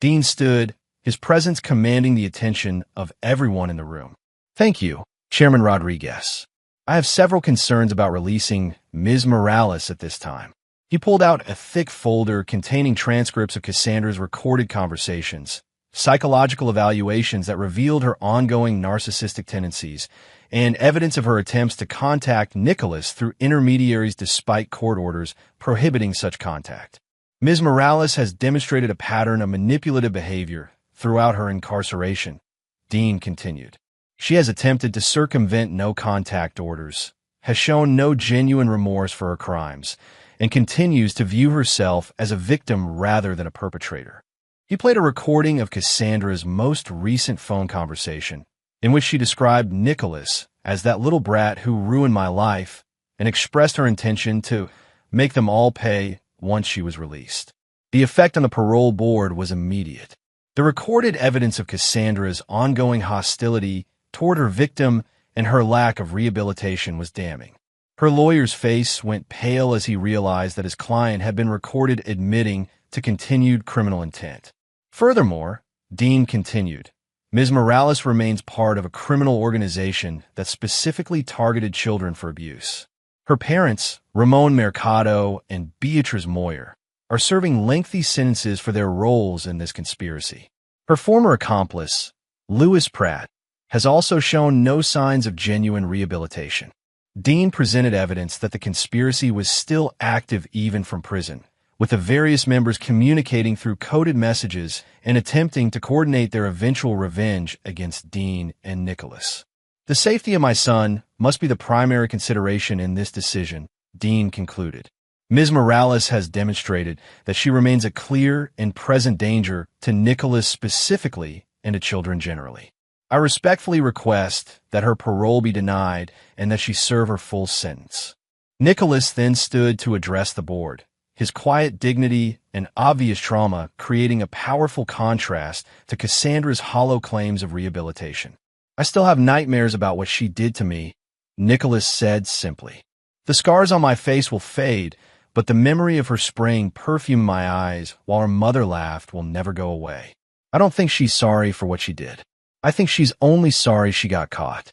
Dean stood, his presence commanding the attention of everyone in the room. "Thank you, Chairman Rodriguez. I have several concerns about releasing Ms. Morales at this time." He pulled out a thick folder containing transcripts of Cassandra's recorded conversations, psychological evaluations that revealed her ongoing narcissistic tendencies, and evidence of her attempts to contact Nicholas through intermediaries despite court orders prohibiting such contact. "Ms. Morales has demonstrated a pattern of manipulative behavior throughout her incarceration," Dean continued. "She has attempted to circumvent no-contact orders, has shown no genuine remorse for her crimes, and continues to view herself as a victim rather than a perpetrator." He played a recording of Cassandra's most recent phone conversation, in which she described Nicholas as that little brat who ruined my life and expressed her intention to make them all pay once she was released. The effect on the parole board was immediate. The recorded evidence of Cassandra's ongoing hostility toward her victim and her lack of rehabilitation was damning. Her lawyer's face went pale as he realized that his client had been recorded admitting to continued criminal intent. Furthermore, Dean continued, "Ms. Morales remains part of a criminal organization that specifically targeted children for abuse. Her parents, Ramon Mercado and Beatriz Moyer, are serving lengthy sentences for their roles in this conspiracy. Her former accomplice, Louis Pratt, has also shown no signs of genuine rehabilitation." Dean presented evidence that the conspiracy was still active even from prison, with the various members communicating through coded messages and attempting to coordinate their eventual revenge against Dean and Nicholas. "The safety of my son must be the primary consideration in this decision," Dean concluded. "Ms. Morales has demonstrated that she remains a clear and present danger to Nicholas specifically and to children generally. I respectfully request that her parole be denied and that she serve her full sentence." Nicholas then stood to address the board, his quiet dignity and obvious trauma creating a powerful contrast to Cassandra's hollow claims of rehabilitation. "I still have nightmares about what she did to me," Nicholas said simply. "The scars on my face will fade, but the memory of her spraying perfume in my eyes while her mother laughed will never go away. I don't think she's sorry for what she did. I think she's only sorry she got caught."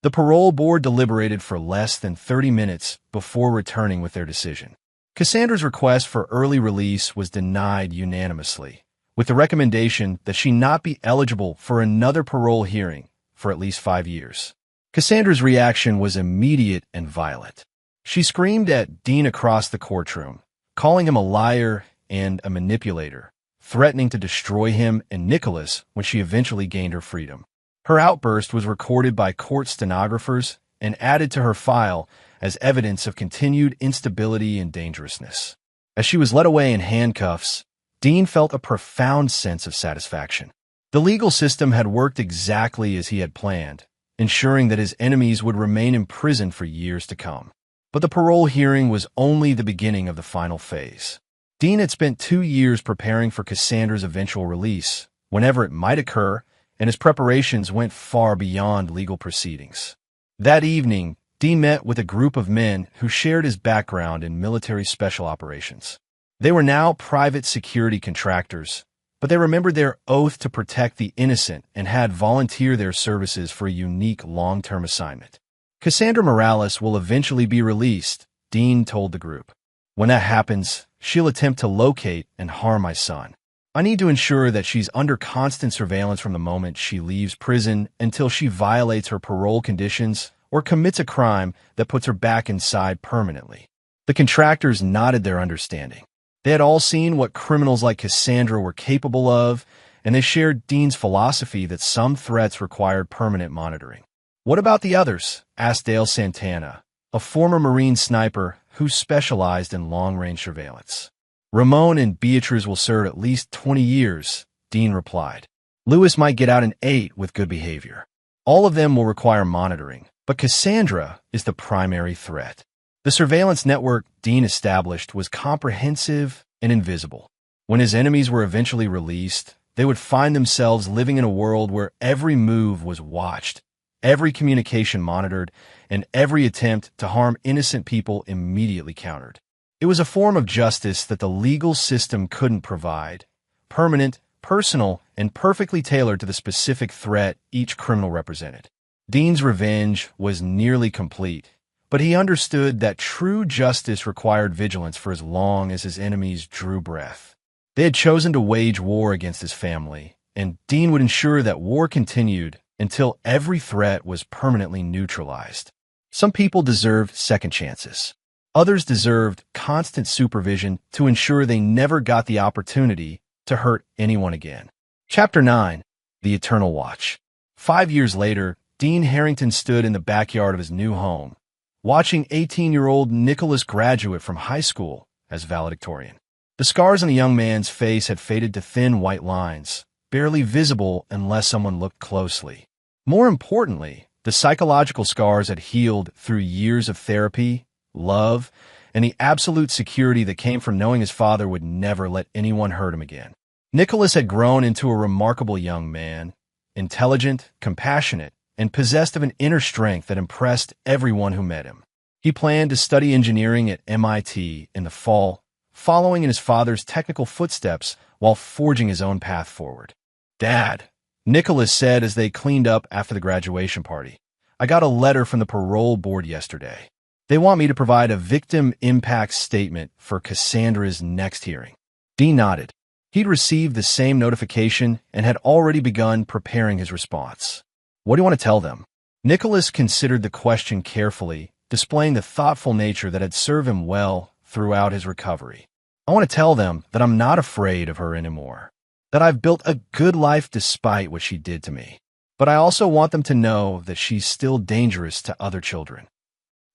The parole board deliberated for less than 30 minutes before returning with their decision. Cassandra's request for early release was denied unanimously, with the recommendation that she not be eligible for another parole hearing for at least 5 years. Cassandra's reaction was immediate and violent. She screamed at Dean across the courtroom, calling him a liar and a manipulator, threatening to destroy him and Nicholas when she eventually gained her freedom. Her outburst was recorded by court stenographers and added to her file as evidence of continued instability and dangerousness. As she was led away in handcuffs, Dean felt a profound sense of satisfaction. The legal system had worked exactly as he had planned, ensuring that his enemies would remain in prison for years to come. But the parole hearing was only the beginning of the final phase. Dean had spent 2 years preparing for Cassandra's eventual release, whenever it might occur, and his preparations went far beyond legal proceedings. That evening, Dean met with a group of men who shared his background in military special operations. They were now private security contractors, but they remembered their oath to protect the innocent and had volunteered their services for a unique long-term assignment. "Cassandra Morales will eventually be released," Dean told the group. "When that happens, she'll attempt to locate and harm my son. I need to ensure that she's under constant surveillance from the moment she leaves prison until she violates her parole conditions or commits a crime that puts her back inside permanently." The contractors nodded their understanding. They had all seen what criminals like Cassandra were capable of, and they shared Dean's philosophy that some threats required permanent monitoring. "What about the others?" asked Dale Santana, a former Marine sniper who specialized in long-range surveillance. Ramon and Beatrice will serve at least 20 years, Dean replied. Lewis might get out in 8 with good behavior. All of them will require monitoring, but Cassandra is the primary threat. The surveillance network Dean established was comprehensive and invisible. When his enemies were eventually released, they would find themselves living in a world where every move was watched, every communication monitored, and every attempt to harm innocent people immediately countered. It was a form of justice that the legal system couldn't provide, permanent, personal, and perfectly tailored to the specific threat each criminal represented. Dean's revenge was nearly complete, but he understood that true justice required vigilance for as long as his enemies drew breath. They had chosen to wage war against his family, and Dean would ensure that war continued until every threat was permanently neutralized. Some people deserved second chances. Others deserved constant supervision to ensure they never got the opportunity to hurt anyone again. Chapter 9. The Eternal Watch. 5 years later, Dean Harrington stood in the backyard of his new home, watching 18-year-old Nicholas graduate from high school as valedictorian. The scars on the young man's face had faded to thin white lines, barely visible unless someone looked closely. More importantly, the psychological scars had healed through years of therapy, love, and the absolute security that came from knowing his father would never let anyone hurt him again. Nicholas had grown into a remarkable young man, intelligent, compassionate, and possessed of an inner strength that impressed everyone who met him. He planned to study engineering at MIT in the fall, following in his father's technical footsteps while forging his own path forward. "Dad," Nicholas said as they cleaned up after the graduation party, "I got a letter from the parole board yesterday. They want me to provide a victim impact statement for Cassandra's next hearing." Dean nodded. He'd received the same notification and had already begun preparing his response. "What do you want to tell them?" Nicholas considered the question carefully, displaying the thoughtful nature that had served him well throughout his recovery. "I want to tell them that I'm not afraid of her anymore, that I've built a good life despite what she did to me. But I also want them to know that she's still dangerous to other children."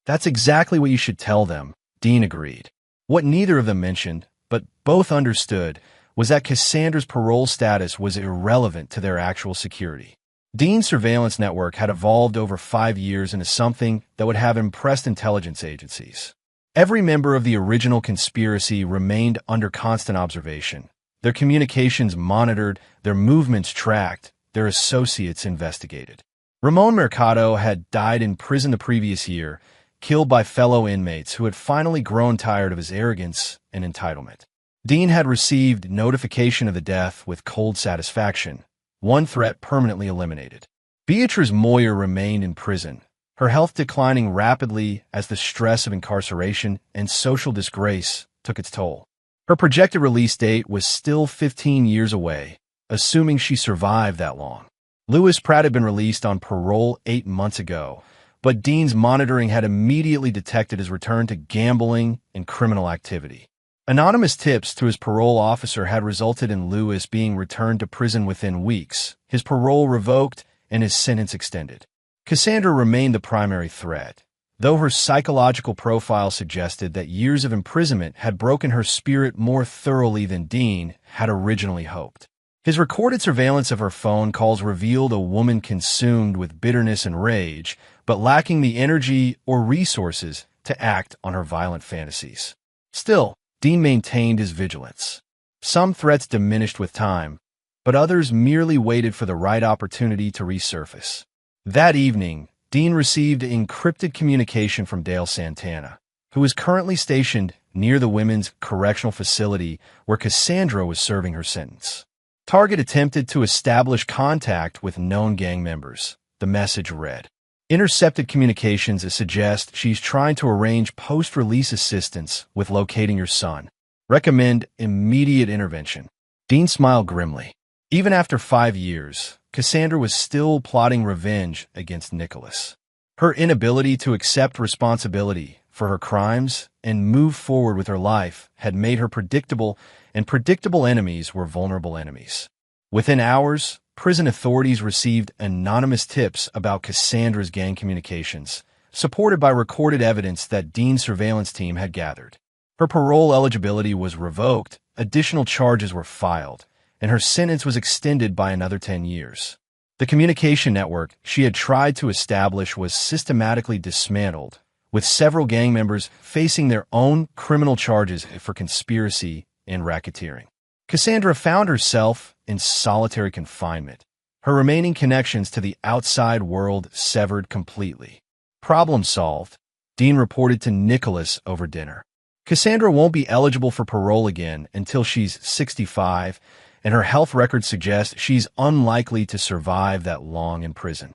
"That's exactly what you should tell them," Dean agreed. What neither of them mentioned, but both understood, was that Cassandra's parole status was irrelevant to their actual security. Dean's surveillance network had evolved over 5 years into something that would have impressed intelligence agencies. Every member of the original conspiracy remained under constant observation, their communications monitored, their movements tracked, their associates investigated. Ramon Mercado had died in prison the previous year, killed by fellow inmates who had finally grown tired of his arrogance and entitlement. Dean had received notification of the death with cold satisfaction, one threat permanently eliminated. Beatrice Moyer remained in prison, her health declining rapidly as the stress of incarceration and social disgrace took its toll. Her projected release date was still 15 years away, assuming she survived that long. Lewis Pratt had been released on parole 8 months ago, but Dean's monitoring had immediately detected his return to gambling and criminal activity. Anonymous tips to his parole officer had resulted in Lewis being returned to prison within weeks, his parole revoked, and his sentence extended. Cassandra remained the primary threat, though her psychological profile suggested that years of imprisonment had broken her spirit more thoroughly than Dean had originally hoped. His recorded surveillance of her phone calls revealed a woman consumed with bitterness and rage, but lacking the energy or resources to act on her violent fantasies. Still, Dean maintained his vigilance. Some threats diminished with time, but others merely waited for the right opportunity to resurface. That evening, Dean received encrypted communication from Dale Santana, who is currently stationed near the women's correctional facility where Cassandra was serving her sentence. Target attempted to establish contact with known gang members. The message read, "Intercepted communications suggest she's trying to arrange post-release assistance with locating your son. Recommend immediate intervention." Dean smiled grimly. Even after 5 years, Cassandra was still plotting revenge against Nicholas. Her inability to accept responsibility for her crimes and move forward with her life had made her predictable, and predictable enemies were vulnerable enemies. Within hours, prison authorities received anonymous tips about Cassandra's gang communications, supported by recorded evidence that Dean's surveillance team had gathered. Her parole eligibility was revoked, additional charges were filed, and her sentence was extended by another 10 years. The communication network she had tried to establish was systematically dismantled, with several gang members facing their own criminal charges for conspiracy and racketeering. Cassandra found herself in solitary confinement, her remaining connections to the outside world severed completely. Problem solved, Dean reported to Nicholas over dinner. Cassandra won't be eligible for parole again until she's 65, and her health record suggests she's unlikely to survive that long in prison.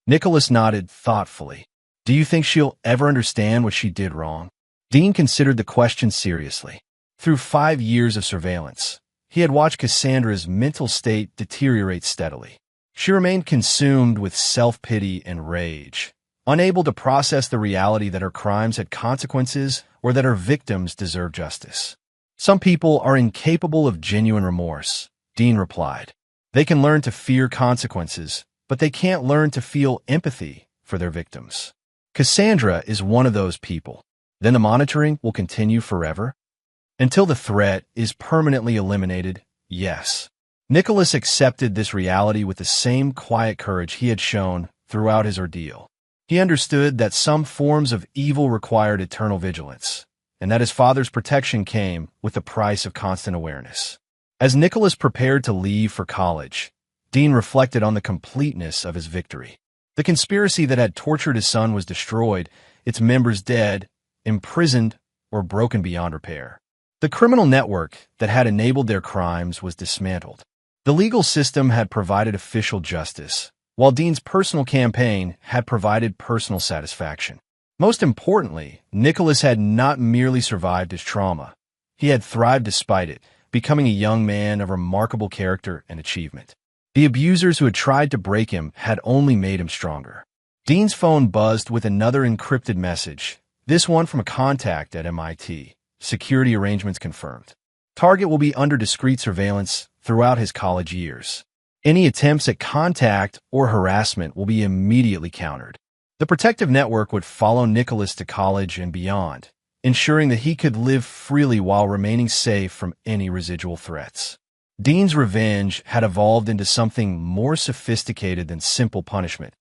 Nicholas nodded thoughtfully. Do you think she'll ever understand what she did wrong? Dean considered the question seriously. Through 5 years of surveillance, he had watched Cassandra's mental state deteriorate steadily. She remained consumed with self-pity and rage, unable to process the reality that her crimes had consequences or that her victims deserved justice. Some people are incapable of genuine remorse, Dean replied. They can learn to fear consequences, but they can't learn to feel empathy for their victims. Cassandra is one of those people. Then the monitoring will continue forever? Until the threat is permanently eliminated, yes. Nicholas accepted this reality with the same quiet courage he had shown throughout his ordeal. He understood that some forms of evil required eternal vigilance, and that his father's protection came with the price of constant awareness. As Nicholas prepared to leave for college, Dean reflected on the completeness of his victory. The conspiracy that had tortured his son was destroyed, its members dead, imprisoned, or broken beyond repair. The criminal network that had enabled their crimes was dismantled. The legal system had provided official justice, while Dean's personal campaign had provided personal satisfaction. Most importantly, Nicholas had not merely survived his trauma. He had thrived despite it, becoming a young man of remarkable character and achievement. The abusers who had tried to break him had only made him stronger. Dean's phone buzzed with another encrypted message, this one from a contact at MIT. Security arrangements confirmed. Target will be under discreet surveillance throughout his college years. Any attempts at contact or harassment will be immediately countered. The protective network would follow Nicholas to college and beyond, ensuring that he could live freely while remaining safe from any residual threats. Dean's revenge had evolved into something more sophisticated than simple punishment.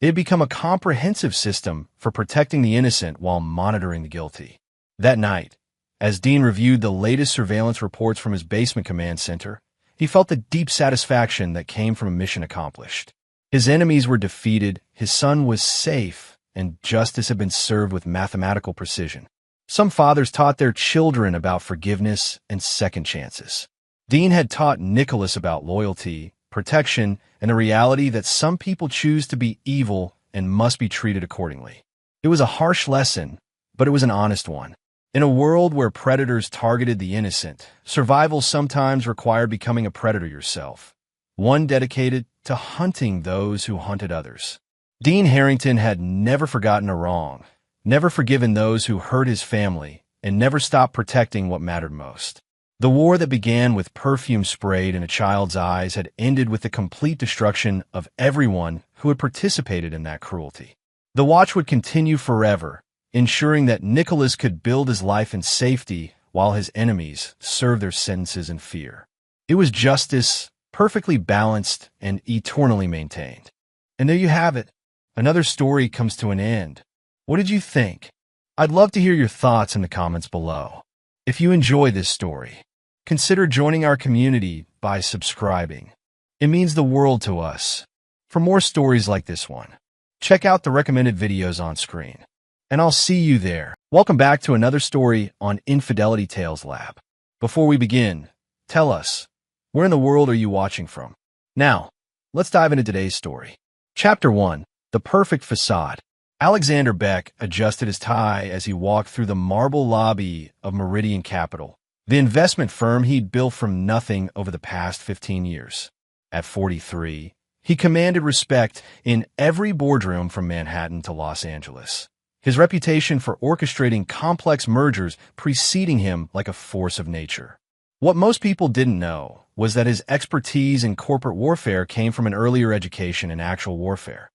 It had become a comprehensive system for protecting the innocent while monitoring the guilty. That night, as Dean reviewed the latest surveillance reports from his basement command center, he felt the deep satisfaction that came from a mission accomplished. His enemies were defeated, his son was safe, and justice had been served with mathematical precision. Some fathers taught their children about forgiveness and second chances. Dean had taught Nicholas about loyalty, protection, and the reality that some people choose to be evil and must be treated accordingly. It was a harsh lesson, but it was an honest one. In a world where predators targeted the innocent, survival sometimes required becoming a predator yourself, one dedicated to hunting those who hunted others. Dean Harrington had never forgotten a wrong, never forgiven those who hurt his family, and never stopped protecting what mattered most. The war that began with perfume sprayed in a child's eyes had ended with the complete destruction of everyone who had participated in that cruelty. The watch would continue forever, ensuring that Nicholas could build his life in safety while his enemies served their sentences in fear. It was justice, perfectly balanced and eternally maintained. And there you have it. Another story comes to an end. What did you think? I'd love to hear your thoughts in the comments below. If you enjoy this story, consider joining our community by subscribing. It means the world to us. For more stories like this one, check out the recommended videos on screen. And I'll see you there. Welcome back to another story on Infidelity Tales Lab. Before we begin, tell us, where in the world are you watching from? Now, let's dive into today's story. Chapter 1, The Perfect Facade. Alexander Beck adjusted his tie as he walked through the marble lobby of Meridian Capital, the investment firm he'd built from nothing over the past 15 years. At 43, he commanded respect in every boardroom from Manhattan to Los Angeles, his reputation for orchestrating complex mergers preceding him like a force of nature. What most people didn't know was that his expertise in corporate warfare came from an earlier education in actual warfare.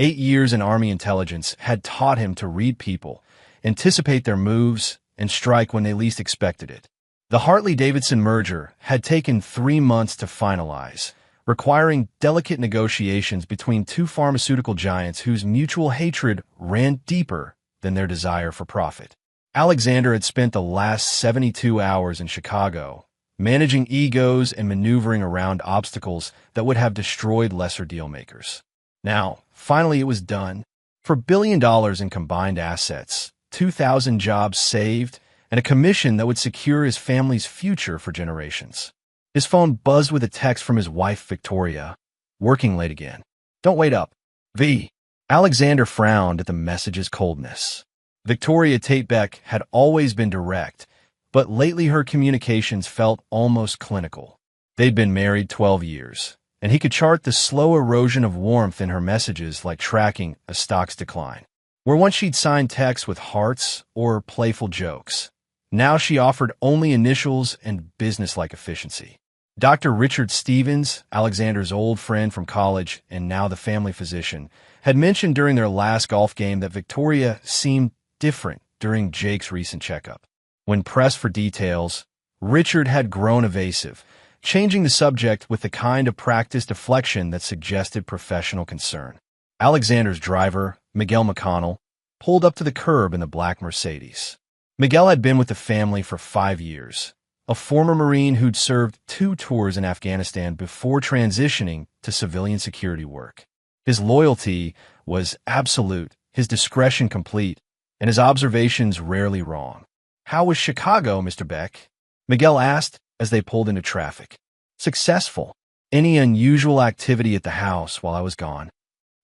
8 years in Army intelligence had taught him to read people, anticipate their moves, and strike when they least expected it. The Hartley-Davidson merger had taken 3 months to finalize, requiring delicate negotiations between two pharmaceutical giants whose mutual hatred ran deeper than their desire for profit. Alexander had spent the last 72 hours in Chicago, managing egos and maneuvering around obstacles that would have destroyed lesser dealmakers. Now, finally it was done. For $1 billion in combined assets, 2,000 jobs saved, and a commission that would secure his family's future for generations. His phone buzzed with a text from his wife, Victoria. "Working late again. Don't wait up. V." Alexander frowned at the message's coldness. Victoria Tate Beck had always been direct, but lately her communications felt almost clinical. They'd been married 12 years, and he could chart the slow erosion of warmth in her messages like tracking a stock's decline. Where once she'd signed texts with hearts or playful jokes, now she offered only initials and business-like efficiency. Dr. Richard Stevens, Alexander's old friend from college and now the family physician, had mentioned during their last golf game that Victoria seemed different during Jake's recent checkup. When pressed for details, Richard had grown evasive, changing the subject with the kind of practiced deflection that suggested professional concern. Alexander's driver, Miguel McConnell, pulled up to the curb in the black Mercedes. Miguel had been with the family for 5 years, a former Marine who'd served 2 tours in Afghanistan before transitioning to civilian security work. His loyalty was absolute, his discretion complete, and his observations rarely wrong. "How was Chicago, Mr. Beck?" Miguel asked as they pulled into traffic. "Successful. Any unusual activity at the house while I was gone?"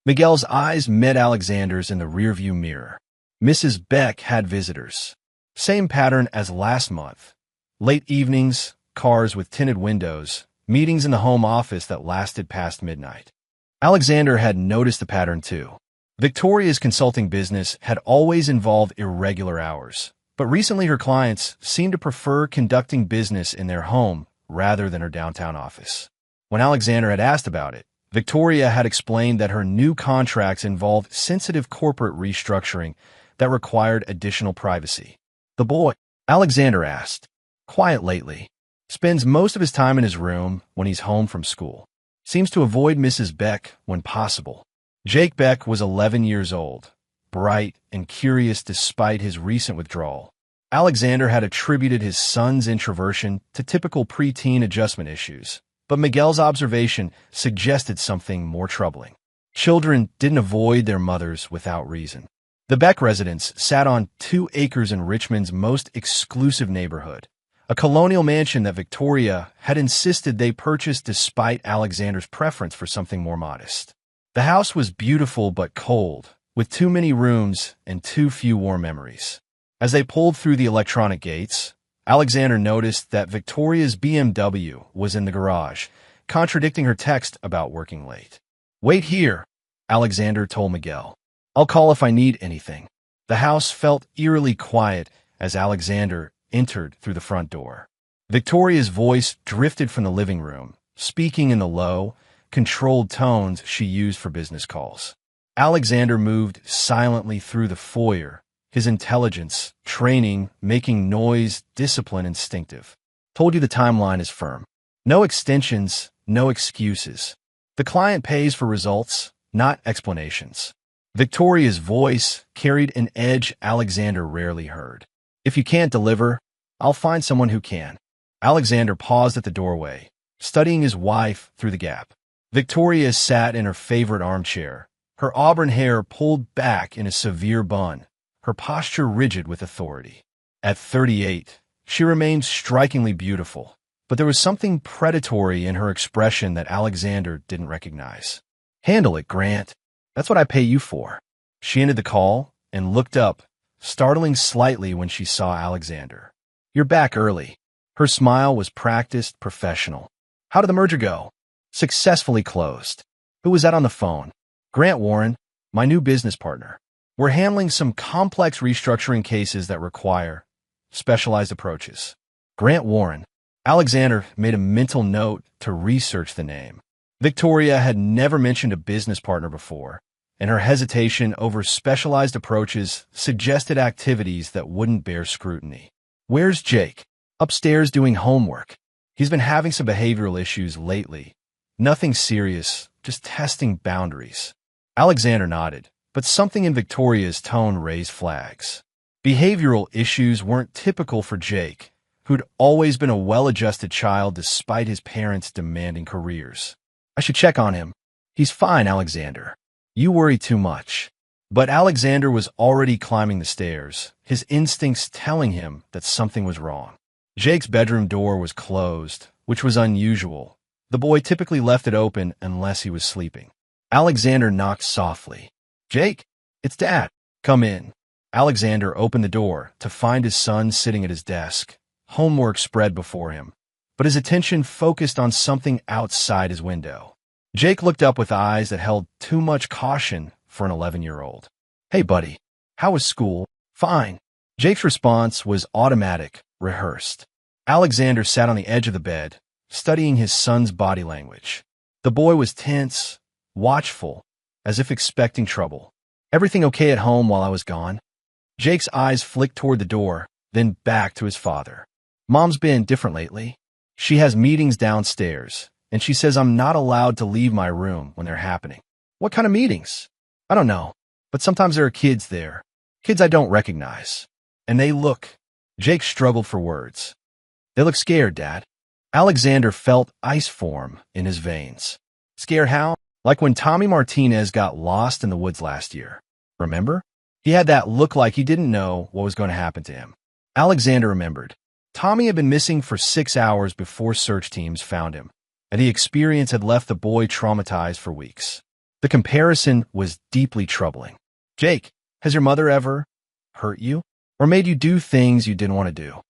Miguel's eyes met Alexander's in the rearview mirror. Mrs. Beck had visitors. Same pattern as last month. Late evenings, cars with tinted windows, meetings in the home office that lasted past midnight. Alexander had noticed the pattern too. Victoria's consulting business had always involved irregular hours, but recently her clients seemed to prefer conducting business in their home rather than her downtown office. When Alexander had asked about it, Victoria had explained that her new contracts involved sensitive corporate restructuring that required additional privacy. "The boy," Alexander asked, "quiet lately. Spends most of his time in his room when he's home from school. Seems to avoid Mrs. Beck when possible." Jake Beck was 11 years old, bright and curious despite his recent withdrawal. Alexander had attributed his son's introversion to typical preteen adjustment issues, but Miguel's observation suggested something more troubling. Children didn't avoid their mothers without reason. The Beck residence sat on 2 acres in Richmond's most exclusive neighborhood, a colonial mansion that Victoria had insisted they purchase despite Alexander's preference for something more modest. The house was beautiful but cold, with too many rooms and too few warm memories. As they pulled through the electronic gates, Alexander noticed that Victoria's BMW was in the garage, contradicting her text about working late. "Wait here," Alexander told Miguel. "I'll call if I need anything." The house felt eerily quiet as Alexander entered through the front door. Victoria's voice drifted from the living room, speaking in the low, controlled tones she used for business calls. Alexander moved silently through the foyer, his intelligence, training, making noise, discipline instinctive. "Told you the timeline is firm. No extensions, no excuses. The client pays for results, not explanations." Victoria's voice carried an edge Alexander rarely heard. "If you can't deliver, I'll find someone who can." Alexander paused at the doorway, studying his wife through the gap. Victoria sat in her favorite armchair, her auburn hair pulled back in a severe bun, her posture rigid with authority. At 38, she remained strikingly beautiful, but there was something predatory in her expression that Alexander didn't recognize. "Handle it, Grant. That's what I pay you for." She ended the call and looked up, startling slightly when she saw Alexander. "You're back early." Her smile was practiced, professional. "How did the merger go?" "Successfully closed." "Who was that on the phone?" "Grant Warren, my new business partner. We're handling some complex restructuring cases that require specialized approaches." Grant Warren. Alexander made a mental note to research the name. Victoria had never mentioned a business partner before, and her hesitation over specialized approaches suggested activities that wouldn't bear scrutiny. "Where's Jake?" "Upstairs doing homework. He's been having some behavioral issues lately. Nothing serious, just testing boundaries." Alexander nodded, but something in Victoria's tone raised flags. Behavioral issues weren't typical for Jake, who'd always been a well-adjusted child despite his parents' demanding careers. "I should check on him." "He's fine, Alexander. You worry too much." But Alexander was already climbing the stairs, his instincts telling him that something was wrong. Jake's bedroom door was closed, which was unusual. The boy typically left it open unless he was sleeping. Alexander knocked softly. "Jake, it's Dad. Come in." Alexander opened the door to find his son sitting at his desk, homework spread before him, but his attention focused on something outside his window. Jake looked up with eyes that held too much caution for an 11-year-old. "Hey, buddy. How was school?" "Fine." Jake's response was automatic, rehearsed. Alexander sat on the edge of the bed, studying his son's body language. The boy was tense, watchful, as if expecting trouble. "Everything okay at home while I was gone?" Jake's eyes flicked toward the door, then back to his father. "Mom's been different lately. She has meetings downstairs, and she says I'm not allowed to leave my room when they're happening." "What kind of meetings?" "I don't know, but sometimes there are kids there. Kids I don't recognize. And they look—" Jake struggled for words. "They look scared, Dad." Alexander felt ice form in his veins. "Scared how?" "Like when Tommy Martinez got lost in the woods last year. Remember? He had that look like he didn't know what was going to happen to him." Alexander remembered. Tommy had been missing for 6 hours before search teams found him, and the experience had left the boy traumatized for weeks. The comparison was deeply troubling. "Jake, has your mother ever hurt you? Or made you do things you didn't want to do?"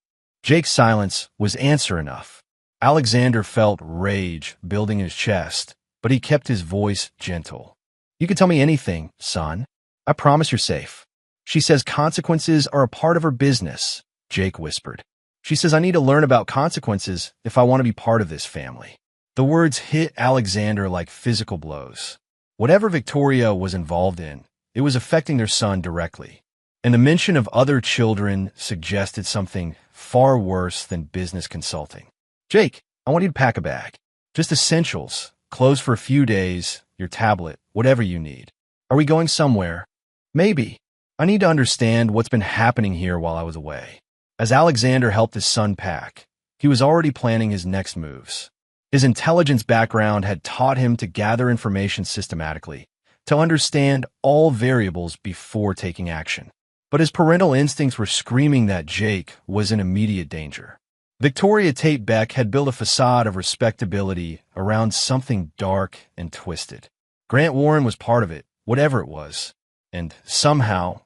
Jake's silence was answer enough. Alexander felt rage building in his chest, but he kept his voice gentle. "You can tell me anything, son. I promise you're safe." "She says consequences are a part of her business," Jake whispered. "She says I need to learn about consequences if I want to be part of this family." The words hit Alexander like physical blows. Whatever Victoria was involved in, it was affecting their son directly. And the mention of other children suggested something far worse than business consulting. "Jake, I want you to pack a bag. Just essentials, clothes for a few days, your tablet, whatever you need." "Are we going somewhere?" "Maybe. I need to understand what's been happening here while I was away." As Alexander helped his son pack, he was already planning his next moves. His intelligence background had taught him to gather information systematically, to understand all variables before taking action. But his parental instincts were screaming that Jake was in immediate danger. Victoria Tate Beck had built a facade of respectability around something dark and twisted. Grant Warren was part of it, whatever it was. And somehow,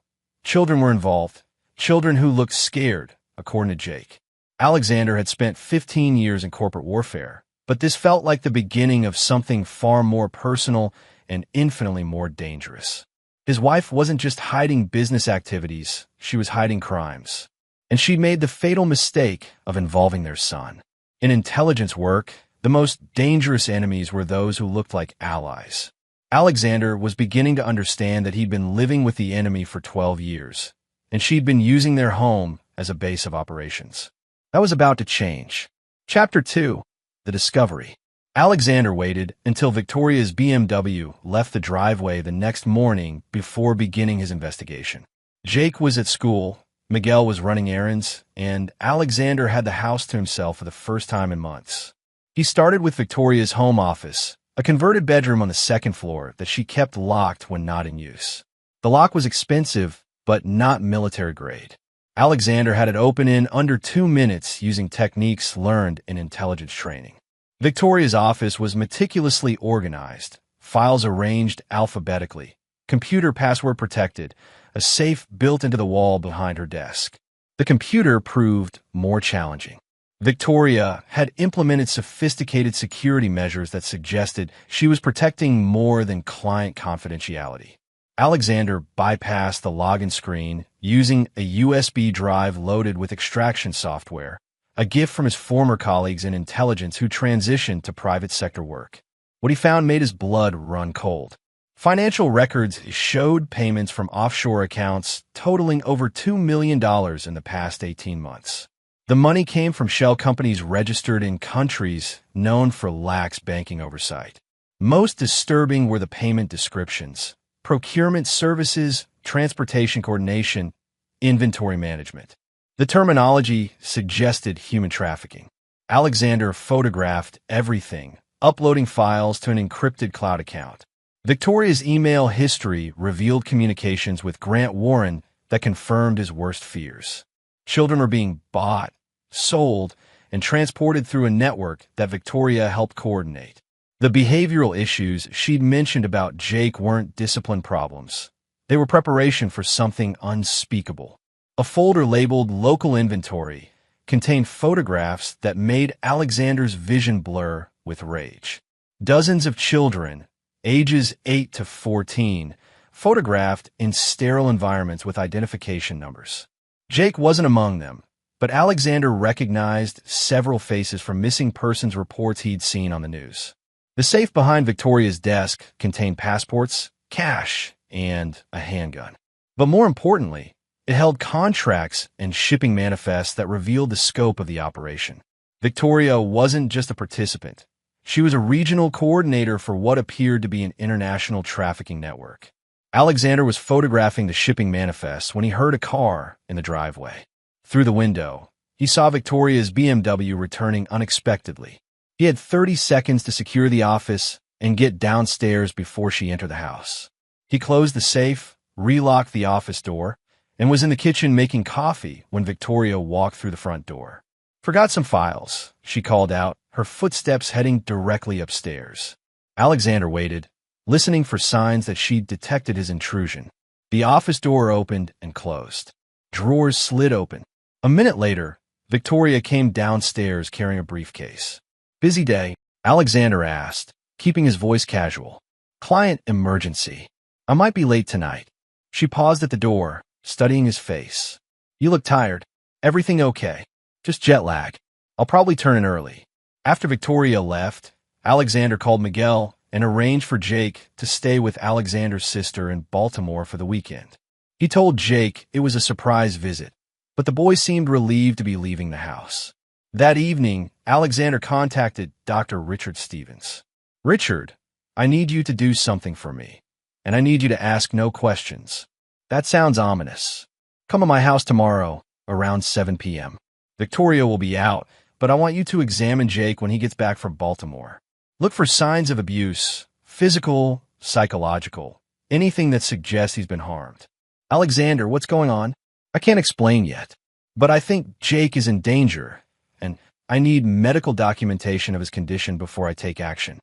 children were involved, children who looked scared, according to Jake. Alexander had spent 15 years in corporate warfare, but this felt like the beginning of something far more personal and infinitely more dangerous. His wife wasn't just hiding business activities, she was hiding crimes. And she'd made the fatal mistake of involving their son. In intelligence work, the most dangerous enemies were those who looked like allies. Alexander was beginning to understand that he'd been living with the enemy for 12 years, and she'd been using their home as a base of operations. That was about to change. Chapter 2. The Discovery. Alexander waited until Victoria's BMW left the driveway the next morning before beginning his investigation. Jake was at school, Miguel was running errands, and Alexander had the house to himself for the first time in months. He started with Victoria's home office, a converted bedroom on the second floor that she kept locked when not in use. The lock was expensive, but not military grade. Alexander had it open in under 2 minutes using techniques learned in intelligence training. Victoria's office was meticulously organized, files arranged alphabetically, computer password protected, a safe built into the wall behind her desk. The computer proved more challenging. Victoria had implemented sophisticated security measures that suggested she was protecting more than client confidentiality. Alexander bypassed the login screen using a USB drive loaded with extraction software, a gift from his former colleagues in intelligence who transitioned to private sector work. What he found made his blood run cold. Financial records showed payments from offshore accounts totaling over $2 million in the past 18 months. The money came from shell companies registered in countries known for lax banking oversight. Most disturbing were the payment descriptions: procurement services, transportation coordination, inventory management. The terminology suggested human trafficking. Alexander photographed everything, uploading files to an encrypted cloud account. Victoria's email history revealed communications with Grant Warren that confirmed his worst fears. Children were being bought, sold, and transported through a network that Victoria helped coordinate. The behavioral issues she'd mentioned about Jake weren't discipline problems. They were preparation for something unspeakable. A folder labeled Local Inventory contained photographs that made Alexander's vision blur with rage. Dozens of children, ages 8 to 14, photographed in sterile environments with identification numbers. Jake wasn't among them, but Alexander recognized several faces from missing persons reports he'd seen on the news. The safe behind Victoria's desk contained passports, cash, and a handgun. But more importantly, it held contracts and shipping manifests that revealed the scope of the operation. Victoria wasn't just a participant. She was a regional coordinator for what appeared to be an international trafficking network. Alexander was photographing the shipping manifests when he heard a car in the driveway. Through the window, he saw Victoria's BMW returning unexpectedly. He had 30 seconds to secure the office and get downstairs before she entered the house. He closed the safe, relocked the office door, and was in the kitchen making coffee when Victoria walked through the front door. "Forgot some files," she called out, her footsteps heading directly upstairs. Alexander waited, listening for signs that she'd detected his intrusion. The office door opened and closed. Drawers slid open. A minute later, Victoria came downstairs carrying a briefcase. "Busy day?" Alexander asked, keeping his voice casual. "Client emergency. I might be late tonight." She paused at the door, studying his face. "You look tired. Everything okay? Just jet lag. I'll probably turn in early." After Victoria left, Alexander called Miguel and arranged for Jake to stay with Alexander's sister in Baltimore for the weekend. He told Jake it was a surprise visit, but the boy seemed relieved to be leaving the house. That evening, Alexander contacted Dr. Richard Stevens. "Richard, I need you to do something for me, and I need you to ask no questions." "That sounds ominous. Come to my house tomorrow, around 7 p.m. Victoria will be out, but I want you to examine Jake when he gets back from Baltimore. Look for signs of abuse, physical, psychological, anything that suggests he's been harmed." "Alexander, what's going on?" "I can't explain yet, but I think Jake is in danger, and I need medical documentation of his condition before I take action."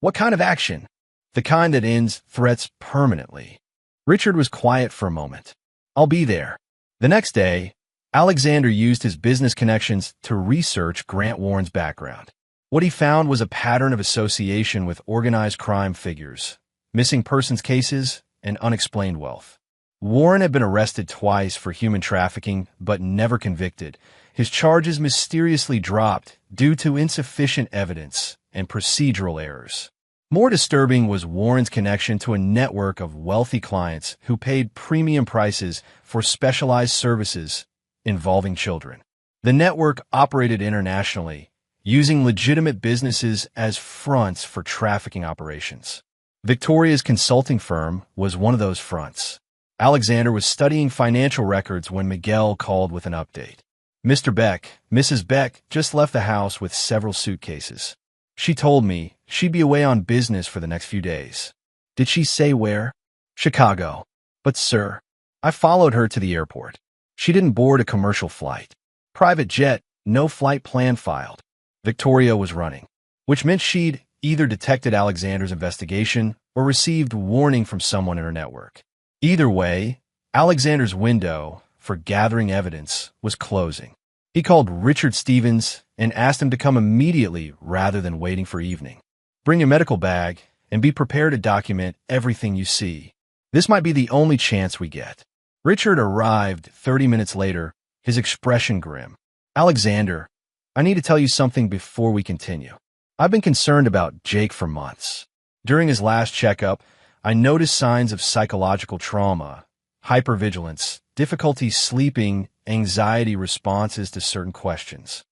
"What kind of action?" "The kind that ends threats permanently." Richard was quiet for a moment. "I'll be there." The next day, Alexander used his business connections to research Grant Warren's background. What he found was a pattern of association with organized crime figures, missing persons cases, and unexplained wealth. Warren had been arrested twice for human trafficking, but never convicted. His charges mysteriously dropped due to insufficient evidence and procedural errors. More disturbing was Warren's connection to a network of wealthy clients who paid premium prices for specialized services involving children. The network operated internationally, using legitimate businesses as fronts for trafficking operations. Victoria's consulting firm was one of those fronts. Alexander was studying financial records when Miguel called with an update. "Mr. Beck, Mrs. Beck just left the house with several suitcases. She told me she'd be away on business for the next few days." "Did she say where?" "Chicago." "But sir, I followed her to the airport. She didn't board a commercial flight. Private jet, no flight plan filed." Victoria was running, which meant she'd either detected Alexander's investigation or received warning from someone in her network. Either way, Alexander's window for gathering evidence was closing. He called Richard Stevens and asked him to come immediately rather than waiting for evening. "Bring your medical bag and be prepared to document everything you see. This might be the only chance we get." Richard arrived 30 minutes later, his expression grim. "Alexander, I need to tell you something before we continue. I've been concerned about Jake for months. During his last checkup, I noticed signs of psychological trauma, hypervigilance, difficulty sleeping, anxiety responses to certain questions.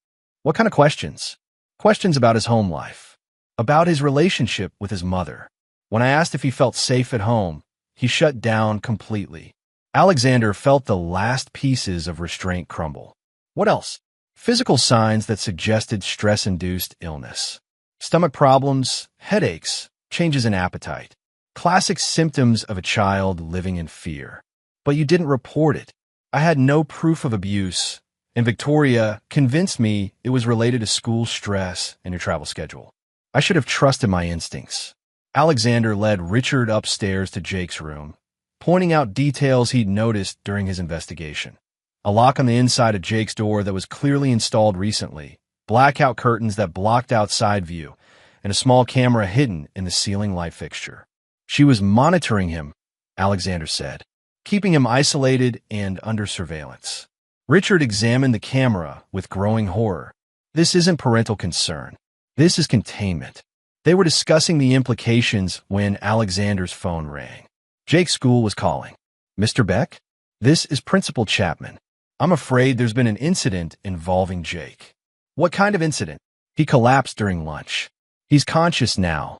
What kind of questions? Questions about his home life, about his relationship with his mother. When I asked if he felt safe at home, he shut down completely. Alexander felt the last pieces of restraint crumble. What else? Physical signs that suggested stress-induced illness. Stomach problems, headaches, changes in appetite. Classic symptoms of a child living in fear. But you didn't report it. I had no proof of abuse, and Victoria convinced me it was related to school stress and your travel schedule. I should have trusted my instincts. Alexander led Richard upstairs to Jake's room, pointing out details he'd noticed during his investigation. A lock on the inside of Jake's door that was clearly installed recently, blackout curtains that blocked outside view, and a small camera hidden in the ceiling light fixture. She was monitoring him, Alexander said, keeping him isolated and under surveillance. Richard examined the camera with growing horror. This isn't parental concern. This is containment. They were discussing the implications when Alexander's phone rang. Jake's school was calling. Mr. Beck? This is Principal Chapman. I'm afraid there's been an incident involving Jake. What kind of incident? He collapsed during lunch. He's conscious now,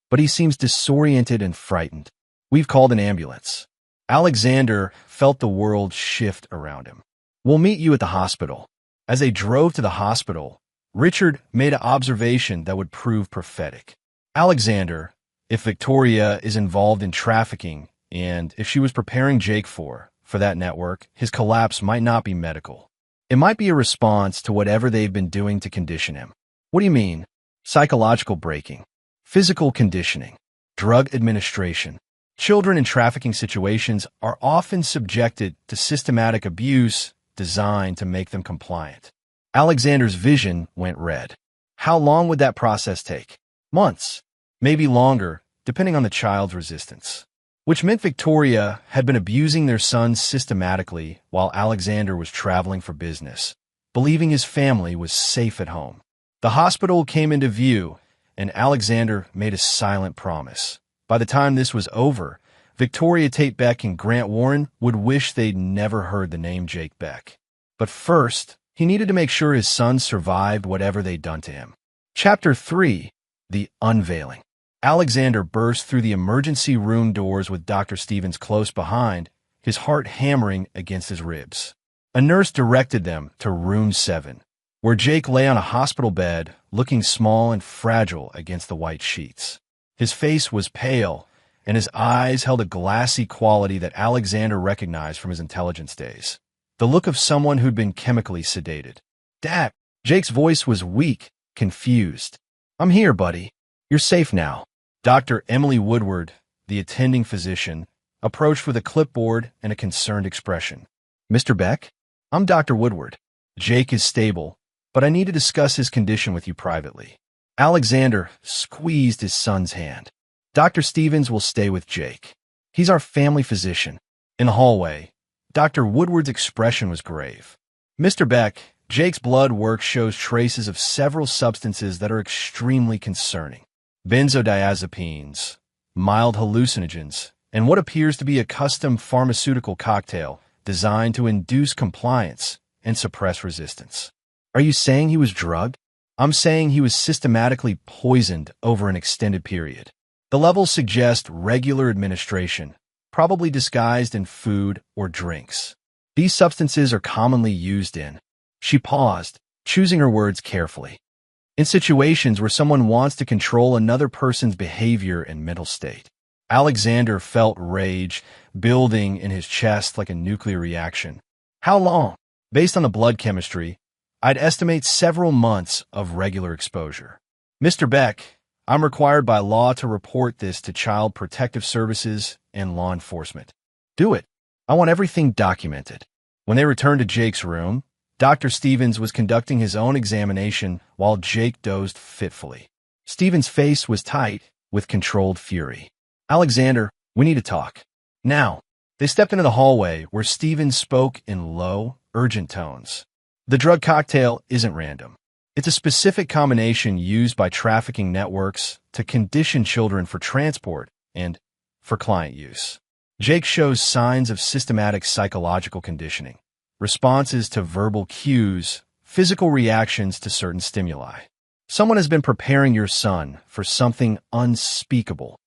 but he seems disoriented and frightened. We've called an ambulance. Alexander felt the world shift around him. We'll meet you at the hospital. As they drove to the hospital, Richard made an observation that would prove prophetic. Alexander, if Victoria is involved in trafficking and if she was preparing Jake for that network, his collapse might not be medical. It might be a response to whatever they've been doing to condition him. What do you mean? Psychological breaking, physical conditioning, drug administration. Children in trafficking situations are often subjected to systematic abuse designed to make them compliant. Alexander's vision went red. How long would that process take? Months, maybe longer, depending on the child's resistance. Which meant Victoria had been abusing their son systematically while Alexander was traveling for business, believing his family was safe at home. The hospital came into view, and Alexander made a silent promise. By the time this was over, Victoria Tate Beck and Grant Warren would wish they'd never heard the name Jake Beck. But first, he needed to make sure his son survived whatever they'd done to him. Chapter 3. The Unveiling. Alexander burst through the emergency room doors with Dr. Stevens close behind, his heart hammering against his ribs. A nurse directed them to Room 7, where Jake lay on a hospital bed, looking small and fragile against the white sheets. His face was pale, and his eyes held a glassy quality that Alexander recognized from his intelligence days. The look of someone who'd been chemically sedated. Dad! Jake's voice was weak, confused. I'm here, buddy. You're safe now. Dr. Emily Woodward, the attending physician, approached with a clipboard and a concerned expression. Mr. Beck? I'm Dr. Woodward. Jake is stable, but I need to discuss his condition with you privately. Alexander squeezed his son's hand. Dr. Stevens will stay with Jake. He's our family physician. In the hallway, Dr. Woodward's expression was grave. Mr. Beck, Jake's blood work shows traces of several substances that are extremely concerning. Benzodiazepines, mild hallucinogens, and what appears to be a custom pharmaceutical cocktail designed to induce compliance and suppress resistance. Are you saying he was drugged? I'm saying he was systematically poisoned over an extended period. The levels suggest regular administration, probably disguised in food or drinks. These substances are commonly used in. She paused, choosing her words carefully. In situations where someone wants to control another person's behavior and mental state. Alexander felt rage building in his chest like a nuclear reaction. How long? Based on the blood chemistry, I'd estimate several months of regular exposure. Mr. Beck, I'm required by law to report this to Child Protective Services and law enforcement. Do it. I want everything documented. When they returned to Jake's room, Dr. Stevens was conducting his own examination while Jake dozed fitfully. Stevens' face was tight with controlled fury. Alexander, we need to talk. Now. They stepped into the hallway where Stevens spoke in low, urgent tones. The drug cocktail isn't random. It's a specific combination used by trafficking networks to condition children for transport and for client use. Jake shows signs of systematic psychological conditioning, responses to verbal cues, physical reactions to certain stimuli. Someone has been preparing your son for something unspeakable.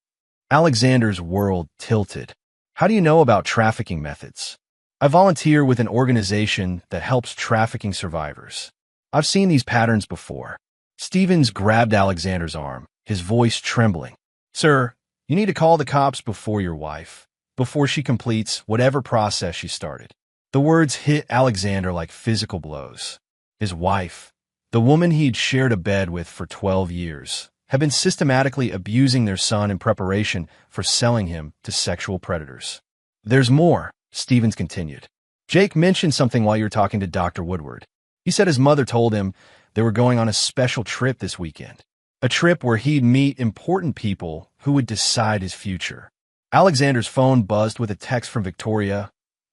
Alexander's world tilted. How do you know about trafficking methods? I volunteer with an organization that helps trafficking survivors. I've seen these patterns before. Stevens grabbed Alexander's arm, his voice trembling. Sir, you need to call the cops before your wife, before she completes whatever process she started. The words hit Alexander like physical blows. His wife, the woman he'd shared a bed with for 12 years, had been systematically abusing their son in preparation for selling him to sexual predators. There's more, Stevens continued. Jake mentioned something while you were talking to Dr. Woodward. He said his mother told him they were going on a special trip this weekend, a trip where he'd meet important people who would decide his future. Alexander's phone buzzed with a text from Victoria.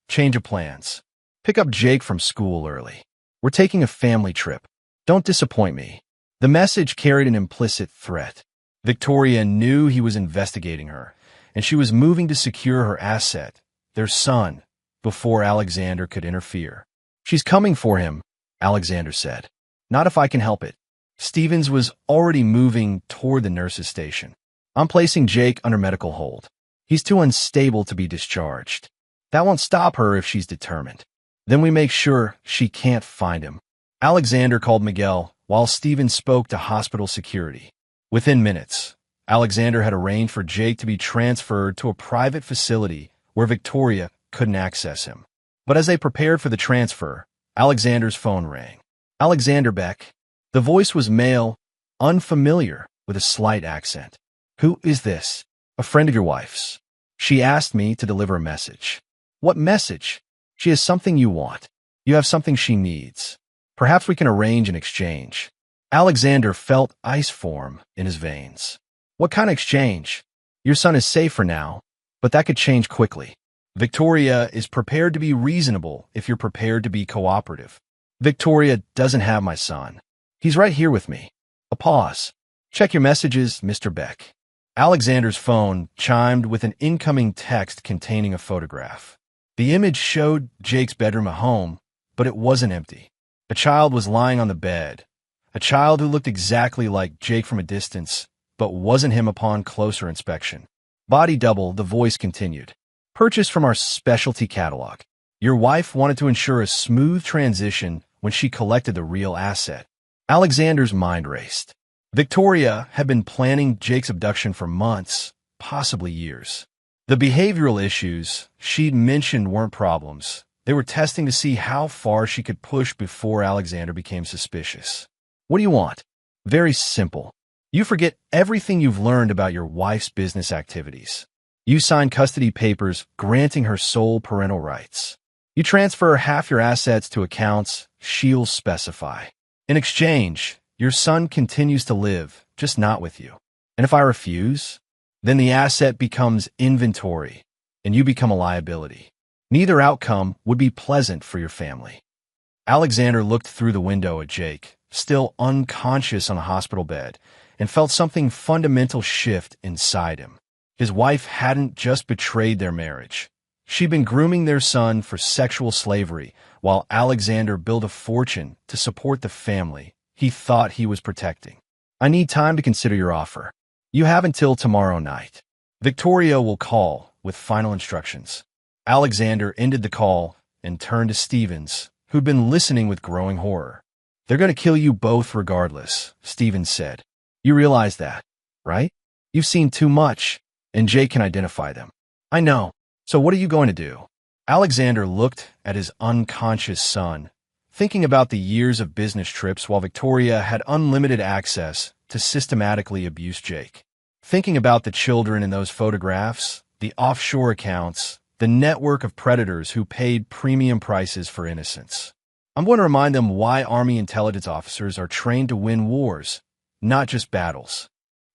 Change of plans. Pick up Jake from school early. We're taking a family trip. Don't disappoint me. The message carried an implicit threat. Victoria knew he was investigating her, and she was moving to secure her asset, their son, before Alexander could interfere. She's coming for him, Alexander said. Not if I can help it. Stevens was already moving toward the nurse's station. I'm placing Jake under medical hold. He's too unstable to be discharged. That won't stop her if she's determined. Then we make sure she can't find him. Alexander called Miguel while Stevens spoke to hospital security. Within minutes, Alexander had arranged for Jake to be transferred to a private facility where Victoria couldn't access him. But as they prepared for the transfer, Alexander's phone rang. Alexander Beck. The voice was male, unfamiliar, with a slight accent. Who is this? A friend of your wife's. She asked me to deliver a message. What message? She has something you want. You have something she needs. Perhaps we can arrange an exchange. Alexander felt ice form in his veins. What kind of exchange? Your son is safe for now, but that could change quickly. Victoria is prepared to be reasonable if you're prepared to be cooperative. Victoria doesn't have my son. He's right here with me. A pause. Check your messages, Mr. Beck. Alexander's phone chimed with an incoming text containing a photograph. The image showed Jake's bedroom at home, but it wasn't empty. A child was lying on the bed, a child who looked exactly like Jake from a distance, but wasn't him upon closer inspection. Body double, the voice continued. Purchased from our specialty catalog. Your wife wanted to ensure a smooth transition when she collected the real asset. Alexander's mind raced. Victoria had been planning Jake's abduction for months, possibly years. The behavioral issues she'd mentioned weren't problems. They were testing to see how far she could push before Alexander became suspicious. What do you want? Very simple. You forget everything you've learned about your wife's business activities. You sign custody papers granting her sole parental rights. You transfer half your assets to accounts she'll specify. In exchange, your son continues to live, just not with you. And if I refuse, then the asset becomes inventory, and you become a liability. Neither outcome would be pleasant for your family. Alexander looked through the window at Jake, still unconscious on a hospital bed, and felt something fundamental shift inside him. His wife hadn't just betrayed their marriage. She'd been grooming their son for sexual slavery, while Alexander built a fortune to support the family he thought he was protecting. I need time to consider your offer. You have until tomorrow night. Victoria will call with final instructions. Alexander ended the call and turned to Stevens, who'd been listening with growing horror. They're going to kill you both regardless, Stevens said. You realize that, right? You've seen too much, and Jake can identify them. I know. So what are you going to do? Alexander looked at his unconscious son, thinking about the years of business trips while Victoria had unlimited access to systematically abuse Jake. Thinking about the children in those photographs, the offshore accounts, the network of predators who paid premium prices for innocence. I'm going to remind them why Army intelligence officers are trained to win wars, not just battles.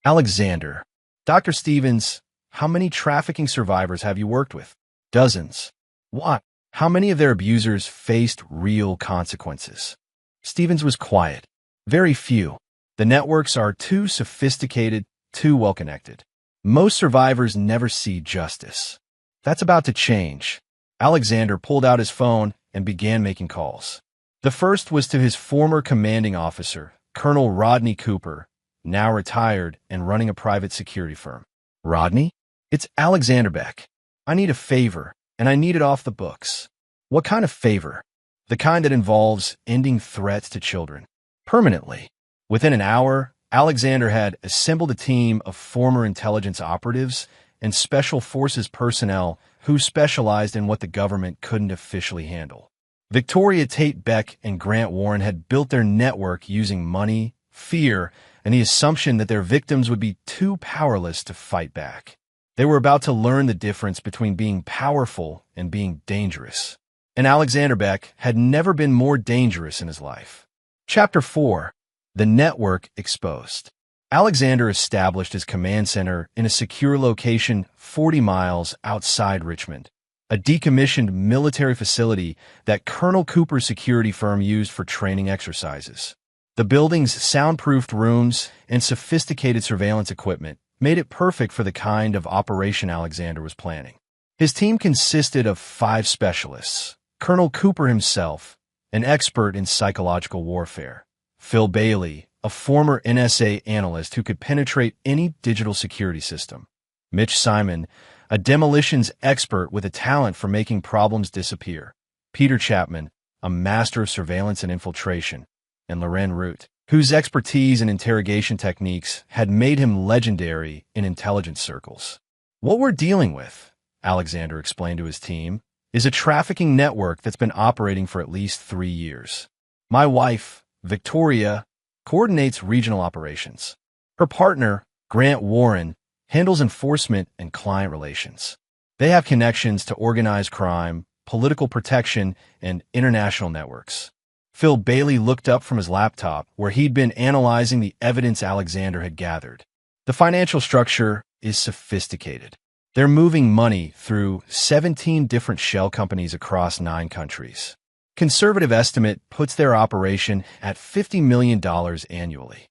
Alexander. Dr. Stevens, how many trafficking survivors have you worked with? Dozens. What? How many of their abusers faced real consequences? Stevens was quiet. Very few. The networks are too sophisticated, too well-connected. Most survivors never see justice. That's about to change. Alexander pulled out his phone and began making calls. The first was to his former commanding officer, Colonel Rodney Cooper, now retired and running a private security firm. Rodney? It's Alexander Beck. I need a favor, and I need it off the books. What kind of favor? The kind that involves ending threats to children. Permanently. Within an hour, Alexander had assembled a team of former intelligence operatives and special forces personnel who specialized in what the government couldn't officially handle. Victoria Tate Beck and Grant Warren had built their network using money, fear, and the assumption that their victims would be too powerless to fight back. They were about to learn the difference between being powerful and being dangerous. And Alexander Beck had never been more dangerous in his life. Chapter 4. The Network Exposed. Alexander established his command center in a secure location 40 miles outside Richmond, a decommissioned military facility that Colonel Cooper's security firm used for training exercises. The building's soundproofed rooms and sophisticated surveillance equipment made it perfect for the kind of operation Alexander was planning. His team consisted of 5 specialists: Colonel Cooper himself, an expert in psychological warfare; Phil Bailey, a former NSA analyst who could penetrate any digital security system; Mitch Simon, a demolitions expert with a talent for making problems disappear; Peter Chapman, a master of surveillance and infiltration; and Loren Root, whose expertise in interrogation techniques had made him legendary in intelligence circles. What we're dealing with, Alexander explained to his team, is a trafficking network that's been operating for at least 3 years. My wife, Victoria, coordinates regional operations. Her partner, Grant Warren, handles enforcement and client relations. They have connections to organized crime, political protection, and international networks. Phil Bailey looked up from his laptop, where he'd been analyzing the evidence Alexander had gathered. The financial structure is sophisticated. They're moving money through 17 different shell companies across 9 countries. Conservative estimate puts their operation at $50 million annually.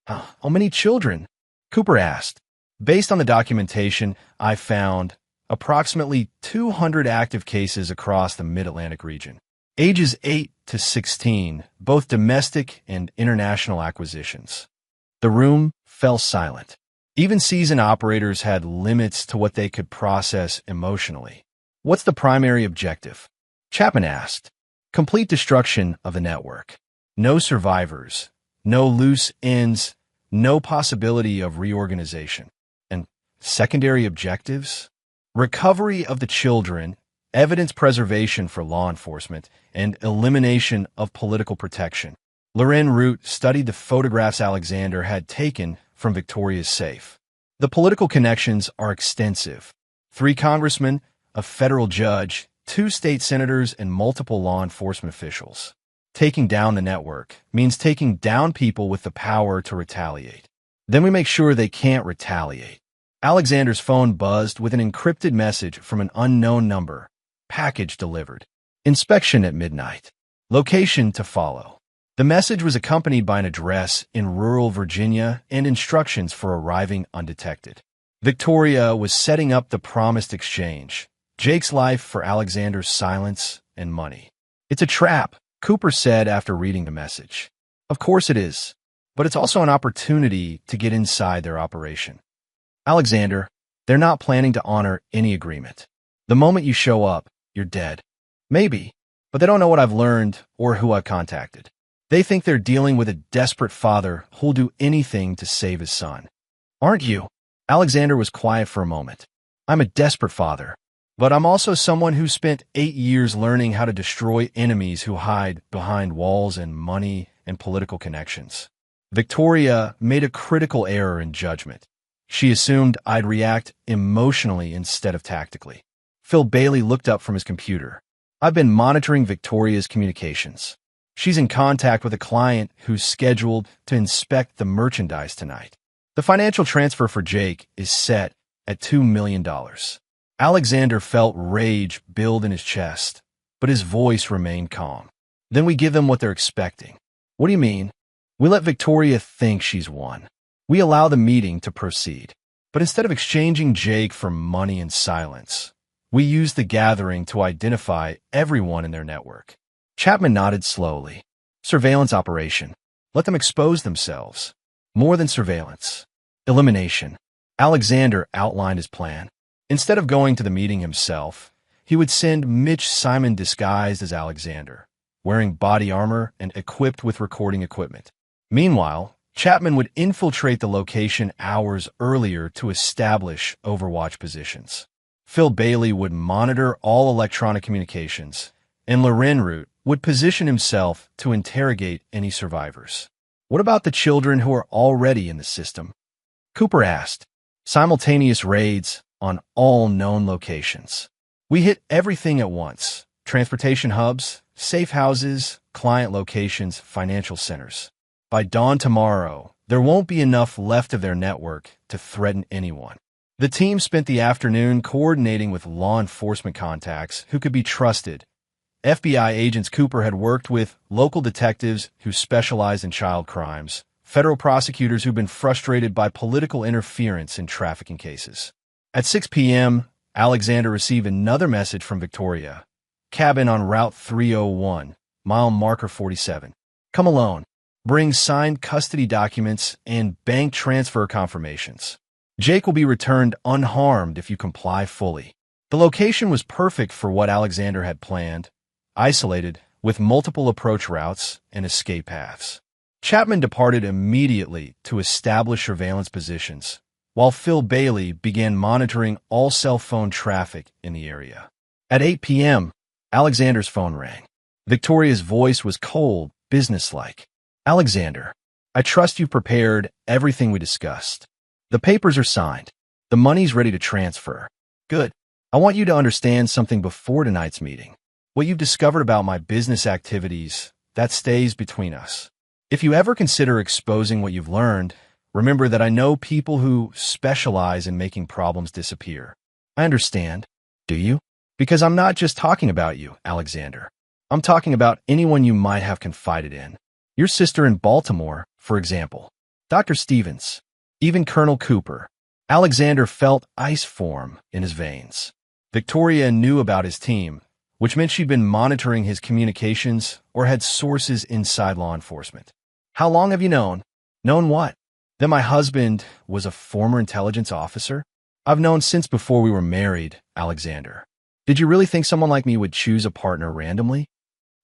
How many children? Cooper asked. Based on the documentation, I found approximately 200 active cases across the Mid-Atlantic region. Ages 8 to 16, both domestic and international acquisitions. The room fell silent. Even seasoned operators had limits to what they could process emotionally. What's the primary objective? Chapman asked. Complete destruction of the network. No survivors, no loose ends, no possibility of reorganization. And secondary objectives? Recovery of the children, evidence preservation for law enforcement, and elimination of political protection. Loren Root studied the photographs Alexander had taken from Victoria's safe. The political connections are extensive. 3 congressmen, a federal judge, 2 state senators, and multiple law enforcement officials. Taking down the network means taking down people with the power to retaliate. Then we make sure they can't retaliate. Alexander's phone buzzed with an encrypted message from an unknown number. Package delivered. Inspection at midnight. Location to follow. The message was accompanied by an address in rural Virginia and instructions for arriving undetected. Victoria was setting up the promised exchange. Jake's life for Alexander's silence and money. It's a trap, Cooper said after reading the message. Of course it is, but it's also an opportunity to get inside their operation. Alexander, they're not planning to honor any agreement. The moment you show up, you're dead. Maybe, but they don't know what I've learned or who I've contacted. They think they're dealing with a desperate father who'll do anything to save his son. Aren't you? Alexander was quiet for a moment. I'm a desperate father. But I'm also someone who spent 8 years learning how to destroy enemies who hide behind walls and money and political connections. Victoria made a critical error in judgment. She assumed I'd react emotionally instead of tactically. Phil Bailey looked up from his computer. I've been monitoring Victoria's communications. She's in contact with a client who's scheduled to inspect the merchandise tonight. The financial transfer for Jake is set at $2 million. Alexander felt rage build in his chest, but his voice remained calm. Then we give them what they're expecting. What do you mean? We let Victoria think she's won. We allow the meeting to proceed. But instead of exchanging Jake for money and silence, we used the gathering to identify everyone in their network. Chapman nodded slowly. Surveillance operation. Let them expose themselves. More than surveillance. Elimination. Alexander outlined his plan. Instead of going to the meeting himself, he would send Mitch Simon disguised as Alexander, wearing body armor and equipped with recording equipment. Meanwhile, Chapman would infiltrate the location hours earlier to establish overwatch positions. Phil Bailey would monitor all electronic communications, and Lorenroot would position himself to interrogate any survivors. What about the children who are already in the system? Cooper asked. Simultaneous raids on all known locations. We hit everything at once. Transportation hubs, safe houses, client locations, financial centers. By dawn tomorrow, there won't be enough left of their network to threaten anyone. The team spent the afternoon coordinating with law enforcement contacts who could be trusted. FBI agents Cooper had worked with, local detectives who specialized in child crimes, federal prosecutors who've been frustrated by political interference in trafficking cases. At 6 p.m., Alexander received another message from Victoria. Cabin on Route 301, mile marker 47. Come alone. Bring signed custody documents and bank transfer confirmations. Jake will be returned unharmed if you comply fully. The location was perfect for what Alexander had planned, isolated, with multiple approach routes and escape paths. Chapman departed immediately to establish surveillance positions, while Phil Bailey began monitoring all cell phone traffic in the area. At 8 p.m., Alexander's phone rang. Victoria's voice was cold, businesslike. Alexander, I trust you've prepared everything we discussed. The papers are signed. The money's ready to transfer. Good. I want you to understand something before tonight's meeting. What you've discovered about my business activities, that stays between us. If you ever consider exposing what you've learned, remember that I know people who specialize in making problems disappear. I understand. Do you? Because I'm not just talking about you, Alexander. I'm talking about anyone you might have confided in. Your sister in Baltimore, for example. Dr. Stevens. Even Colonel Cooper. Alexander felt ice form in his veins. Victoria knew about his team, which meant she'd been monitoring his communications or had sources inside law enforcement. How long have you known? Known what? That my husband was a former intelligence officer? I've known since before we were married, Alexander. Did you really think someone like me would choose a partner randomly?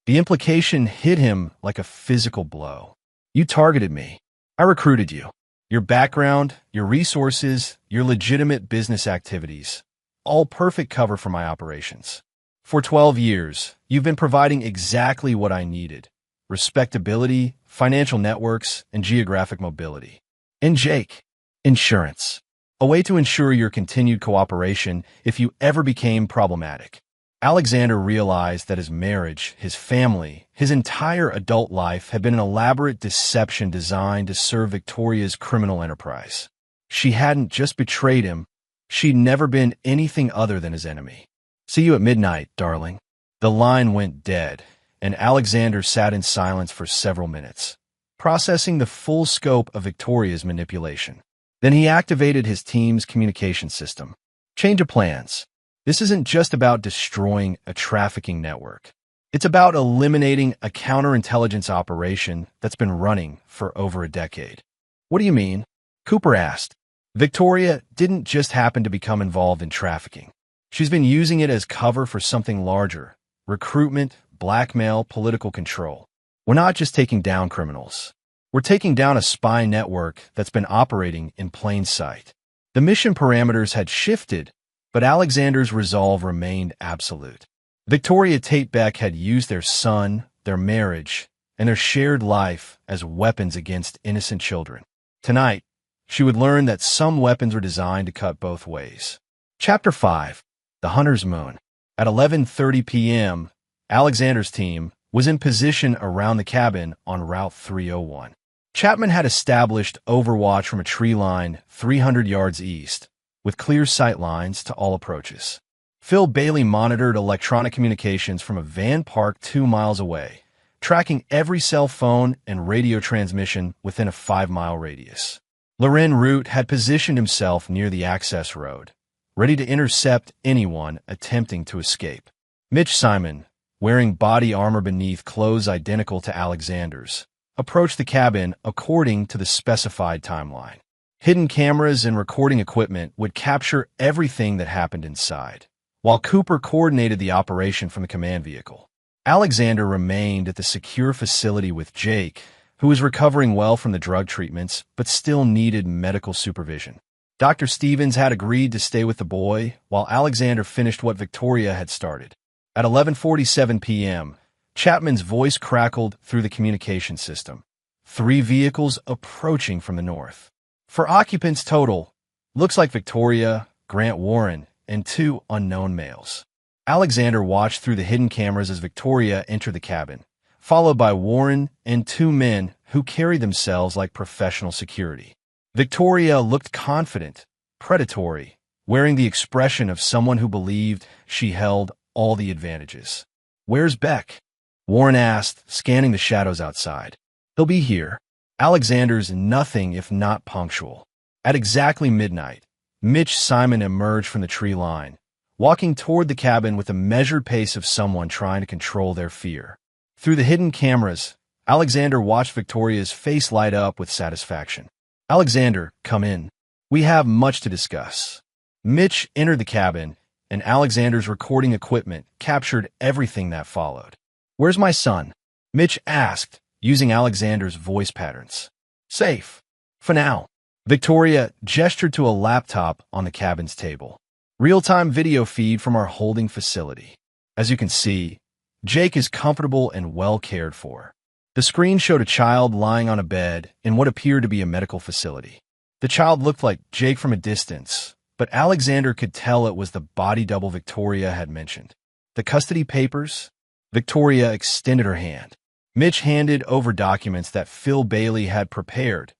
The implication hit him like a physical blow. You targeted me. I recruited you. Your background, your resources, your legitimate business activities. All perfect cover for my operations. For 12 years, you've been providing exactly what I needed. Respectability, financial networks, and geographic mobility. And Jake, insurance. A way to ensure your continued cooperation if you ever became problematic. Alexander realized that his marriage, his family, his entire adult life had been an elaborate deception designed to serve Victoria's criminal enterprise. She hadn't just betrayed him, she'd never been anything other than his enemy. See you at midnight, darling. The line went dead, and Alexander sat in silence for several minutes, processing the full scope of Victoria's manipulation. Then he activated his team's communication system. Change of plans. This isn't just about destroying a trafficking network. It's about eliminating a counterintelligence operation that's been running for over a decade. What do you mean? Cooper asked. Victoria didn't just happen to become involved in trafficking. She's been using it as cover for something larger. Recruitment, blackmail, political control. We're not just taking down criminals. We're taking down a spy network that's been operating in plain sight. The mission parameters had shifted, but Alexander's resolve remained absolute. Victoria Tate Beck had used their son, their marriage, and their shared life as weapons against innocent children. Tonight, she would learn that some weapons were designed to cut both ways. Chapter 5. The Hunter's Moon. At 11:30 p.m., Alexander's team was in position around the cabin on Route 301. Chapman had established overwatch from a tree line 300 yards east, with clear sight lines to all approaches. Phil Bailey monitored electronic communications from a van parked 2 miles away, tracking every cell phone and radio transmission within a 5-mile radius. Loren Root had positioned himself near the access road, ready to intercept anyone attempting to escape. Mitch Simon, wearing body armor beneath clothes identical to Alexander's, approached the cabin according to the specified timeline. Hidden cameras and recording equipment would capture everything that happened inside, while Cooper coordinated the operation from the command vehicle. Alexander remained at the secure facility with Jake, who was recovering well from the drug treatments but still needed medical supervision. Dr. Stevens had agreed to stay with the boy while Alexander finished what Victoria had started. At 11:47 p.m., Chapman's voice crackled through the communication system. 3 vehicles approaching from the north. For occupants total, looks like Victoria, Grant Warren, and 2 unknown males. Alexander watched through the hidden cameras as Victoria entered the cabin, followed by Warren and 2 men who carried themselves like professional security. Victoria looked confident, predatory, wearing the expression of someone who believed she held all the advantages. "Where's Beck?" Warren asked, scanning the shadows outside. "He'll be here." Alexander's nothing if not punctual. At exactly midnight, Mitch Simon emerged from the tree line, walking toward the cabin with the measured pace of someone trying to control their fear. Through the hidden cameras, Alexander watched Victoria's face light up with satisfaction. "Alexander, come in. We have much to discuss." Mitch entered the cabin, and Alexander's recording equipment captured everything that followed. "Where's my son?" Mitch asked, using Alexander's voice patterns. "Safe. For now." Victoria gestured to a laptop on the cabin's table. "Real-time video feed from our holding facility. As you can see, Jake is comfortable and well cared for." The screen showed a child lying on a bed in what appeared to be a medical facility. The child looked like Jake from a distance, but Alexander could tell it was the body double Victoria had mentioned. "The custody papers?" Victoria extended her hand. Mitch handed over documents that Phil Bailey had prepared,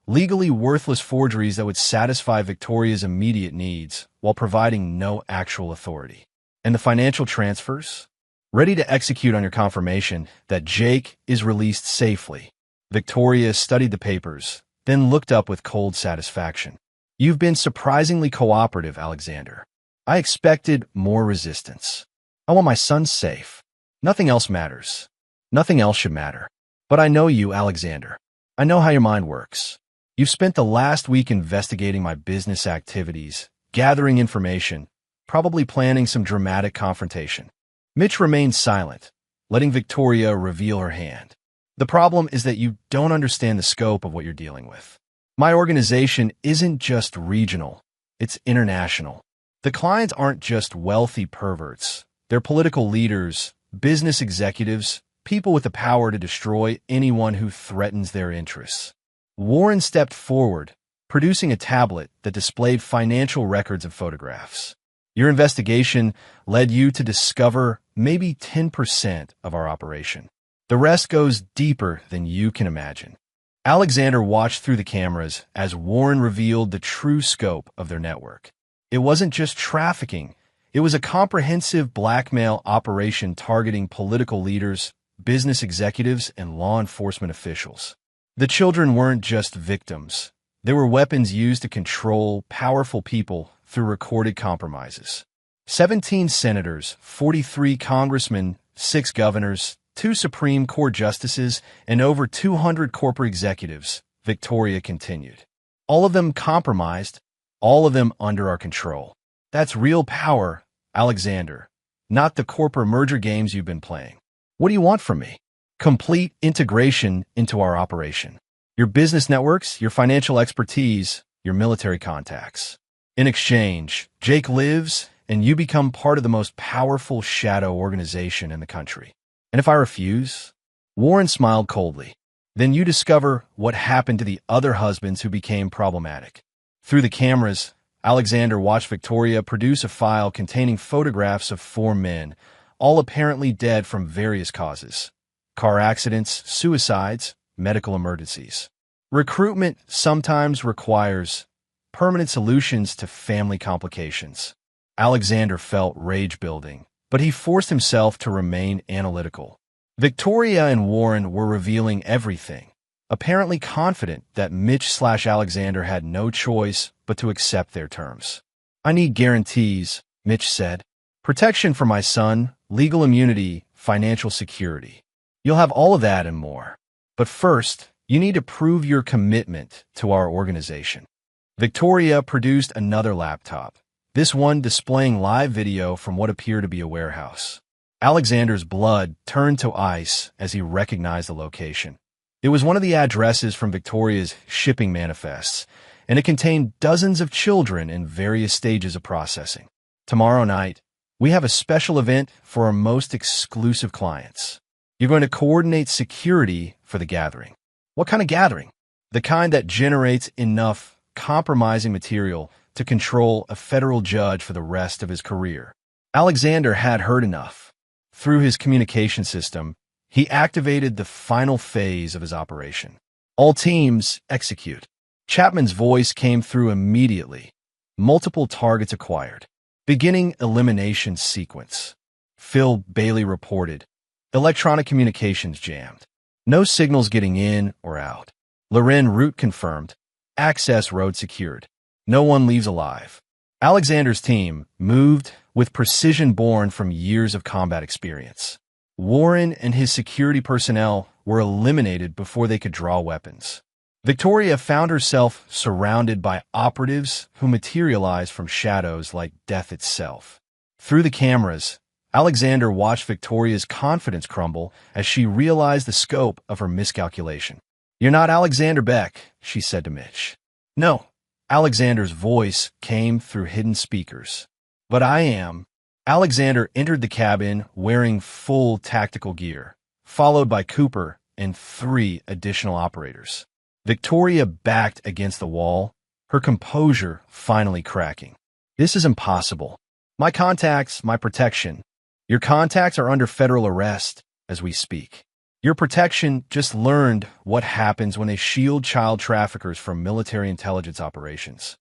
legally worthless forgeries that would satisfy Victoria's immediate needs while providing no actual authority. "And the financial transfers? Ready to execute on your confirmation that Jake is released safely." Victoria studied the papers, then looked up with cold satisfaction. "You've been surprisingly cooperative, Alexander. I expected more resistance. I want my son safe. Nothing else matters. Nothing else should matter. But I know you, Alexander. I know how your mind works. You've spent the last week investigating my business activities, gathering information, probably planning some dramatic confrontation." Mitch remained silent, letting Victoria reveal her hand. "The problem is that you don't understand the scope of what you're dealing with. My organization isn't just regional, it's international. The clients aren't just wealthy perverts. They're political leaders, business executives, people with the power to destroy anyone who threatens their interests." Warren stepped forward, producing a tablet that displayed financial records and photographs. "Your investigation led you to discover maybe 10% of our operation. The rest goes deeper than you can imagine." Alexander watched through the cameras as Warren revealed the true scope of their network. It wasn't just trafficking. It was a comprehensive blackmail operation targeting political leaders, business executives, and law enforcement officials. The children weren't just victims. They were weapons used to control powerful people through recorded compromises. 17 senators, 43 congressmen, 6 governors, 2 Supreme Court justices, and over 200 corporate executives, Victoria continued. All of them compromised, all of them under our control. That's real power, Alexander, not the corporate merger games you've been playing. What do you want from me? Complete integration into our operation. Your business networks, your financial expertise, your military contacts. In exchange, Jake lives, and you become part of the most powerful shadow organization in the country. And if I refuse? Warren smiled coldly. Then you discover what happened to the other husbands who became problematic. Through the cameras, Alexander watched Victoria produce a file containing photographs of 4 men, all apparently dead from various causes. Car accidents, suicides, medical emergencies. Recruitment sometimes requires permanent solutions to family complications. Alexander felt rage building, but he forced himself to remain analytical. Victoria and Warren were revealing everything. apparently confident that Mitch/Alexander had no choice but to accept their terms. "I need guarantees," Mitch said. "Protection for my son, legal immunity, financial security. You'll have all of that and more. But first, you need to prove your commitment to our organization." Victoria produced another laptop, this one displaying live video from what appeared to be a warehouse. Alexander's blood turned to ice as he recognized the location. It was one of the addresses from Victoria's shipping manifests, and it contained dozens of children in various stages of processing. "Tomorrow night, we have a special event for our most exclusive clients. You're going to coordinate security for the gathering." "What kind of gathering?" "The kind that generates enough compromising material to control a federal judge for the rest of his career." Alexander had heard enough. Through his communication system, he activated the final phase of his operation. "All teams, execute." Chapman's voice came through immediately. Multiple targets acquired. Beginning elimination sequence. Phil Bailey reported. Electronic communications jammed. No signals getting in or out. Loren route confirmed. Access road secured. No one leaves alive. Alexander's team moved with precision born from years of combat experience. Warren and his security personnel were eliminated before they could draw weapons. Victoria found herself surrounded by operatives who materialized from shadows like death itself. Through the cameras, Alexander watched Victoria's confidence crumble as she realized the scope of her miscalculation. "You're not Alexander Beck," she said to Mitch. "No." Alexander's voice came through hidden speakers. "But I am." Alexander entered the cabin wearing full tactical gear, followed by Cooper and 3 additional operators. Victoria backed against the wall, her composure finally cracking. "This is impossible. My contacts, my protection. Your contacts are under federal arrest as we speak. Your protection just learned what happens when they shield child traffickers from military intelligence operations."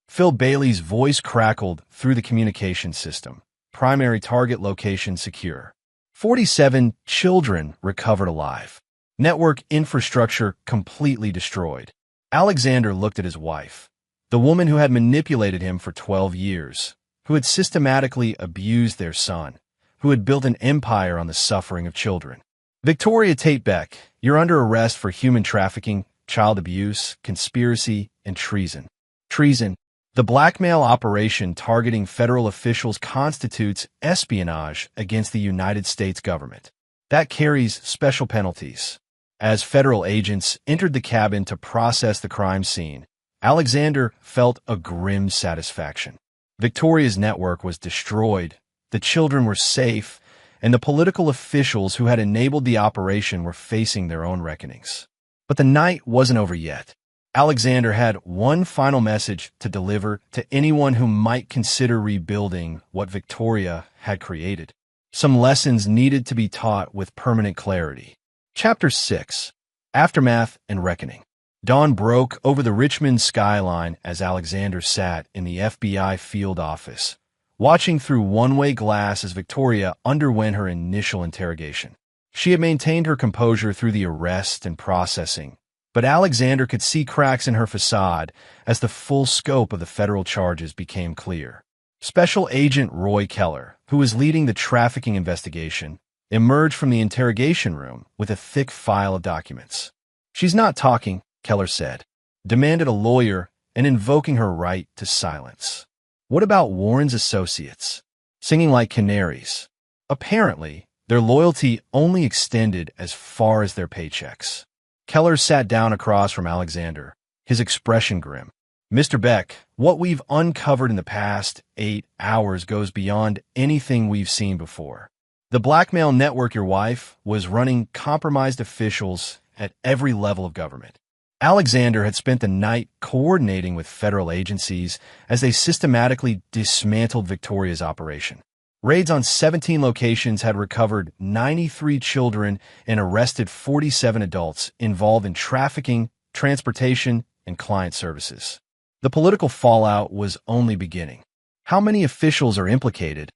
Phil Bailey's voice crackled through the communication system. Primary target location secure. 47 children recovered alive. Network infrastructure completely destroyed. Alexander looked at his wife, the woman who had manipulated him for 12 years, who had systematically abused their son, who had built an empire on the suffering of children. "Victoria Tate Beck, you're under arrest for human trafficking, child abuse, conspiracy, and treason." Treason. The blackmail operation targeting federal officials constitutes espionage against the United States government. That carries special penalties. As federal agents entered the cabin to process the crime scene, Alexander felt a grim satisfaction. Victoria's network was destroyed, the children were safe, and the political officials who had enabled the operation were facing their own reckonings. But the night wasn't over yet. Alexander had one final message to deliver to anyone who might consider rebuilding what Victoria had created. Some lessons needed to be taught with permanent clarity. Chapter 6. Aftermath and Reckoning. Dawn broke over the Richmond skyline as Alexander sat in the FBI field office, watching through one-way glass as Victoria underwent her initial interrogation. She had maintained her composure through the arrest and processing, but Alexander could see cracks in her facade as the full scope of the federal charges became clear. Special Agent Roy Keller, who was leading the trafficking investigation, emerged from the interrogation room with a thick file of documents. "She's not talking," Keller said, demanded a lawyer and invoking her right to silence. "What about Warren's associates? Singing like canaries." Apparently, their loyalty only extended as far as their paychecks. Keller sat down across from Alexander, his expression grim. "Mr. Beck, what we've uncovered in the past 8 hours goes beyond anything we've seen before. The blackmail network your wife was running compromised officials at every level of government." Alexander had spent the night coordinating with federal agencies as they systematically dismantled Victoria's operation. Raids on 17 locations had recovered 93 children and arrested 47 adults involved in trafficking, transportation, and client services. The political fallout was only beginning. How many officials are implicated?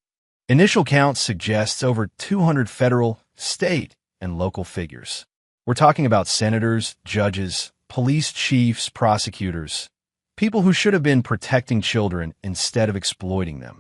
Initial counts suggests over 200 federal, state, and local figures. We're talking about senators, judges, police chiefs, prosecutors, people who should have been protecting children instead of exploiting them.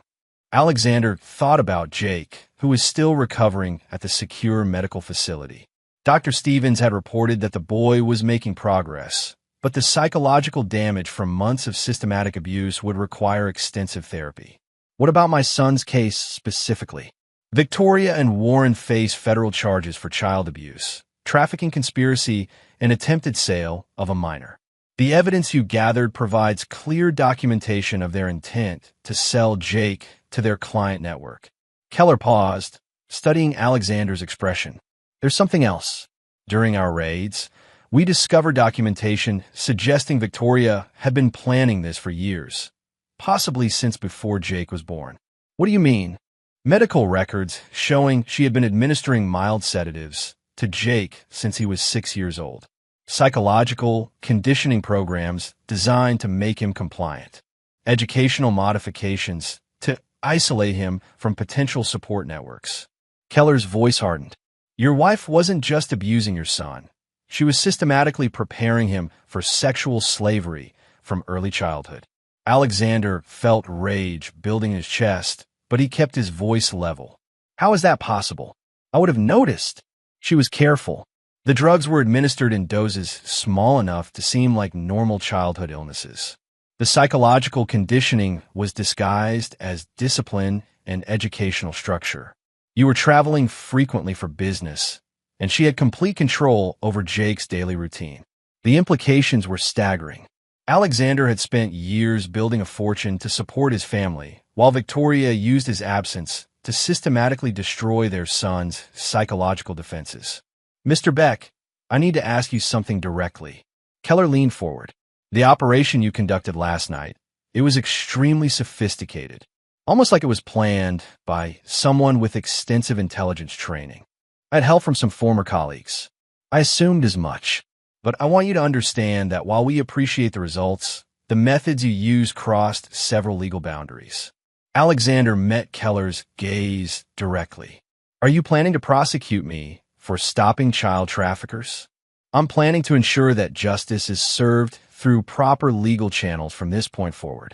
Alexander thought about Jake, who was still recovering at the secure medical facility. Dr. Stevens had reported that the boy was making progress, but the psychological damage from months of systematic abuse would require extensive therapy. What about my son's case specifically? Victoria and Warren face federal charges for child abuse, trafficking conspiracy, and attempted sale of a minor. The evidence you gathered provides clear documentation of their intent to sell Jake to their client network. Keller paused, studying Alexander's expression. There's something else. During our raids, we discovered documentation suggesting Victoria had been planning this for years, possibly since before Jake was born. What do you mean? Medical records showing she had been administering mild sedatives to Jake since he was 6 years old. Psychological conditioning programs designed to make him compliant. Educational modifications to isolate him from potential support networks. Keller's voice hardened. Your wife wasn't just abusing your son. She was systematically preparing him for sexual slavery from early childhood. Alexander felt rage building in his chest, but he kept his voice level. How is that possible? I would have noticed. She was careful. The drugs were administered in doses small enough to seem like normal childhood illnesses. The psychological conditioning was disguised as discipline and educational structure. You were traveling frequently for business, and she had complete control over Jake's daily routine. The implications were staggering. Alexander had spent years building a fortune to support his family, while Victoria used his absence to systematically destroy their son's psychological defenses. Mr. Beck, I need to ask you something directly. Keller leaned forward. The operation you conducted last night, it was extremely sophisticated, almost like it was planned by someone with extensive intelligence training. I had help from some former colleagues. I assumed as much, but I want you to understand that while we appreciate the results, the methods you used crossed several legal boundaries. Alexander met Keller's gaze directly. Are you planning to prosecute me for stopping child traffickers? I'm planning to ensure that justice is served through proper legal channels from this point forward.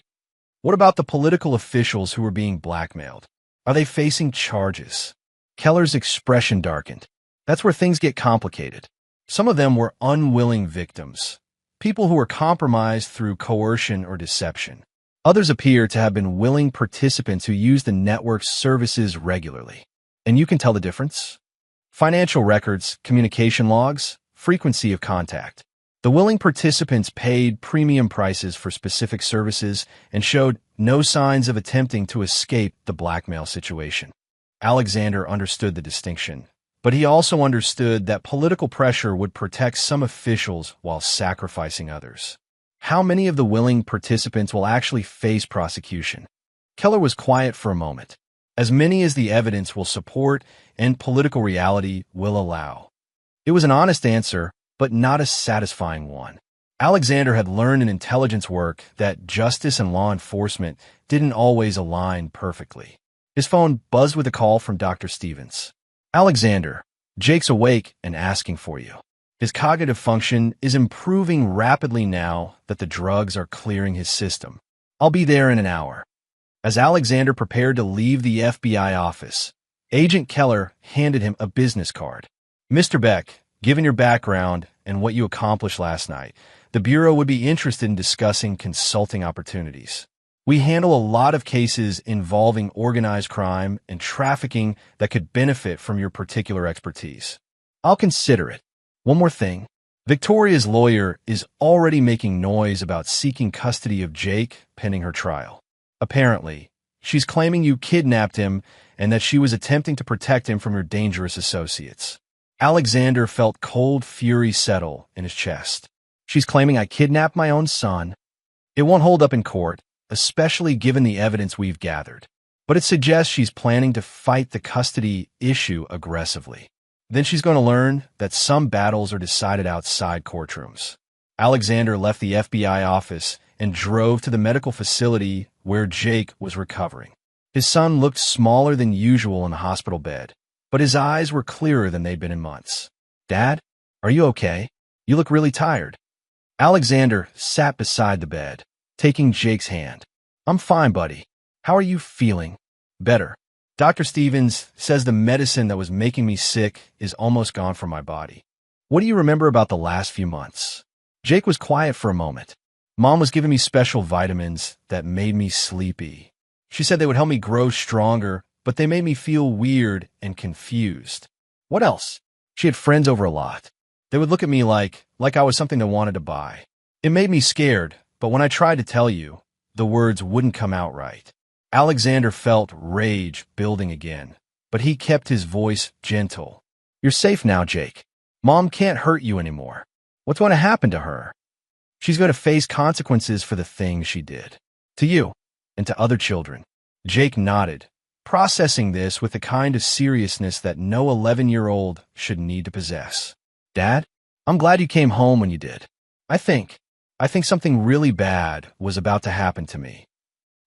What about the political officials who were being blackmailed? Are they facing charges? Keller's expression darkened. That's where things get complicated. Some of them were unwilling victims, people who were compromised through coercion or deception. Others appear to have been willing participants who used the network's services regularly. And you can tell the difference. Financial records, communication logs, frequency of contact. The willing participants paid premium prices for specific services and showed no signs of attempting to escape the blackmail situation. Alexander understood the distinction, but he also understood that political pressure would protect some officials while sacrificing others. How many of the willing participants will actually face prosecution? Keller was quiet for a moment. As many as the evidence will support and political reality will allow. It was an honest answer, but not a satisfying one. Alexander had learned in intelligence work that justice and law enforcement didn't always align perfectly. His phone buzzed with a call from Dr. Stevens. Alexander, Jake's awake and asking for you. His cognitive function is improving rapidly now that the drugs are clearing his system. I'll be there in an hour. As Alexander prepared to leave the FBI office, Agent Keller handed him a business card. Mr. Beck, given your background and what you accomplished last night, the Bureau would be interested in discussing consulting opportunities. We handle a lot of cases involving organized crime and trafficking that could benefit from your particular expertise. I'll consider it. One more thing. Victoria's lawyer is already making noise about seeking custody of Jake pending her trial. Apparently, she's claiming you kidnapped him and that she was attempting to protect him from your dangerous associates. Alexander felt cold fury settle in his chest. She's claiming I kidnapped my own son. It won't hold up in court, especially given the evidence we've gathered. But it suggests she's planning to fight the custody issue aggressively. Then she's going to learn that some battles are decided outside courtrooms. Alexander left the FBI office and drove to the medical facility where Jake was recovering. His son looked smaller than usual in the hospital bed, but his eyes were clearer than they'd been in months. Dad? Are you okay? You look really tired. Alexander sat beside the bed, taking Jake's hand. I'm fine, buddy. How are you feeling? Better. Dr. Stevens says the medicine that was making me sick is almost gone from my body. What do you remember about the last few months? Jake was quiet for a moment. Mom was giving me special vitamins that made me sleepy. She said they would help me grow stronger, but they made me feel weird and confused. What else? She had friends over a lot. They would look at me like I was something they wanted to buy. It made me scared, but when I tried to tell you, the words wouldn't come out right. Alexander felt rage building again, but he kept his voice gentle. You're safe now, Jake. Mom can't hurt you anymore. What's going to happen to her? She's going to face consequences for the things she did. To you, and to other children. Jake nodded, processing this with the kind of seriousness that no 11-year-old should need to possess. Dad, I'm glad you came home when you did. I think something really bad was about to happen to me.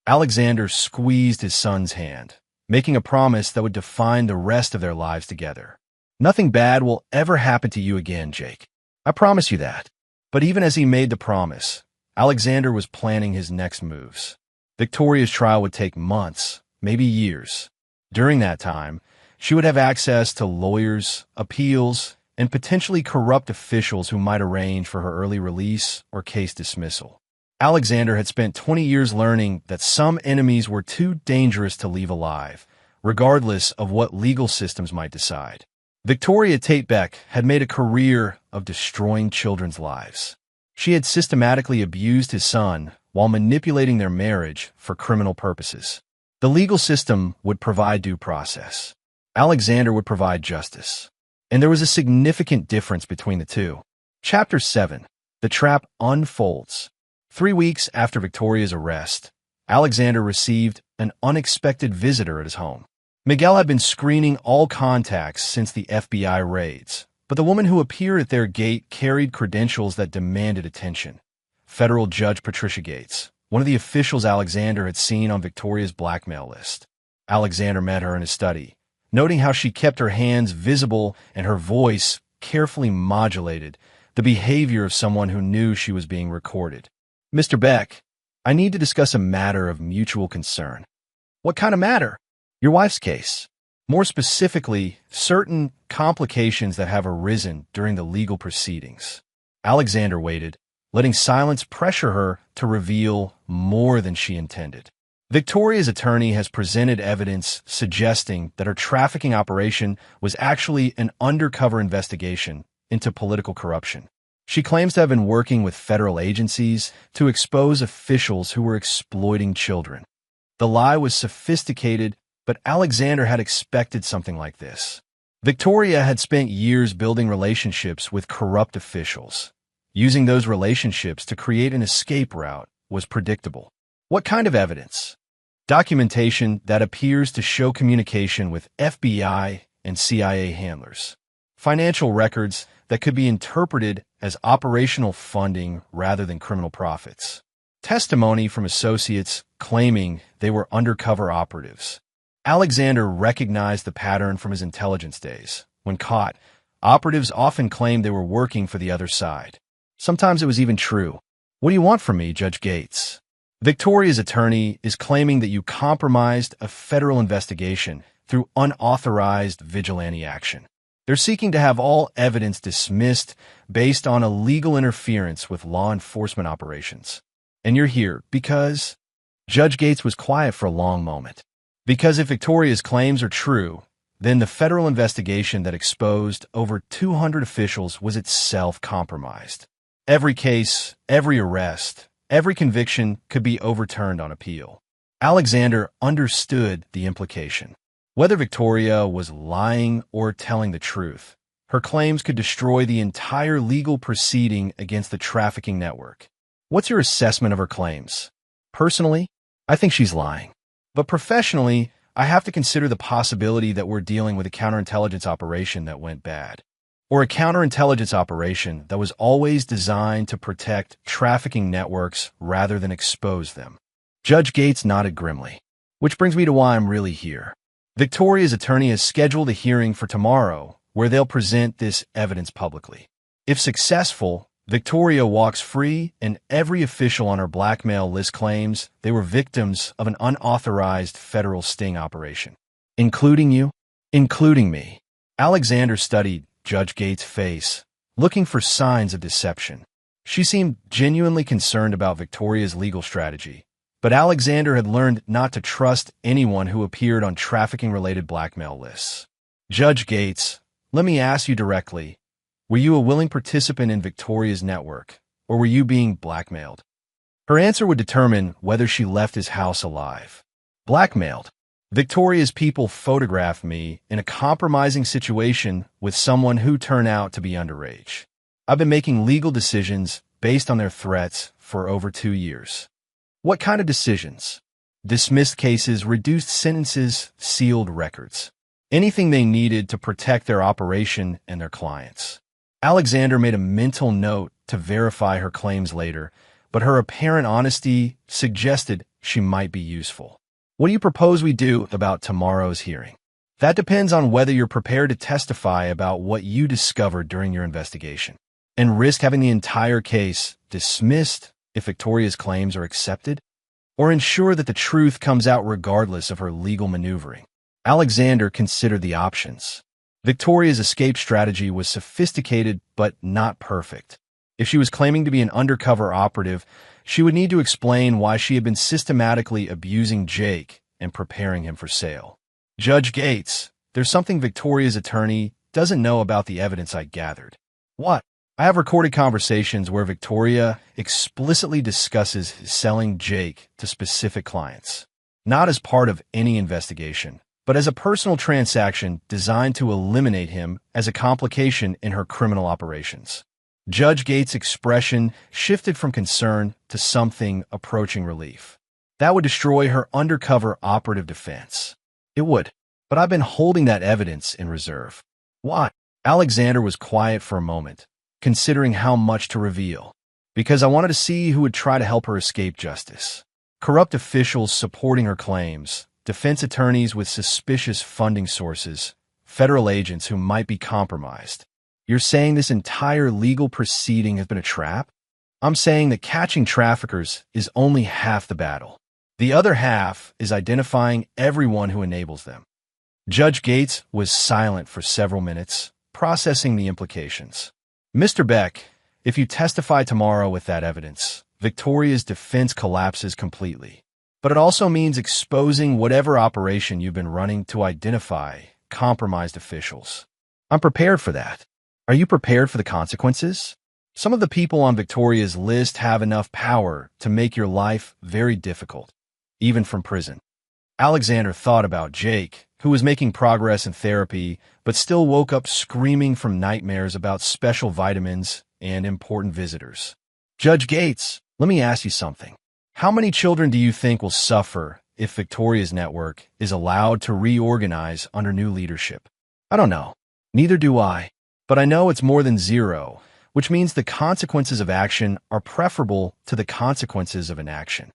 Alexander squeezed his son's hand, making a promise that would define the rest of their lives together. Nothing bad will ever happen to you again, Jake. I promise you that. But even as he made the promise, Alexander was planning his next moves. Victoria's trial would take months, maybe years. During that time, she would have access to lawyers, appeals, and potentially corrupt officials who might arrange for her early release or case dismissal. Alexander had spent 20 years learning that some enemies were too dangerous to leave alive, regardless of what legal systems might decide. Victoria Tate Beck had made a career of destroying children's lives. She had systematically abused his son while manipulating their marriage for criminal purposes. The legal system would provide due process. Alexander would provide justice. And there was a significant difference between the two. Chapter 7. The Trap Unfolds. 3 weeks after Victoria's arrest, Alexander received an unexpected visitor at his home. Miguel had been screening all contacts since the FBI raids, but the woman who appeared at their gate carried credentials that demanded attention. Federal Judge Patricia Gates, one of the officials Alexander had seen on Victoria's blackmail list. Alexander met her in his study, noting how she kept her hands visible and her voice carefully modulated, the behavior of someone who knew she was being recorded. Mr. Beck, I need to discuss a matter of mutual concern. What kind of matter? Your wife's case. More specifically, certain complications that have arisen during the legal proceedings. Alexander waited, letting silence pressure her to reveal more than she intended. Victoria's attorney has presented evidence suggesting that her trafficking operation was actually an undercover investigation into political corruption. She claims to have been working with federal agencies to expose officials who were exploiting children. The lie was sophisticated, but Alexander had expected something like this. Victoria had spent years building relationships with corrupt officials. Using those relationships to create an escape route was predictable. What kind of evidence? Documentation that appears to show communication with FBI and CIA handlers. Financial records that could be interpreted as operational funding rather than criminal profits. Testimony from associates claiming they were undercover operatives. Alexander recognized the pattern from his intelligence days. When caught, operatives often claimed they were working for the other side. Sometimes it was even true. What do you want from me, Judge Gates? Victoria's attorney is claiming that you compromised a federal investigation through unauthorized vigilante action. They're seeking to have all evidence dismissed based on illegal interference with law enforcement operations. And you're here because... Judge Gates was quiet for a long moment. Because if Victoria's claims are true, then the federal investigation that exposed over 200 officials was itself compromised. Every case, every arrest, every conviction could be overturned on appeal. Alexander understood the implication. Whether Victoria was lying or telling the truth, her claims could destroy the entire legal proceeding against the trafficking network. What's your assessment of her claims? Personally, I think she's lying. But professionally, I have to consider the possibility that we're dealing with a counterintelligence operation that went bad. Or a counterintelligence operation that was always designed to protect trafficking networks rather than expose them. Judge Gates nodded grimly. Which brings me to why I'm really here. Victoria's attorney has scheduled a hearing for tomorrow where they'll present this evidence publicly. If successful, Victoria walks free, and every official on her blackmail list claims they were victims of an unauthorized federal sting operation. Including you? Including me. Alexander studied Judge Gates' face, looking for signs of deception. She seemed genuinely concerned about Victoria's legal strategy, but Alexander had learned not to trust anyone who appeared on trafficking-related blackmail lists. Judge Gates, let me ask you directly, were you a willing participant in Victoria's network, or were you being blackmailed? Her answer would determine whether she left his house alive. Blackmailed. Victoria's people photographed me in a compromising situation with someone who turned out to be underage. I've been making legal decisions based on their threats for over 2 years. What kind of decisions? Dismissed cases, reduced sentences, sealed records. Anything they needed to protect their operation and their clients. Alexander made a mental note to verify her claims later, but her apparent honesty suggested she might be useful. What do you propose we do about tomorrow's hearing? That depends on whether you're prepared to testify about what you discovered during your investigation and risk having the entire case dismissed if Victoria's claims are accepted, or ensure that the truth comes out regardless of her legal maneuvering. Alexander considered the options. Victoria's escape strategy was sophisticated but not perfect. If she was claiming to be an undercover operative, she would need to explain why she had been systematically abusing Jake and preparing him for sale. Judge Gates, there's something Victoria's attorney doesn't know about the evidence I gathered. What? I have recorded conversations where Victoria explicitly discusses selling Jake to specific clients, not as part of any investigation, but as a personal transaction designed to eliminate him as a complication in her criminal operations. Judge Gates' expression shifted from concern to something approaching relief. That would destroy her undercover operative defense. It would, but I've been holding that evidence in reserve. Why? Alexander was quiet for a moment, considering how much to reveal. Because I wanted to see who would try to help her escape justice. Corrupt officials supporting her claims, defense attorneys with suspicious funding sources, federal agents who might be compromised. You're saying this entire legal proceeding has been a trap? I'm saying that catching traffickers is only half the battle. The other half is identifying everyone who enables them. Judge Gates was silent for several minutes, processing the implications. Mr. Beck, if you testify tomorrow with that evidence, Victoria's defense collapses completely. But it also means exposing whatever operation you've been running to identify compromised officials. I'm prepared for that. Are you prepared for the consequences? Some of the people on Victoria's list have enough power to make your life very difficult, even from prison. Alexander thought about Jake, who was making progress in therapy, but still woke up screaming from nightmares about special vitamins and important visitors. Judge Gates, let me ask you something. How many children do you think will suffer if Victoria's network is allowed to reorganize under new leadership? I don't know. Neither do I. But I know it's more than zero, which means the consequences of action are preferable to the consequences of inaction.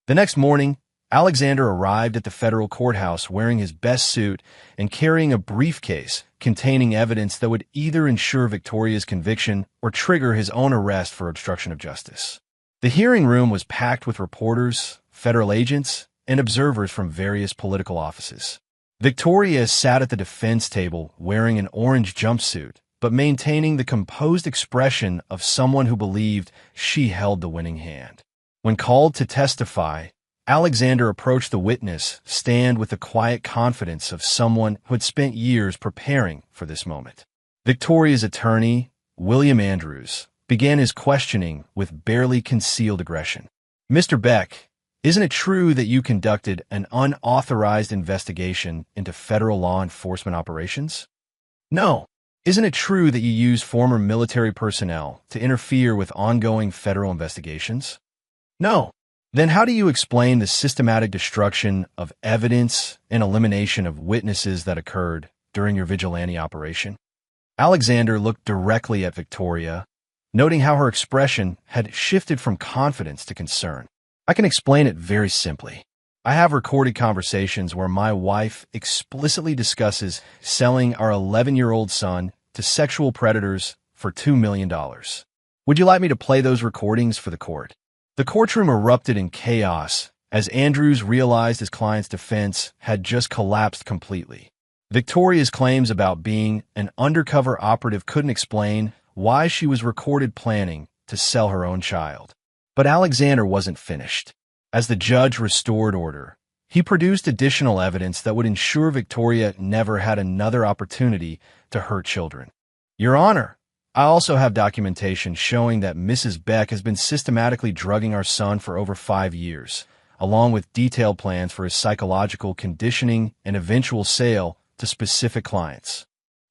The next morning, Alexander arrived at the federal courthouse wearing his best suit and carrying a briefcase containing evidence that would either ensure Victoria's conviction or trigger his own arrest for obstruction of justice. The hearing room was packed with reporters, federal agents, and observers from various political offices. Victoria sat at the defense table wearing an orange jumpsuit, but maintaining the composed expression of someone who believed she held the winning hand. When called to testify, Alexander approached the witness stand with the quiet confidence of someone who had spent years preparing for this moment. Victoria's attorney, William Andrews, began his questioning with barely concealed aggression. Mr. Beck, isn't it true that you conducted an unauthorized investigation into federal law enforcement operations? No. Isn't it true that you used former military personnel to interfere with ongoing federal investigations? No. Then how do you explain the systematic destruction of evidence and elimination of witnesses that occurred during your vigilante operation? Alexander looked directly at Victoria, noting how her expression had shifted from confidence to concern. I can explain it very simply. I have recorded conversations where my wife explicitly discusses selling our 11-year-old son to sexual predators for $2 million. Would you like me to play those recordings for the court? The courtroom erupted in chaos as Andrews realized his client's defense had just collapsed completely. Victoria's claims about being an undercover operative couldn't explain why she was recorded planning to sell her own child. But Alexander wasn't finished. As the judge restored order, he produced additional evidence that would ensure Victoria never had another opportunity to hurt children. Your Honor, I also have documentation showing that Mrs. Beck has been systematically drugging our son for over 5 years, along with detailed plans for his psychological conditioning and eventual sale to specific clients.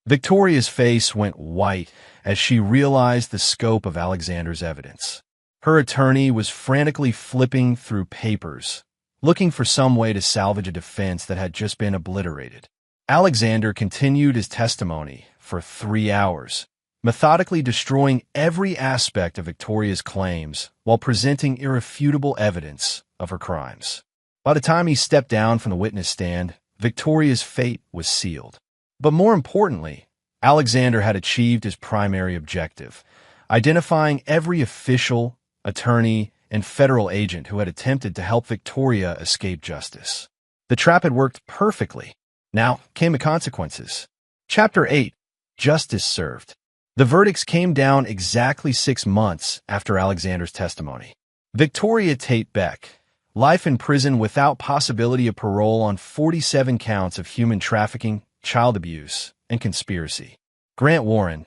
Victoria's face went white as she realized the scope of Alexander's evidence. Her attorney was frantically flipping through papers, looking for some way to salvage a defense that had just been obliterated. Alexander continued his testimony for 3 hours, methodically destroying every aspect of Victoria's claims while presenting irrefutable evidence of her crimes. By the time he stepped down from the witness stand, Victoria's fate was sealed. But more importantly, Alexander had achieved his primary objective, identifying every official, attorney, and federal agent who had attempted to help Victoria escape justice. The trap had worked perfectly. Now came the consequences. Chapter 8. Justice Served. The verdicts came down exactly 6 months after Alexander's testimony. Victoria Tate Beck, life in prison without possibility of parole on 47 counts of human trafficking, child abuse, and conspiracy. Grant Warren,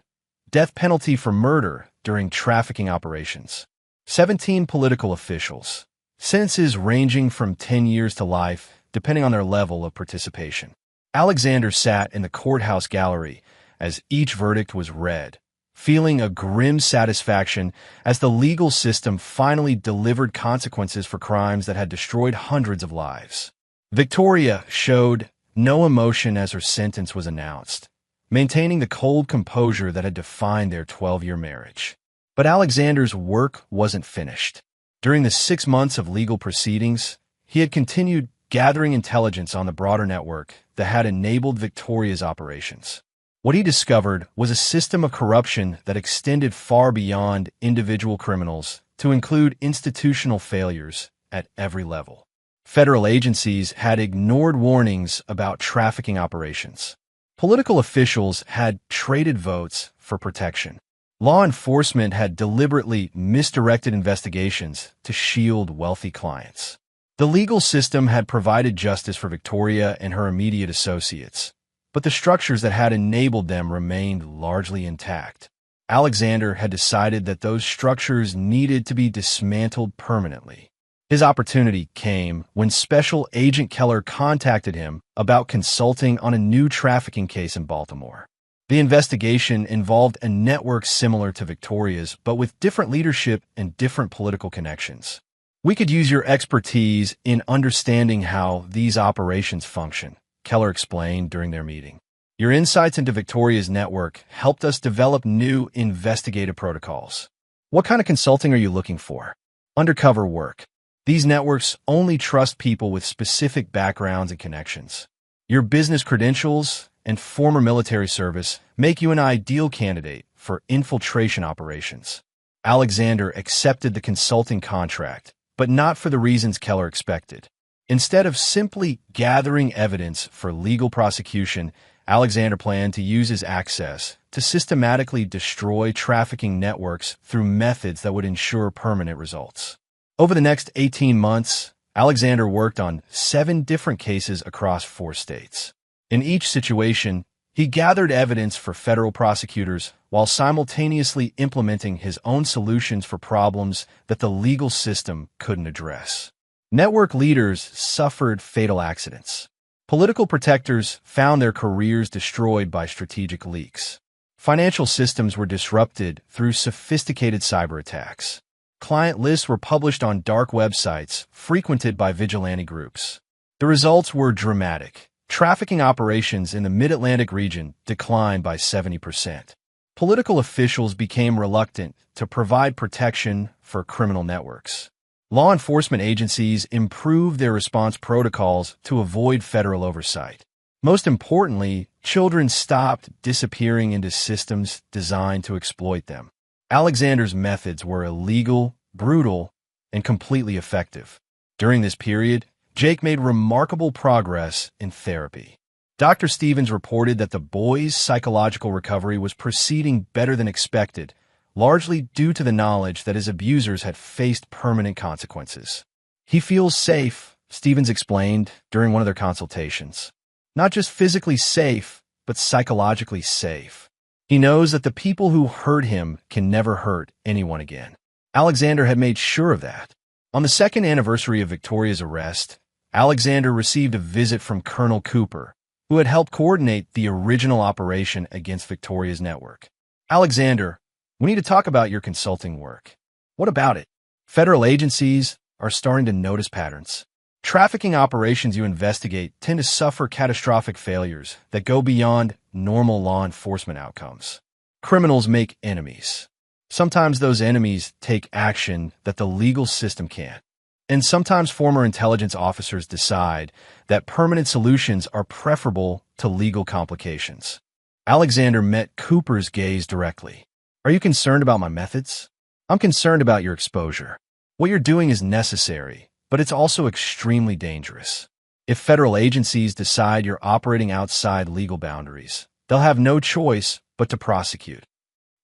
death penalty for murder during trafficking operations. 17 political officials, sentences ranging from 10 years to life, depending on their level of participation. Alexander sat in the courthouse gallery as each verdict was read, feeling a grim satisfaction as the legal system finally delivered consequences for crimes that had destroyed hundreds of lives. Victoria showed no emotion as her sentence was announced, maintaining the cold composure that had defined their 12-year marriage. But Alexander's work wasn't finished. During the 6 months of legal proceedings, he had continued gathering intelligence on the broader network that had enabled Victoria's operations. What he discovered was a system of corruption that extended far beyond individual criminals to include institutional failures at every level. Federal agencies had ignored warnings about trafficking operations. Political officials had traded votes for protection. Law enforcement had deliberately misdirected investigations to shield wealthy clients. The legal system had provided justice for Victoria and her immediate associates, but the structures that had enabled them remained largely intact. Alexander had decided that those structures needed to be dismantled permanently. His opportunity came when Special Agent Keller contacted him about consulting on a new trafficking case in Baltimore. The investigation involved a network similar to Victoria's, but with different leadership and different political connections. We could use your expertise in understanding how these operations function, Keller explained during their meeting. Your insights into Victoria's network helped us develop new investigative protocols. What kind of consulting are you looking for? Undercover work. These networks only trust people with specific backgrounds and connections. Your business credentials and former military service make you an ideal candidate for infiltration operations. Alexander accepted the consulting contract, but not for the reasons Keller expected. Instead of simply gathering evidence for legal prosecution, Alexander planned to use his access to systematically destroy trafficking networks through methods that would ensure permanent results. Over the next 18 months, Alexander worked on 7 different cases across 4 states. In each situation, he gathered evidence for federal prosecutors while simultaneously implementing his own solutions for problems that the legal system couldn't address. Network leaders suffered fatal accidents. Political protectors found their careers destroyed by strategic leaks. Financial systems were disrupted through sophisticated cyber attacks. Client lists were published on dark websites frequented by vigilante groups. The results were dramatic. Trafficking operations in the Mid-Atlantic region declined by 70%. Political officials became reluctant to provide protection for criminal networks. Law enforcement agencies improved their response protocols to avoid federal oversight. Most importantly, children stopped disappearing into systems designed to exploit them. Alexander's methods were illegal, brutal, and completely effective. During this period, Jake made remarkable progress in therapy. Dr. Stevens reported that the boy's psychological recovery was proceeding better than expected, largely due to the knowledge that his abusers had faced permanent consequences. "He feels safe," Stevens explained during one of their consultations. "Not just physically safe, but psychologically safe. He knows that the people who hurt him can never hurt anyone again." Alexander had made sure of that. On the second anniversary of Victoria's arrest, Alexander received a visit from Colonel Cooper, who had helped coordinate the original operation against Victoria's network. "Alexander, we need to talk about your consulting work." "What about it?" "Federal agencies are starting to notice patterns. Trafficking operations you investigate tend to suffer catastrophic failures that go beyond normal law enforcement outcomes. Criminals make enemies. Sometimes those enemies take action that the legal system can't. And sometimes former intelligence officers decide that permanent solutions are preferable to legal complications." Alexander met Cooper's gaze directly. "Are you concerned about my methods?" "I'm concerned about your exposure. What you're doing is necessary, but it's also extremely dangerous. If federal agencies decide you're operating outside legal boundaries, they'll have no choice but to prosecute.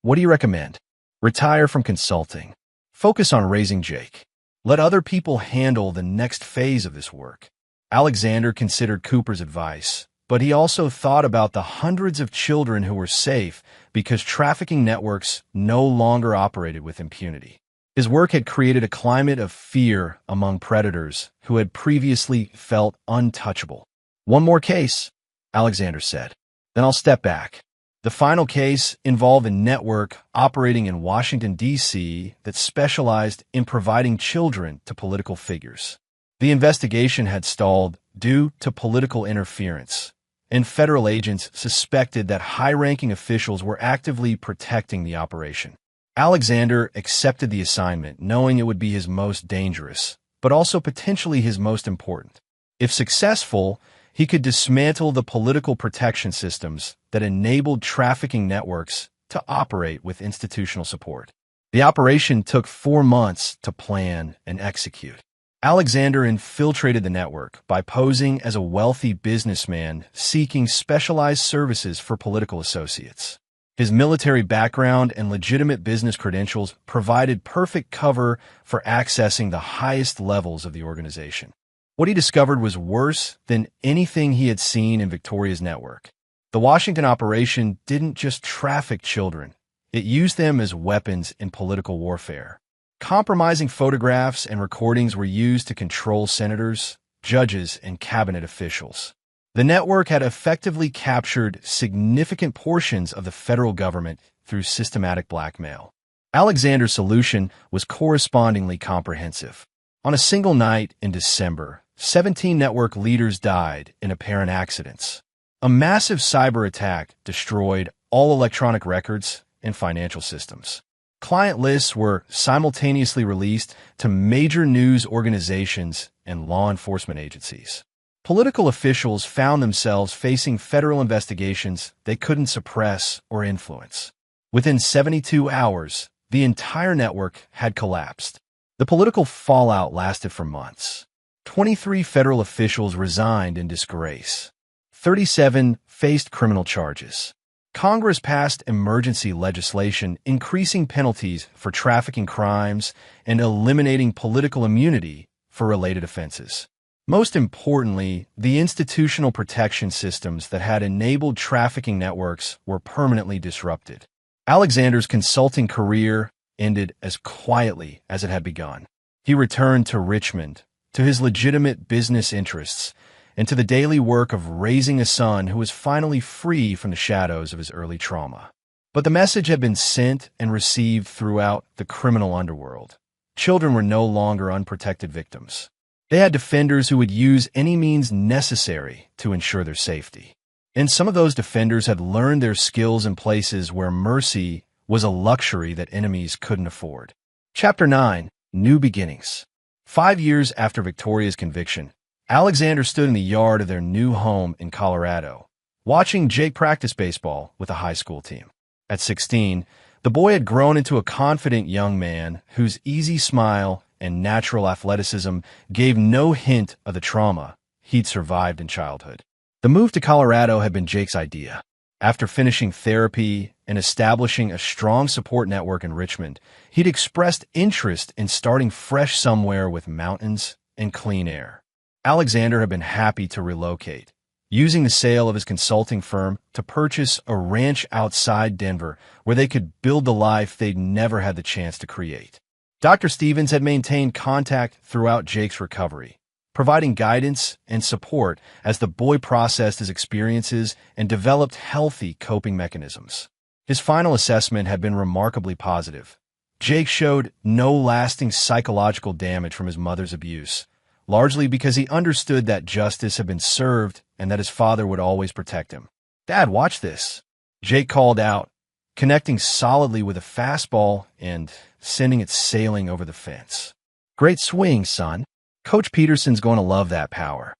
What do you recommend?" "Retire from consulting. Focus on raising Jake. Let other people handle the next phase of this work." Alexander considered Cooper's advice, but he also thought about the hundreds of children who were safe because trafficking networks no longer operated with impunity. His work had created a climate of fear among predators who had previously felt untouchable. "One more case," Alexander said. "Then I'll step back." The final case involved a network operating in Washington, D.C. that specialized in providing children to political figures. The investigation had stalled due to political interference, and federal agents suspected that high-ranking officials were actively protecting the operation. Alexander accepted the assignment, knowing it would be his most dangerous, but also potentially his most important. If successful, he could dismantle the political protection systems that enabled trafficking networks to operate with institutional support. The operation took 4 months to plan and execute. Alexander infiltrated the network by posing as a wealthy businessman seeking specialized services for political associates. His military background and legitimate business credentials provided perfect cover for accessing the highest levels of the organization. What he discovered was worse than anything he had seen in Victoria's network. The Washington operation didn't just traffic children. It used them as weapons in political warfare. Compromising photographs and recordings were used to control senators, judges, and cabinet officials. The network had effectively captured significant portions of the federal government through systematic blackmail. Alexander's solution was correspondingly comprehensive. On a single night in December, 17 network leaders died in apparent accidents. A massive cyber attack destroyed all electronic records and financial systems. Client lists were simultaneously released to major news organizations and law enforcement agencies. Political officials found themselves facing federal investigations they couldn't suppress or influence. Within 72 hours, the entire network had collapsed. The political fallout lasted for months. 23 federal officials resigned in disgrace. 37 faced criminal charges. Congress passed emergency legislation increasing penalties for trafficking crimes and eliminating political immunity for related offenses. Most importantly, the institutional protection systems that had enabled trafficking networks were permanently disrupted. Alexander's consulting career ended as quietly as it had begun. He returned to Richmond, to his legitimate business interests, and to the daily work of raising a son who was finally free from the shadows of his early trauma. But the message had been sent and received throughout the criminal underworld. Children were no longer unprotected victims. They had defenders who would use any means necessary to ensure their safety. And some of those defenders had learned their skills in places where mercy was a luxury that enemies couldn't afford. Chapter 9. New Beginnings. 5 years after Victoria's conviction, Alexander stood in the yard of their new home in Colorado, watching Jake practice baseball with a high school team. At 16, the boy had grown into a confident young man whose easy smile and natural athleticism gave no hint of the trauma he'd survived in childhood. The move to Colorado had been Jake's idea. After finishing therapy and establishing a strong support network in Richmond, he'd expressed interest in starting fresh somewhere with mountains and clean air. Alexander had been happy to relocate, using the sale of his consulting firm to purchase a ranch outside Denver where they could build the life they'd never had the chance to create. Dr. Stevens had maintained contact throughout Jake's recovery, providing guidance and support as the boy processed his experiences and developed healthy coping mechanisms. His final assessment had been remarkably positive. Jake showed no lasting psychological damage from his mother's abuse, largely because he understood that justice had been served and that his father would always protect him. "Dad, watch this," Jake called out, connecting solidly with a fastball and sending it sailing over the fence. "Great swing, son. Coach Peterson's going to love that power."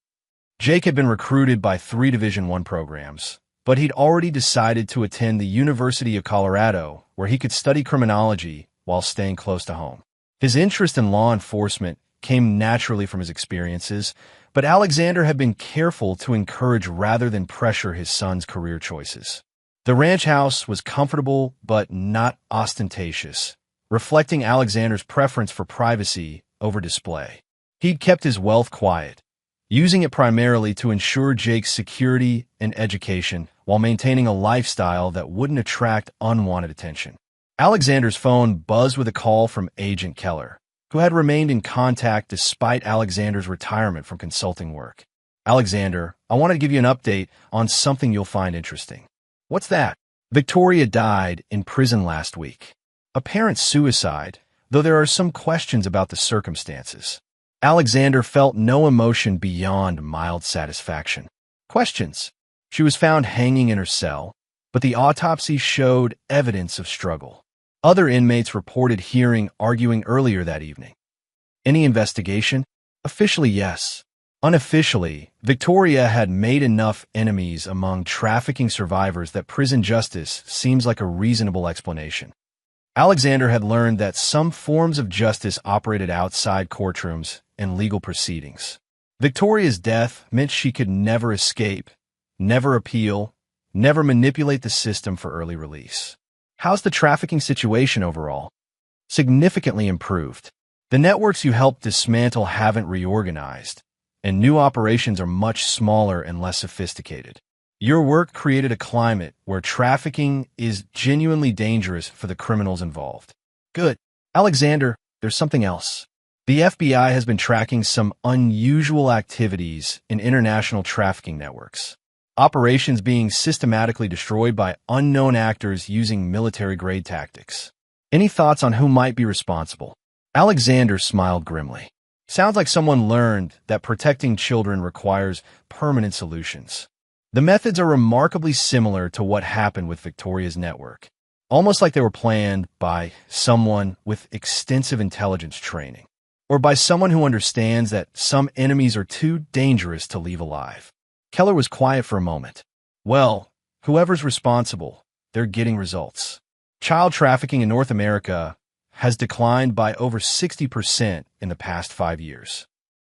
Jake had been recruited by 3 Division I programs, but he'd already decided to attend the University of Colorado, where he could study criminology while staying close to home. His interest in law enforcement came naturally from his experiences, but Alexander had been careful to encourage rather than pressure his son's career choices. The ranch house was comfortable but not ostentatious, reflecting Alexander's preference for privacy over display. He'd kept his wealth quiet, using it primarily to ensure Jake's security and education while maintaining a lifestyle that wouldn't attract unwanted attention. Alexander's phone buzzed with a call from Agent Keller, who had remained in contact despite Alexander's retirement from consulting work. "Alexander, I wanted to give you an update on something you'll find interesting." "What's that?" "Victoria died in prison last week. Apparent suicide, though there are some questions about the circumstances." Alexander felt no emotion beyond mild satisfaction. "Questions?" "She was found hanging in her cell, but the autopsy showed evidence of struggle. Other inmates reported hearing arguing earlier that evening." "Any investigation?" "Officially, yes. Unofficially, Victoria had made enough enemies among trafficking survivors that prison justice seems like a reasonable explanation." Alexander had learned that some forms of justice operated outside courtrooms and legal proceedings. Victoria's death meant she could never escape, never appeal, never manipulate the system for early release. "How's the trafficking situation overall?" "Significantly improved. The networks you helped dismantle haven't reorganized, and new operations are much smaller and less sophisticated. Your work created a climate where trafficking is genuinely dangerous for the criminals involved." "Good. Alexander, there's something else. The FBI has been tracking some unusual activities in international trafficking networks. Operations being systematically destroyed by unknown actors using military-grade tactics. Any thoughts on who might be responsible?" Alexander smiled grimly. "Sounds like someone learned that protecting children requires permanent solutions. The methods are remarkably similar to what happened with Victoria's network, almost like they were planned by someone with extensive intelligence training, or by someone who understands that some enemies are too dangerous to leave alive." Keller was quiet for a moment. "Well, whoever's responsible, they're getting results. Child trafficking in North America has declined by over 60% in the past 5 years."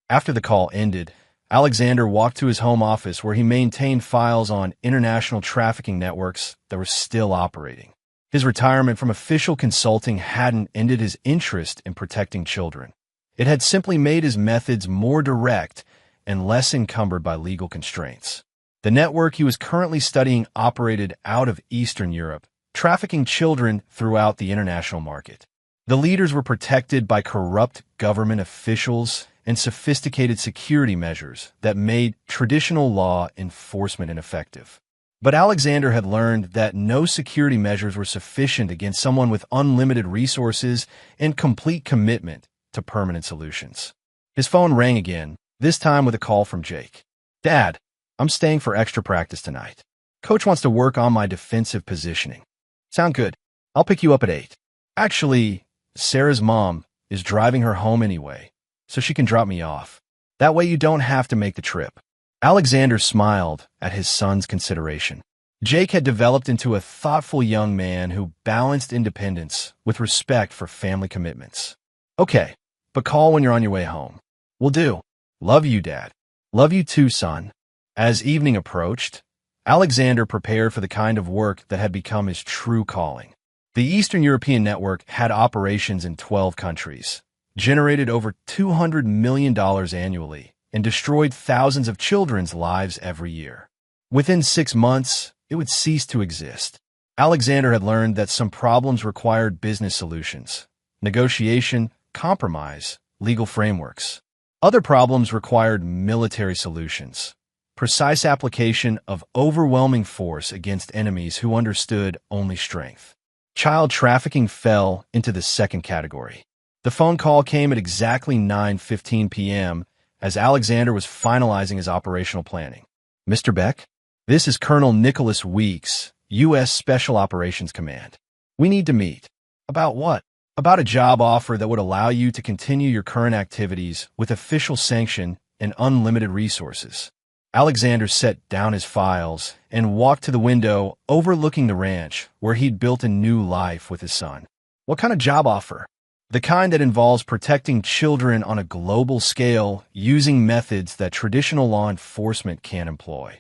After the call ended, Alexander walked to his home office where he maintained files on international trafficking networks that were still operating. His retirement from official consulting hadn't ended his interest in protecting children. It had simply made his methods more direct and less encumbered by legal constraints. The network he was currently studying operated out of Eastern Europe, trafficking children throughout the international market. The leaders were protected by corrupt government officials and sophisticated security measures that made traditional law enforcement ineffective. But Alexander had learned that no security measures were sufficient against someone with unlimited resources and complete commitment to permanent solutions. His phone rang again, this time with a call from Jake. "Dad, I'm staying for extra practice tonight. Coach wants to work on my defensive positioning." "Sound good. I'll pick you up at 8. Actually, Sarah's mom is driving her home anyway, so she can drop me off." That way you don't have to make the trip. Alexander smiled at his son's consideration. Jake had developed into a thoughtful young man who balanced independence with respect for family commitments. Okay, but call when you're on your way home. Will do. Love you, Dad. Love you too, son. As evening approached, Alexander prepared for the kind of work that had become his true calling. The Eastern European network had operations in 12 countries, generated over $200 million annually, and destroyed thousands of children's lives every year. Within 6 months, it would cease to exist. Alexander had learned that some problems required business solutions, negotiation, compromise, legal frameworks. Other problems required military solutions, precise application of overwhelming force against enemies who understood only strength. Child trafficking fell into the second category. The phone call came at exactly 9:15 p.m. as Alexander was finalizing his operational planning. Mr. Beck, this is Colonel Nicholas Weeks, U.S. Special Operations Command. We need to meet. About what? About a job offer that would allow you to continue your current activities with official sanction and unlimited resources. Alexander set down his files and walked to the window overlooking the ranch where he'd built a new life with his son. What kind of job offer? The kind that involves protecting children on a global scale using methods that traditional law enforcement can't employ.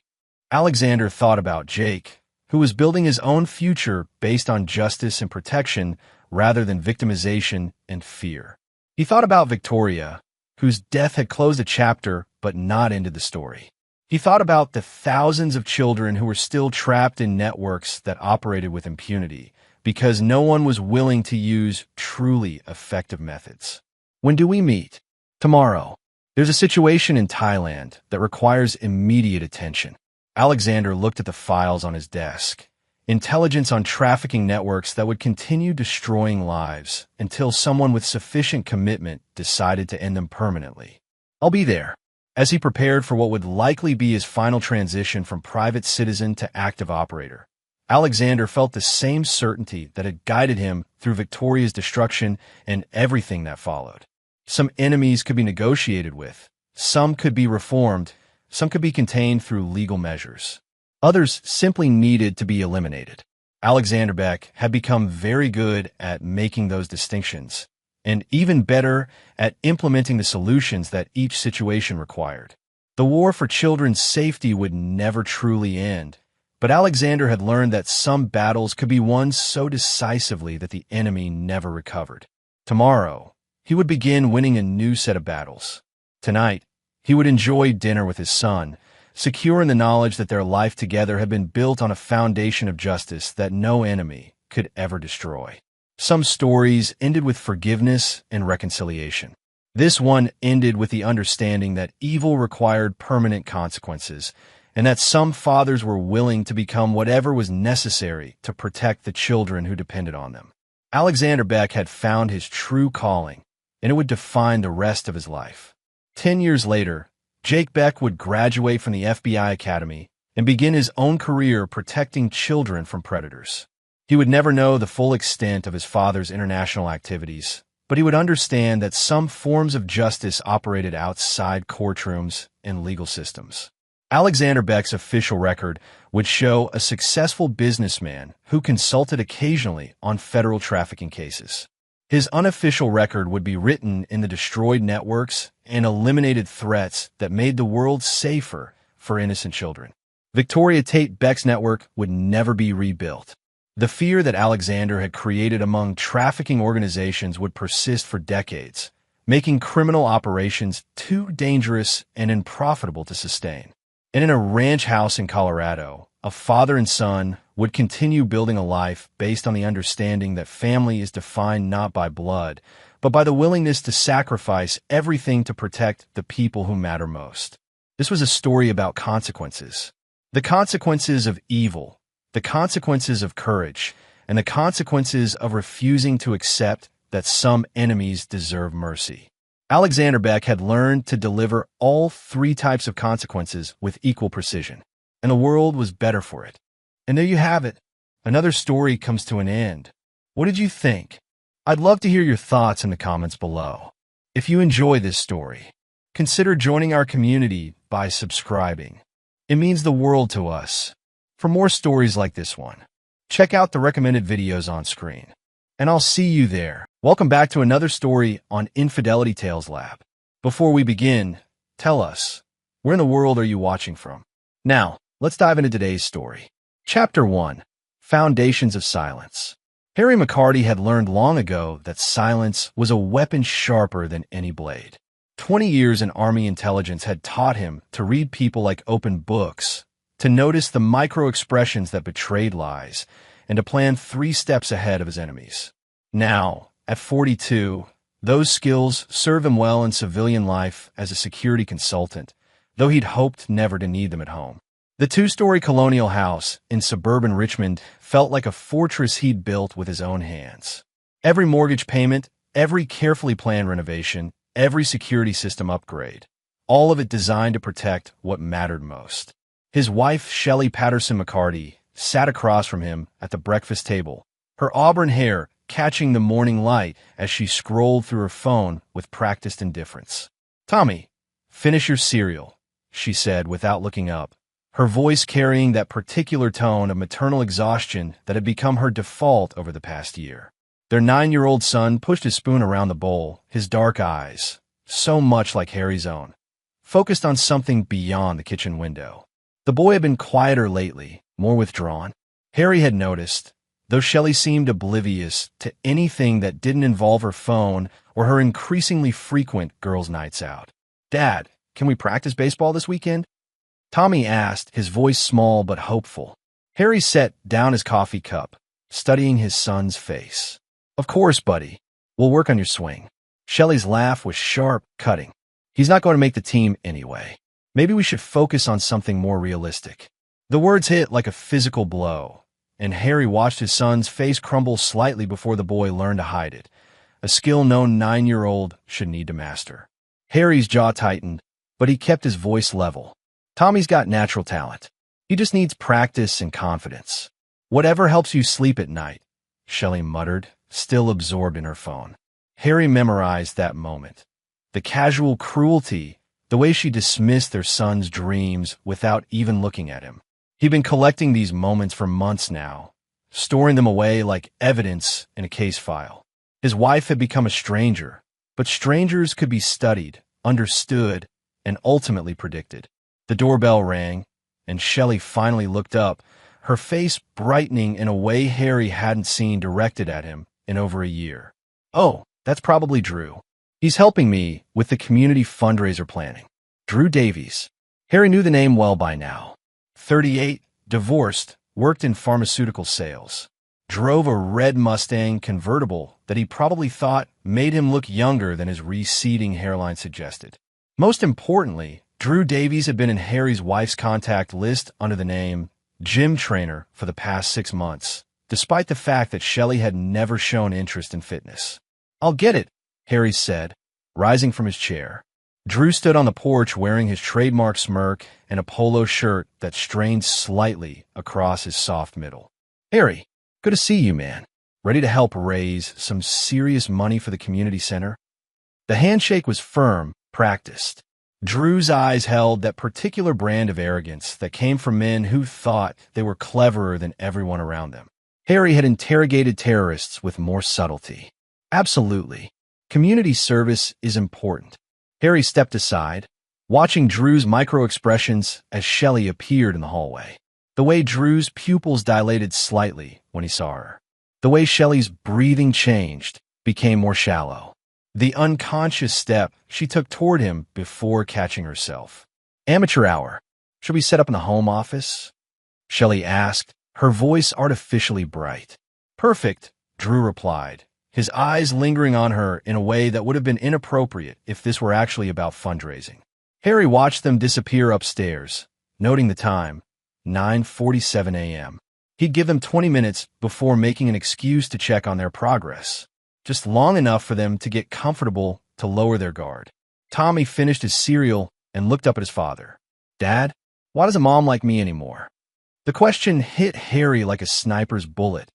Alexander thought about Jake, who was building his own future based on justice and protection rather than victimization and fear. He thought about Victoria, whose death had closed a chapter but not ended the story. He thought about the thousands of children who were still trapped in networks that operated with impunity because no one was willing to use truly effective methods. When do we meet? Tomorrow. There's a situation in Thailand that requires immediate attention. Alexander looked at the files on his desk. Intelligence on trafficking networks that would continue destroying lives until someone with sufficient commitment decided to end them permanently. I'll be there. As he prepared for what would likely be his final transition from private citizen to active operator, Alexander felt the same certainty that had guided him through Victoria's destruction and everything that followed. Some enemies could be negotiated with, some could be reformed, some could be contained through legal measures. Others simply needed to be eliminated. Alexander Beck had become very good at making those distinctions, and even better at implementing the solutions that each situation required. The war for children's safety would never truly end, but Alexander had learned that some battles could be won so decisively that the enemy never recovered. Tomorrow, he would begin winning a new set of battles. Tonight, he would enjoy dinner with his son, secure in the knowledge that their life together had been built on a foundation of justice that no enemy could ever destroy. Some stories ended with forgiveness and reconciliation. This one ended with the understanding that evil required permanent consequences, and that some fathers were willing to become whatever was necessary to protect the children who depended on them. Alexander Beck had found his true calling, and it would define the rest of his life. 10 years later, Jake Beck would graduate from the FBI Academy and begin his own career protecting children from predators. He would never know the full extent of his father's international activities, but he would understand that some forms of justice operated outside courtrooms and legal systems. Alexander Beck's official record would show a successful businessman who consulted occasionally on federal trafficking cases. His unofficial record would be written in the destroyed networks and eliminated threats that made the world safer for innocent children. Victoria Tate Beck's network would never be rebuilt. The fear that Alexander had created among trafficking organizations would persist for decades, making criminal operations too dangerous and unprofitable to sustain. And in a ranch house in Colorado, a father and son would continue building a life based on the understanding that family is defined not by blood, but by the willingness to sacrifice everything to protect the people who matter most. This was a story about consequences. The consequences of evil, the consequences of courage, and the consequences of refusing to accept that some enemies deserve mercy. Alexander Beck had learned to deliver all three types of consequences with equal precision, and the world was better for it. And there you have it. Another story comes to an end. What did you think? I'd love to hear your thoughts in the comments below. If you enjoy this story, consider joining our community by subscribing. It means the world to us. For more stories like this one, check out the recommended videos on screen. And I'll see you there. Welcome back to another story on Infidelity Tales Lab. Before we begin, tell us, where in the world are you watching from? Now, let's dive into today's story. Chapter 1. Foundations of Silence. Harry McCarty had learned long ago that silence was a weapon sharper than any blade. 20 years in Army intelligence had taught him to read people like open books, to notice the micro-expressions that betrayed lies, and to plan 3 steps ahead of his enemies. Now, at 42, those skills serve him well in civilian life as a security consultant, though he'd hoped never to need them at home. The 2-story colonial house in suburban Richmond felt like a fortress he'd built with his own hands. Every mortgage payment, every carefully planned renovation, every security system upgrade, all of it designed to protect what mattered most. His wife, Shelley Patterson McCarty, sat across from him at the breakfast table, her auburn hair catching the morning light as she scrolled through her phone with practiced indifference. "Tommy, finish your cereal," she said without looking up, her voice carrying that particular tone of maternal exhaustion that had become her default over the past year. Their 9-year-old son pushed his spoon around the bowl, his dark eyes, so much like Harry's own, focused on something beyond the kitchen window. The boy had been quieter lately, more withdrawn. Harry had noticed, though Shelley seemed oblivious to anything that didn't involve her phone or her increasingly frequent girls' nights out. "Dad, can we practice baseball this weekend?" Tommy asked, his voice small but hopeful. Harry set down his coffee cup, studying his son's face. "Of course, buddy. We'll work on your swing." Shelley's laugh was sharp, cutting. "He's not going to make the team anyway. Maybe we should focus on something more realistic." The words hit like a physical blow, and Harry watched his son's face crumble slightly before the boy learned to hide it, a skill no 9-year-old should need to master. Harry's jaw tightened, but he kept his voice level. "Tommy's got natural talent. He just needs practice and confidence. Whatever helps you sleep at night," Shelley muttered, still absorbed in her phone. Harry memorized that moment. The casual cruelty, the way she dismissed their son's dreams without even looking at him. He'd been collecting these moments for months now, storing them away like evidence in a case file. His wife had become a stranger, but strangers could be studied, understood, and ultimately predicted. The doorbell rang, and Shelley finally looked up, her face brightening in a way Harry hadn't seen directed at him in over a year. "Oh, that's probably Drew. He's helping me with the community fundraiser planning." Drew Davies. Harry knew the name well by now. 38, divorced, worked in pharmaceutical sales. Drove a red Mustang convertible that he probably thought made him look younger than his receding hairline suggested. Most importantly, Drew Davies had been in Harry's wife's contact list under the name gym trainer for the past 6 months, despite the fact that Shelley had never shown interest in fitness. "I'll get it," Harry said, rising from his chair. Drew stood on the porch wearing his trademark smirk and a polo shirt that strained slightly across his soft middle. "Harry, good to see you, man. Ready to help raise some serious money for the community center?" The handshake was firm, practiced. Drew's eyes held that particular brand of arrogance that came from men who thought they were cleverer than everyone around them. Harry had interrogated terrorists with more subtlety. "Absolutely. Community service is important." Harry stepped aside, watching Drew's micro-expressions as Shelley appeared in the hallway. The way Drew's pupils dilated slightly when he saw her. The way Shelley's breathing changed, became more shallow. The unconscious step she took toward him before catching herself. "Amateur hour. Should we set up in the home office?" Shelley asked, her voice artificially bright. "Perfect," Drew replied, his eyes lingering on her in a way that would have been inappropriate if this were actually about fundraising. Harry watched them disappear upstairs, noting the time, 9:47 a.m. He'd give them 20 minutes before making an excuse to check on their progress, just long enough for them to get comfortable to lower their guard. Tommy finished his cereal and looked up at his father. "Dad, why doesn't Mom like me anymore?" The question hit Harry like a sniper's bullet.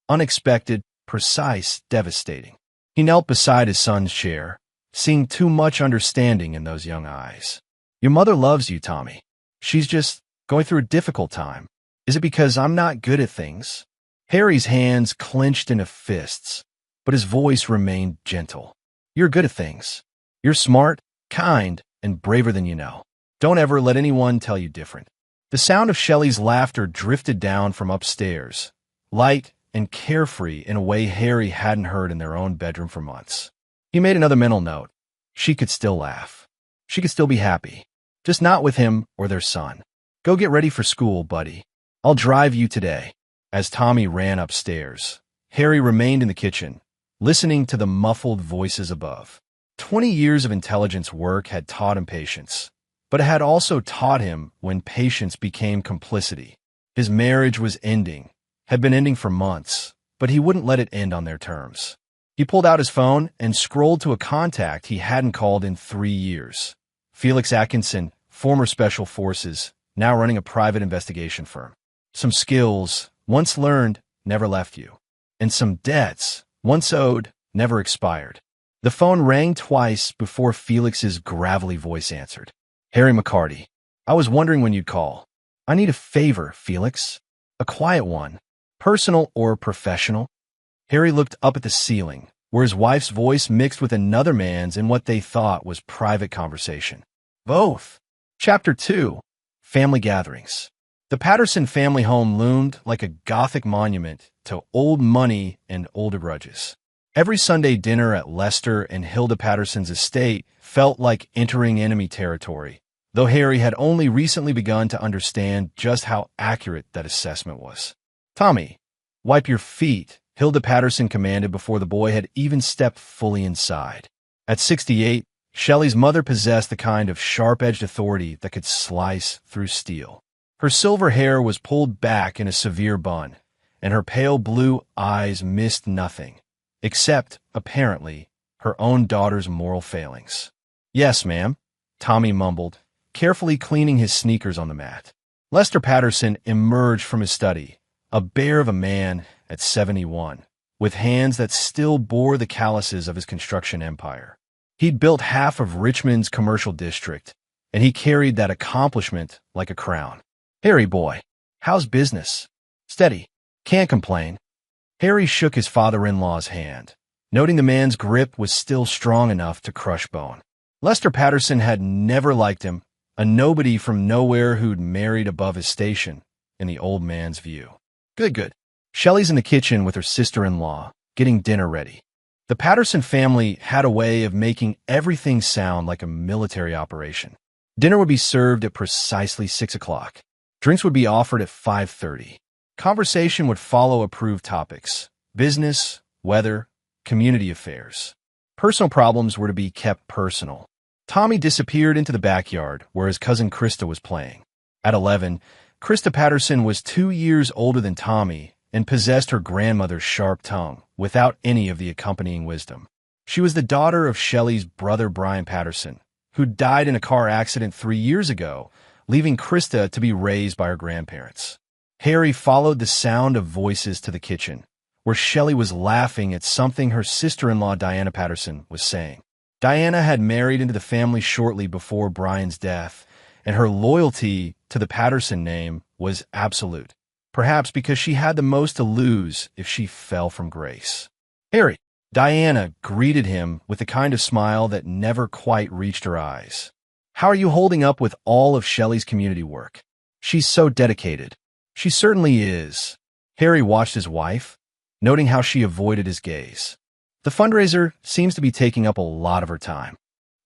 Unexpected, precise, devastating. He knelt beside his son's chair, seeing too much understanding in those young eyes. Your mother loves you, Tommy. She's just going through a difficult time. Is it because I'm not good at things? Harry's hands clenched into fists, but his voice remained gentle. You're good at things. You're smart, kind, and braver than you know. Don't ever let anyone tell you different. The sound of Shelley's laughter drifted down from upstairs, light and carefree in a way Harry hadn't heard in their own bedroom for months. He made another mental note. She could still laugh. She could still be happy. Just not with him or their son. Go get ready for school, buddy. I'll drive you today. As Tommy ran upstairs, Harry remained in the kitchen, listening to the muffled voices above. 20 years of intelligence work had taught him patience, but it had also taught him when patience became complicity. His marriage was ending, had been ending for months, but he wouldn't let it end on their terms. He pulled out his phone and scrolled to a contact he hadn't called in 3 years. Felix Atkinson, former Special Forces, now running a private investigation firm. Some skills, once learned, never left you. And some debts, once owed, never expired. The phone rang twice before Felix's gravelly voice answered. Harry McCarty. I was wondering when you'd call. I need a favor, Felix. A quiet one. Personal or professional? Harry looked up at the ceiling, where his wife's voice mixed with another man's in what they thought was private conversation. Both. Chapter 2. Family Gatherings. The Patterson family home loomed like a Gothic monument to old money and older grudges. Every Sunday dinner at Lester and Hilda Patterson's estate felt like entering enemy territory, though Harry had only recently begun to understand just how accurate that assessment was. Tommy, wipe your feet, Hilda Patterson commanded before the boy had even stepped fully inside. At 68, Shelley's mother possessed the kind of sharp-edged authority that could slice through steel. Her silver hair was pulled back in a severe bun, and her pale blue eyes missed nothing, except, apparently, her own daughter's moral failings. Yes, ma'am, Tommy mumbled, carefully cleaning his sneakers on the mat. Lester Patterson emerged from his study, a bear of a man at 71, with hands that still bore the calluses of his construction empire. He'd built half of Richmond's commercial district, and he carried that accomplishment like a crown. Harry boy, how's business? Steady. Can't complain. Harry shook his father-in-law's hand, noting the man's grip was still strong enough to crush bone. Lester Patterson had never liked him, a nobody from nowhere who'd married above his station, in the old man's view. Good. Shelley's in the kitchen with her sister-in-law, getting dinner ready. The Patterson family had a way of making everything sound like a military operation. Dinner would be served at precisely 6 o'clock. Drinks would be offered at 5:30. Conversation would follow approved topics: business, weather, community affairs. Personal problems were to be kept personal. Tommy disappeared into the backyard where his cousin Krista was playing. At 11, Krista Patterson was 2 years older than Tommy and possessed her grandmother's sharp tongue without any of the accompanying wisdom. She was the daughter of Shelley's brother Brian Patterson, who died in a car accident 3 years ago, leaving Krista to be raised by her grandparents. Harry followed the sound of voices to the kitchen, where Shelley was laughing at something her sister-in-law Diana Patterson was saying. Diana had married into the family shortly before Brian's death, and her loyalty to the Patterson name was absolute, perhaps because she had the most to lose if she fell from grace. Harry, Diana greeted him with the kind of smile that never quite reached her eyes. How are you holding up with all of Shelley's community work? She's so dedicated. She certainly is. Harry watched his wife, noting how she avoided his gaze. The fundraiser seems to be taking up a lot of her time.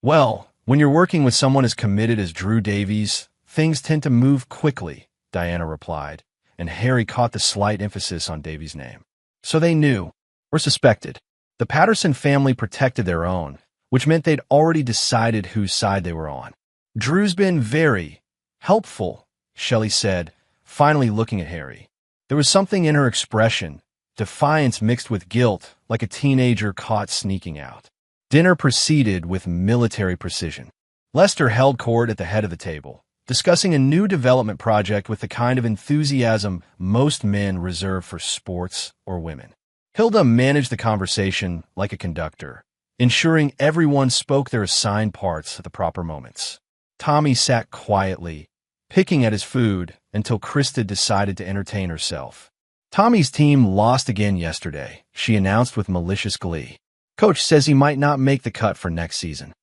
Well, when you're working with someone as committed as Drew Davies, things tend to move quickly, Diana replied, and Harry caught the slight emphasis on Davies' name. So they knew, or suspected. The Patterson family protected their own, which meant they'd already decided whose side they were on. Drew's been very helpful, Shelley said, finally looking at Harry. There was something in her expression, defiance mixed with guilt, like a teenager caught sneaking out. Dinner proceeded with military precision. Lester held court at the head of the table, discussing a new development project with the kind of enthusiasm most men reserve for sports or women. Hilda managed the conversation like a conductor, ensuring everyone spoke their assigned parts at the proper moments. Tommy sat quietly, picking at his food until Krista decided to entertain herself. Tommy's team lost again yesterday, she announced with malicious glee. Coach says he might not make the cut for next season.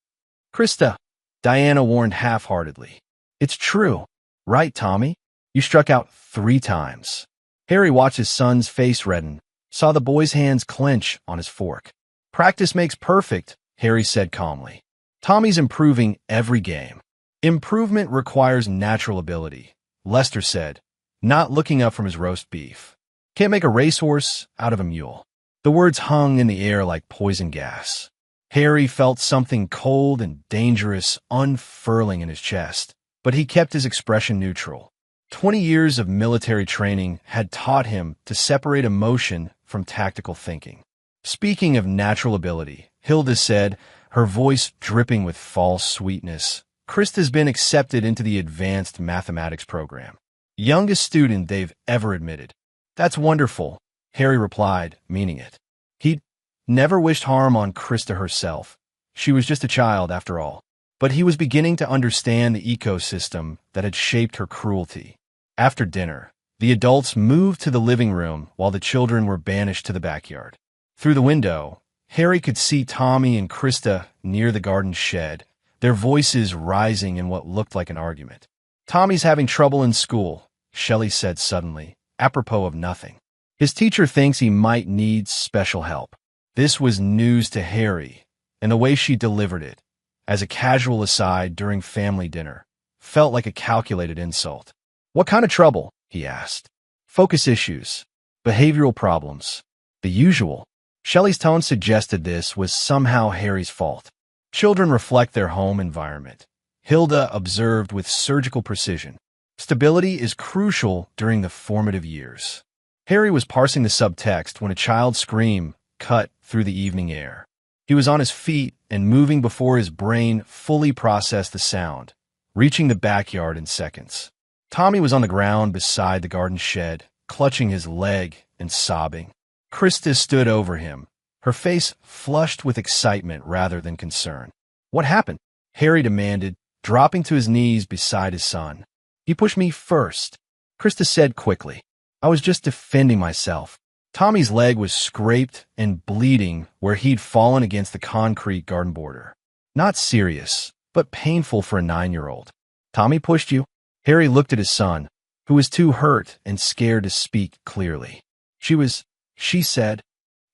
Krista, Diana warned half-heartedly. It's true, right, Tommy? You struck out 3 times. Harry watched his son's face redden, saw the boy's hands clench on his fork. Practice makes perfect, Harry said calmly. Tommy's improving every game. Improvement requires natural ability, Lester said, not looking up from his roast beef. Can't make a racehorse out of a mule. The words hung in the air like poison gas. Harry felt something cold and dangerous unfurling in his chest, but he kept his expression neutral. 20 years of military training had taught him to separate emotion from tactical thinking. Speaking of natural ability, Hilda said, her voice dripping with false sweetness, Krista's been accepted into the advanced mathematics program. Youngest student they've ever admitted. That's wonderful, Harry replied, meaning it. He'd never wished harm on Krista herself. She was just a child, after all. But he was beginning to understand the ecosystem that had shaped her cruelty. After dinner, the adults moved to the living room while the children were banished to the backyard. Through the window, Harry could see Tommy and Krista near the garden shed, their voices rising in what looked like an argument. Tommy's having trouble in school, Shelley said suddenly, apropos of nothing. His teacher thinks he might need special help. This was news to Harry, and the way she delivered it, as a casual aside during family dinner, felt like a calculated insult. What kind of trouble? He asked. Focus issues, behavioral problems, the usual. Shelley's tone suggested this was somehow Harry's fault. Children reflect their home environment. Hilda observed with surgical precision. Stability is crucial during the formative years. Harry was parsing the subtext when a child's scream cut through the evening air. He was on his feet and moving before his brain fully processed the sound, reaching the backyard in seconds. Tommy was on the ground beside the garden shed, clutching his leg and sobbing. Krista stood over him, her face flushed with excitement rather than concern. What happened? Harry demanded, dropping to his knees beside his son. You pushed me first, Krista said quickly. I was just defending myself. Tommy's leg was scraped and bleeding where he'd fallen against the concrete garden border. Not serious, but painful for a 9-year-old. Tommy pushed you? Harry looked at his son, who was too hurt and scared to speak clearly. She said.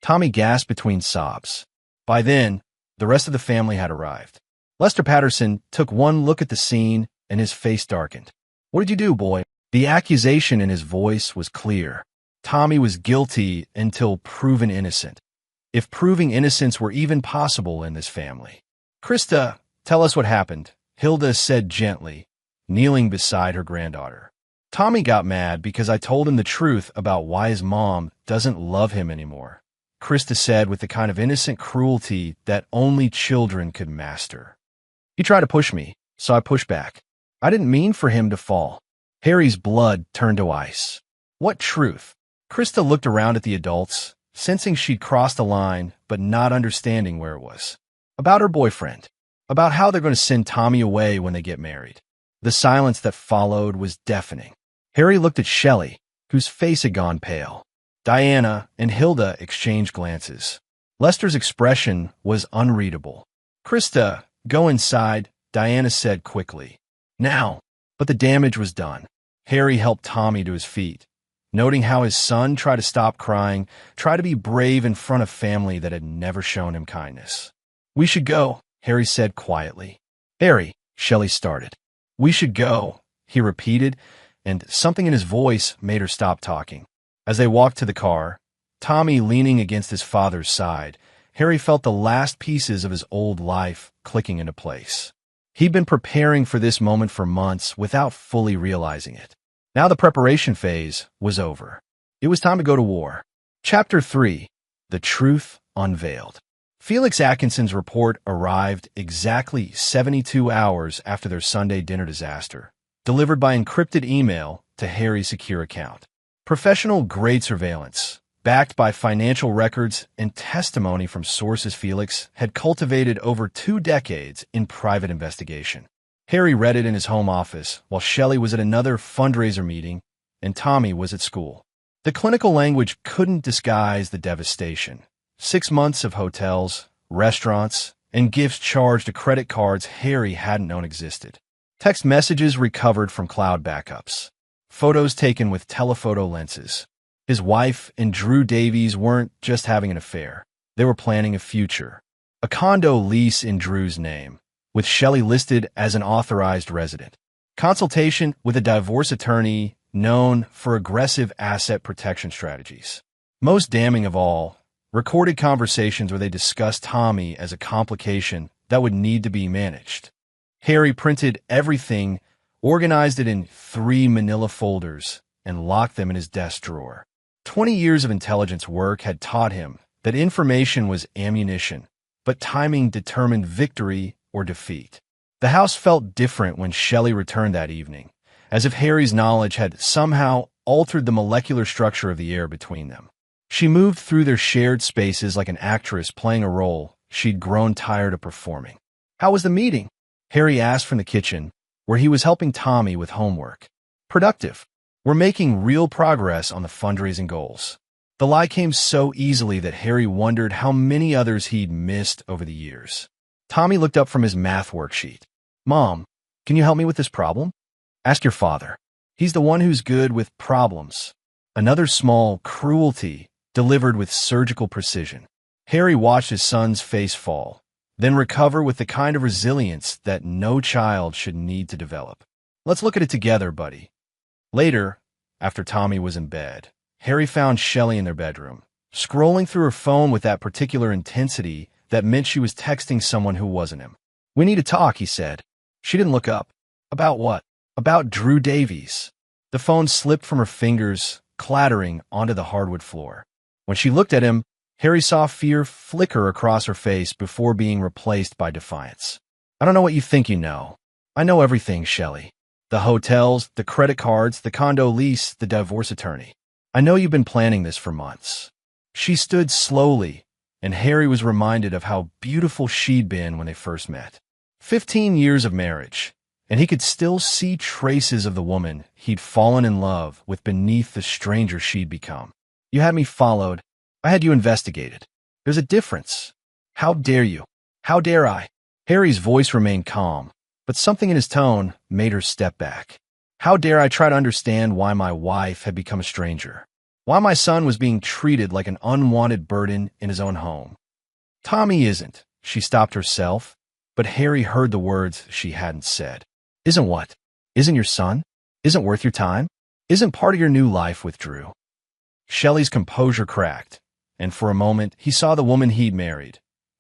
Tommy gasped between sobs. By then, the rest of the family had arrived. Lester Patterson took one look at the scene and his face darkened. What did you do, boy? The accusation in his voice was clear. Tommy was guilty until proven innocent. If proving innocence were even possible in this family. Krista, tell us what happened, Hilda said gently, kneeling beside her granddaughter. Tommy got mad because I told him the truth about why his mom doesn't love him anymore, Krista said with the kind of innocent cruelty that only children could master. He tried to push me, so I pushed back. I didn't mean for him to fall. Harry's blood turned to ice. What truth? Krista looked around at the adults, sensing she'd crossed a line, but not understanding where it was. About her boyfriend. About how they're going to send Tommy away when they get married. The silence that followed was deafening. Harry looked at Shelley, whose face had gone pale. Diana and Hilda exchanged glances. Lester's expression was unreadable. Krista, go inside, Diana said quickly. Now. But the damage was done. Harry helped Tommy to his feet, noting how his son tried to stop crying, tried to be brave in front of family that had never shown him kindness. We should go, Harry said quietly. Harry, Shelley started. We should go, he repeated, and something in his voice made her stop talking. As they walked to the car, Tommy leaning against his father's side, Harry felt the last pieces of his old life clicking into place. He'd been preparing for this moment for months without fully realizing it. Now the preparation phase was over. It was time to go to war. Chapter 3. The Truth Unveiled. Felix Atkinson's report arrived exactly 72 hours after their Sunday dinner disaster, delivered by encrypted email to Harry's secure account. Professional-grade surveillance, backed by financial records and testimony from sources Felix had cultivated over 2 decades in private investigation. Harry read it in his home office while Shelley was at another fundraiser meeting and Tommy was at school. The clinical language couldn't disguise the devastation. 6 months of hotels, restaurants, and gifts charged to credit cards Harry hadn't known existed. Text messages recovered from cloud backups. Photos taken with telephoto lenses. His wife and Drew Davies weren't just having an affair. They were planning a future. A condo lease in Drew's name, with Shelley listed as an authorized resident. Consultation with a divorce attorney known for aggressive asset protection strategies. Most damning of all, recorded conversations where they discussed Tommy as a complication that would need to be managed. Harry printed everything, organized it in 3 manila folders, and locked them in his desk drawer. 20 years of intelligence work had taught him that information was ammunition, but timing determined victory or defeat. The house felt different when Shelley returned that evening, as if Harry's knowledge had somehow altered the molecular structure of the air between them. She moved through their shared spaces like an actress playing a role she'd grown tired of performing. "How was the meeting?" Harry asked from the kitchen, where he was helping Tommy with homework. "Productive. We're making real progress on the fundraising goals." The lie came so easily that Harry wondered how many others he'd missed over the years. Tommy looked up from his math worksheet. "Mom, can you help me with this problem?" "Ask your father. He's the one who's good with problems." Another small cruelty delivered with surgical precision. Harry watched his son's face fall, then recover with the kind of resilience that no child should need to develop. "Let's look at it together, buddy." Later, after Tommy was in bed, Harry found Shelley in their bedroom, scrolling through her phone with that particular intensity that meant she was texting someone who wasn't him. "We need to talk," he said. She didn't look up. "About what?" "About Drew Davies." The phone slipped from her fingers, clattering onto the hardwood floor. When she looked at him, Harry saw fear flicker across her face before being replaced by defiance. "I don't know what you think you know. I know everything, Shelley. The hotels, the credit cards, the condo lease, the divorce attorney. I know you've been planning this for months." She stood slowly, and Harry was reminded of how beautiful she'd been when they first met. 15 years of marriage, and he could still see traces of the woman he'd fallen in love with beneath the stranger she'd become. "You had me followed. I had you investigated. There's a difference. How dare you? How dare I?" Harry's voice remained calm, but something in his tone made her step back. "How dare I try to understand why my wife had become a stranger? Why my son was being treated like an unwanted burden in his own home?" "Tommy isn't." She stopped herself, but Harry heard the words she hadn't said. "Isn't what? Isn't your son? Isn't worth your time? Isn't part of your new life with Drew?" Shelley's composure cracked, and for a moment he saw the woman he'd married,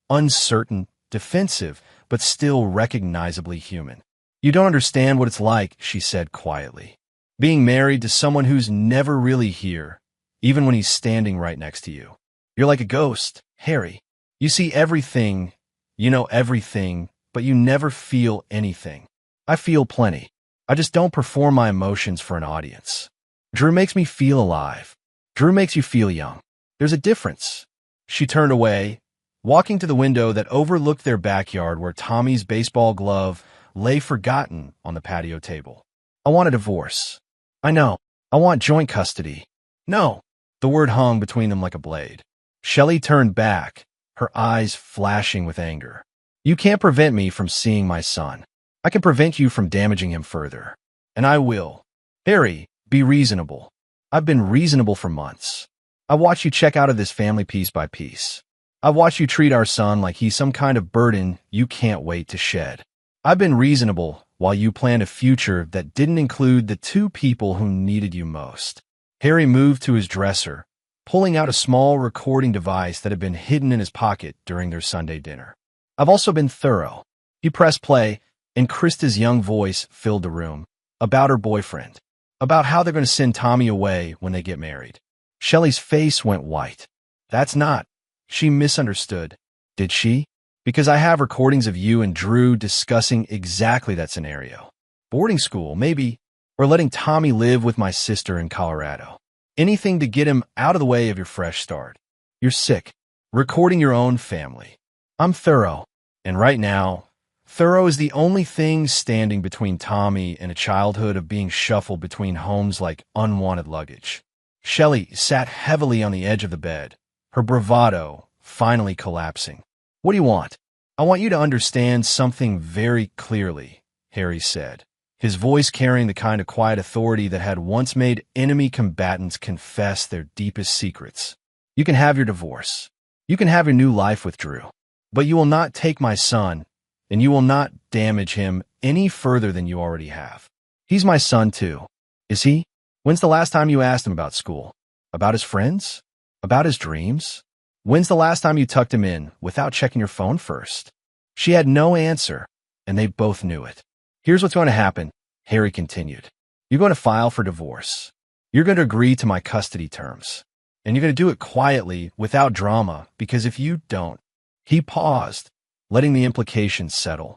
uncertain, defensive, but still recognizably human. "You don't understand what it's like," she said quietly. "Being married to someone who's never really here, even when he's standing right next to you. You're like a ghost, Harry. You see everything, you know everything, but you never feel anything. I feel plenty. I just don't perform my emotions for an audience. Drew makes me feel alive. Drew makes you feel young. There's a difference." She turned away, walking to the window that overlooked their backyard where Tommy's baseball glove lay forgotten on the patio table. "I want a divorce." "I know. I want joint custody." "No." The word hung between them like a blade. Shelley turned back, her eyes flashing with anger. "You can't prevent me from seeing my son. I can prevent you from damaging him further. And I will. Harry, be reasonable. I've been reasonable for months. I watched you check out of this family piece by piece. I've watched you treat our son like he's some kind of burden you can't wait to shed. I've been reasonable while you planned a future that didn't include the 2 people who needed you most." Harry moved to his dresser, pulling out a small recording device that had been hidden in his pocket during their Sunday dinner. "I've also been thorough." He pressed play, and Krista's young voice filled the room, about her boyfriend, about how they're going to send Tommy away when they get married. Shelley's face went white. "That's not." She misunderstood. "Did she?" "Because I have recordings of you and Drew discussing exactly that scenario. Boarding school, maybe, or letting Tommy live with my sister in Colorado. Anything to get him out of the way of your fresh start. You're sick. Recording your own family. I'm thorough. And right now, thorough is the only thing standing between Tommy and a childhood of being shuffled between homes like unwanted luggage. Shelley sat heavily on the edge of the bed, her bravado finally collapsing. What do you want? I want you to understand something very clearly, Harry said, his voice carrying the kind of quiet authority that had once made enemy combatants confess their deepest secrets. You can have your divorce. You can have your new life with Drew. But you will not take my son, and you will not damage him any further than you already have. He's my son, too. Is he? When's the last time you asked him about school? About his friends? About his dreams? When's the last time you tucked him in without checking your phone first? She had no answer, and they both knew it. Here's what's going to happen, Harry continued. You're going to file for divorce. You're going to agree to my custody terms. And you're going to do it quietly, without drama, because if you don't— He paused, letting the implications settle.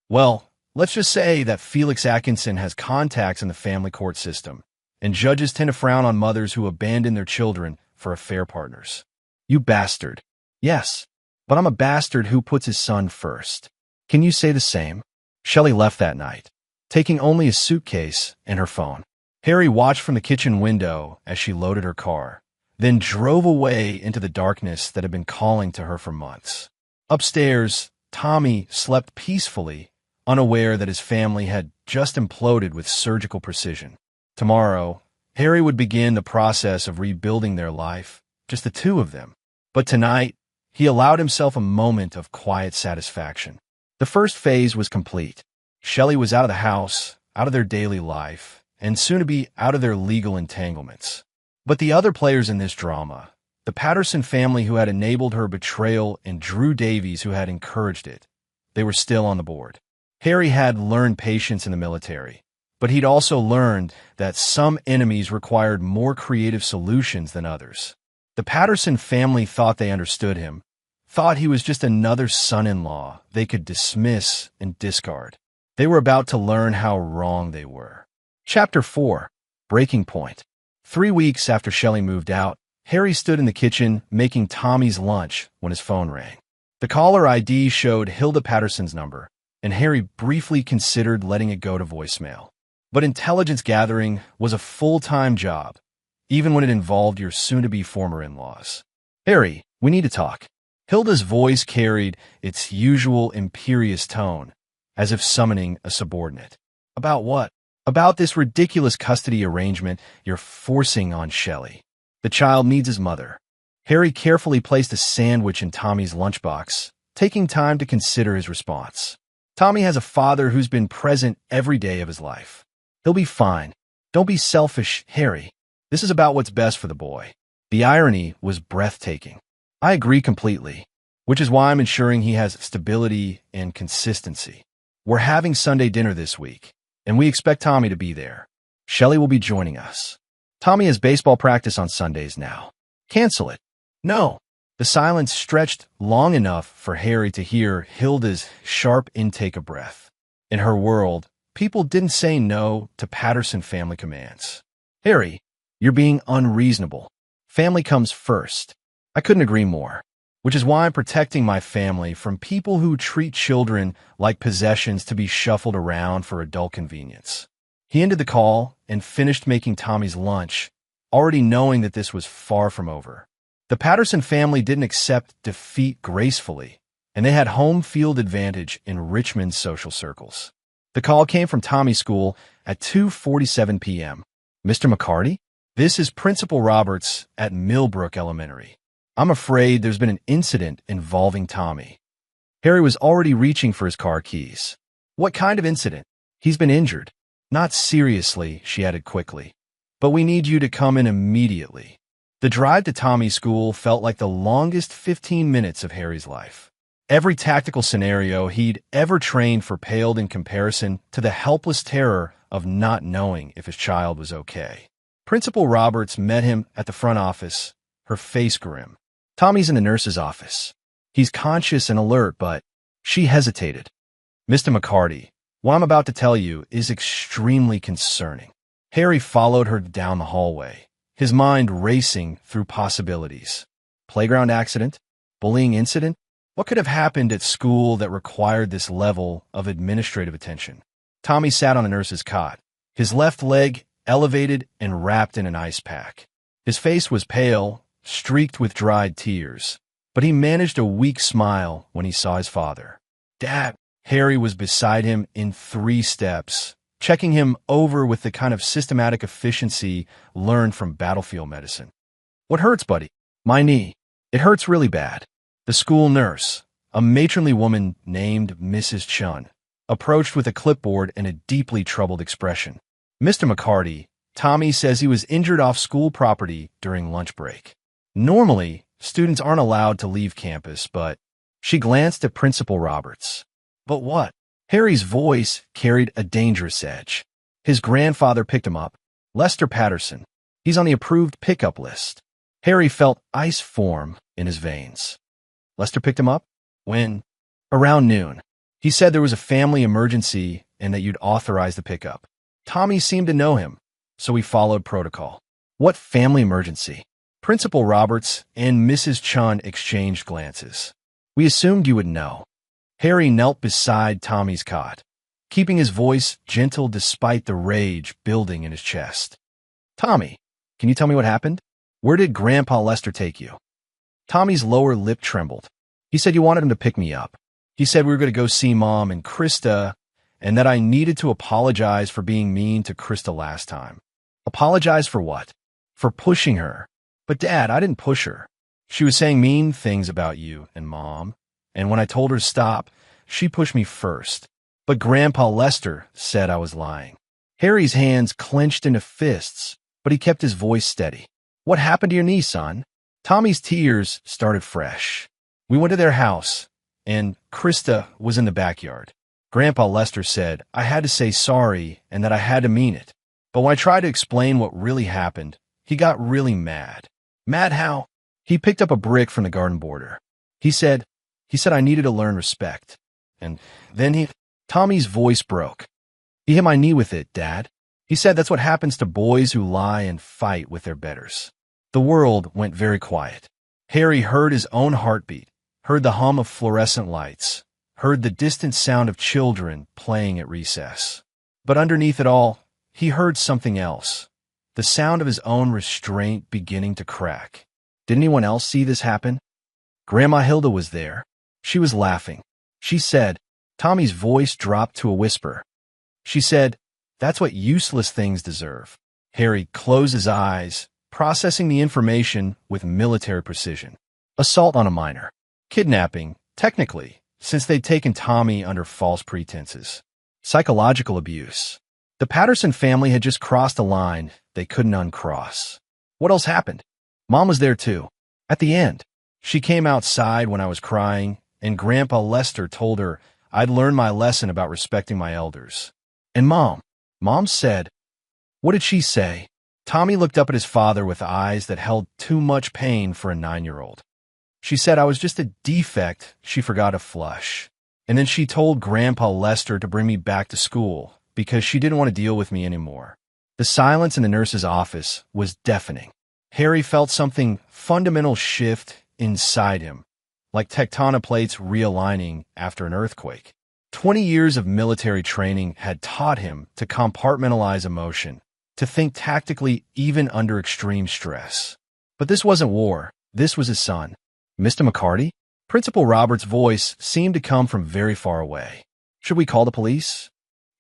Well, let's just say that Felix Atkinson has contacts in the family court system, and judges tend to frown on mothers who abandon their children for affair partners. You bastard. Yes, but I'm a bastard who puts his son first. Can you say the same? Shelley left that night, taking only a suitcase and her phone. Harry watched from the kitchen window as she loaded her car, then drove away into the darkness that had been calling to her for months. Upstairs, Tommy slept peacefully, unaware that his family had just imploded with surgical precision. Tomorrow, Harry would begin the process of rebuilding their life, just the two of them. But tonight, he allowed himself a moment of quiet satisfaction. The first phase was complete. Shelley was out of the house, out of their daily life, and soon to be out of their legal entanglements. But the other players in this drama, the Patterson family who had enabled her betrayal and Drew Davies who had encouraged it, they were still on the board. Harry had learned patience in the military, but he'd also learned that some enemies required more creative solutions than others. The Patterson family thought they understood him, thought he was just another son-in-law they could dismiss and discard. They were about to learn how wrong they were. Chapter 4. Breaking Point. 3 weeks after Shelley moved out, Harry stood in the kitchen making Tommy's lunch when his phone rang. The caller ID showed Hilda Patterson's number, and Harry briefly considered letting it go to voicemail. But intelligence gathering was a full-time job, even when it involved your soon-to-be former in-laws. Harry, we need to talk. Hilda's voice carried its usual imperious tone, as if summoning a subordinate. About what? About this ridiculous custody arrangement you're forcing on Shelley. The child needs his mother. Harry carefully placed a sandwich in Tommy's lunchbox, taking time to consider his response. Tommy has a father who's been present every day of his life. He'll be fine. Don't be selfish, Harry. This is about what's best for the boy. The irony was breathtaking. I agree completely, which is why I'm ensuring he has stability and consistency. We're having Sunday dinner this week, and we expect Tommy to be there. Shelley will be joining us. Tommy has baseball practice on Sundays now. Cancel it. No. The silence stretched long enough for Harry to hear Hilda's sharp intake of breath. In her world, people didn't say no to Patterson family commands. Harry, you're being unreasonable. Family comes first. I couldn't agree more, which is why I'm protecting my family from people who treat children like possessions to be shuffled around for adult convenience. He ended the call and finished making Tommy's lunch, already knowing that this was far from over. The Patterson family didn't accept defeat gracefully, and they had home field advantage in Richmond's social circles. The call came from Tommy's school at 2:47 p.m. Mr. McCarty? This is Principal Roberts at Millbrook Elementary. I'm afraid there's been an incident involving Tommy. Harry was already reaching for his car keys. What kind of incident? He's been injured. Not seriously, she added quickly. But we need you to come in immediately. The drive to Tommy's school felt like the longest 15 minutes of Harry's life. Every tactical scenario he'd ever trained for paled in comparison to the helpless terror of not knowing if his child was okay. Principal Roberts met him at the front office, her face grim. Tommy's in the nurse's office. He's conscious and alert, but she hesitated. Mr. McCarty, what I'm about to tell you is extremely concerning. Harry followed her down the hallway, his mind racing through possibilities. Playground accident? Bullying incident? What could have happened at school that required this level of administrative attention? Tommy sat on the nurse's cot, his left leg elevated and wrapped in an ice pack. His face was pale, streaked with dried tears, but he managed a weak smile when he saw his father. "Dad!" Harry was beside him in 3 steps, checking him over with the kind of systematic efficiency learned from battlefield medicine. "What hurts, buddy?" "My knee. It hurts really bad." The school nurse, a matronly woman named Mrs. Chun, approached with a clipboard and a deeply troubled expression. "Mr. McCarty, Tommy says he was injured off school property during lunch break. Normally, students aren't allowed to leave campus, but..." She glanced at Principal Roberts. "But what?" Harry's voice carried a dangerous edge. "His grandfather picked him up. Lester Patterson. He's on the approved pickup list." Harry felt ice form in his veins. "Lester picked him up? When?" "Around noon. He said there was a family emergency and that you'd authorize the pickup. Tommy seemed to know him, so we followed protocol." "What family emergency?" Principal Roberts and Mrs. Chun exchanged glances. "We assumed you would know." Harry knelt beside Tommy's cot, keeping his voice gentle despite the rage building in his chest. "Tommy, can you tell me what happened? Where did Grandpa Lester take you?" Tommy's lower lip trembled. "He said you wanted him to pick me up. He said we were going to go see Mom and Krista, and that I needed to apologize for being mean to Krista last time." "Apologize for what?" "For pushing her." "But Dad, I didn't push her. She was saying mean things about you and Mom, and when I told her to stop, she pushed me first. But Grandpa Lester said I was lying." Harry's hands clenched into fists, but he kept his voice steady. "What happened to your knee, son?" Tommy's tears started fresh. "We went to their house, and Krista was in the backyard. Grandpa Lester said I had to say sorry and that I had to mean it. But when I tried to explain what really happened, he got really mad." "Mad how?" "He picked up a brick from the garden border. He said I needed to learn respect. And then Tommy's voice broke. "He hit my knee with it, Dad. He said that's what happens to boys who lie and fight with their betters." The world went very quiet. Harry heard his own heartbeat, heard the hum of fluorescent lights, heard the distant sound of children playing at recess. But underneath it all, he heard something else, the sound of his own restraint beginning to crack. Did anyone else see this happen? Grandma Hilda was there. She was laughing. She said, Tommy's voice dropped to a whisper. She said, "That's what useless things deserve." Harry closed his eyes, processing the information with military precision. Assault on a minor. Kidnapping, technically, since they'd taken Tommy under false pretenses. Psychological abuse. The Patterson family had just crossed a line they couldn't uncross. What else happened? Mom was there too. At the end, she came outside when I was crying, and Grandpa Lester told her I'd learned my lesson about respecting my elders. And Mom said, what did she say? Tommy looked up at his father with eyes that held too much pain for a 9-year-old. She said I was just a defect she forgot to flush. And then she told Grandpa Lester to bring me back to school because she didn't want to deal with me anymore. The silence in the nurse's office was deafening. Harry felt something fundamental shift inside him, like tectonic plates realigning after an earthquake. 20 years of military training had taught him to compartmentalize emotion, to think tactically even under extreme stress. But this wasn't war. This was his son. "Mr. McCarty?" Principal Roberts' voice seemed to come from very far away. "Should we call the police?"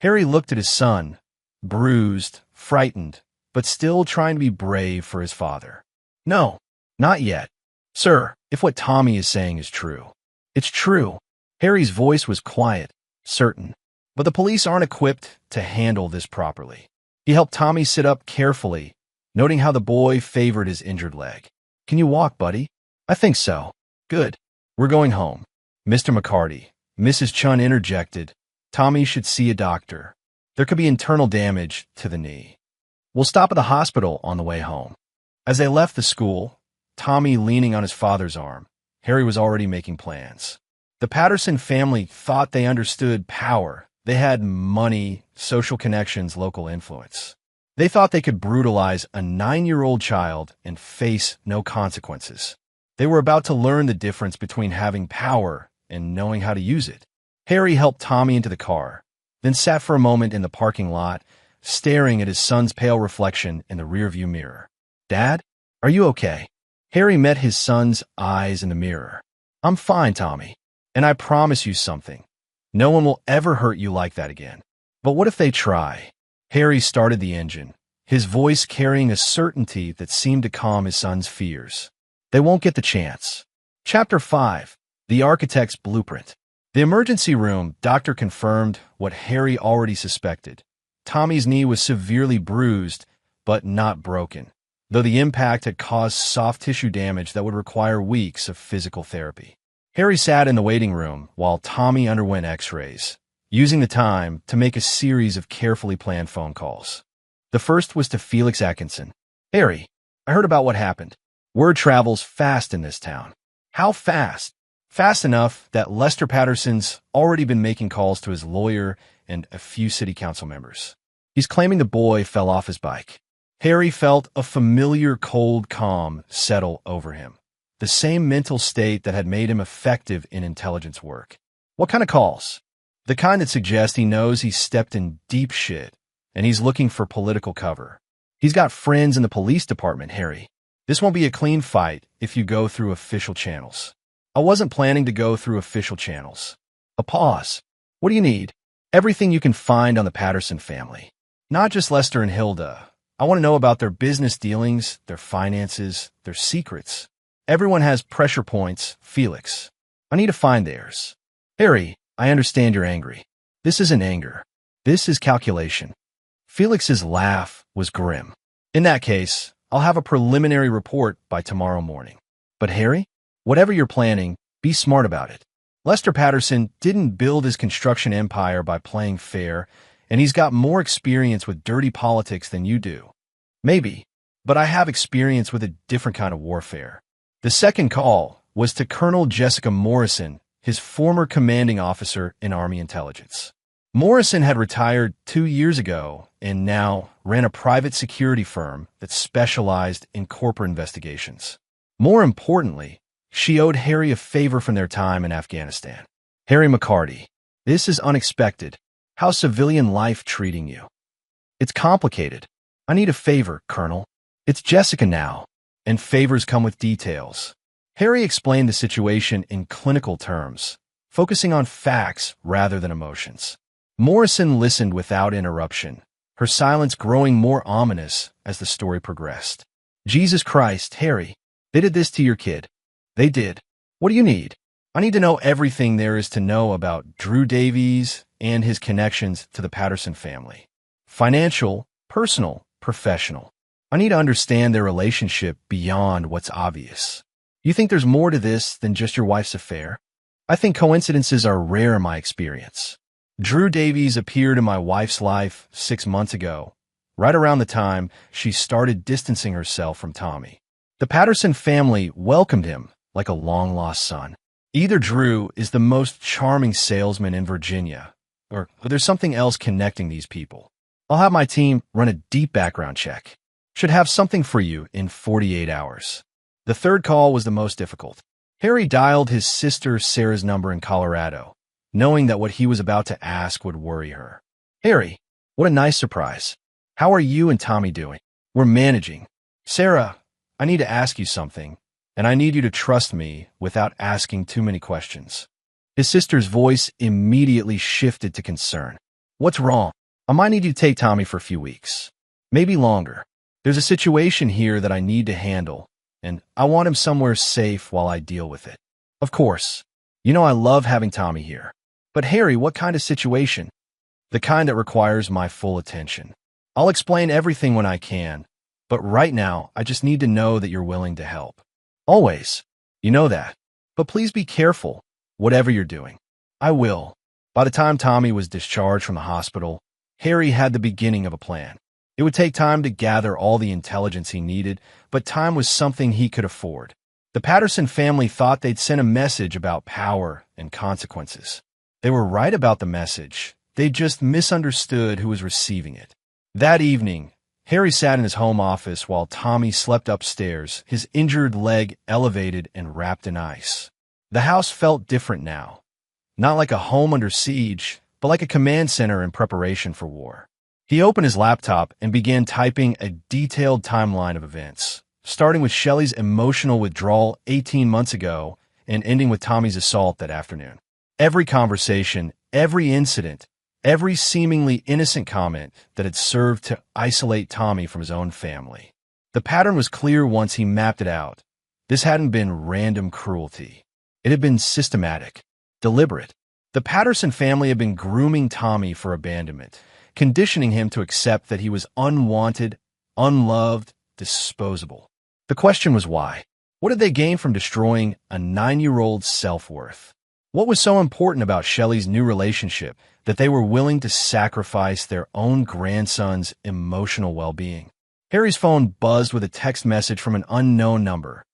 Harry looked at his son, bruised, frightened, but still trying to be brave for his father. "No, not yet. Sir, if what Tommy is saying is true." "It's true." Harry's voice was quiet, certain. "But the police aren't equipped to handle this properly." He helped Tommy sit up carefully, noting how the boy favored his injured leg. "Can you walk, buddy?" "I think so." "Good. We're going home." "Mr. McCarty," Mrs. Chun interjected, "Tommy should see a doctor. There could be internal damage to the knee. We'll stop at the hospital on the way home." As they left the school, Tommy leaning on his father's arm, Harry was already making plans. The Patterson family thought they understood power. They had money, social connections, local influence. They thought they could brutalize a 9-year-old child and face no consequences. They were about to learn the difference between having power and knowing how to use it. Harry helped Tommy into the car, then sat for a moment in the parking lot, staring at his son's pale reflection in the rearview mirror. "Dad, are you okay?" Harry met his son's eyes in the mirror. "I'm fine, Tommy. And I promise you something. No one will ever hurt you like that again." "But what if they try?" Harry started the engine, his voice carrying a certainty that seemed to calm his son's fears. "They won't get the chance." Chapter 5. The Architect's Blueprint. The emergency room doctor confirmed what Harry already suspected. Tommy's knee was severely bruised, but not broken, though the impact had caused soft tissue damage that would require weeks of physical therapy. Harry sat in the waiting room while Tommy underwent x-rays, using the time to make a series of carefully planned phone calls. The first was to Felix Atkinson. "Harry, I heard about what happened. Word travels fast in this town." "How fast?" "Fast enough that Lester Patterson's already been making calls to his lawyer and a few city council members. He's claiming the boy fell off his bike." Harry felt a familiar cold calm settle over him, the same mental state that had made him effective in intelligence work. "What kind of calls?" "The kind that suggests he knows he's stepped in deep shit, and he's looking for political cover. He's got friends in the police department, Harry. This won't be a clean fight if you go through official channels." "I wasn't planning to go through official channels." A pause. "What do you need?" "Everything you can find on the Patterson family. Not just Lester and Hilda. I want to know about their business dealings, their finances, their secrets. Everyone has pressure points, Felix. I need to find theirs." "Harry, I understand you're angry. This isn't anger. This is calculation." Felix's laugh was grim. "In that case, I'll have a preliminary report by tomorrow morning." "But Harry, whatever you're planning, be smart about it. Lester Patterson didn't build his construction empire by playing fair, and he's got more experience with dirty politics than you do." "Maybe, but I have experience with a different kind of warfare." The second call was to Colonel Jessica Morrison, his former commanding officer in Army intelligence. Morrison had retired 2 years ago and now ran a private security firm that specialized in corporate investigations. More importantly, she owed Harry a favor from their time in Afghanistan. "Harry McCarty, this is unexpected. How's civilian life treating you?" "It's complicated. I need a favor, Colonel." "It's Jessica now, and favors come with details." Harry explained the situation in clinical terms, focusing on facts rather than emotions. Morrison listened without interruption, her silence growing more ominous as the story progressed. "Jesus Christ, Harry, they did this to your kid." "They did. What do you need?" "I need to know everything there is to know about Drew Davies and his connections to the Patterson family. Financial, personal, professional. I need to understand their relationship beyond what's obvious." "You think there's more to this than just your wife's affair?" "I think coincidences are rare in my experience. Drew Davies appeared in my wife's life 6 months ago, right around the time she started distancing herself from Tommy. The Patterson family welcomed him like a long-lost son. Either Drew is the most charming salesman in Virginia, or there's something else connecting these people. I'll have my team run a deep background check. Should have something for you in 48 hours. The third call was the most difficult. Harry dialed his sister Sarah's number in Colorado, knowing that what he was about to ask would worry her. "Harry, what a nice surprise. How are you and Tommy doing?" "We're managing." "Sarah, I need to ask you something, and I need you to trust me without asking too many questions." His sister's voice immediately shifted to concern. "What's wrong?" "I might need you to take Tommy for a few weeks. Maybe longer. There's a situation here that I need to handle, and I want him somewhere safe while I deal with it." "Of course. You know I love having Tommy here." "But Harry, what kind of situation?" "The kind that requires my full attention. I'll explain everything when I can, but right now I just need to know that you're willing to help." "Always. You know that. But please be careful, whatever you're doing." "I will." By the time Tommy was discharged from the hospital, Harry had the beginning of a plan. It would take time to gather all the intelligence he needed, but time was something he could afford. The Patterson family thought they'd sent a message about power and consequences. They were right about the message. They just misunderstood who was receiving it. That evening, Harry sat in his home office while Tommy slept upstairs, his injured leg elevated and wrapped in ice. The house felt different now. Not like a home under siege, but like a command center in preparation for war. He opened his laptop and began typing a detailed timeline of events, starting with Shelley's emotional withdrawal 18 months ago and ending with Tommy's assault that afternoon. Every conversation, every incident, every seemingly innocent comment that had served to isolate Tommy from his own family. The pattern was clear once he mapped it out. This hadn't been random cruelty. It had been systematic, deliberate. The Patterson family had been grooming Tommy for abandonment, conditioning him to accept that he was unwanted, unloved, disposable. The question was why? What did they gain from destroying a 9-year-old's self-worth? What was so important about Shelley's new relationship that they were willing to sacrifice their own grandson's emotional well-being? Harry's phone buzzed with a text message from an unknown number.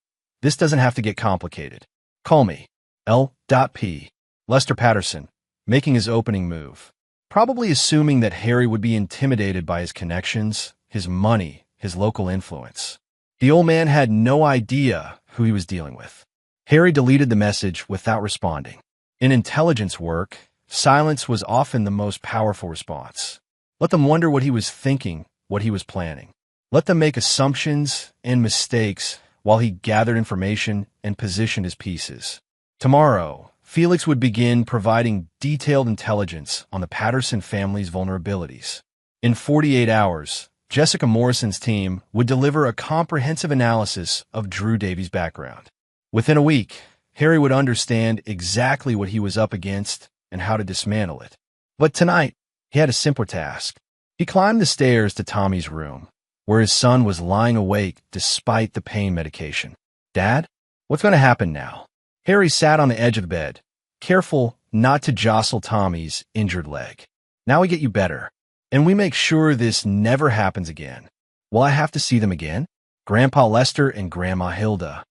This doesn't have to get complicated. Call me. L.P. Lester Patterson, making his opening move. Probably assuming that Harry would be intimidated by his connections, his money, his local influence. The old man had no idea who he was dealing with. Harry deleted the message without responding. In intelligence work, silence was often the most powerful response. Let them wonder what he was thinking, what he was planning. Let them make assumptions and mistakes while he gathered information and positioned his pieces. Tomorrow, Felix would begin providing detailed intelligence on the Patterson family's vulnerabilities. In 48 hours, Jessica Morrison's team would deliver a comprehensive analysis of Drew Davies' background. Within a week, Harry would understand exactly what he was up against and how to dismantle it. But tonight, he had a simpler task. He climbed the stairs to Tommy's room, where his son was lying awake despite the pain medication. "Dad, what's going to happen now?" Harry sat on the edge of the bed, careful not to jostle Tommy's injured leg. "Now we get you better, and we make sure this never happens again. Will I have to see them again? Grandpa Lester and Grandma Hilda?"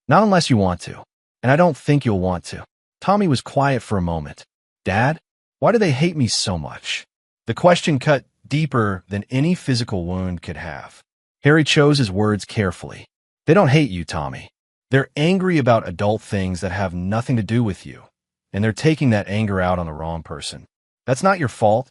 "Not unless you want to, and I don't think you'll want to." Tommy was quiet for a moment. "Dad, why do they hate me so much?" The question cut deeper than any physical wound could have. Harry chose his words carefully. "They don't hate you, Tommy. They're angry about adult things that have nothing to do with you, and they're taking that anger out on the wrong person. That's not your fault,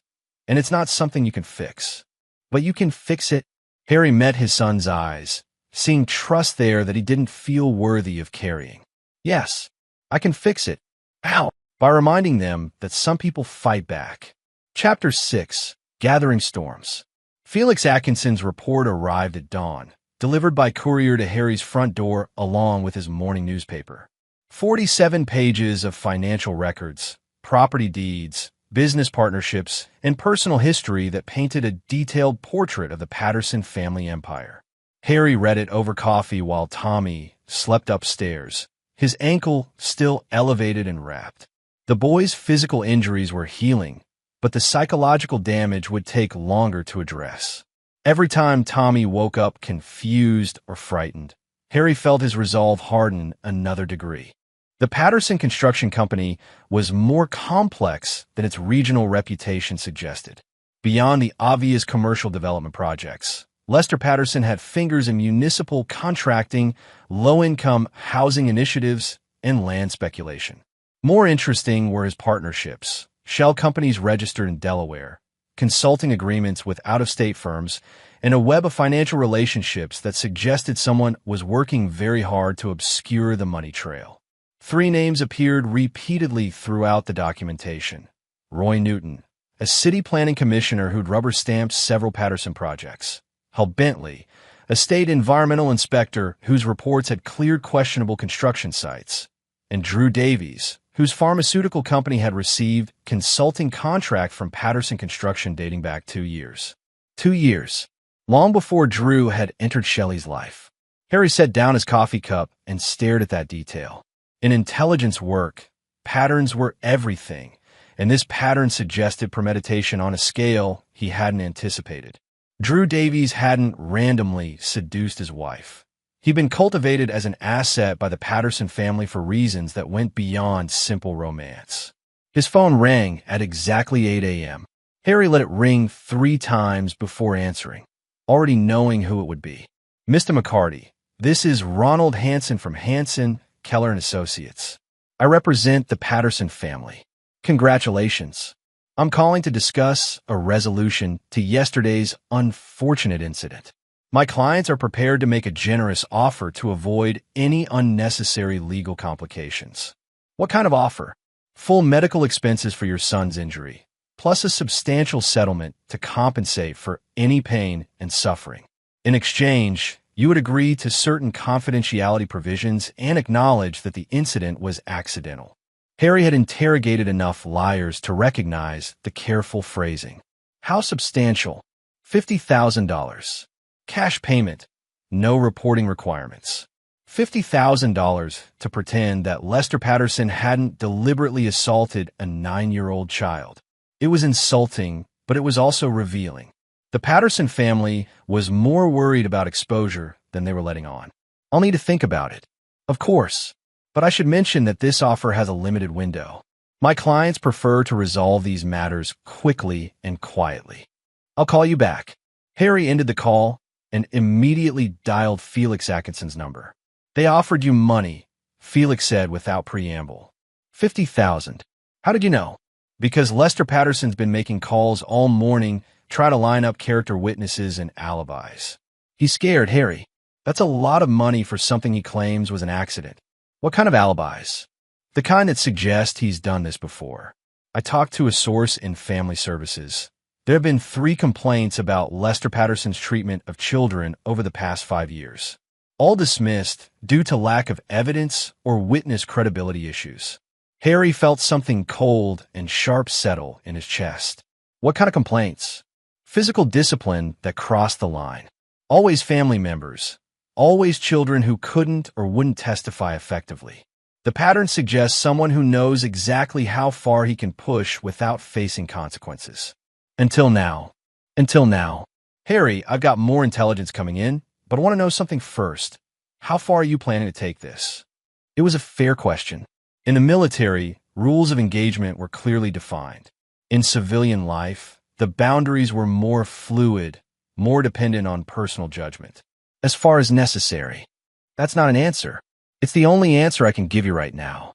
and it's not something you can fix. But you can fix it." Harry met his son's eyes, seeing trust there that he didn't feel worthy of carrying. "Yes, I can fix it." How? By reminding them that some people fight back. Chapter 6. Gathering Storms. Felix Atkinson's report arrived at dawn, delivered by courier to Harry's front door along with his morning newspaper. 47 pages of financial records, property deeds, business partnerships, and personal history that painted a detailed portrait of the Patterson family empire. Harry read it over coffee while Tommy slept upstairs, his ankle still elevated and wrapped. The boy's physical injuries were healing, but the psychological damage would take longer to address. Every time Tommy woke up confused or frightened, Harry felt his resolve harden another degree. The Patterson Construction Company was more complex than its regional reputation suggested. Beyond the obvious commercial development projects, Lester Patterson had fingers in municipal contracting, low-income housing initiatives, and land speculation. More interesting were his partnerships, shell companies registered in Delaware, consulting agreements with out-of-state firms, and a web of financial relationships that suggested someone was working very hard to obscure the money trail. 3 names appeared repeatedly throughout the documentation. Roy Newton, a city planning commissioner who'd rubber-stamped several Patterson projects. Hal Bentley, a state environmental inspector whose reports had cleared questionable construction sites. And Drew Davies, whose pharmaceutical company had received consulting contract from Patterson Construction dating back 2 years. 2 years, long before Drew had entered Shelley's life. Harry set down his coffee cup and stared at that detail. In intelligence work, patterns were everything, and this pattern suggested premeditation on a scale he hadn't anticipated. Drew Davies hadn't randomly seduced his wife. He'd been cultivated as an asset by the Patterson family for reasons that went beyond simple romance. His phone rang at exactly 8 a.m. Harry let it ring 3 times before answering. already knowing who it would be. Mr. McCarty, this is Ronald Hansen from Hansen, Keller and Associates. I represent the Patterson family. Congratulations. I'm calling to discuss a resolution to yesterday's unfortunate incident. My clients are prepared to make a generous offer to avoid any unnecessary legal complications. What kind of offer? Full medical expenses for your son's injury, plus a substantial settlement to compensate for any pain and suffering. In exchange, you would agree to certain confidentiality provisions and acknowledge that the incident was accidental. Harry had interrogated enough liars to recognize the careful phrasing. How substantial? $50,000. Cash payment. No reporting requirements. $50,000 to pretend that Lester Patterson hadn't deliberately assaulted a 9-year-old child. It was insulting, but it was also revealing. The Patterson family was more worried about exposure than they were letting on. I'll need to think about it. Of course. But I should mention that this offer has a limited window. My clients prefer to resolve these matters quickly and quietly. I'll call you back. Harry ended the call and immediately dialed Felix Atkinson's number. They offered you money, Felix said without preamble. $50,000. How did you know? Because Lester Patterson's been making calls all morning, trying to line up character witnesses and alibis. He's scared, Harry. That's a lot of money for something he claims was an accident. What kind of alibis? The kind that suggest he's done this before. I talked to a source in family services. There have been 3 complaints about Lester Patterson's treatment of children over the past 5 years. All dismissed due to lack of evidence or witness credibility issues. Harry felt something cold and sharp settle in his chest. What kind of complaints? Physical discipline that crossed the line. Always family members. Always children who couldn't or wouldn't testify effectively. The pattern suggests someone who knows exactly how far he can push without facing consequences. Until now. Harry, I've got more intelligence coming in, but I want to know something first. How far are you planning to take this? It was a fair question. In the military, rules of engagement were clearly defined. In civilian life, the boundaries were more fluid, more dependent on personal judgment. As far as necessary. That's not an answer. It's the only answer I can give you right now.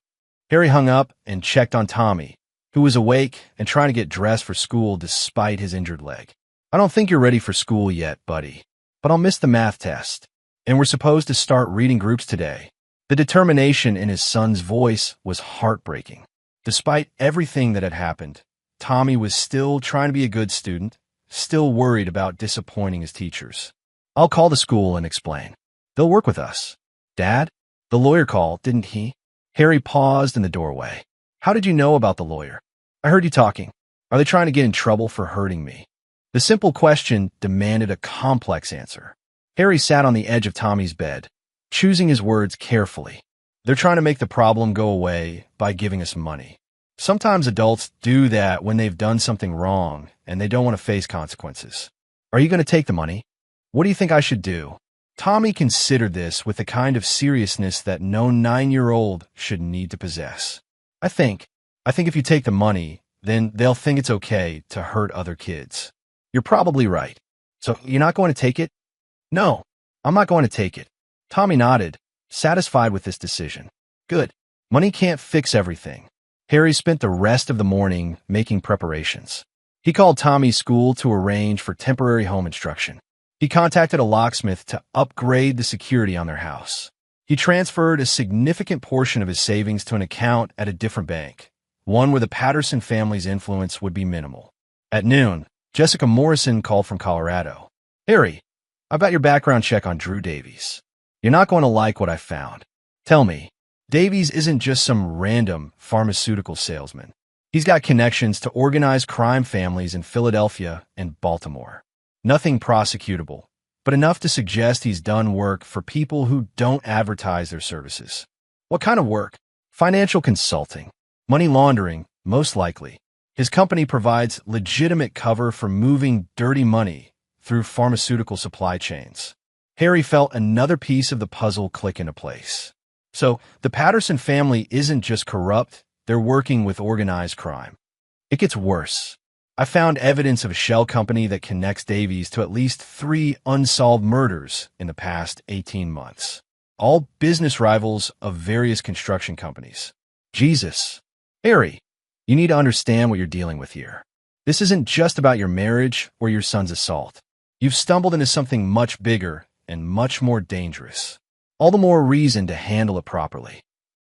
Harry hung up and checked on Tommy, who was awake and trying to get dressed for school despite his injured leg. I don't think you're ready for school yet, buddy, but I'll miss the math test. And we're supposed to start reading groups today. The determination in his son's voice was heartbreaking. Despite everything that had happened, Tommy was still trying to be a good student, still worried about disappointing his teachers. I'll call the school and explain. They'll work with us. Dad? The lawyer called, didn't he? Harry paused in the doorway. How did you know about the lawyer? I heard you talking. Are they trying to get in trouble for hurting me? The simple question demanded a complex answer. Harry sat on the edge of Tommy's bed, choosing his words carefully. They're trying to make the problem go away by giving us money. Sometimes adults do that when they've done something wrong and they don't want to face consequences. Are you going to take the money? What do you think I should do? Tommy considered this with the kind of seriousness that no 9-year-old should need to possess. I think if you take the money, then they'll think it's okay to hurt other kids. You're probably right. So you're not going to take it? No, I'm not going to take it. Tommy nodded, satisfied with this decision. Good. Money can't fix everything. Harry spent the rest of the morning making preparations. He called Tommy's school to arrange for temporary home instruction. He contacted a locksmith to upgrade the security on their house. He transferred a significant portion of his savings to an account at a different bank, one where the Patterson family's influence would be minimal. At noon, Jessica Morrison called from Colorado. Harry, I've got your background check on Drew Davies. You're not going to like what I found. Tell me, Davies isn't just some random pharmaceutical salesman. He's got connections to organized crime families in Philadelphia and Baltimore. Nothing prosecutable, but enough to suggest he's done work for people who don't advertise their services. What kind of work? Financial consulting. Money laundering, most likely. His company provides legitimate cover for moving dirty money through pharmaceutical supply chains. Harry felt another piece of the puzzle click into place. So, the Patterson family isn't just corrupt, they're working with organized crime. It gets worse. I found evidence of a shell company that connects Davies to at least 3 unsolved murders in the past 18 months. All business rivals of various construction companies. Jesus. Harry, you need to understand what you're dealing with here. This isn't just about your marriage or your son's assault. You've stumbled into something much bigger and much more dangerous. All the more reason to handle it properly.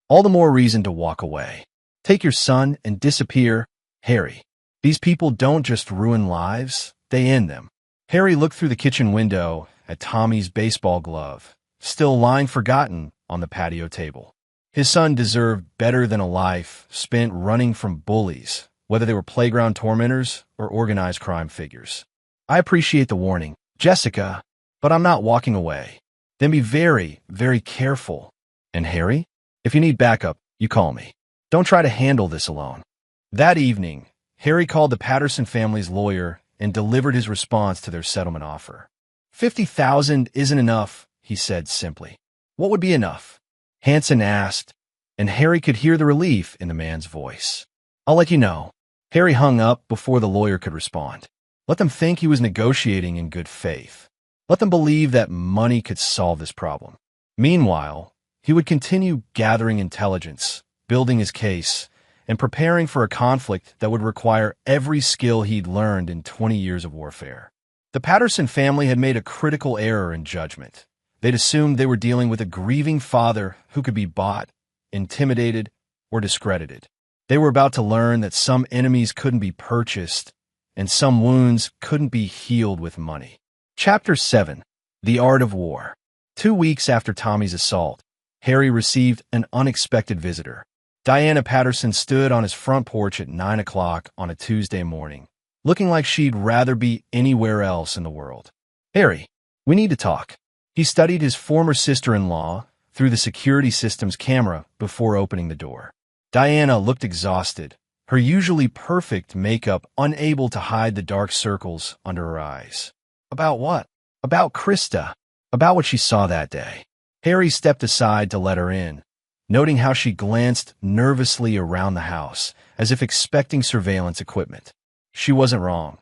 All the more reason to walk away. Take your son and disappear, Harry. These people don't just ruin lives, they end them. Harry looked through the kitchen window at Tommy's baseball glove, still lying forgotten on the patio table. His son deserved better than a life spent running from bullies, whether they were playground tormentors or organized crime figures. I appreciate the warning, Jessica, but I'm not walking away. Then be very, very careful. And Harry, if you need backup, you call me. Don't try to handle this alone. That evening, Harry called the Patterson family's lawyer and delivered his response to their settlement offer. $50,000 isn't enough, he said simply. What would be enough? Hanson asked, and Harry could hear the relief in the man's voice. I'll let you know. Harry hung up before the lawyer could respond. Let them think he was negotiating in good faith. Let them believe that money could solve this problem. Meanwhile, he would continue gathering intelligence, building his case, and preparing for a conflict that would require every skill he'd learned in 20 years of warfare. The Patterson family had made a critical error in judgment. They'd assumed they were dealing with a grieving father who could be bought, intimidated, or discredited. They were about to learn that some enemies couldn't be purchased, and some wounds couldn't be healed with money. Chapter 7. The Art of War. 2 weeks after Tommy's assault, Harry received an unexpected visitor. Diana Patterson stood on his front porch at 9 o'clock on a Tuesday morning, looking like she'd rather be anywhere else in the world. Harry, we need to talk. He studied his former sister-in-law through the security system's camera before opening the door. Diana looked exhausted, her usually perfect makeup unable to hide the dark circles under her eyes. About what? About Krista. About what she saw that day. Harry stepped aside to let her in, noting how she glanced nervously around the house, as if expecting surveillance equipment. She wasn't wrong.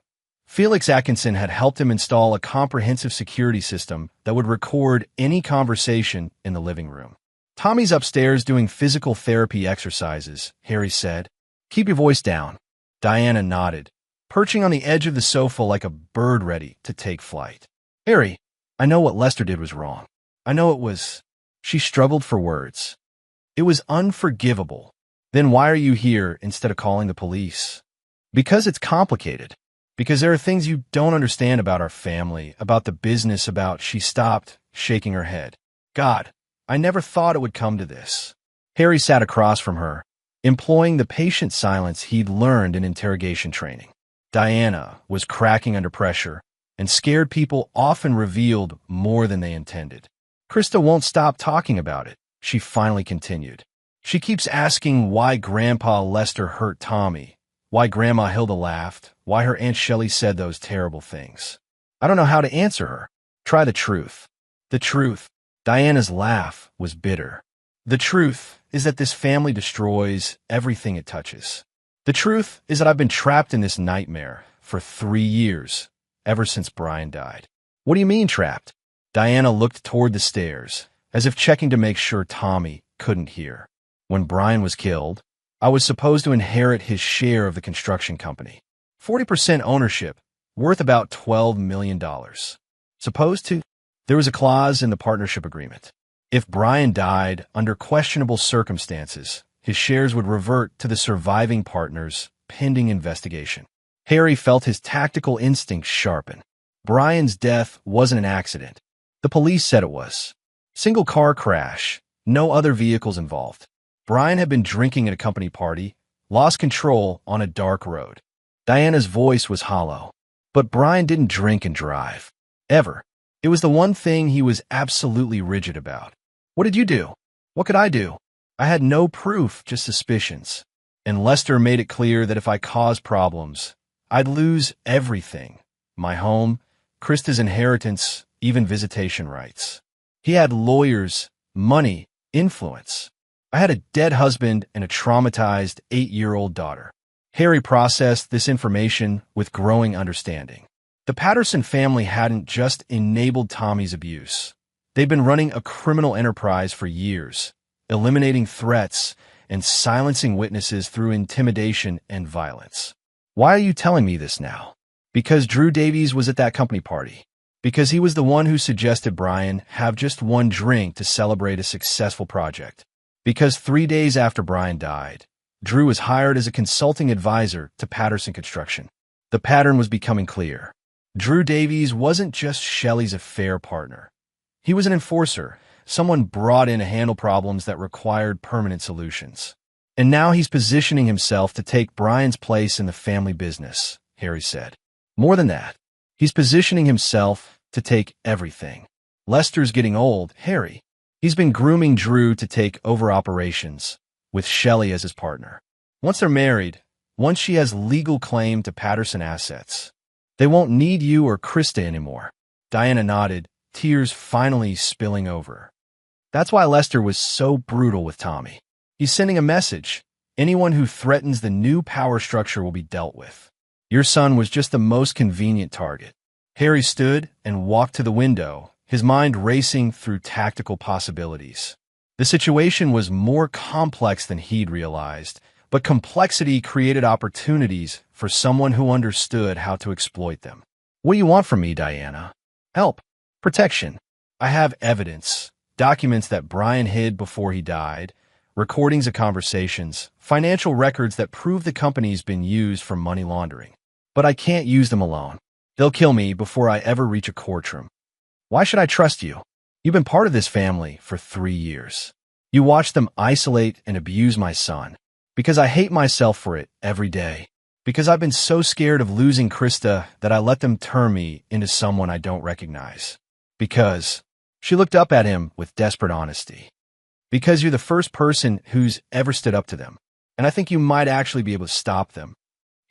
Felix Atkinson had helped him install a comprehensive security system that would record any conversation in the living room. Tommy's upstairs doing physical therapy exercises, Harry said. Keep your voice down. Diana nodded, perching on the edge of the sofa like a bird ready to take flight. Harry, I know what Lester did was wrong. I know it was... She struggled for words. It was unforgivable. Then why are you here instead of calling the police? Because it's complicated. Because there are things you don't understand about our family, about the business, about... She stopped, shaking her head. God, I never thought it would come to this. Harry sat across from her, employing the patient silence he'd learned in interrogation training. Diana was cracking under pressure, and scared people often revealed more than they intended. Krista won't stop talking about it, she finally continued. She keeps asking why Grandpa Lester hurt Tommy, why Grandma Hilda laughed, why her Aunt Shelley said those terrible things. I don't know how to answer her. Try the truth. The truth. Diana's laugh was bitter. The truth is that this family destroys everything it touches. The truth is that I've been trapped in this nightmare for 3 years, ever since Brian died. What do you mean trapped? Diana looked toward the stairs, as if checking to make sure Tommy couldn't hear. When Brian was killed, I was supposed to inherit his share of the construction company. 40% ownership, worth about $12 million. Supposed to? There was a clause in the partnership agreement. If Brian died under questionable circumstances, his shares would revert to the surviving partners, pending investigation. Harry felt his tactical instincts sharpen. Brian's death wasn't an accident. The police said it was. Single car crash, no other vehicles involved. Brian had been drinking at a company party, lost control on a dark road. Diana's voice was hollow. But Brian didn't drink and drive. Ever. It was the one thing he was absolutely rigid about. What did you do? What could I do? I had no proof, just suspicions. And Lester made it clear that if I caused problems, I'd lose everything. My home, Krista's inheritance, even visitation rights. He had lawyers, money, influence. I had a dead husband and a traumatized 8-year-old daughter. Harry processed this information with growing understanding. The Patterson family hadn't just enabled Tommy's abuse. They'd been running a criminal enterprise for years, eliminating threats and silencing witnesses through intimidation and violence. Why are you telling me this now? Because Drew Davies was at that company party. Because he was the one who suggested Brian have just one drink to celebrate a successful project. Because 3 days after Brian died, Drew was hired as a consulting advisor to Patterson Construction. The pattern was becoming clear. Drew Davies wasn't just Shelley's affair partner. He was an enforcer, someone brought in to handle problems that required permanent solutions. And now he's positioning himself to take Brian's place in the family business, Harry said. More than that, he's positioning himself to take everything. Lester's getting old, Harry. He's been grooming Drew to take over operations, with Shelley as his partner. Once they're married, once she has legal claim to Patterson assets, they won't need you or Krista anymore. Diana nodded, tears finally spilling over. That's why Lester was so brutal with Tommy. He's sending a message. Anyone who threatens the new power structure will be dealt with. Your son was just the most convenient target. Harry stood and walked to the window, his mind racing through tactical possibilities. The situation was more complex than he'd realized, but complexity created opportunities for someone who understood how to exploit them. What do you want from me, Diana? Help. Protection. I have evidence, documents that Brian hid before he died, recordings of conversations, financial records that prove the company's been used for money laundering. But I can't use them alone. They'll kill me before I ever reach a courtroom. Why should I trust you? You've been part of this family for 3 years. You watched them isolate and abuse my son. Because I hate myself for it every day. Because I've been so scared of losing Krista that I let them turn me into someone I don't recognize. Because she looked up at him with desperate honesty. Because you're the first person who's ever stood up to them. And I think you might actually be able to stop them.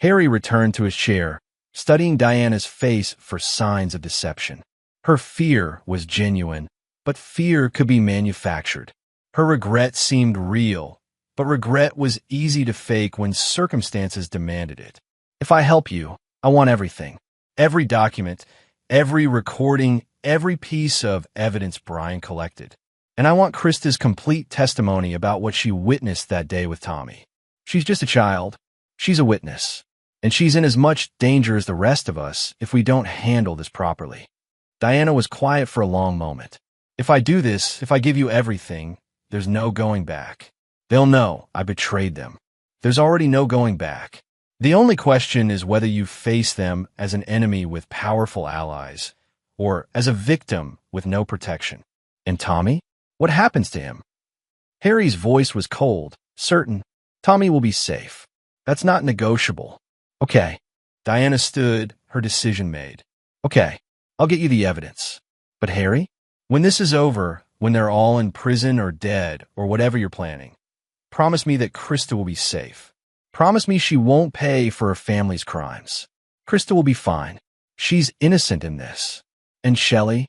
Harry returned to his chair, studying Diana's face for signs of deception. Her fear was genuine, but fear could be manufactured. Her regret seemed real, but regret was easy to fake when circumstances demanded it. If I help you, I want everything. Every document, every recording, every piece of evidence Brian collected. And I want Krista's complete testimony about what she witnessed that day with Tommy. She's just a child. She's a witness. And she's in as much danger as the rest of us if we don't handle this properly. Diana was quiet for a long moment. If I do this, if I give you everything, there's no going back. They'll know I betrayed them. There's already no going back. The only question is whether you face them as an enemy with powerful allies, or as a victim with no protection. And Tommy? What happens to him? Harry's voice was cold, certain. Tommy will be safe. That's not negotiable. Okay. Diana stood, her decision made. Okay, I'll get you the evidence. But Harry, when this is over, when they're all in prison or dead or whatever you're planning, promise me that Krista will be safe. Promise me she won't pay for her family's crimes. Krista will be fine. She's innocent in this. And Shelley?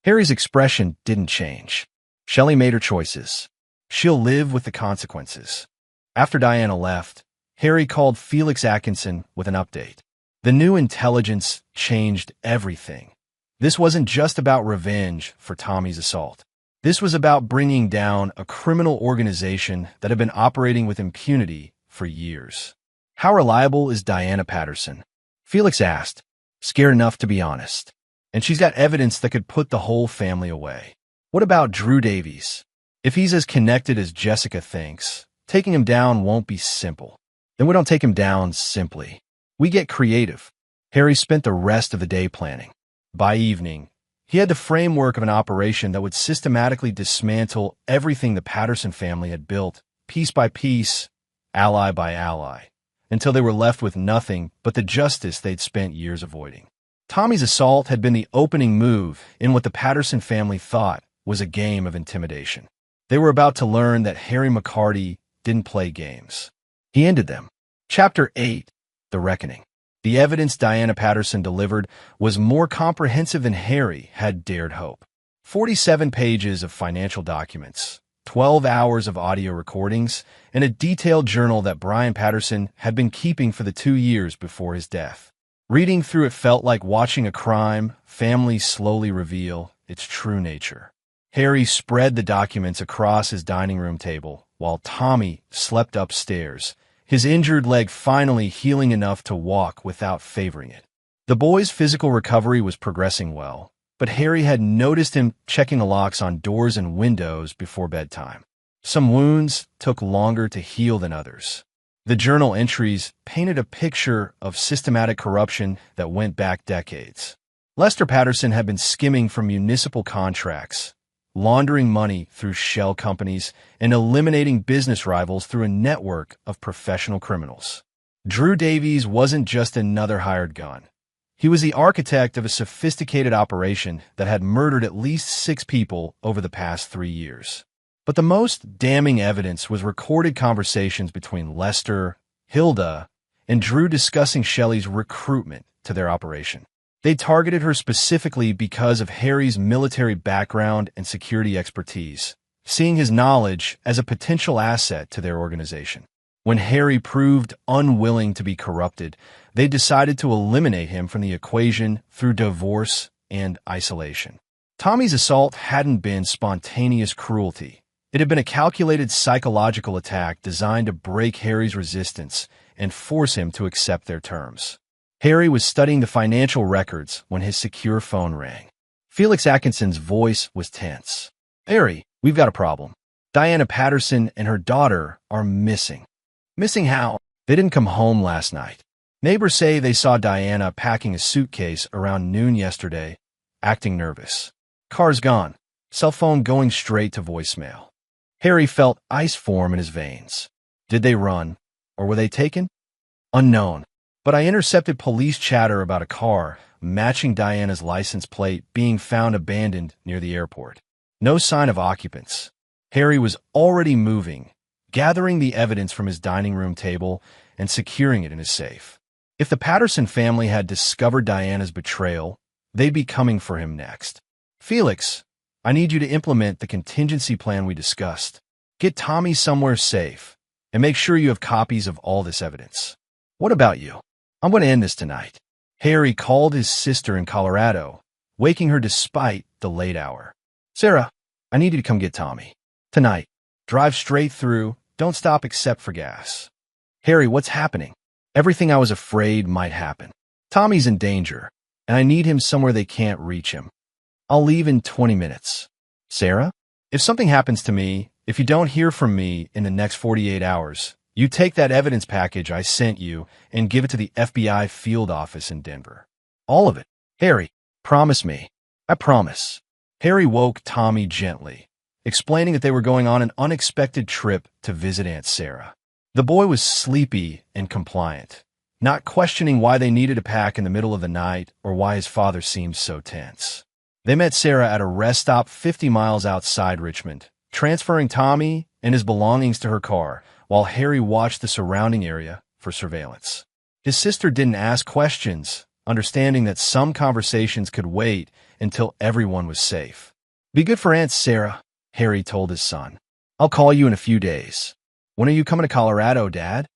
Harry's expression didn't change. Shelley made her choices. She'll live with the consequences. After Diana left, Harry called Felix Atkinson with an update. The new intelligence changed everything. This wasn't just about revenge for Tommy's assault. This was about bringing down a criminal organization that had been operating with impunity for years. How reliable is Diana Patterson? Felix asked, scared enough to be honest. And she's got evidence that could put the whole family away. What about Drew Davies? If he's as connected as Jessica thinks, taking him down won't be simple. Then we don't take him down simply. We get creative. Harry spent the rest of the day planning. By evening, he had the framework of an operation that would systematically dismantle everything the Patterson family had built, piece by piece, ally by ally, until they were left with nothing but the justice they'd spent years avoiding. Tommy's assault had been the opening move in what the Patterson family thought was a game of intimidation. They were about to learn that Harry McCarty didn't play games. He ended them. Chapter 8, The Reckoning. The evidence Diana Patterson delivered was more comprehensive than Harry had dared hope. 47 pages of financial documents, 12 hours of audio recordings, and a detailed journal that Brian Patterson had been keeping for the 2 years before his death. Reading through it felt like watching a crime family slowly reveal its true nature. Harry spread the documents across his dining room table, while Tommy slept upstairs, his injured leg finally healing enough to walk without favoring it. The boy's physical recovery was progressing well, but Harry had noticed him checking the locks on doors and windows before bedtime. Some wounds took longer to heal than others. The journal entries painted a picture of systematic corruption that went back decades. Lester Patterson had been skimming from municipal contracts, laundering money through shell companies, and eliminating business rivals through a network of professional criminals. Drew Davies wasn't just another hired gun. He was the architect of a sophisticated operation that had murdered at least 6 people over the past 3 years. But the most damning evidence was recorded conversations between Lester, Hilda, and Drew discussing Shelley's recruitment to their operation. They targeted her specifically because of Harry's military background and security expertise, seeing his knowledge as a potential asset to their organization. When Harry proved unwilling to be corrupted, they decided to eliminate him from the equation through divorce and isolation. Tommy's assault hadn't been spontaneous cruelty. It had been a calculated psychological attack designed to break Harry's resistance and force him to accept their terms. Harry was studying the financial records when his secure phone rang. Felix Atkinson's voice was tense. "Harry, we've got a problem. Diana Patterson and her daughter are missing." "Missing how?" "They didn't come home last night. Neighbors say they saw Diana packing a suitcase around noon yesterday, acting nervous. Car's gone. Cell phone going straight to voicemail." Harry felt ice form in his veins. Did they run, or were they taken? Unknown. But I intercepted police chatter about a car matching Diana's license plate being found abandoned near the airport. No sign of occupants. Harry was already moving, gathering the evidence from his dining room table and securing it in his safe. If the Patterson family had discovered Diana's betrayal, they'd be coming for him next. "Felix, I need you to implement the contingency plan we discussed. Get Tommy somewhere safe, and make sure you have copies of all this evidence." "What about you?" "I'm going to end this tonight." Harry called his sister in Colorado, waking her despite the late hour. "Sarah, I need you to come get Tommy. Tonight. Drive straight through. Don't stop except for gas." "Harry, what's happening?" "Everything I was afraid might happen. Tommy's in danger, and I need him somewhere they can't reach him. I'll leave in 20 minutes. "Sarah, if something happens to me, if you don't hear from me in the next 48 hours, you take that evidence package I sent you and give it to the FBI field office in Denver. All of it. Harry, promise me." "I promise." Harry woke Tommy gently, explaining that they were going on an unexpected trip to visit Aunt Sarah. The boy was sleepy and compliant, not questioning why they needed to pack in the middle of the night or why his father seemed so tense. They met Sarah at a rest stop 50 miles outside Richmond, transferring Tommy and his belongings to her car, while Harry watched the surrounding area for surveillance. His sister didn't ask questions, understanding that some conversations could wait until everyone was safe. "Be good for Aunt Sarah," Harry told his son. "I'll call you in a few days." "When are you coming to Colorado, Dad?"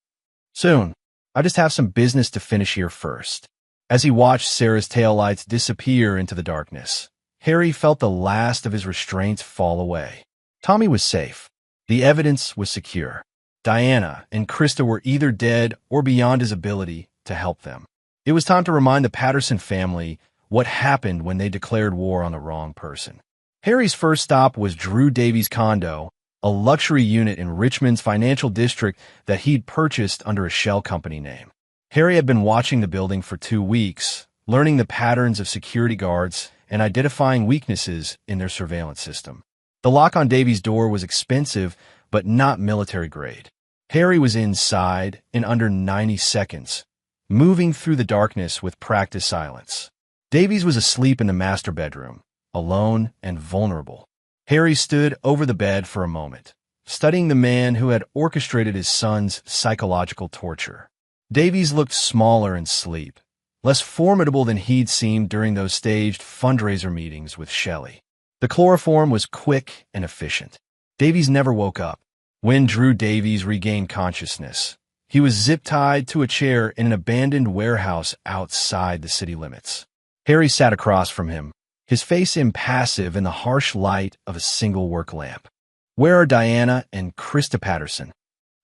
"Soon. I just have some business to finish here first." As he watched Sarah's taillights disappear into the darkness, Harry felt the last of his restraints fall away. Tommy was safe. The evidence was secure. Diana and Krista were either dead or beyond his ability to help them. It was time to remind the Patterson family what happened when they declared war on the wrong person. Harry's first stop was Drew Davies' condo, a luxury unit in Richmond's financial district that he'd purchased under a shell company name. Harry had been watching the building for 2 weeks, learning the patterns of security guards and identifying weaknesses in their surveillance system. The lock on Davies' door was expensive, but not military grade. Harry was inside in under 90 seconds, moving through the darkness with practiced silence. Davies was asleep in the master bedroom, alone and vulnerable. Harry stood over the bed for a moment, studying the man who had orchestrated his son's psychological torture. Davies looked smaller in sleep, less formidable than he'd seemed during those staged fundraiser meetings with Shelley. The chloroform was quick and efficient. Davies never woke up. When Drew Davies regained consciousness, he was zip-tied to a chair in an abandoned warehouse outside the city limits. Harry sat across from him, his face impassive in the harsh light of a single work lamp. "Where are Diana and Krista Patterson?"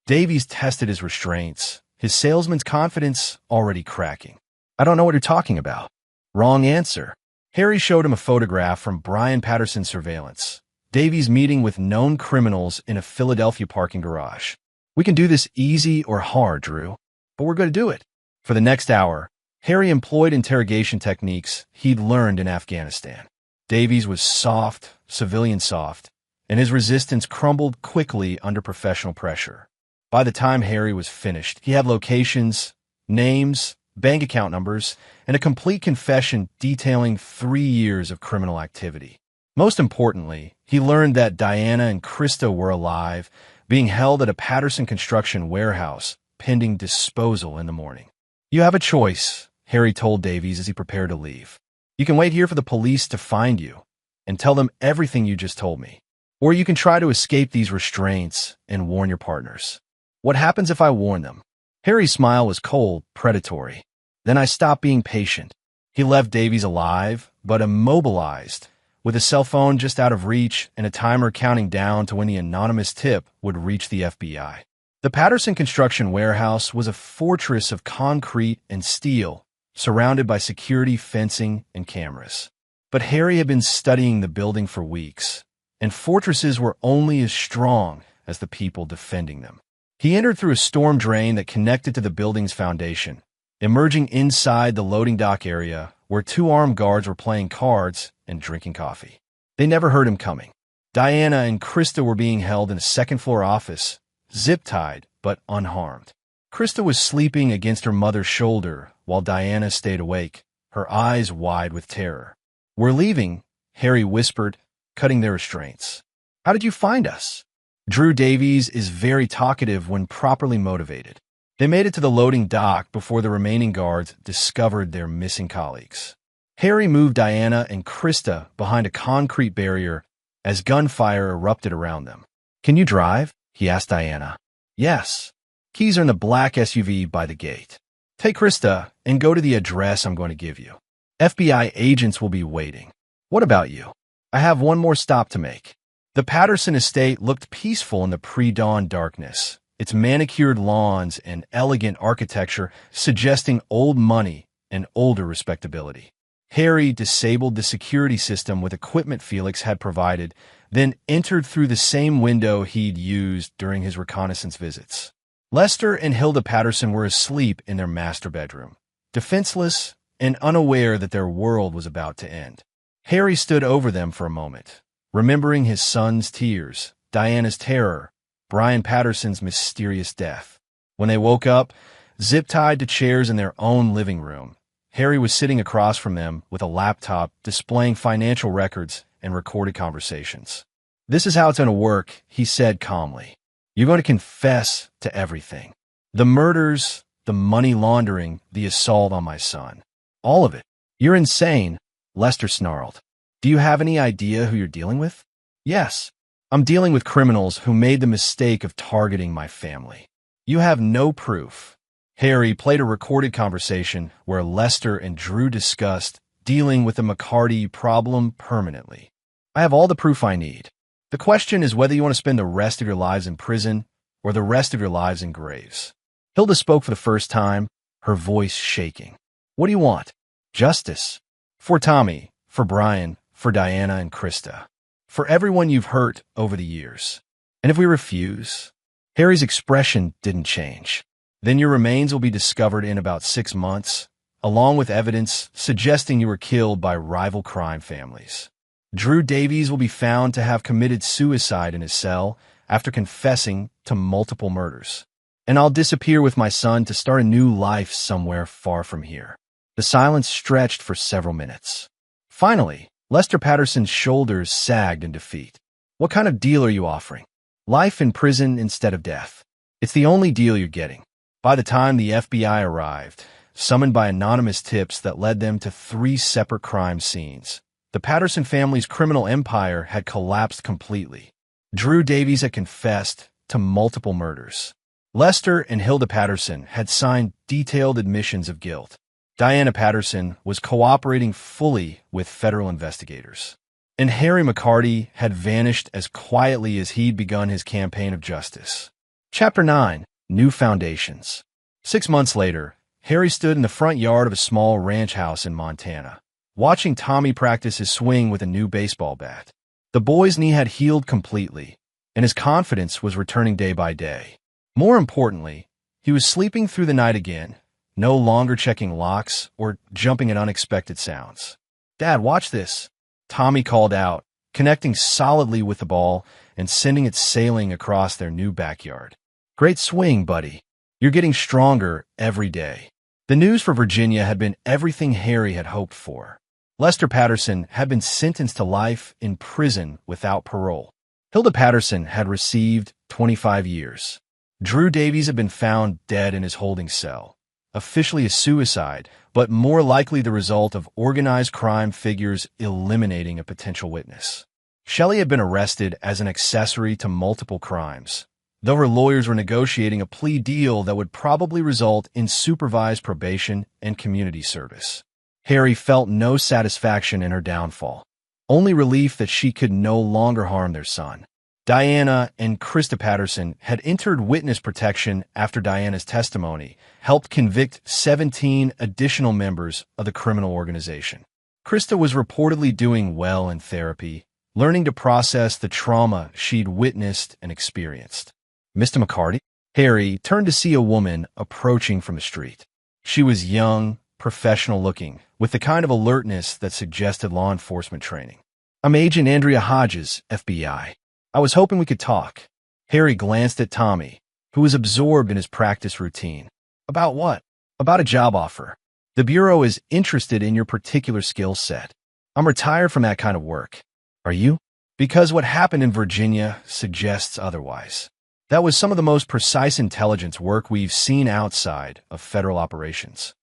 Davies tested his restraints, his salesman's confidence already cracking. "I don't know what you're talking about." "Wrong answer." Harry showed him a photograph from Brian Patterson's surveillance. Davies meeting with known criminals in a Philadelphia parking garage. "We can do this easy or hard, Drew, but we're going to do it." For the next hour, Harry employed interrogation techniques he'd learned in Afghanistan. Davies was soft, civilian soft, and his resistance crumbled quickly under professional pressure. By the time Harry was finished, he had locations, names, bank account numbers, and a complete confession detailing 3 years of criminal activity. Most importantly, he learned that Diana and Krista were alive, being held at a Patterson construction warehouse, pending disposal in the morning. "You have a choice," Harry told Davies as he prepared to leave. "You can wait here for the police to find you and tell them everything you just told me. Or you can try to escape these restraints and warn your partners." "What happens if I warn them?" Harry's smile was cold, predatory. "Then I stop being patient." He left Davies alive, but immobilized, with a cell phone just out of reach and a timer counting down to when the anonymous tip would reach the FBI. The Patterson construction warehouse was a fortress of concrete and steel, surrounded by security fencing and cameras. But Harry had been studying the building for weeks, and fortresses were only as strong as the people defending them. He entered through a storm drain that connected to the building's foundation, emerging inside the loading dock area where 2 armed guards were playing cards and drinking coffee. They never heard him coming. Diana and Krista were being held in a second-floor office, zip-tied but unharmed. Krista was sleeping against her mother's shoulder while Diana stayed awake, her eyes wide with terror. "We're leaving," Harry whispered, cutting their restraints. "How did you find us?" Drew Davies is very talkative when properly motivated. They made it to the loading dock before the remaining guards discovered their missing colleagues. Harry moved Diana and Krista behind a concrete barrier as gunfire erupted around them. "Can you drive?" he asked Diana. "Yes. Keys are in the black SUV by the gate. Take Krista and go to the address I'm going to give you. FBI agents will be waiting. What about you?" "I have one more stop to make." The Patterson estate looked peaceful in the pre-dawn darkness, its manicured lawns and elegant architecture suggesting old money and older respectability. Harry disabled the security system with equipment Felix had provided, then entered through the same window he'd used during his reconnaissance visits. Lester and Hilda Patterson were asleep in their master bedroom, defenseless and unaware that their world was about to end. Harry stood over them for a moment, remembering his son's tears, Diana's terror, Brian Patterson's mysterious death. When they woke up, zip-tied to chairs in their own living room, Harry was sitting across from them with a laptop displaying financial records and recorded conversations. "This is how it's going to work," he said calmly. "You're going to confess to everything. The murders, the money laundering, the assault on my son. All of it." "You're insane," Lester snarled. "Do you have any idea who you're dealing with?" "Yes. I'm dealing with criminals who made the mistake of targeting my family." "You have no proof." Harry played a recorded conversation where Lester and Drew discussed dealing with the McCarty problem permanently. "I have all the proof I need. The question is whether you want to spend the rest of your lives in prison or the rest of your lives in graves." Hilda spoke for the first time, her voice shaking. "What do you want?" "Justice. For Tommy, for Brian, for Diana and Krista. For everyone you've hurt over the years. And if we refuse?" Harry's expression didn't change. "Then your remains will be discovered in about 6 months, along with evidence suggesting you were killed by rival crime families. Drew Davies will be found to have committed suicide in his cell after confessing to multiple murders. And I'll disappear with my son to start a new life somewhere far from here." The silence stretched for several minutes. Finally, Lester Patterson's shoulders sagged in defeat. "What kind of deal are you offering?" "Life in prison instead of death. It's the only deal you're getting." By the time the FBI arrived, summoned by anonymous tips that led them to 3 separate crime scenes, the Patterson family's criminal empire had collapsed completely. Drew Davies had confessed to multiple murders. Lester and Hilda Patterson had signed detailed admissions of guilt. Diana Patterson was cooperating fully with federal investigators. And Harry McCarty had vanished as quietly as he'd begun his campaign of justice. Chapter 9. New Foundations. 6 months later, Harry stood in the front yard of a small ranch house in Montana, watching Tommy practice his swing with a new baseball bat. The boy's knee had healed completely, and his confidence was returning day by day. More importantly, he was sleeping through the night again, no longer checking locks or jumping at unexpected sounds. "Dad, watch this," Tommy called out, connecting solidly with the ball and sending it sailing across their new backyard. "Great swing, buddy. You're getting stronger every day." The news for Virginia had been everything Harry had hoped for. Lester Patterson had been sentenced to life in prison without parole. Hilda Patterson had received 25 years. Drew Davies had been found dead in his holding cell, officially a suicide, but more likely the result of organized crime figures eliminating a potential witness. Shelley had been arrested as an accessory to multiple crimes, though her lawyers were negotiating a plea deal that would probably result in supervised probation and community service. Harry felt no satisfaction in her downfall, only relief that she could no longer harm their son. Diana and Krista Patterson had entered witness protection after Diana's testimony helped convict 17 additional members of the criminal organization. Krista was reportedly doing well in therapy, learning to process the trauma she'd witnessed and experienced. "Mr. McCarty?" Harry turned to see a woman approaching from the street. She was young, professional-looking, with the kind of alertness that suggested law enforcement training. "I'm Agent Andrea Hodges, FBI. I was hoping we could talk." Harry glanced at Tommy, who was absorbed in his practice routine. "About what?" "About a job offer. The Bureau is interested in your particular skill set. I'm retired from that kind of work." "Are you?" "Because what happened in Virginia suggests otherwise. That was some of the most precise intelligence work we've seen outside of federal operations."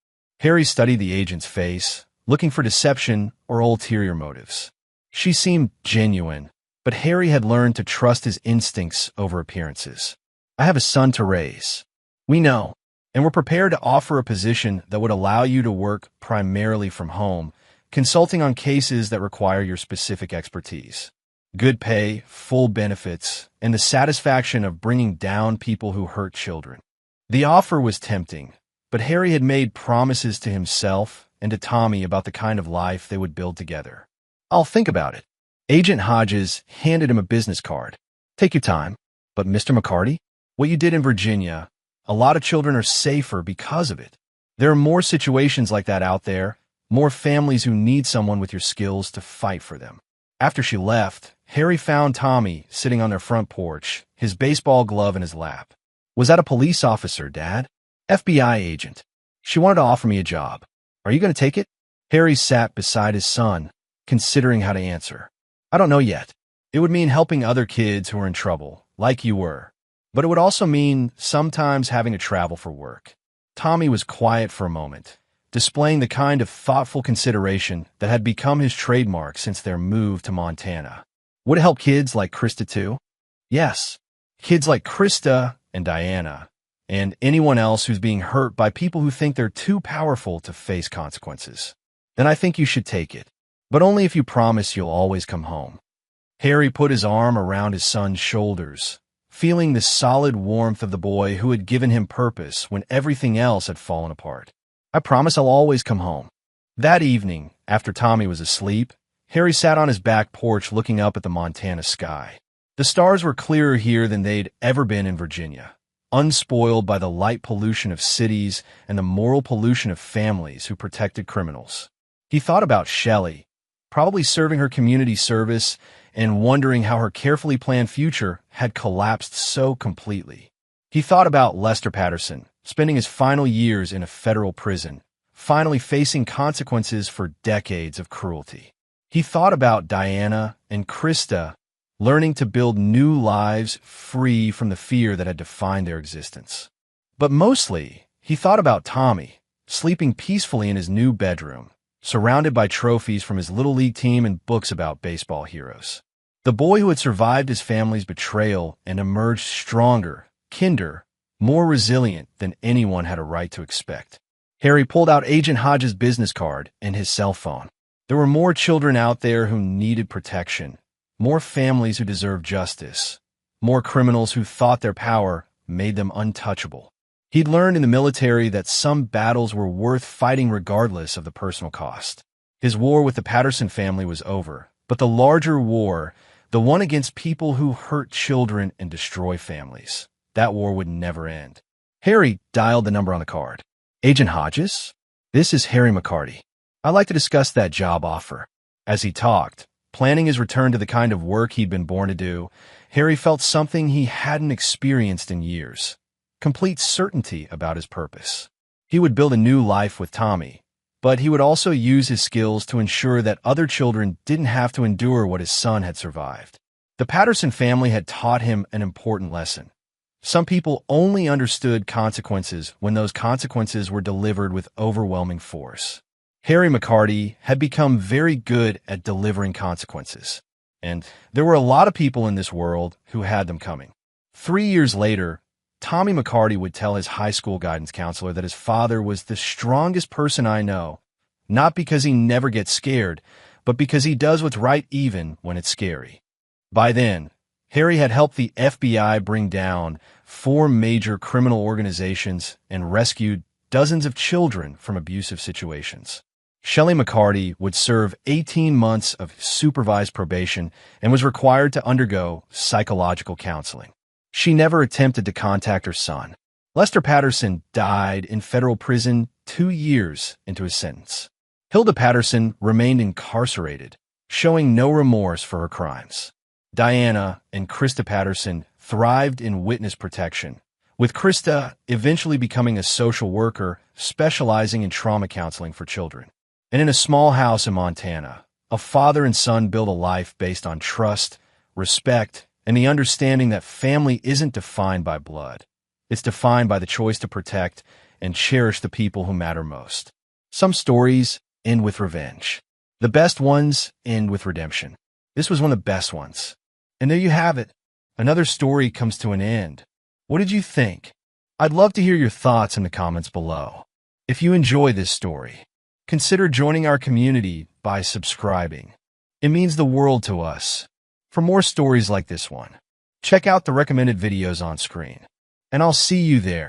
Harry studied the agent's face, looking for deception or ulterior motives. She seemed genuine, but Harry had learned to trust his instincts over appearances. "I have a son to raise." "We know, and we're prepared to offer a position that would allow you to work primarily from home, consulting on cases that require your specific expertise. Good pay, full benefits, and the satisfaction of bringing down people who hurt children." The offer was tempting, but Harry had made promises to himself and to Tommy about the kind of life they would build together. "I'll think about it." Agent Hodges handed him a business card. "Take your time. But Mr. McCarty, what you did in Virginia, a lot of children are safer because of it. There are more situations like that out there, more families who need someone with your skills to fight for them." After she left, Harry found Tommy sitting on their front porch, his baseball glove in his lap. "Was that a police officer, Dad?" "FBI agent. She wanted to offer me a job. Are you going to take it?" Harry sat beside his son, considering how to answer. "I don't know yet. It would mean helping other kids who are in trouble, like you were. But it would also mean sometimes having to travel for work." Tommy was quiet for a moment, displaying the kind of thoughtful consideration that had become his trademark since their move to Montana. "Would it help kids like Krista too?" "Yes. Kids like Krista and Diana, and anyone else who's being hurt by people who think they're too powerful to face consequences. Then I think you should take it. But only if you promise you'll always come home." Harry put his arm around his son's shoulders, feeling the solid warmth of the boy who had given him purpose when everything else had fallen apart. "I promise I'll always come home." That evening, after Tommy was asleep, Harry sat on his back porch looking up at the Montana sky. The stars were clearer here than they'd ever been in Virginia, unspoiled by the light pollution of cities and the moral pollution of families who protected criminals. He thought about Shelley, probably serving her community service and wondering how her carefully planned future had collapsed so completely. He thought about Lester Patterson, spending his final years in a federal prison, finally facing consequences for decades of cruelty. He thought about Diana and Krista, learning to build new lives free from the fear that had defined their existence. But mostly, he thought about Tommy, sleeping peacefully in his new bedroom, surrounded by trophies from his Little League team and books about baseball heroes. The boy who had survived his family's betrayal and emerged stronger, kinder, more resilient than anyone had a right to expect. Harry pulled out Agent Hodge's business card and his cell phone. There were more children out there who needed protection, more families who deserved justice, more criminals who thought their power made them untouchable. He'd learned in the military that some battles were worth fighting regardless of the personal cost. His war with the Patterson family was over, but the larger war, the one against people who hurt children and destroy families, that war would never end. Harry dialed the number on the card. Agent Hodges? This is Harry McCarty. I'd like to discuss that job offer. As he talked, planning his return to the kind of work he'd been born to do, Harry felt something he hadn't experienced in years. Complete certainty about his purpose. He would build a new life with Tommy, but he would also use his skills to ensure that other children didn't have to endure what his son had survived. The Patterson family had taught him an important lesson. Some people only understood consequences when those consequences were delivered with overwhelming force. Harry McCarty had become very good at delivering consequences, and there were a lot of people in this world who had them coming. 3 years later, Tommy McCarty would tell his high school guidance counselor that his father was the strongest person I know, not because he never gets scared, but because he does what's right even when it's scary. By then, Harry had helped the FBI bring down 4 major criminal organizations and rescued dozens of children from abusive situations. Shelley McCarty would serve 18 months of supervised probation and was required to undergo psychological counseling. She never attempted to contact her son. Lester Patterson died in federal prison 2 years into his sentence. Hilda Patterson remained incarcerated, showing no remorse for her crimes. Diana and Krista Patterson thrived in witness protection, with Krista eventually becoming a social worker specializing in trauma counseling for children. And in a small house in Montana, a father and son build a life based on trust, respect, and the understanding that family isn't defined by blood. It's defined by the choice to protect and cherish the people who matter most. Some stories end with revenge. The best ones end with redemption. This was one of the best ones. And there you have it. Another story comes to an end. What did you think? I'd love to hear your thoughts in the comments below. If you enjoy this story, consider joining our community by subscribing. It means the world to us. For more stories like this one, check out the recommended videos on screen, and I'll see you there.